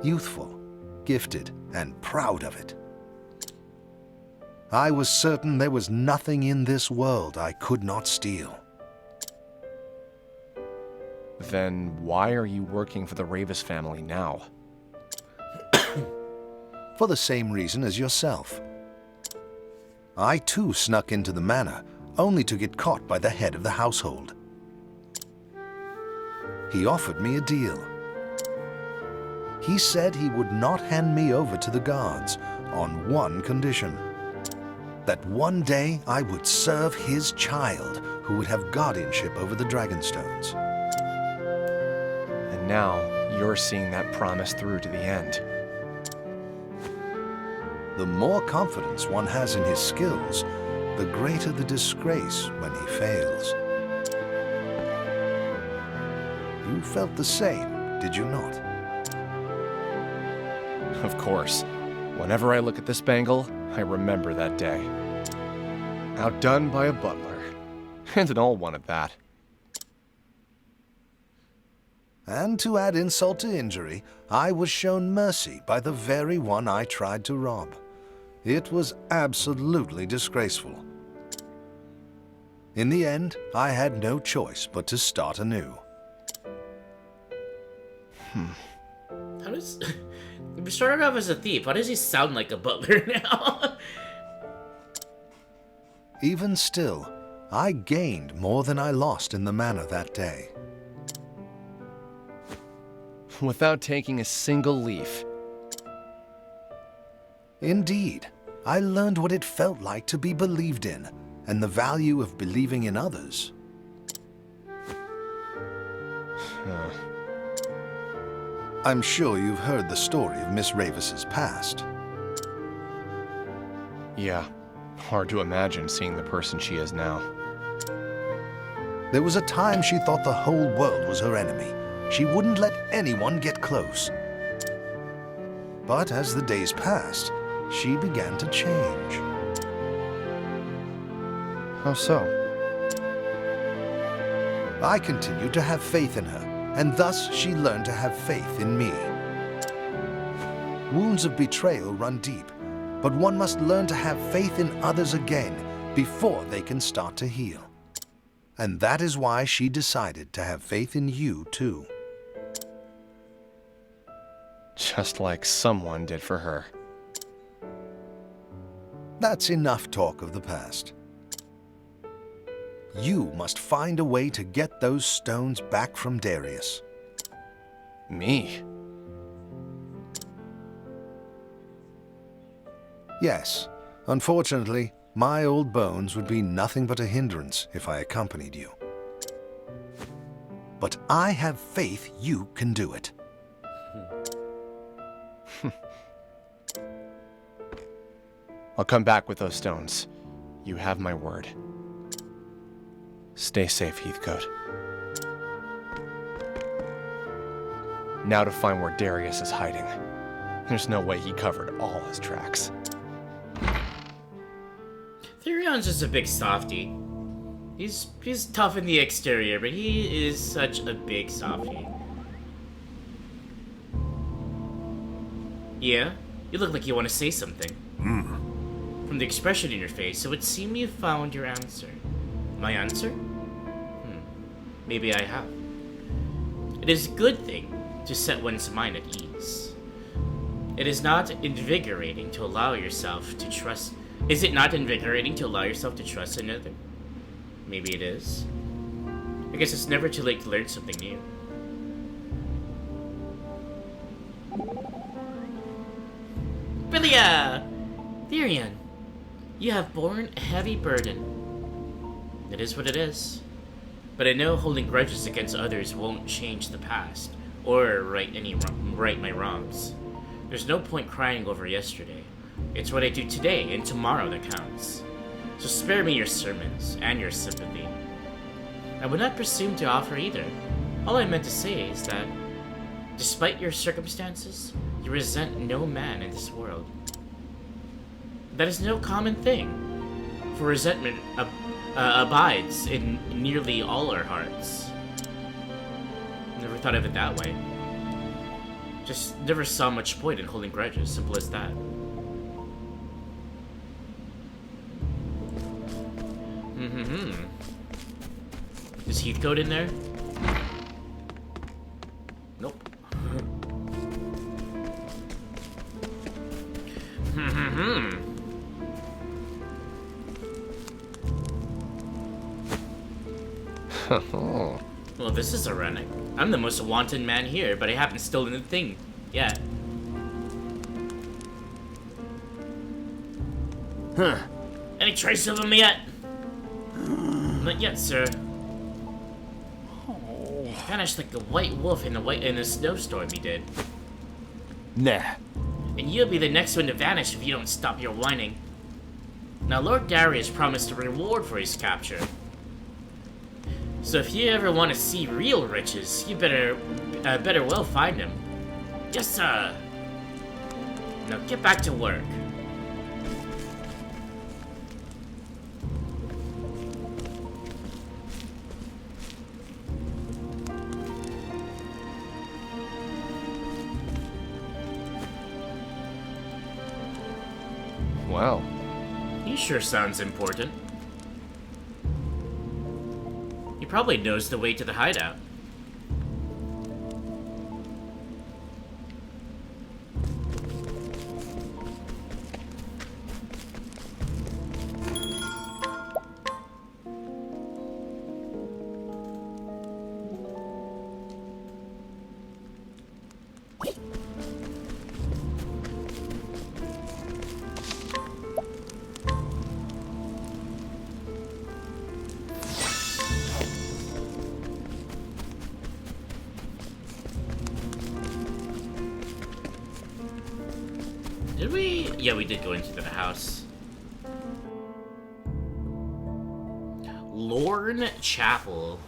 Youthful, gifted, and proud of it. I was certain there was nothing in this world I could not steal. Then why are you working for the Ravis family now? For the same reason as yourself. I too snuck into the manor, only to get caught by the head of the household. He offered me a deal. He said he would not hand me over to the guards on one condition. That one day I would serve his child, who would have guardianship over the Dragonstones. And now you're seeing that promise through to the end. The more confidence one has in his skills, the greater the disgrace when he fails. You felt the same, did you not? Of course. Whenever I look at this bangle, I remember that day. Outdone by a butler. And an old one at that. And to add insult to injury, I was shown mercy by the very one I tried to rob. It was absolutely disgraceful. In the end, I had no choice but to start anew. How does... We started off as a thief. Why does he sound like a butler now? Even still, I gained more than I lost in the manor that day. Without taking a single leaf. Indeed, I learned what it felt like to be believed in, and the value of believing in others. I'm sure you've heard the story of Miss Ravis's past. Yeah, hard to imagine seeing the person she is now. There was a time she thought the whole world was her enemy. She wouldn't let anyone get close. But as the days passed, she began to change. How so? I continued to have faith in her, and thus she learned to have faith in me. Wounds of betrayal run deep, but one must learn to have faith in others again before they can start to heal. And that is why she decided to have faith in you too. Just like someone did for her. That's enough talk of the past. You must find a way to get those stones back from Darius. Me? Yes. Unfortunately, my old bones would be nothing but a hindrance if I accompanied you. But I have faith you can do it. I'll come back with those stones. You have my word. Stay safe, Heathcote. Now to find where Darius is hiding. There's no way he covered all his tracks. Therion's just a big softy. He's tough in the exterior, but he is such a big softy. Yeah? You look like you want to say something. From the expression in your face, it would seem you found your answer. My answer? Maybe I have. It is a good thing to set one's mind at ease. It is not invigorating to allow yourself to trust... Is it not invigorating to allow yourself to trust another? Maybe it is. I guess it's never too late to learn something new. Brillia! Therion, you have borne a heavy burden. It is what it is. But I know holding grudges against others won't change the past, or right my wrongs. There's no point crying over yesterday. It's what I do today and tomorrow that counts. So spare me your sermons and your sympathy. I would not presume to offer either. All I meant to say is that, despite your circumstances, you resent no man in this world. That is no common thing, for resentment abides in nearly all our hearts. Never thought of it that way. Just never saw much point in holding grudges, simple as that. Is Heathcote in there? Nope. Well, this is ironic. I'm the most wanted man here, but I haven't stolen a thing yet. Any trace of him yet? Not yet, sir. Vanished like the white wolf in the snowstorm he did. Nah. And you'll be the next one to vanish if you don't stop your whining. Now, Lord Darius promised a reward for his capture. So if you ever want to see real riches, you better well find them. Yes, sir. Now get back to work. Wow. He sure sounds important. He probably knows the way to the hideout. Did we? Yeah, we did go into the house. Lorne Chapel.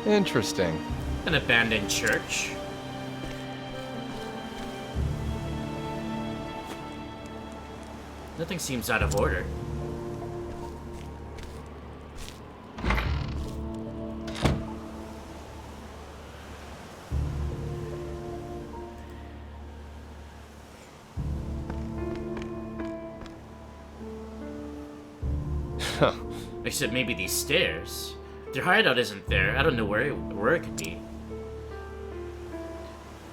Interesting. An abandoned church. Nothing seems out of order. Huh. Except maybe these stairs. Their hideout isn't there. I don't know where it could be.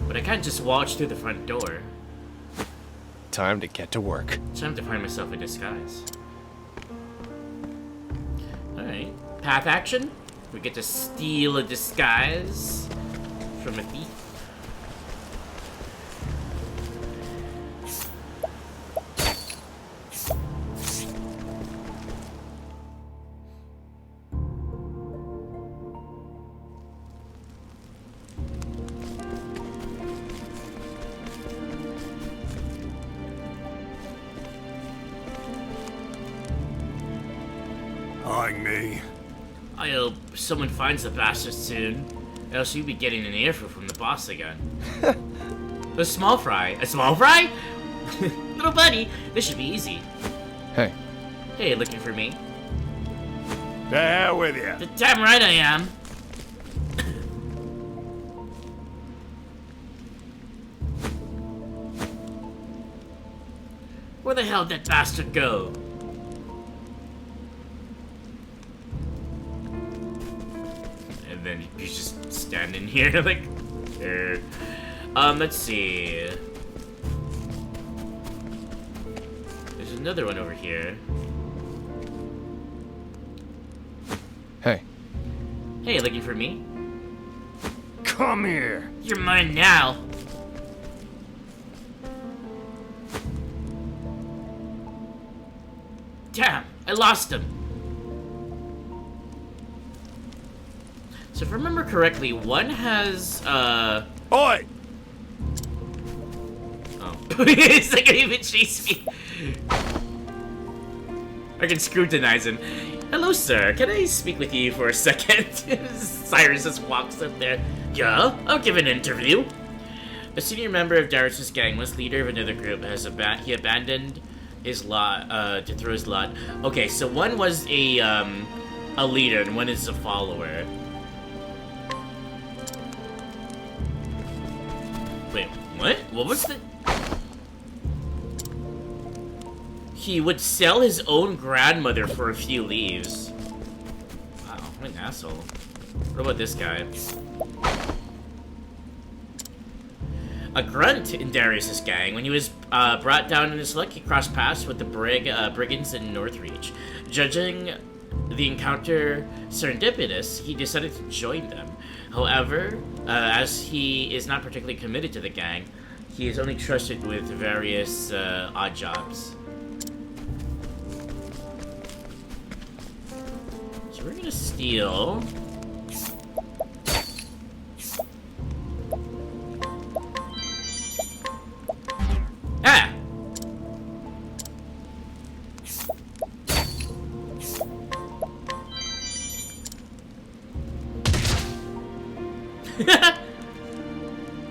But I can't just walk through the front door. Time to get to work. Time to find myself a disguise. Alright. Path action. We get to steal a disguise from a thief. Eyeing me. I hope someone finds the bastard soon, else you'll be getting an earful from the boss again. A small fry. A small fry? Little buddy, this should be easy. Hey. Hey, looking for me? The hell with you. The damn right I am. Where the hell did that bastard go? And then he's just standing here like, let's see. There's another one over here. Hey. Hey, looking for me? Come here. You're mine now. Damn, I lost him. So if I remember correctly, one has, Oi! Oh. It's not gonna even chase me. I can scrutinize him. Hello, sir. Can I speak with you for a second? Cyrus just walks up there. Yeah, I'll give an interview. A senior member of Darius's gang was leader of another group. He abandoned his lot to throw his lot. Okay, so one was a leader and one is a follower. Wait, what? What was the... He would sell his own grandmother for a few leaves. Wow, what an asshole. What about this guy? A grunt in Darius's gang. When he was brought down in his luck, he crossed paths with the brigands in Northreach. Judging the encounter serendipitous, he decided to join them. However, as he is not particularly committed to the gang, he is only trusted with various odd jobs. So we're gonna steal... Ah!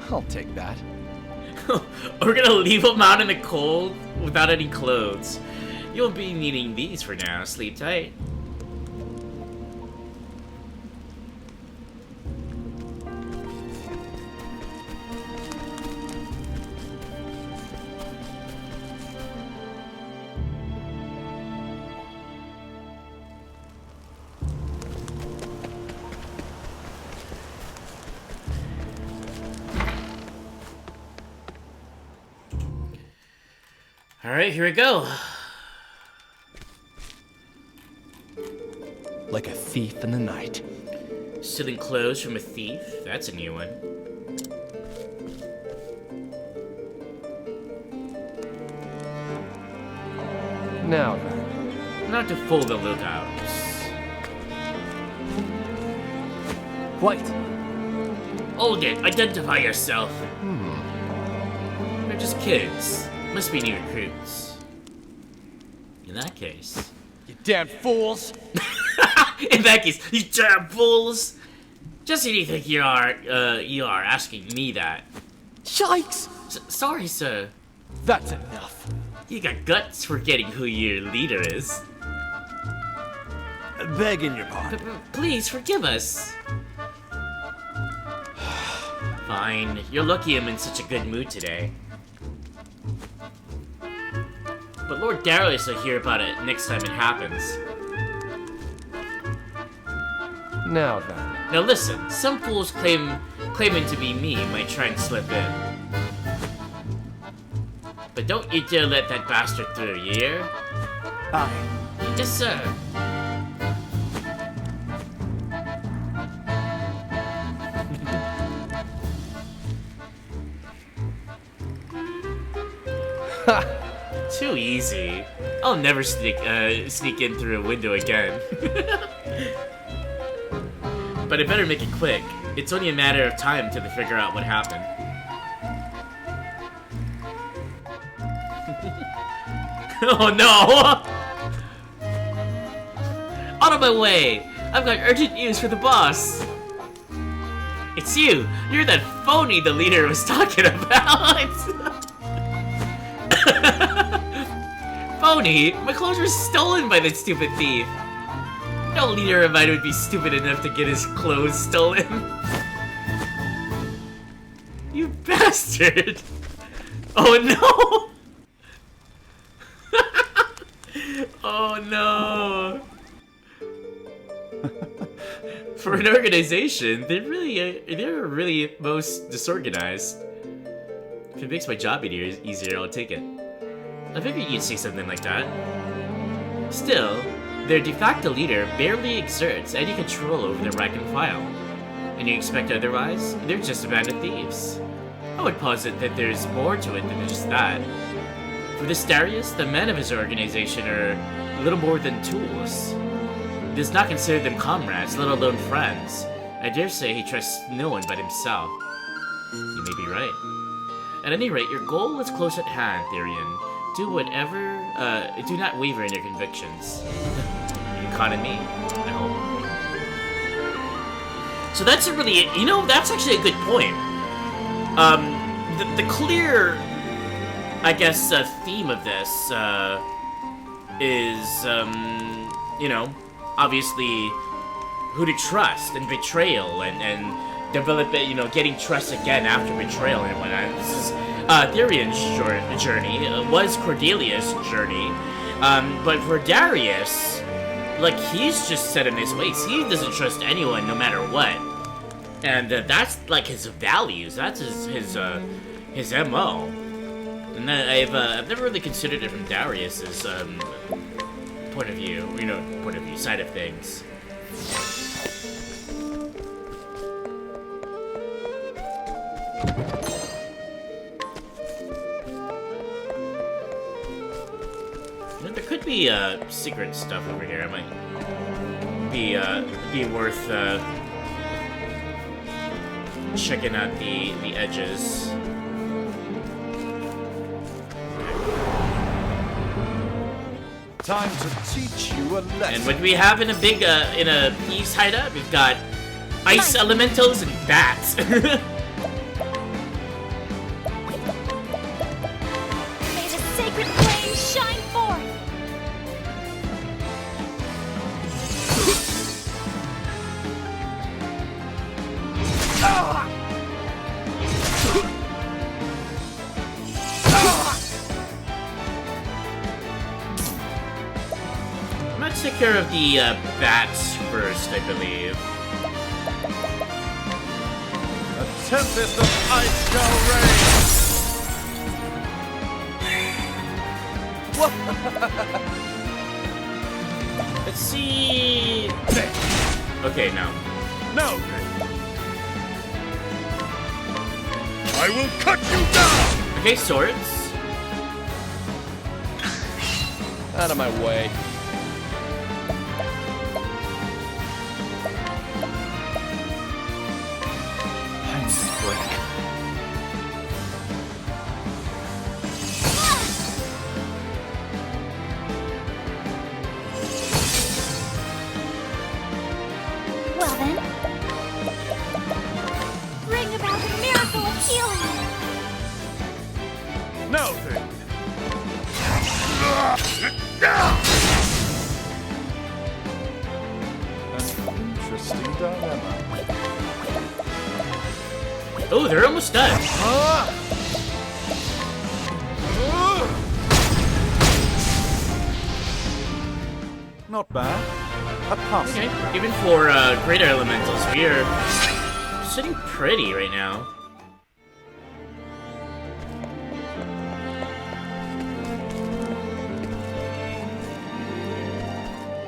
I'll take that. We're gonna leave him out in the cold without any clothes. You'll be needing these for now. Sleep tight. Alright, here we go. Like a thief in the night. Stealing clothes from a thief? That's a new one. Now then. Not to fool the lookouts. White. Hold it, identify yourself. They're just kids. Must be new recruits. In that case. You damn fools! In that case, you damn fools! Just who do you think you are asking me that? Yikes! Sorry, sir. That's enough. You got guts forgetting who your leader is. Begging your pardon. Please forgive us. Fine. You're lucky I'm in such a good mood today. But Lord Darius will hear about it next time it happens. Now then. Now listen, some fools claiming to be me might try and slip in. But don't you dare let that bastard through, you hear? Aye. Yes, sir. Too easy. I'll never sneak in through a window again. But I better make it quick. It's only a matter of time till they figure out what happened. Oh no! Out of my way! I've got urgent news for the boss! It's you! You're that phony the leader was talking about! Phony? My clothes were stolen by that stupid thief! No leader of mine would be stupid enough to get his clothes stolen. You bastard! Oh no! Oh no! For an organization, they're really most disorganized. If it makes my job easier, I'll take it. I figured you'd say something like that. Still, their de facto leader barely exerts any control over their rank and file. And you expect otherwise? They're just a band of thieves. I would posit that there's more to it than just that. For this Darius, the men of his organization are little more than tools. He does not consider them comrades, let alone friends. I dare say he trusts no one but himself. You may be right. At any rate, your goal is close at hand, Therion. Do not waver in your convictions. You can count on me, I hope. So that's a really, that's actually a good point. The clear, I guess, theme of this, is, obviously who to trust and betrayal and develop it, getting trust again after betrayal and whatnot. This is Therion's journey, was Cordelia's journey, but for Darius, like, he's just set in his ways. He doesn't trust anyone no matter what, and that's like his values. That's his MO. And I've never really considered it from Darius's point of view, side of things. There could be secret stuff over here. It might be worth checking out the edges. Time to teach you a lesson. And what do we have in a big in a peace hideout? We've got ice elementals and bats. May the sacred flame shine forth! Let's take care of the bats first, I believe. A tempest of ice shall reign. Let's see. Okay, now. No. I will cut you down. Okay, swords. Out of my way. Well then, bring about a miracle of healing! No thing. Oh, they're almost done. Not bad. A pass. Okay, even for greater elementals, we are sitting pretty right now.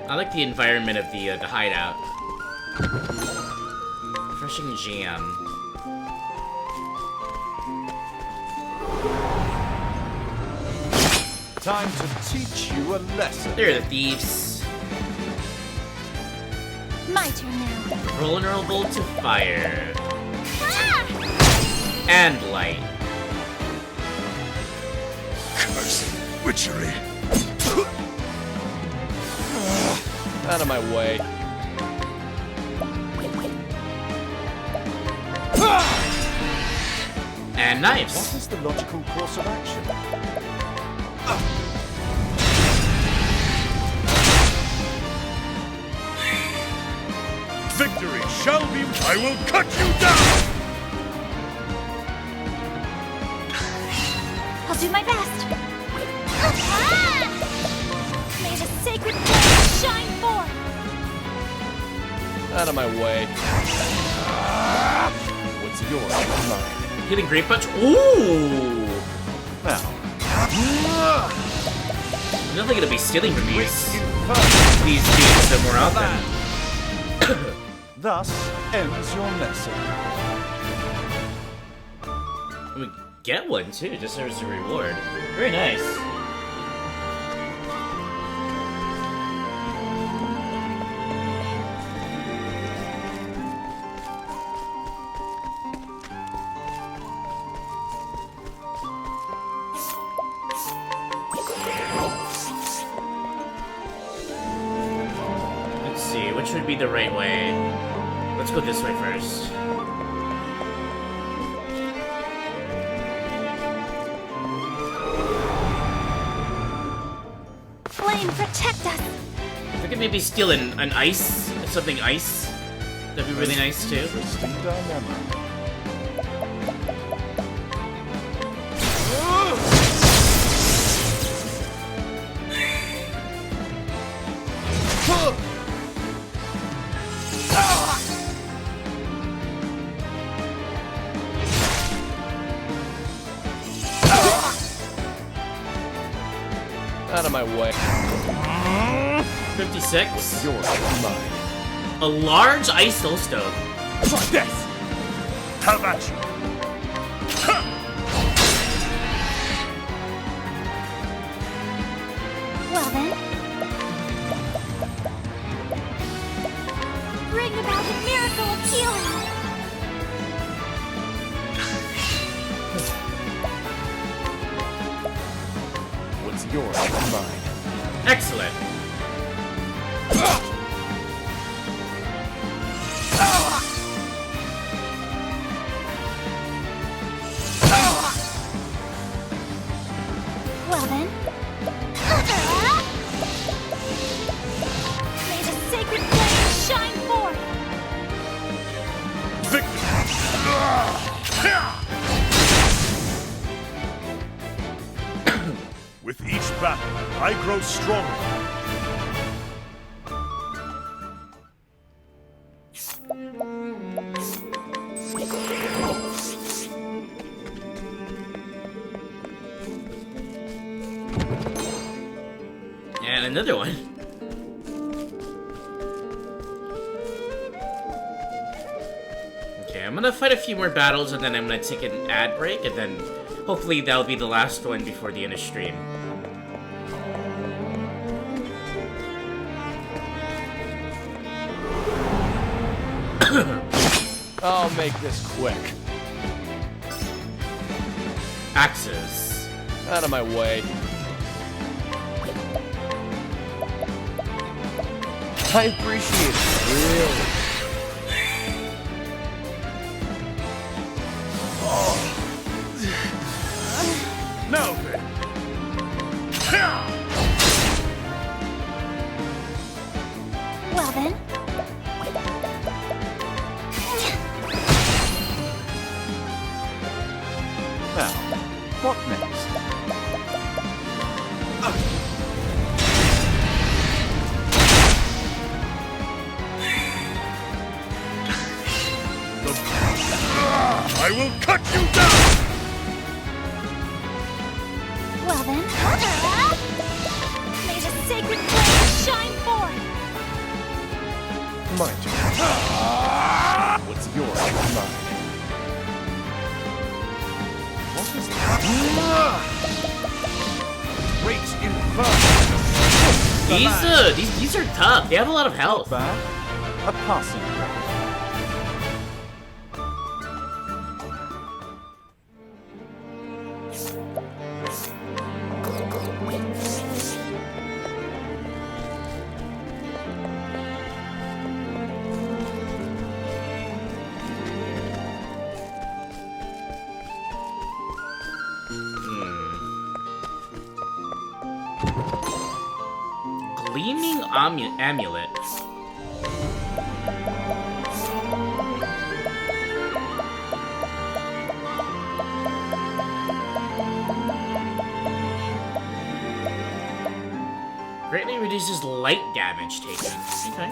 I like the environment of the hideout. Refreshing jam. Time to teach you a lesson. There are the thieves. My turn now. Vulnerable to fire. And light. Cursed witchery. Out of my way. And knives. What is the logical course of action? Victory shall be. I will cut you down. I'll do my best. May the sacred flame shine forth. Out of my way. What's yours? Mine. Hitting Great Punch. Ooh! Now. I'm definitely gonna be stealing from these dudes so more often. Thus ends your lesson. We get one too, just as a reward. Very nice. Let's see, which would be the right way? Let's go this way first. Flame, protect us. If I could maybe steal an ice, something ice, that'd be really nice too. Interesting dilemma. Out of my way. 56. Yours, mine. A large ice soul stone. Try this. How about you? Well then. Bring about a miracle of healing. What's yours? Mine. Excellent. Well then. May the sacred flame shine forth. With each battle, I grow stronger. And another one. Okay, I'm gonna fight a few more battles and then I'm gonna take an ad break and then hopefully that'll be the last one before the end of stream. I'll make this quick. Axes. Out of my way. I appreciate it, really. Now then. Well then. Now, what next? I will cut you down! Well then, may the sacred flame shine forth! My turn. What's yours? Mine. What is that? Great inferno! These are tough. They have a lot of health. Not bad. A passing grade. Gleaming amulet. Greatly reduces light damage taken. Okay.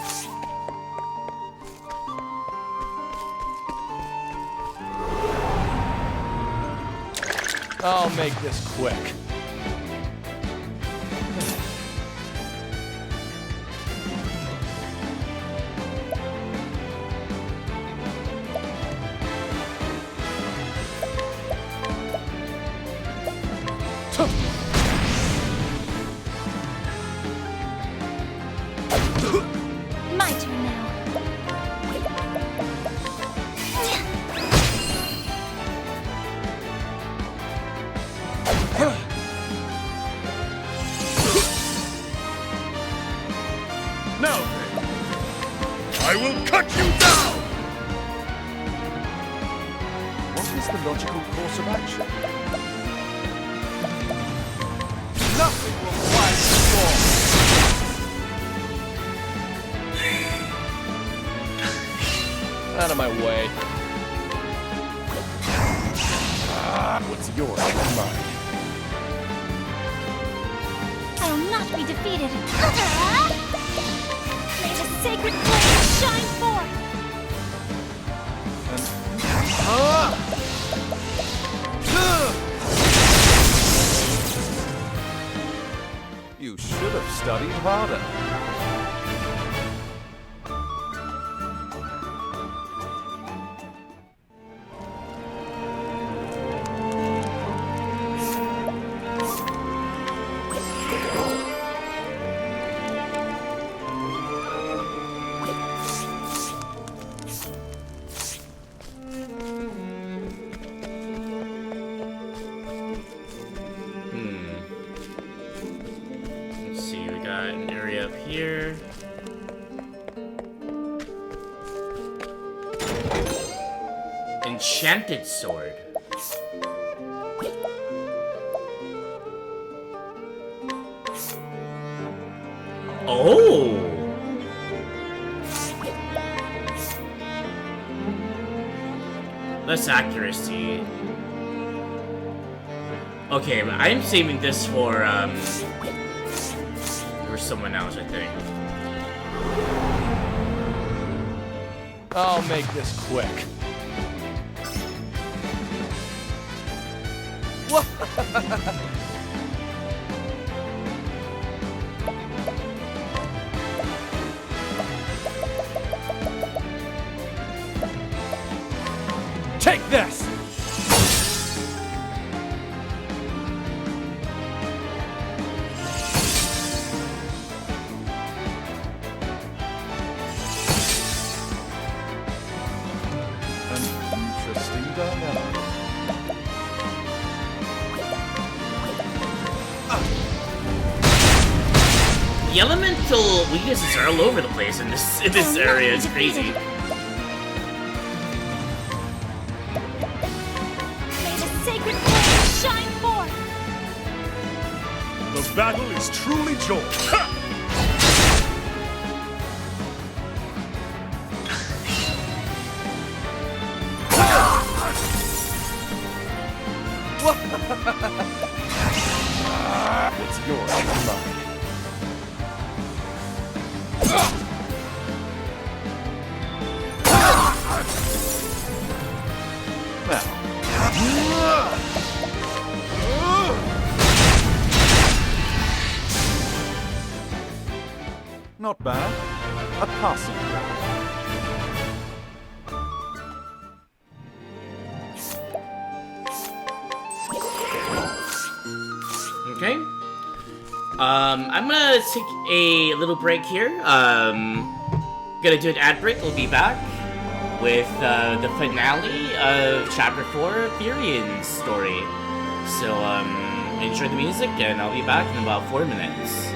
I'll make this quick. My turn now. Now then, I will cut you down! What is the logical course of action? Nothing will quiet the storm! Out of my way. What's yours? Mine. I will not be defeated. May the sacred flame shine forth! You should have studied harder. Let's see, we got an area up here. Enchanted sword. Oh! Less accuracy. Okay, but I'm saving this for someone else, I think. I'll make this quick. Take this! An interesting dilemma. The elemental weaknesses are all over the place in this area. It's crazy. May the sacred flame shine forth! The battle is truly joined. It's yours, not mine. Not bad. A passing grade. Okay. I'm gonna take a little break here. Gonna do an ad break. We'll be back with the finale of Chapter 4 of Therion's story. So, enjoy the music, and I'll be back in about 4 minutes.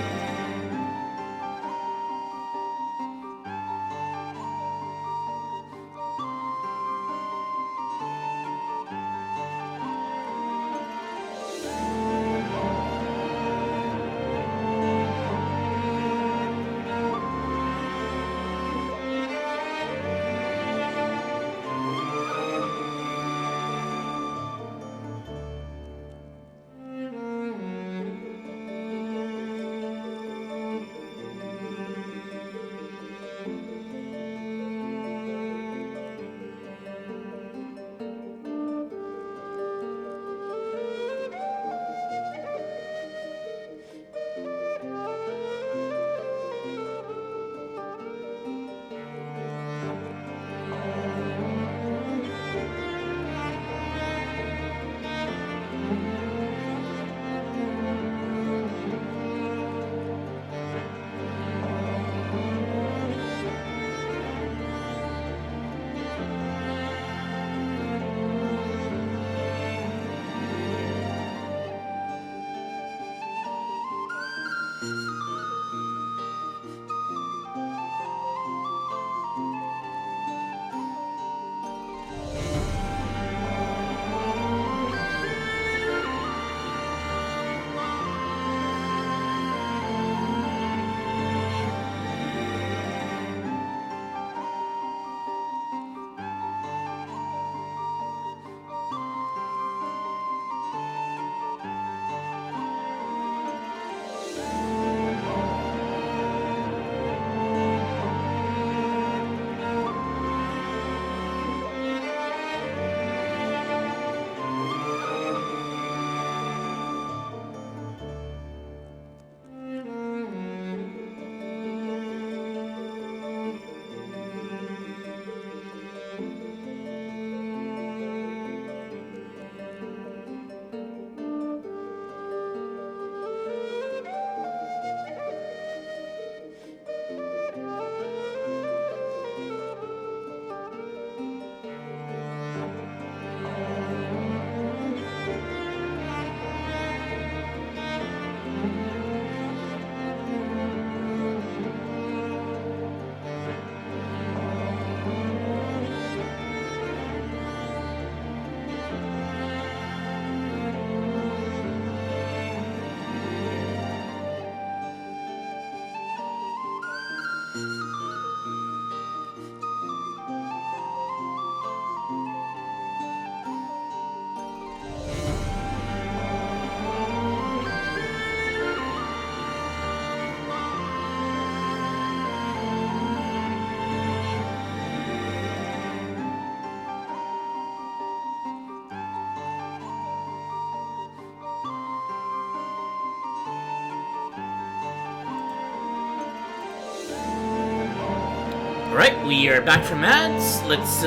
Alright, we are back from ads. Let's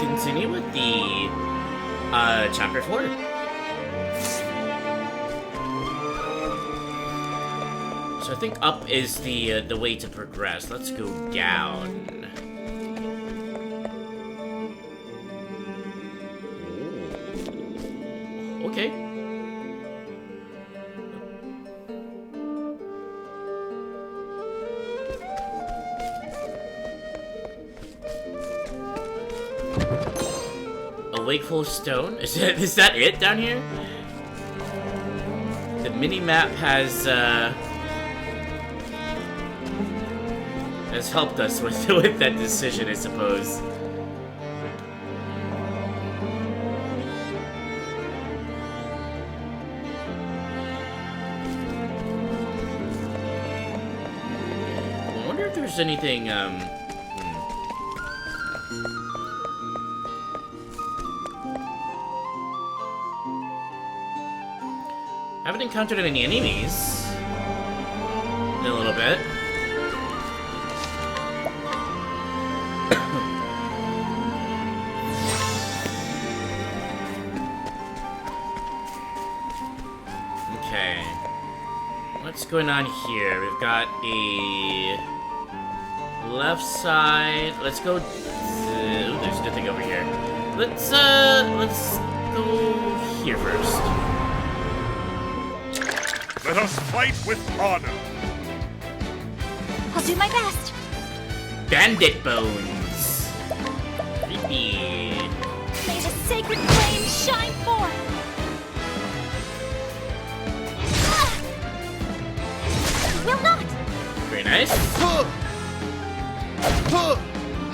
continue with the chapter 4. So I think up is the way to progress. Let's go down. Ooh. Okay. Wakeful Stone? Is that it down here? The mini-map has helped us with that decision, I suppose. if there's anything, Haven't encountered any enemies in a little bit. Okay. What's going on here? We've got a left side. Let's go. Ooh, there's nothing over here. Let's go here first. Let us fight with honor. I'll do my best. Bandit bones. Creepy. May the sacred flame shine forth. Will not. Very nice.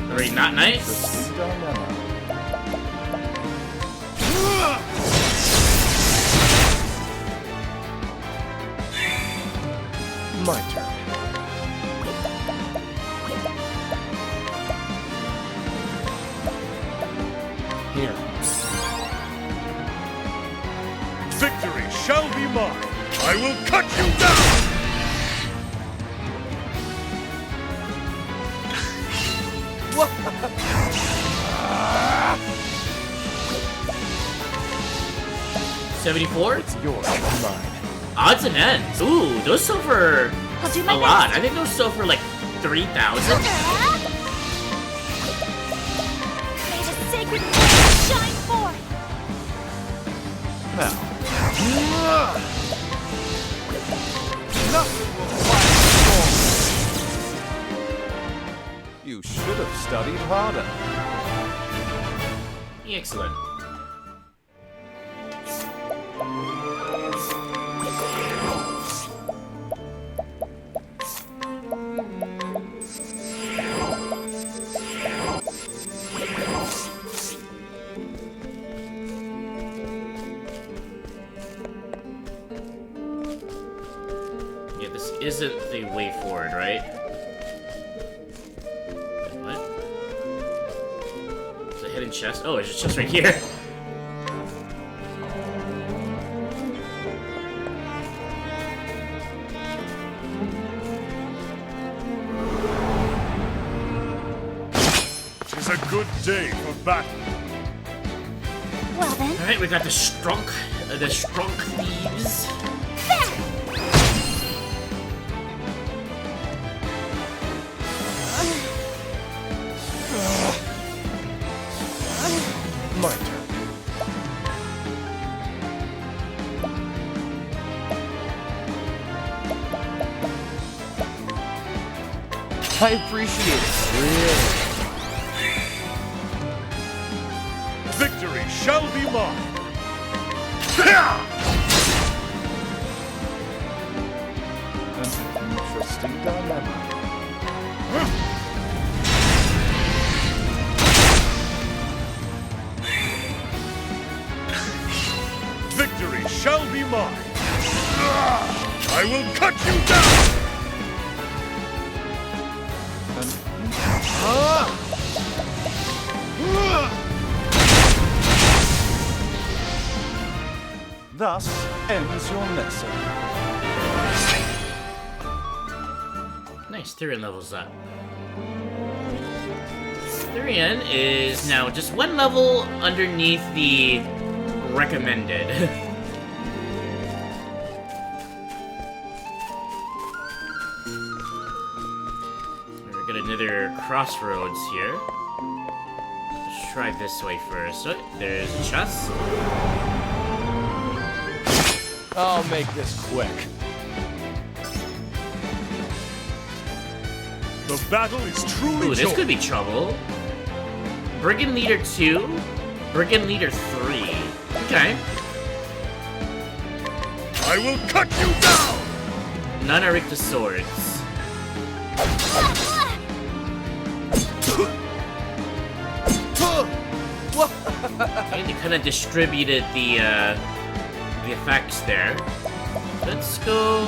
Very not nice. My turn. Here. Victory shall be mine. I will cut you down. 74? It's yours, not mine. Odds and ends. Ooh, those sell for I'll do a my lot. best. I think those sell for like 3,000. May the sacred flame shine forth. Now. You should have studied harder. Excellent. Yeah, this isn't the way forward, right? What? Is it a hidden chest? Oh, it's a chest right here. It's a good day for battle. Well then. All right, we got the strong thieves. My turn. I appreciate it. Really. Victory shall be mine. An interesting dilemma. Victory shall be mine. I will cut you down. Thus ends your lesson. Nice, Therion levels up. Therion is now just one level underneath the recommended. We've got another crossroads here. Let's try this way first. Oh, there's a chest. I'll make this quick. The battle is truly Ooh, this could be trouble. Brigand Leader 2, Brigand Leader 3. Okay. I will cut you down! None are weak to swords. Okay, they kind of distributed the effects there. Let's go.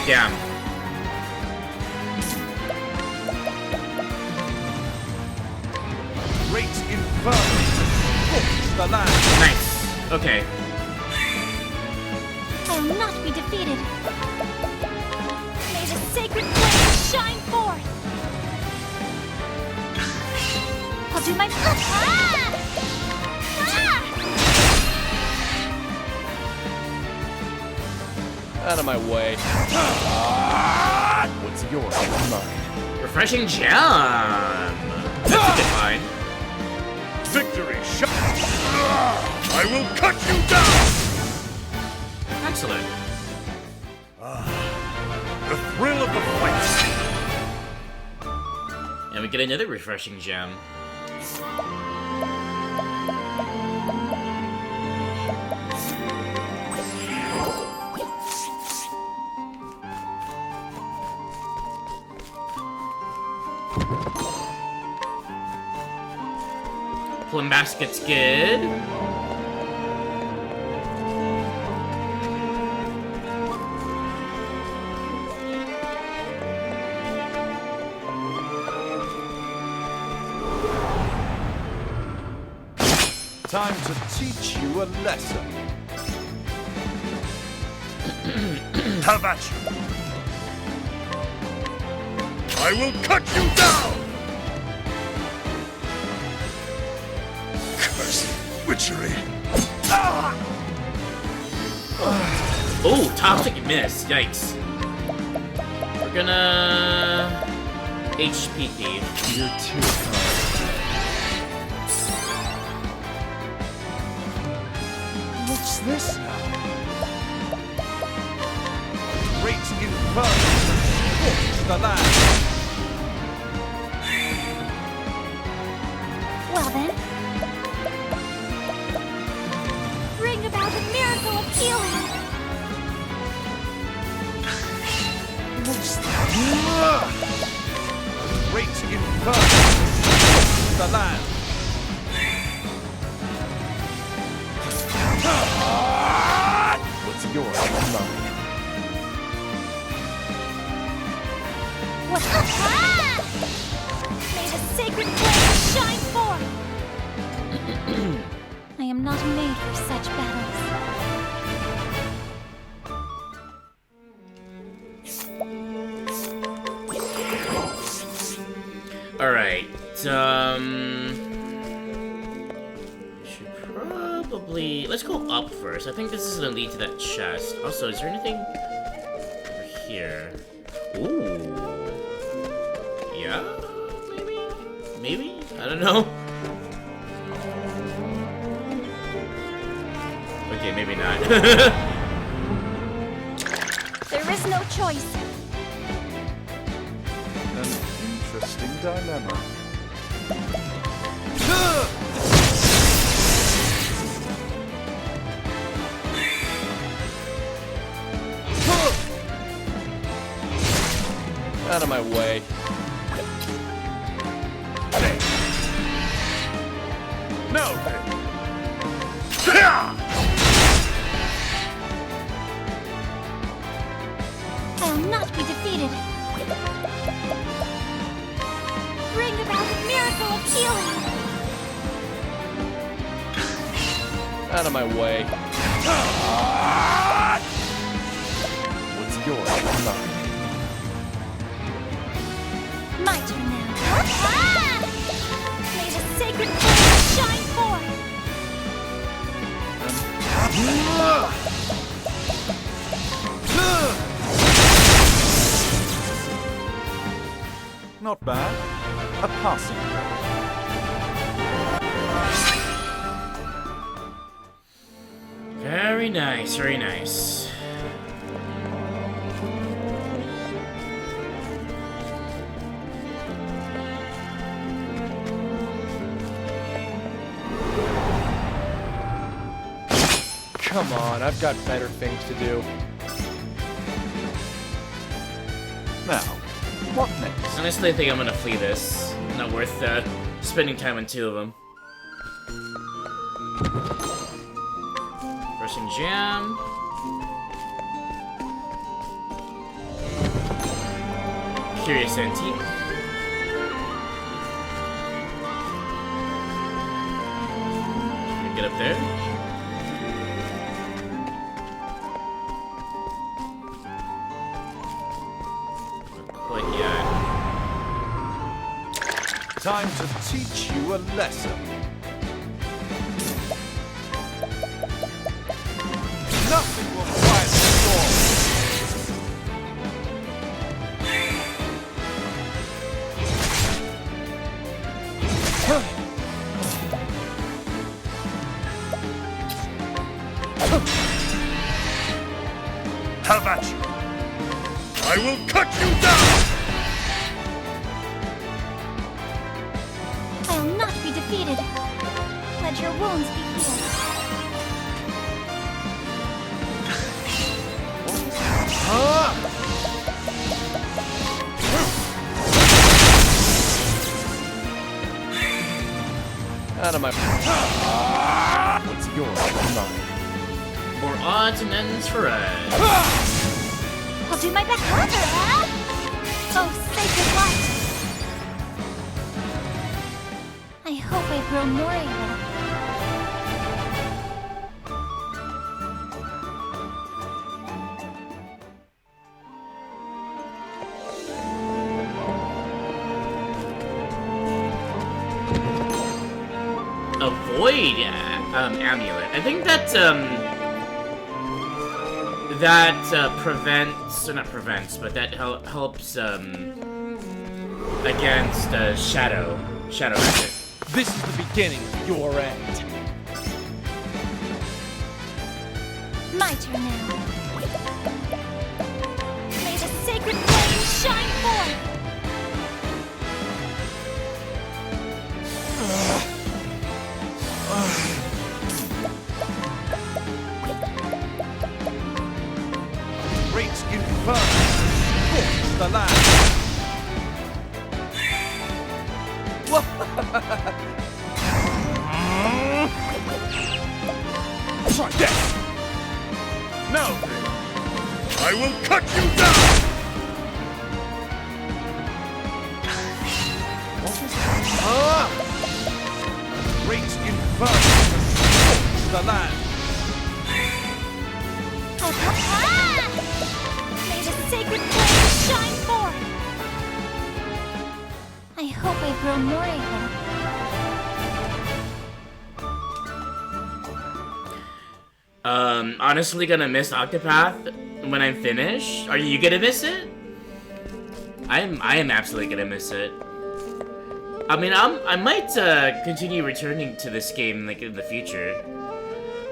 Damn. Great inferno scorch the land. Nice. Okay. I will not be defeated. May the sacred flame shine forth. I'll do my best. Out of my way. What's yours? Mine. Refreshing jam. That's a good line. Victory shot! I will cut you down! Excellent. The thrill of the fight! And we get another refreshing gem. Plum basket's good. Time to teach you a lesson. Have at you! I will cut you down! Cursed witchery! Oh, toxic miss. Yikes. We're gonna HP thief. You're too kind. What's this now? Great inferno scorch the land. Well then, bring about a miracle of healing. What's that? Great inferno scorch the land. What's yours? Mine. What? May the sacred flame shine forth. I am not made for such battles. Alright, should probably... Let's go up first. I think this is gonna lead to that chest. Also, is there anything over here? Ooh. Yeah? Maybe? Maybe? I don't know. Okay, maybe not. There is no choice. An interesting dilemma. Out of my way. Now then! I will not be defeated. Bring about a miracle of healing. Out of my way. What's yours? Mine. My turn now. May the sacred flame shine forth. Not bad. A passing grade. Very nice, very nice. Come on, I've got better things to do. Now, what next? Honestly, I think I'm gonna flee this. Not worth spending time on two of them. Pressing jam. Curious Antique. Can we get up there? Not quite yet. Time to teach you a lesson. Nothing will quiet the storm. Have at you! I will cut you down! I'll not be defeated. Let your wounds be healed. Out of my... What's yours is mine. More odds and ends for us. I'll do my best. Oh, sacred light! I hope I grow more able. Avoid amulet. I think that prevents, or not prevents, but that helps against shadow magic. This is the beginning of your end. My turn now. May the sacred flame shine forth! Great inferno scorches the land. Try this. Now then, I will cut you down! Great inferno scorches the land. May the sacred flame shine forth! I hope I grow more able. Honestly gonna miss Octopath when I'm finished. Are you gonna miss it? I am absolutely gonna miss it. I mean, I might continue returning to this game like in the future.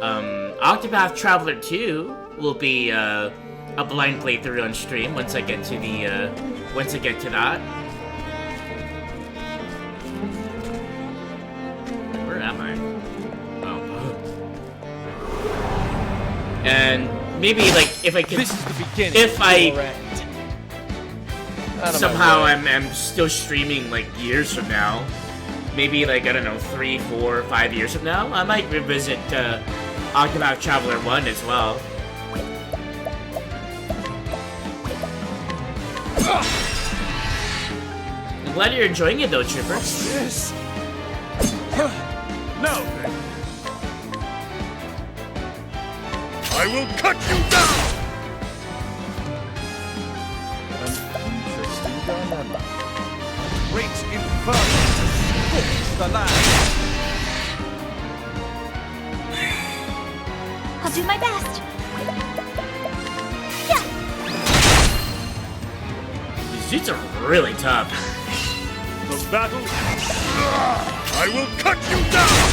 Octopath Traveler 2 will be a blind playthrough on stream once I get to the that. Where am I? Oh. And maybe like if I can, This is the beginning if of I your end. somehow I'm still streaming like years from now, maybe like I don't know 3, 4, 5 years from now, I might revisit Octopath Traveler 1 as well. I'm glad you're enjoying it though, Trooper. Yes. Now then, I will cut you down! an interesting dilemma. Great inferno scorches the land. I'll do my best. Yeah. These dudes are really tough. The battle... I will cut you down!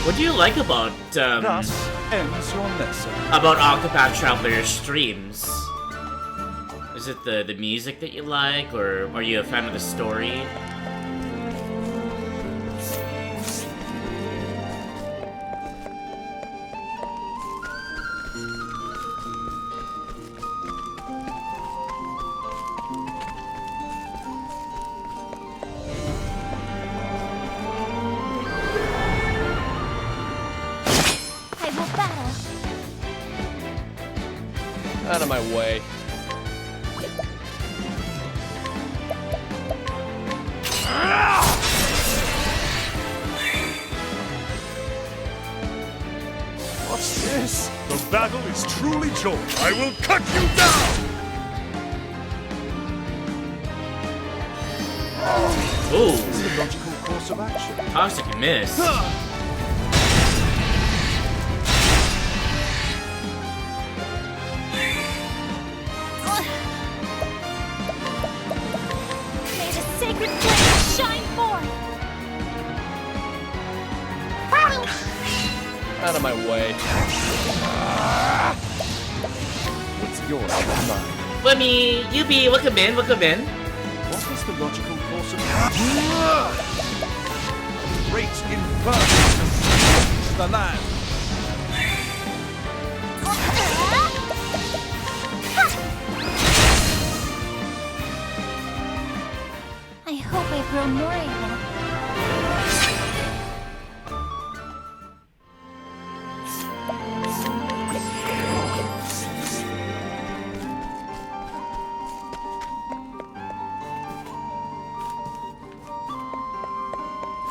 What do you like about Thus ends your lesson. about Octopath Traveler streams? Is it the music that you like, or are you a fan of the story? Out of my way. What's this? The battle is truly joined. I will cut you down! Ooh. This is the logical course of action. Toxic miss. May the sacred flame shine forth! Out of my way. What's yours is mine. Let me, Yubi, welcome in, welcome in. What is the logical course of action? Great inferno! The land! I hope I grow more able.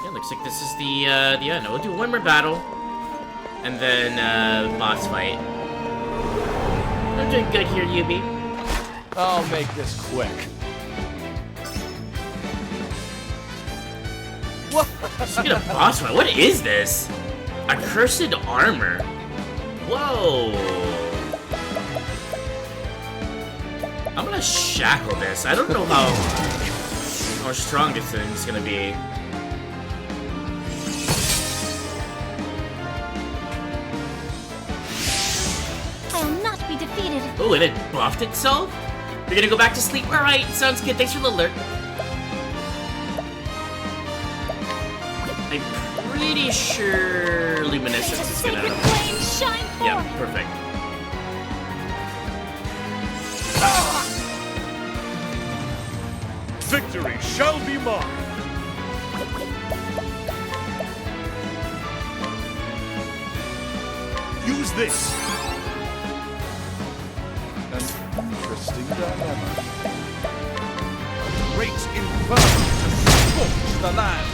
Yeah, looks like this is the end. We'll do one more battle, and then boss fight. I'm doing good here, Yubi. I'll make this quick. Speaking of boss fight, what is this? Accursed armor. Whoa. I'm gonna shackle this. I don't know how strong this thing's gonna be. I'll not be defeated. Oh, and it buffed itself? You're gonna go back to sleep? Alright, sounds good. Thanks for the alert. I'm pretty sure luminescence is gonna... Flame shine forth. Yeah, perfect. Victory shall be mine! Use this! An interesting dilemma. Great inferno to scorch the land!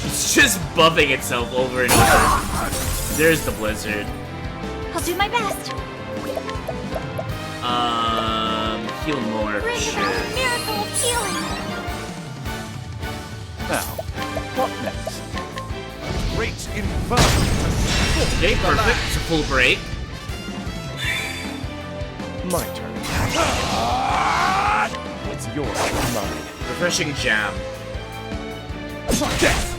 It's just buffing itself over and over. There's the blizzard. I'll do my best. Heal more, Bring sure. about a miracle of healing. Now, what next? Great inferno to scorch Okay, the perfect. land! It's a full break. My turn. What's yours is mine. Refreshing jam. Death!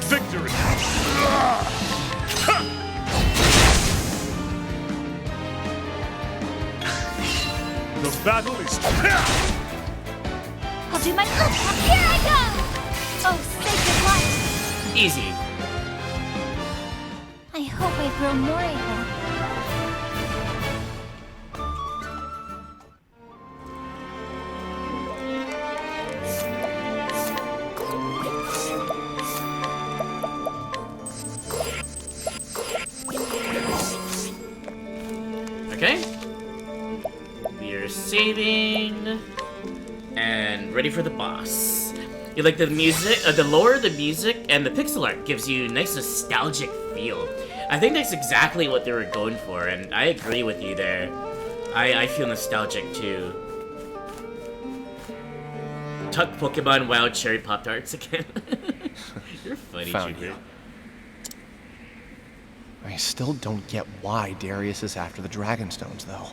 Victory! The battle is... I'll do my... Here I go! Oh, sacred light! Easy. I hope I grow more able. Okay. We are saving and ready for the boss. You like the music, the lore, the music, and the pixel art gives you a nice nostalgic feel. I think that's exactly what they were going for, and I agree with you there. I feel nostalgic too. Tuck Pokemon Wild Cherry Pop Tarts again. You're funny, Found Jupiter. you. I still don't get why Darius is after the Dragonstones, though.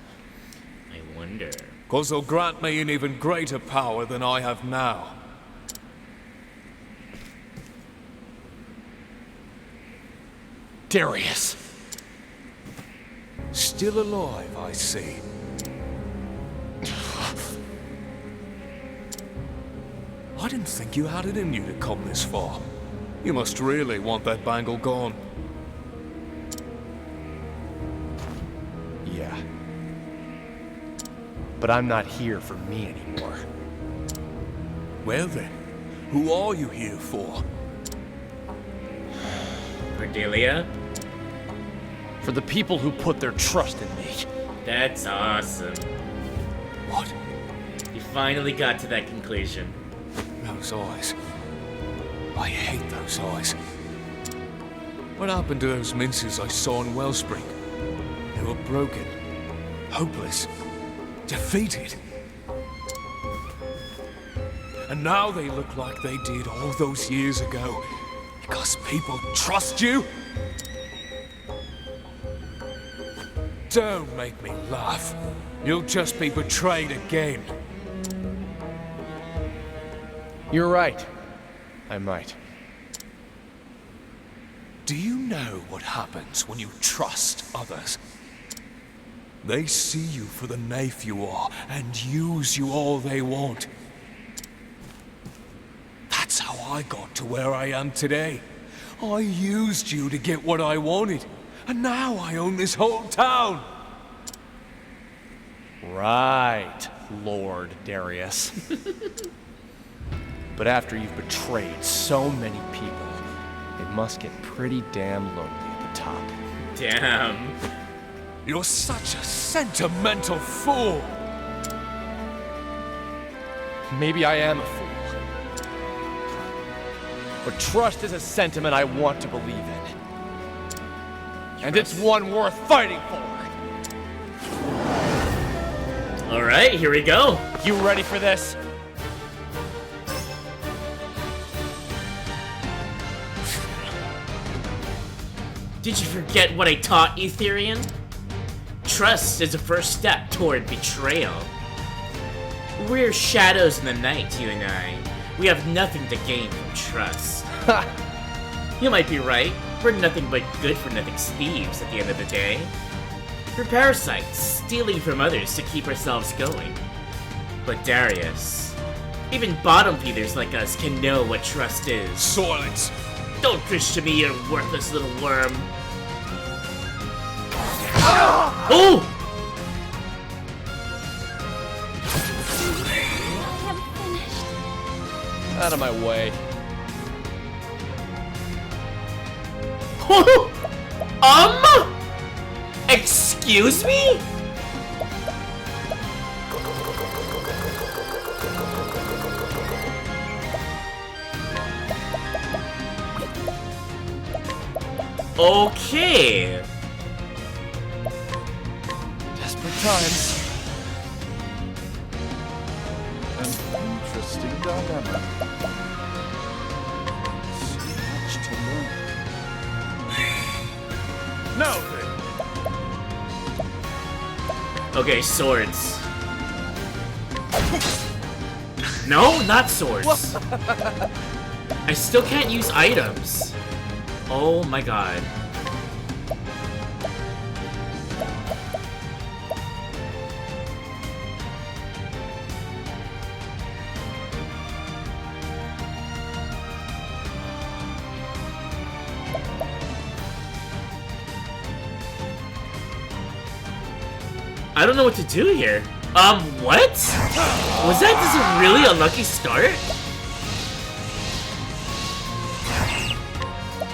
I wonder. 'Cause they'll grant me an even greater power than I have now. Darius! Still alive, I see. I didn't think you had it in you to come this far. You must really want that bangle gone. Yeah. But I'm not here for me anymore. Well then, who are you here for? Cordelia? For the people who put their trust in me. That's awesome. What? You finally got to that conclusion. Those eyes. I hate those eyes. What happened to those minces I saw in Wellspring? They were broken, hopeless, defeated. And now they look like they did all those years ago. Because people trust you? Don't make me laugh. You'll just be betrayed again. You're right. I might. Do you know what happens when you trust others? They see you for the naif you are and use you all they want. That's how I got to where I am today. I used you to get what I wanted, and now I own this whole town. Right, Lord Darius. But after you've betrayed so many people, it must get pretty damn lonely at the top. Damn. You're such a sentimental fool. Maybe I am a fool. But trust is a sentiment I want to believe in. And it's one worth fighting for. Alright, here we go. You ready for this? Did you forget what I taught you, Therion? Trust is the first step toward betrayal. We're shadows in the night, you and I. We have nothing to gain from trust. You might be right. We're nothing but good-for-nothing thieves at the end of the day. We're parasites, stealing from others to keep ourselves going. But Darius, even bottom feeders like us can know what trust is. Silence! Don't preach to me, you worthless little worm. Oh! I am finished. Out of my way. Excuse me? Okay. Desperate times. An interesting dilemma. So much to learn. Now then. Okay, swords. No, not swords. I still can't use items. Oh my god. I don't know what to do here. What? Was that just a really unlucky start?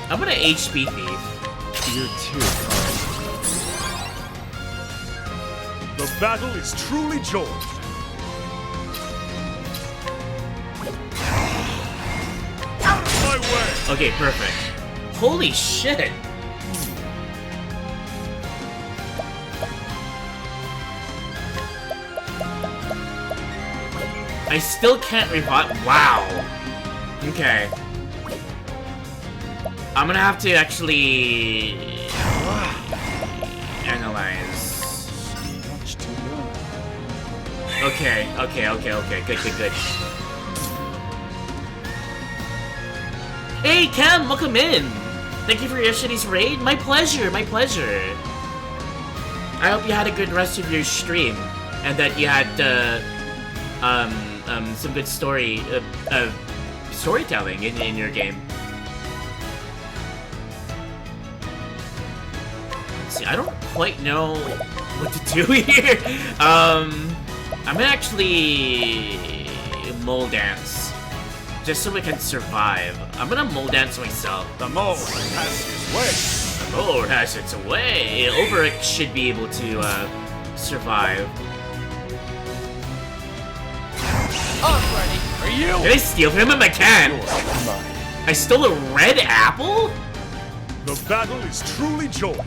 I'm gonna HP thief. You're too kind. The battle is truly joined. Out of my way! Okay, perfect. Holy shit! I still can't revive. Wow. Okay. I'm gonna have to actually analyze. Much to learn. Okay. Good. Hey, Cam, welcome in. Thank you for yesterday's raid. My pleasure. I hope you had a good rest of your stream, and that you had some good storytelling in your game. Let's see, I don't quite know what to do here. I'm gonna actually mole dance, just so we can survive. I'm gonna mole dance myself. The mole has his way. Oh, has its way. Ulrich should be able to survive. I'm ready. Are you? Did I steal from him? I can't. I stole a red apple? The battle is truly joined.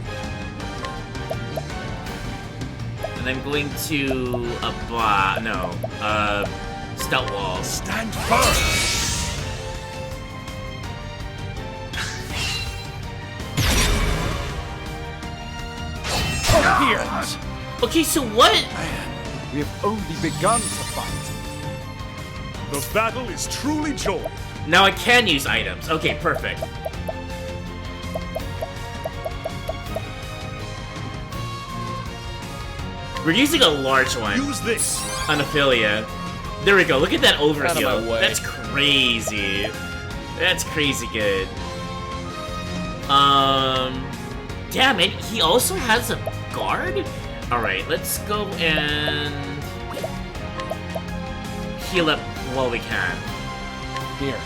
And I'm going to stout wall. Stand firm. Here. Okay, so what? We have only begun to fight. The battle is truly joined. Now I can use items. Okay, perfect. We're using a large one. Use this. On Ophelia. There we go. Look at that Out of my overkill. way. That's crazy. That's crazy good. Damn it. He also has a guard? Alright, let's go and heal up while we can. Here.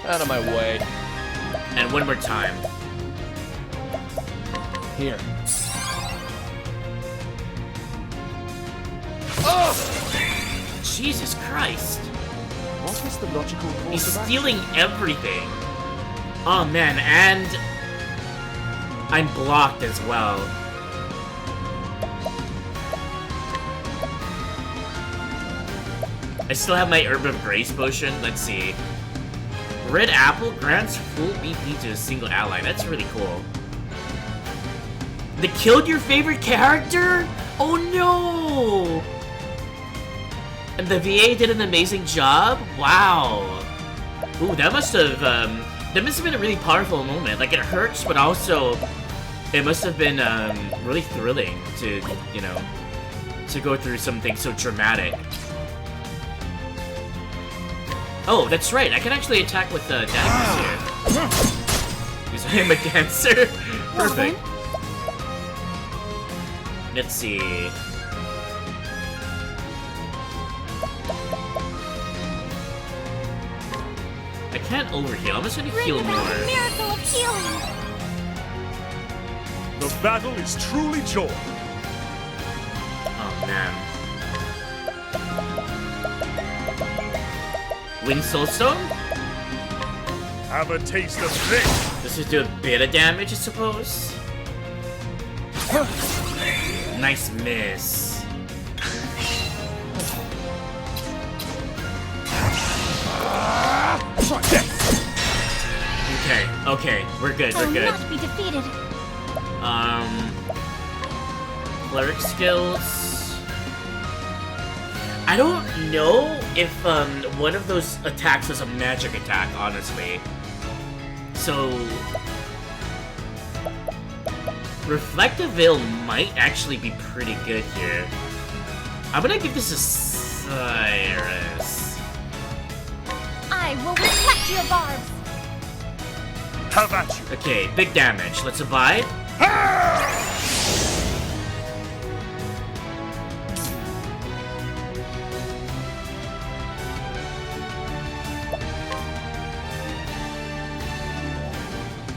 Out of my way. And one more time. Here. Oh! Jesus Christ. What is the logical course He's of action? stealing everything. Oh man, and I'm blocked as well. I still have my Herb of Grace potion. Let's see. Red Apple grants full BP to a single ally. That's really cool. They killed your favorite character? Oh no! And the VA did an amazing job? Wow. Ooh, that must have been a really powerful moment. Like, it hurts, but also it must have been really thrilling to, you know, to go through something so dramatic. Oh, that's right. I can actually attack with daggers here. Because I am a dancer. Perfect. Let's see. I can't overheal. I'm just gonna heal Bring about more. a miracle of healing. The battle is truly joined. Oh man. Wind Soulstone? Have a taste of this. This should do a bit of damage, I suppose. Nice miss. Okay, we're good, I we're will good. not be defeated. Cleric skills. I don't know if one of those attacks was a magic attack, honestly. So Reflective Veil might actually be pretty good here. I'm gonna give this a Cyrus. I will reflect your barbs. How about you? Okay, big damage. Let's abide.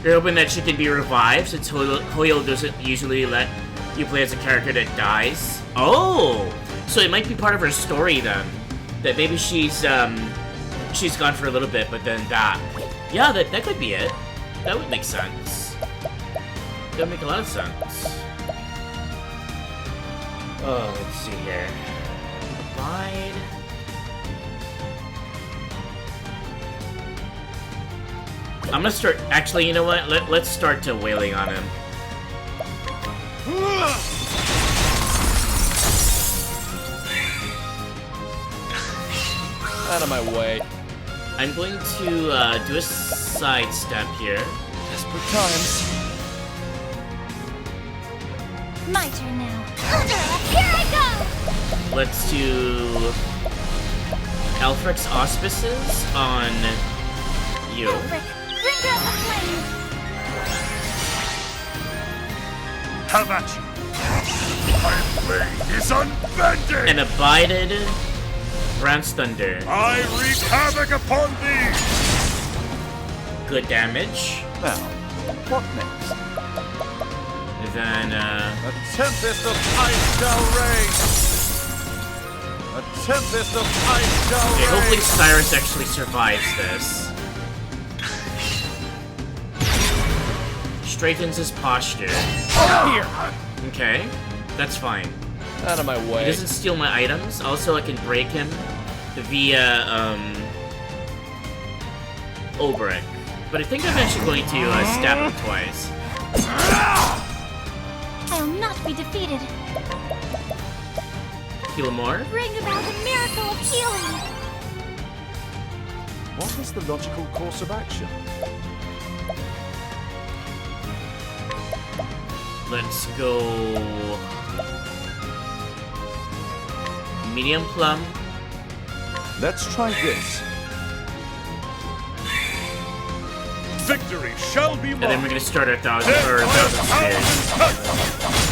You're hoping that she can be revived, since Hoyo doesn't usually let you play as a character that dies. Oh! So it might be part of her story then. That maybe she's gone for a little bit, but then that. Yeah, that could be it. That would make sense. That would make a lot of sense. Oh, let's see here. Abide. I'm gonna start. Actually, you know what? Let's start to wailing on him. Out of my way. I'm going to do a sidestep here. Desperate times. My turn now. Here I go! Let's do Elfric's Auspices on you. Elfric, bring out the flame. How about you? My blade is unbending! And Abided Grant's Thunder. I wreak havoc upon thee! good damage. Now, what next? And then, A tempest of ice shall rage! A tempest of ice shall okay, rage! hopefully Cyrus actually survives this. Straightens his posture. Here! Okay, that's fine. Out of my He way. doesn't steal my items. Also, I can break him via, Obrick. But I think I'm actually going to, stab him twice. I'll not be defeated. Heal more? Bring about the miracle of healing. What is the logical course of action? Let's go... Medium plum. Let's try this. Victory shall be And then we're mine. gonna start our 1,000 or 1,000 stairs.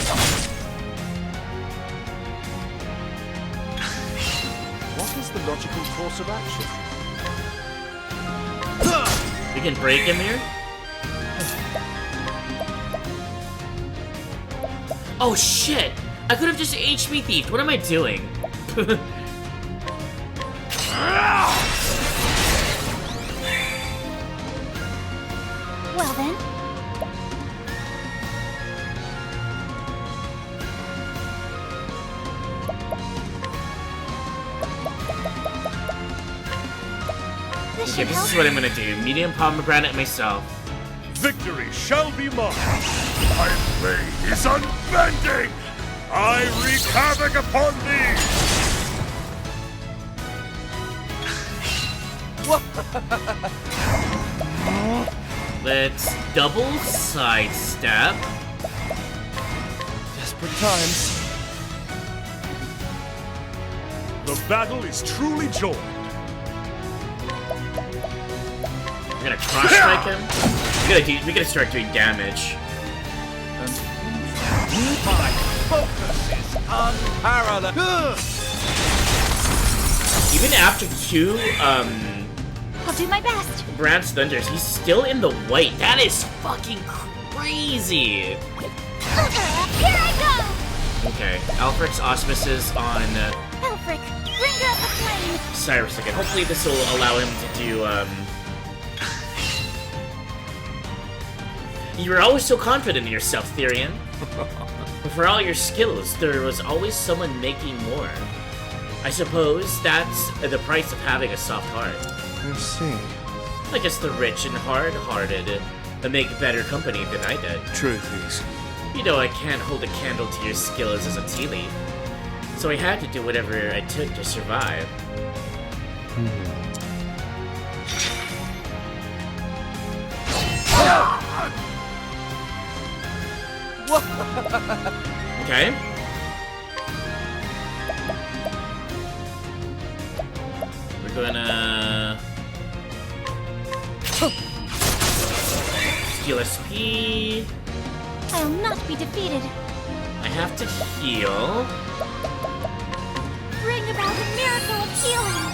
What is the logical course of action? We can break him here? Oh shit! I could have just HP thieved. What am I doing? Well then, this Okay, should this help. is what I'm gonna do. Medium pomegranate myself. Victory shall be mine. My blade is unbending. I wreak havoc upon thee. Let's double sidestep. Desperate times. The battle is truly joined. We're gonna cross strike him. We gotta start doing damage. My focus is unparalleled. Even after 2 I'll do my best. Brand's Thunders, he's still in the white. That is fucking crazy. Here I go! Okay, Alfred's auspices on Elfric, bringer of the flame. Cyrus again. Hopefully this will allow him to do, You were always so confident in yourself, Therion. But for all your skills, there was always someone making more. I suppose that's the price of having a soft heart. I see. I guess the rich and hard-hearted make better company than I did. Truth is, You know I can't hold a candle to your skills as a tea leaf. So I had to do whatever I took to survive. Okay. We're gonna steal SP. I'll not be defeated. I have to heal. Bring about the miracle of healing.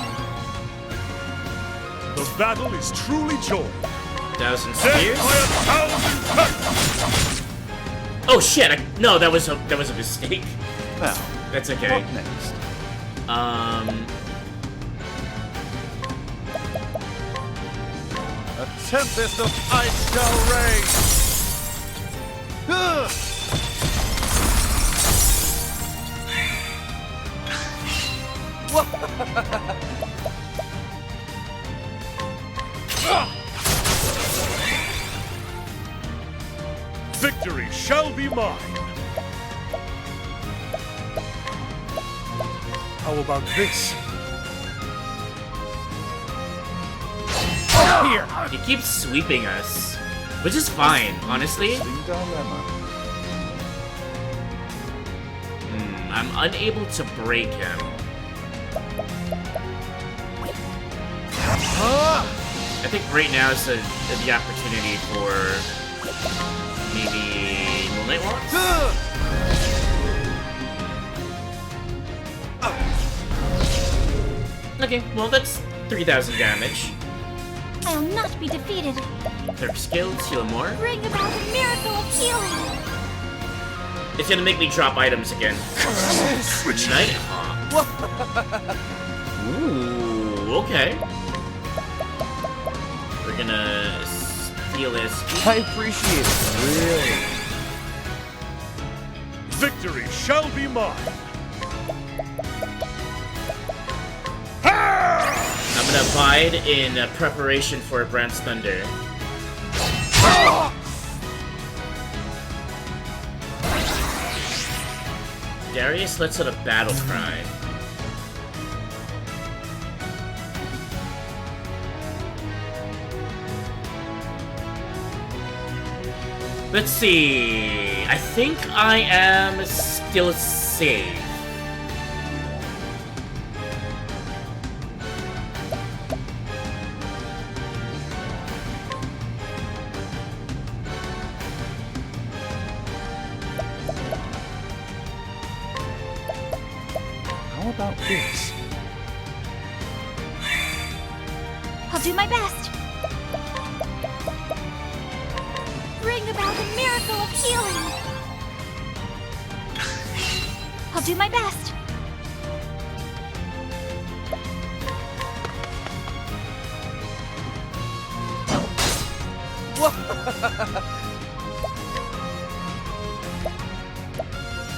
The battle is truly joined. 1,000 Death spears. by 1,000 cuts. Oh shit! No, that was a mistake. Now, That's okay. what next? A tempest of ice shall rage. Victory shall be mine. How about this? Here. He keeps sweeping us, which is fine, honestly. Dilemma. I'm unable to break him. I think right now is the opportunity for maybe Moonlight Walks? Okay, well that's 3,000 damage. I'll not be defeated. Cleric skills, heal more. Bring about a miracle of healing. It's gonna make me drop items again. Nighthawk. Ooh, okay. We're gonna steal this. I appreciate it. Really? Victory shall be mine. I'm gonna abide in preparation for Brand's Thunder. Darius lets out a battle cry. Let's see. I think I am still safe. How about this? I'll do my best. Bring about a miracle of healing. I'll do my best.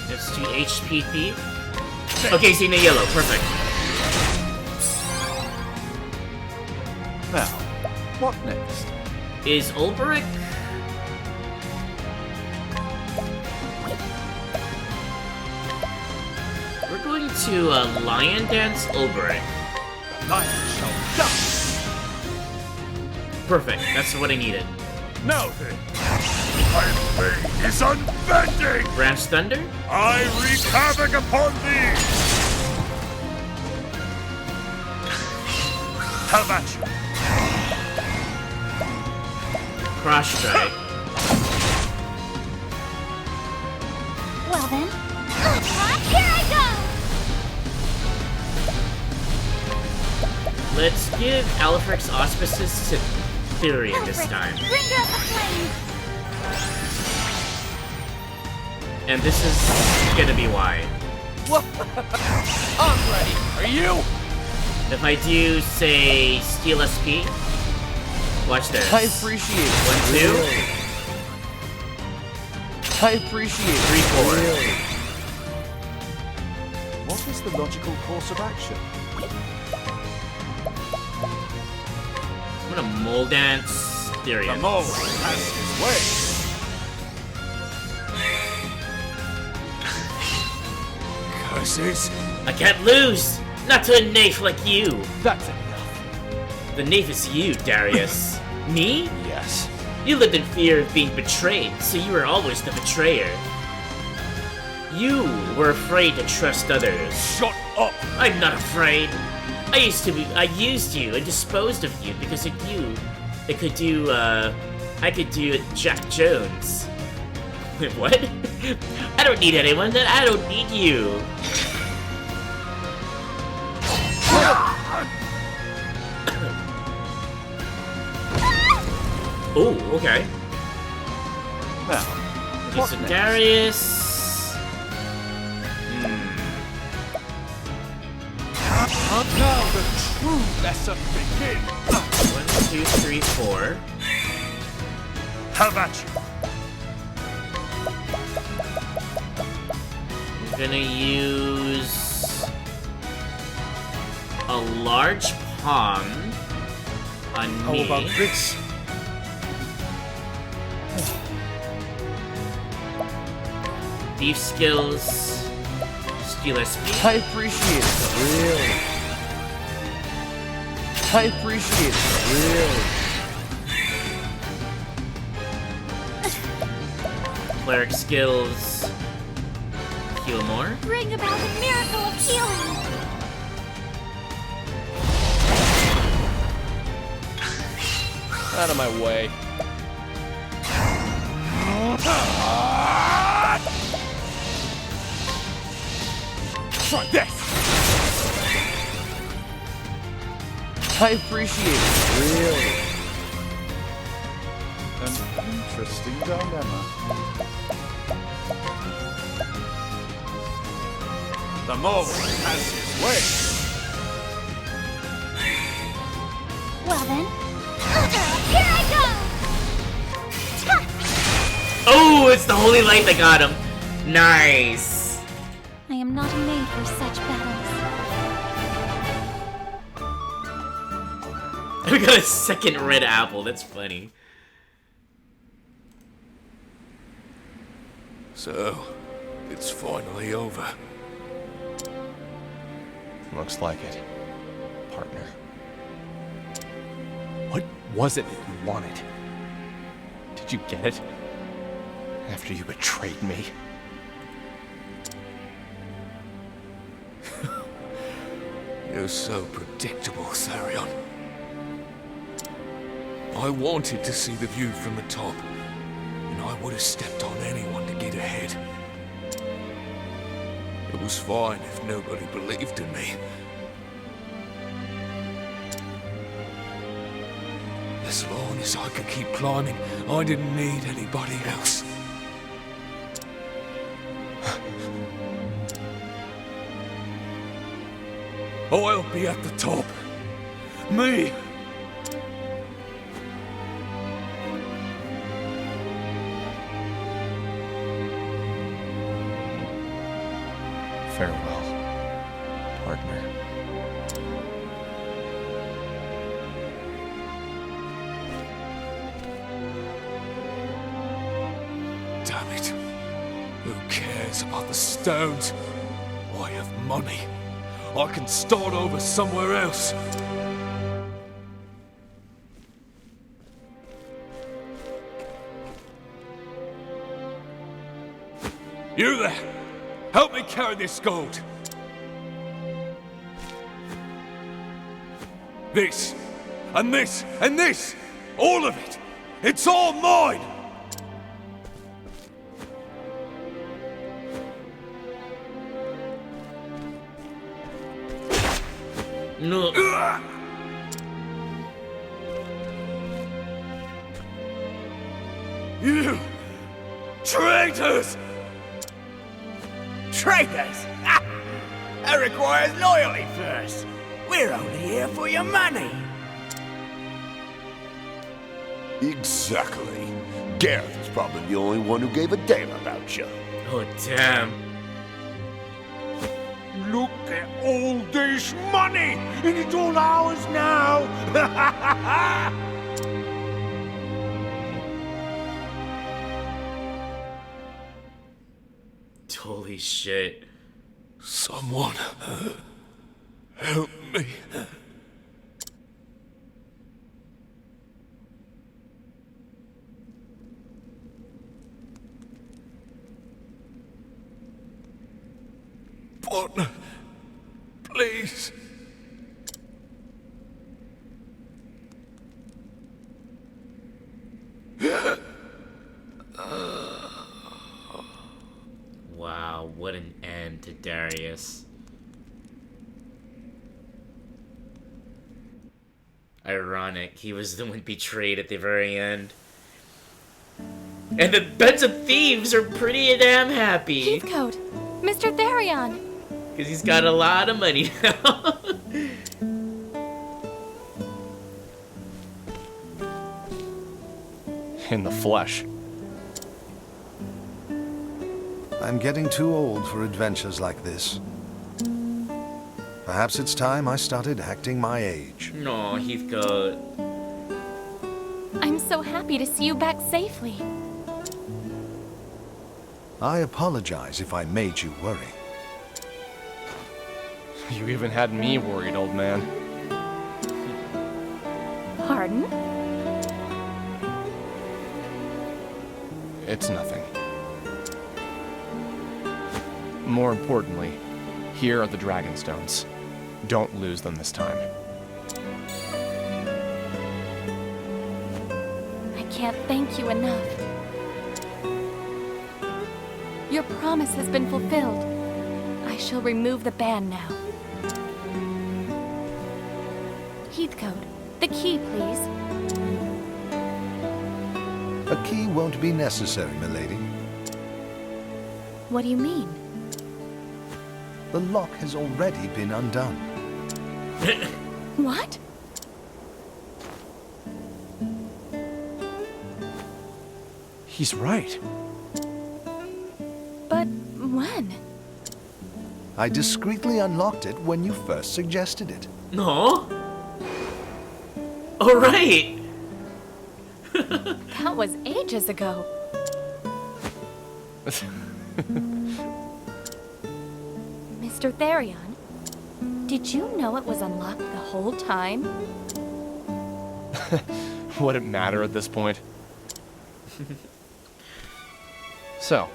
Let's do HP thief. Okay, see the yellow, perfect. Now, what next? Is Ulbrich? We're going to Lion Dance Ulbrich. Lion shall die. Perfect, that's what I needed. Now then, my blade is unbending! Branch Thunder? I wreak havoc upon thee! Have at you! Cross Strike. Well then, here I go! Let's give Alfric's Auspices to Therion this time. Bring out the flame! And this is gonna be why. I'm ready. Are you? If I do, say, Steel SP, watch this. I appreciate it. 1, 2. I appreciate it. 3, 4. Really? What is the logical course of action? I'm gonna Mole Dance Therion. The mole has his way. Curses. I can't lose! Not to a naif like you! That's enough. The naif is you, Darius. Me? Yes. You lived in fear of being betrayed, so you were always the betrayer. You were afraid to trust others. Shut up! I'm not afraid. I used you and disposed of you because of you. I could do Jack Jones. Wait, what? I don't need anyone, I don't need you. Oh, okay. Now, Okay, so Darius. And now the true lesson begins. 1, 2, 3, 4. Have at you. I'm gonna use a large palm on How me. about this? Thief skills, Steel SP. I appreciate it. Really? I appreciate it. Really? Cleric skills, heal more. Bring about a miracle of healing! Out of my way. Try this! I appreciate it. Really? An interesting dilemma. The mole has his way. Well then, here I go! Oh, it's the holy light that got him. Nice. I am not made for such battles. We got a second red apple. That's funny. So, it's finally over. Looks like it, partner. What was it that you wanted? Did you get it? After you betrayed me? You're so predictable, Therion. I wanted to see the view from the top, and I would have stepped on anyone to get ahead. It was fine if nobody believed in me. As long as I could keep climbing, I didn't need anybody else. I'll be at the top. Me! Farewell, partner. Damn it. Who cares about the stones? I have money. I can start over somewhere else. You there! Help me carry this gold! This, and this, and this! All of it! It's all mine! No. You traitors! Traitors? That requires loyalty first. We're only here for your money. Exactly. Gareth's probably the only one who gave a damn about you. Oh, damn. Look at all this money, and it's all ours now. Holy shit. Someone help me. Partner, please. Wow, what an end to Darius. Ironic, he was the one betrayed at the very end. And the Beds of Thieves are pretty damn happy. Heathcote! Mr. Therion! Because he's got a lot of money now. In the flesh. I'm getting too old for adventures like this. Perhaps it's time I started acting my age. No, Heathcote. I'm so happy to see you back safely. I apologize if I made you worry. You even had me worried, old man. Pardon? It's nothing. More importantly, here are the Dragon Stones. Don't lose them this time. I can't thank you enough. Your promise has been fulfilled. I shall remove the ban now. Heathcote, the key, please. A key won't be necessary, milady. What do you mean? The lock has already been undone. What? He's right. But when? I discreetly unlocked it when you first suggested it. No. All right. That was ages ago. Mr. Therion, did you know it was unlocked the whole time? Would it matter at this point? So,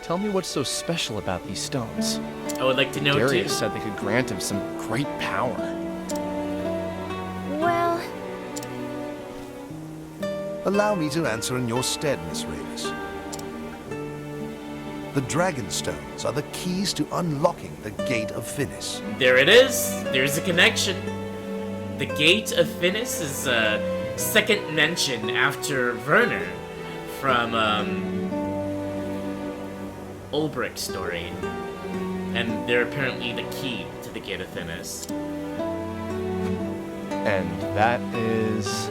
tell me what's so special about these stones. I would like to know Darius too. said they could grant him some great power. Well, Allow me to answer in your stead, Miss Ravis. The Dragon Stones are the keys to unlocking the Gate of Finis. There it is. There's a connection. The Gate of Finis is a second mention after Werner from Ulbricht's story. And they're apparently the key to the Gate of Finis. And that is...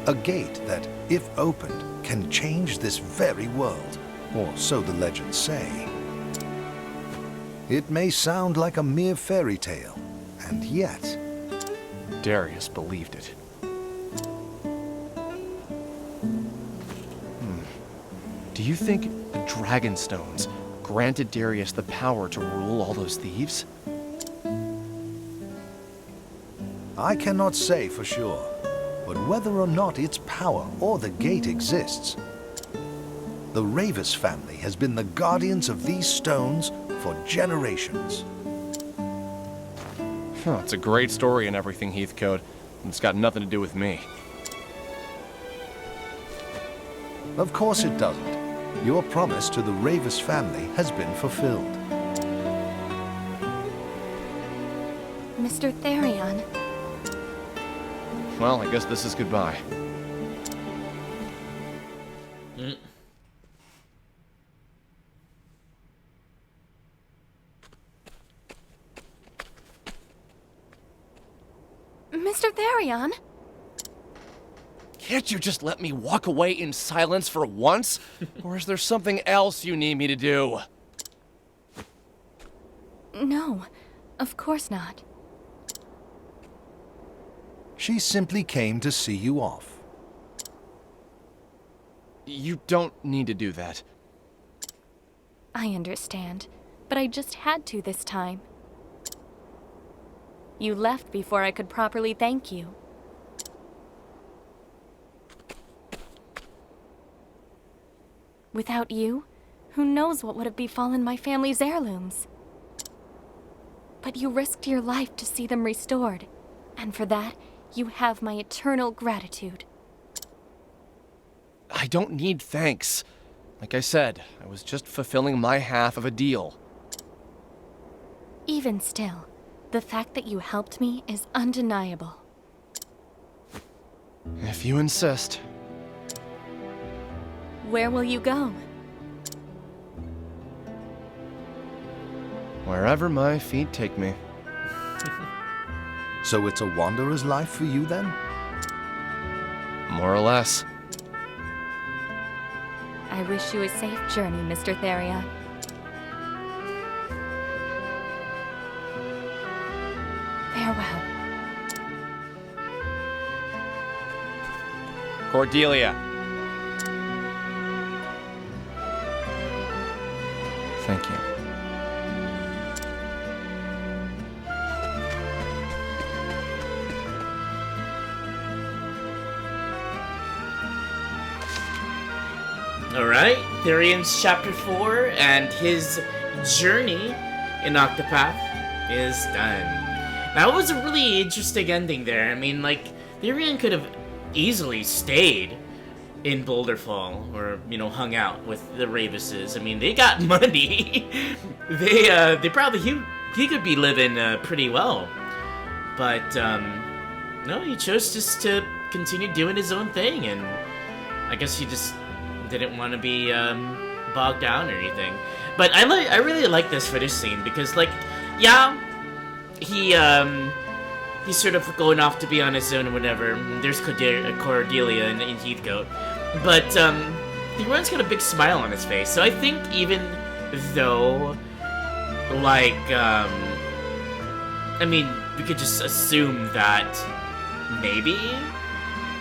A gate that, if opened, can change this very world, or so the legends say. It may sound like a mere fairy tale, and yet... Darius believed it. Do you think the Dragon Stones granted Darius the power to rule all those thieves? I cannot say for sure, but whether or not its power or the gate exists, the Ravis family has been the guardians of these stones for generations. It's a great story and everything, Heathcote. It's got nothing to do with me. Of course it doesn't. Your promise to the Ravis family has been fulfilled. Mr. Therion, Well, I guess this is goodbye. Mr. Therion? Can't you just let me walk away in silence for once? Or is there something else you need me to do? No, of course not. She simply came to see you off. You don't need to do that. I understand, but I just had to this time. You left before I could properly thank you. Without you, who knows what would have befallen my family's heirlooms? But you risked your life to see them restored, and for that, you have my eternal gratitude. I don't need thanks. Like I said, I was just fulfilling my half of a deal. Even still, the fact that you helped me is undeniable. If you insist. Where will you go? Wherever my feet take me. So it's a wanderer's life for you then? More or less. I wish you a safe journey, Mr. Therion. Farewell. Cordelia. Thank you. Alright, Therion's Chapter 4 and his journey in Octopath is done. That was a really interesting ending there. I mean, like, Therion could have easily stayed in Boulderfall or, you know, hung out with the Ravises. I mean, they got money. they probably, he could be living pretty well. But, no, he chose just to continue doing his own thing, and I guess he just didn't want to be bogged down or anything. But I really like this finish scene because, like, yeah, he's sort of going off to be on his own or whatever. There's Cordelia and Heathcote, but Theron's got a big smile on his face. So I think even though, like, I mean, we could just assume that maybe,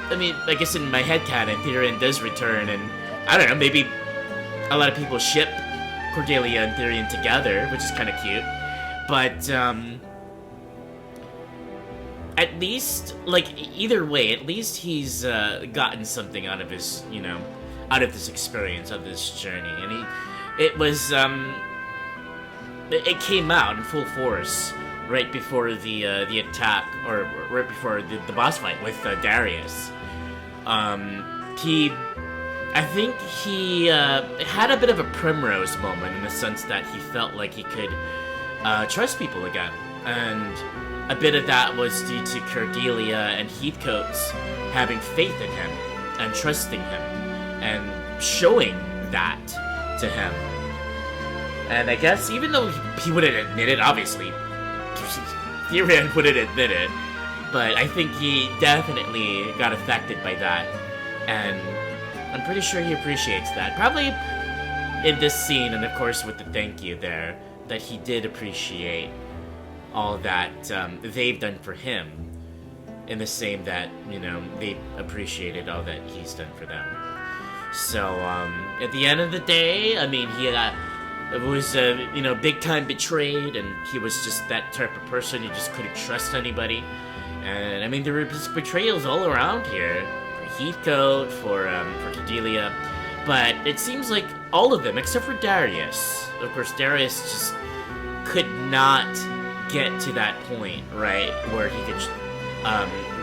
I mean, I guess in my headcanon, Therion does return, and I don't know, maybe a lot of people ship Cordelia and Therion together, which is kind of cute. But at least, like, either way, at least he's gotten something out of his, you know, out of this experience, of this journey, and it was it came out in full force right before the attack, or right before the boss fight with Darius. I think he had a bit of a Primrose moment in the sense that he felt like he could trust people again, and a bit of that was due to Cordelia and Heathcote's having faith in him and trusting him and showing that to him. And I guess even though he wouldn't admit it, obviously, Therion wouldn't admit it, but I think he definitely got affected by that, and I'm pretty sure he appreciates that. Probably in this scene, and of course with the thank you there, that he did appreciate all that they've done for him, in the same that, you know, they appreciated all that he's done for them. So, at the end of the day, I mean, he was, you know, big time betrayed, and he was just that type of person. He just couldn't trust anybody. And I mean, there were betrayals all around here, for Heathcote, for Cordelia, but it seems like all of them, except for Darius. Of course, Darius just could not get to that point, right, where he could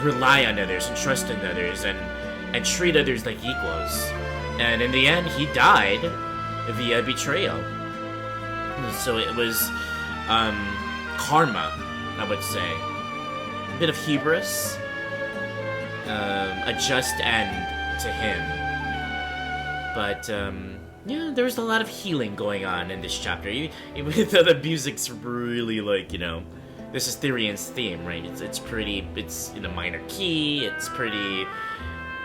rely on others and trust in others and treat others like equals. And in the end, he died via betrayal. So it was karma, I would say. A bit of hubris, a just end to him. But yeah, there was a lot of healing going on in this chapter. Even though the music's really, like, you know, this is Therion's theme, right? It's in a minor key. It's pretty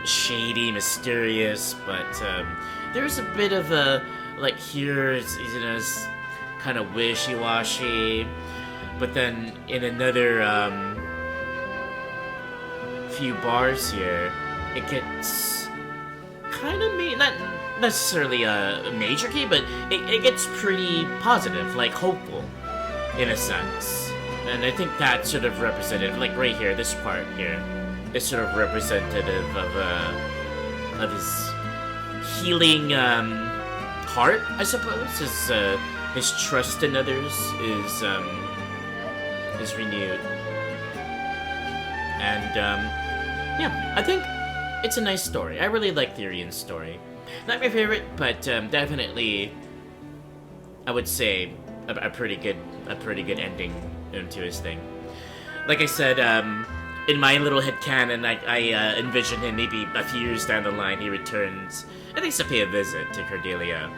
shady, mysterious, but there's a bit of a, like, here it's, you know, it's kind of wishy-washy, but then in another few bars here, it gets kind of not necessarily a major key, but it gets pretty positive, like hopeful, in a sense. And I think that's sort of representative, like right here, this part here, is sort of representative of his healing heart, I suppose. His trust in others is renewed. And yeah, I think it's a nice story. I really like Therion's story. Not my favorite, but definitely, I would say a pretty good ending to his thing. Like I said, in my little headcanon, I envision him maybe a few years down the line. He returns, I think, to pay a visit to Cordelia.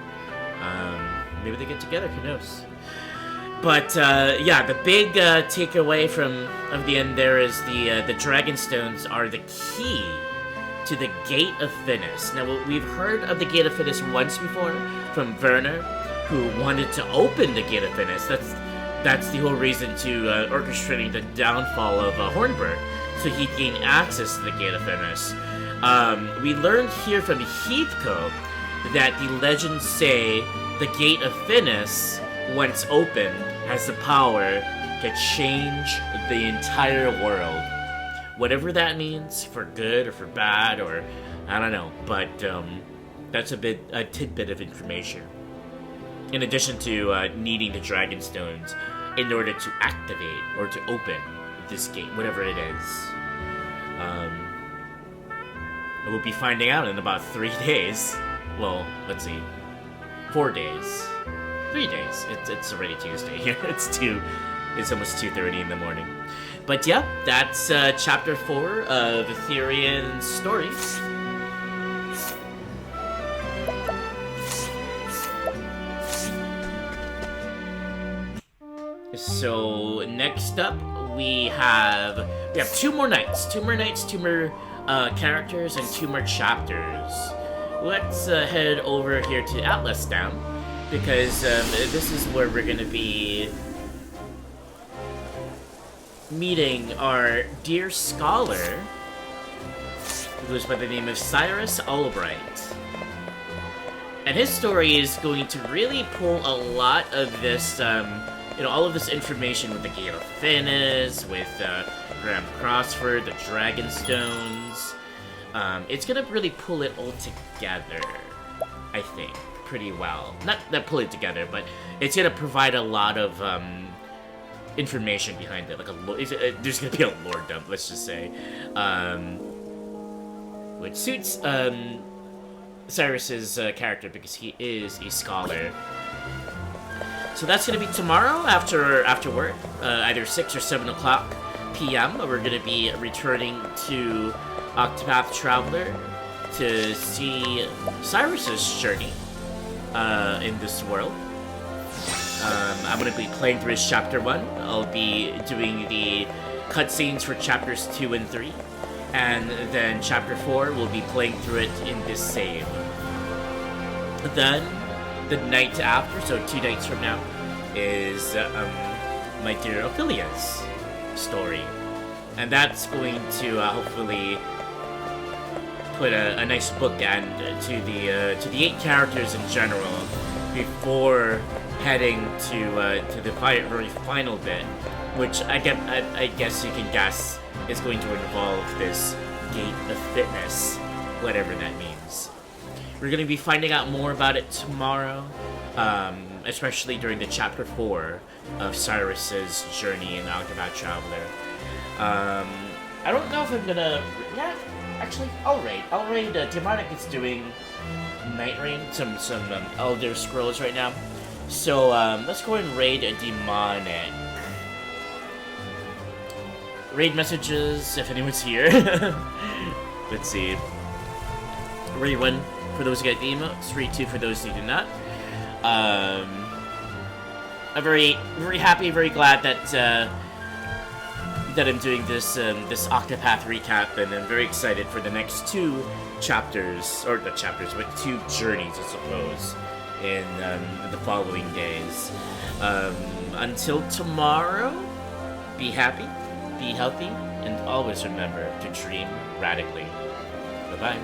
Maybe they get together. Who knows? But yeah, the big takeaway of the end there is the Dragonstones are the key to the Gate of Finis. Now, we've heard of the Gate of Finis once before from Werner, who wanted to open the Gate of Finis. That's the whole reason to orchestrating the downfall of Hornburg, so he'd gain access to the Gate of Finis. We learned here from Heathcote that the legends say the Gate of Finis, once opened, has the power to change the entire world. Whatever that means, for good or for bad, or I don't know, but that's a tidbit of information. In addition to needing the Dragonstones in order to activate or to open this gate, whatever it is. We'll be finding out in about 3 days. Well, let's see, 4 days. 3 days. It's already Tuesday here. It's It's almost 2:30 in the morning. But yeah, that's chapter 4 of Therion's story. So next up, we have 2 more nights, 2 more characters, and 2 more chapters. Let's head over here to Atlas Down, because this is where we're gonna be meeting our dear scholar, who goes by the name of Cyrus Albright. And his story is going to really pull a lot of this, all of this information with the Gate of Finis, with Graham Crossford, the Dragonstones. It's gonna really pull it all together, I think, pretty well. Not pull it together, but it's gonna provide a lot of information behind it. There's gonna be a lore dump, let's just say, which suits Cyrus's character because he is a scholar. So that's gonna be tomorrow after work, either 6 or 7 o'clock p.m. We're gonna be returning to Octopath Traveler to see Cyrus's journey in this world. I'm gonna be playing through his chapter 1. I'll be doing the cutscenes for chapters 2 and 3, and then chapter 4 we'll be playing through it in this save. Then the night after, so 2 nights from now, is my dear Ophelia's story, and that's going to hopefully put a nice bookend to the 8 characters in general before heading to the very final bit, which I guess you can guess is going to involve this Gate of Fitness, whatever that means. We're going to be finding out more about it tomorrow, especially during the chapter 4 of Cyrus's journey in Octopath Traveler. I don't know if I'm gonna... Yeah, actually, I'll raid. Demonic is doing Night Rain, some Elder Scrolls right now. So, let's go and raid a Demonic. Raid messages, if anyone's here. Let's see. Raid 1 for those who get the emotes, raid 2 for those who do not. I'm very happy, very glad that I'm doing this this Octopath recap, and I'm very excited for the next 2 chapters, or the chapters, but 2 journeys, I suppose, in the following days. Until tomorrow, be happy, be healthy, and always remember to dream radically. Bye-bye.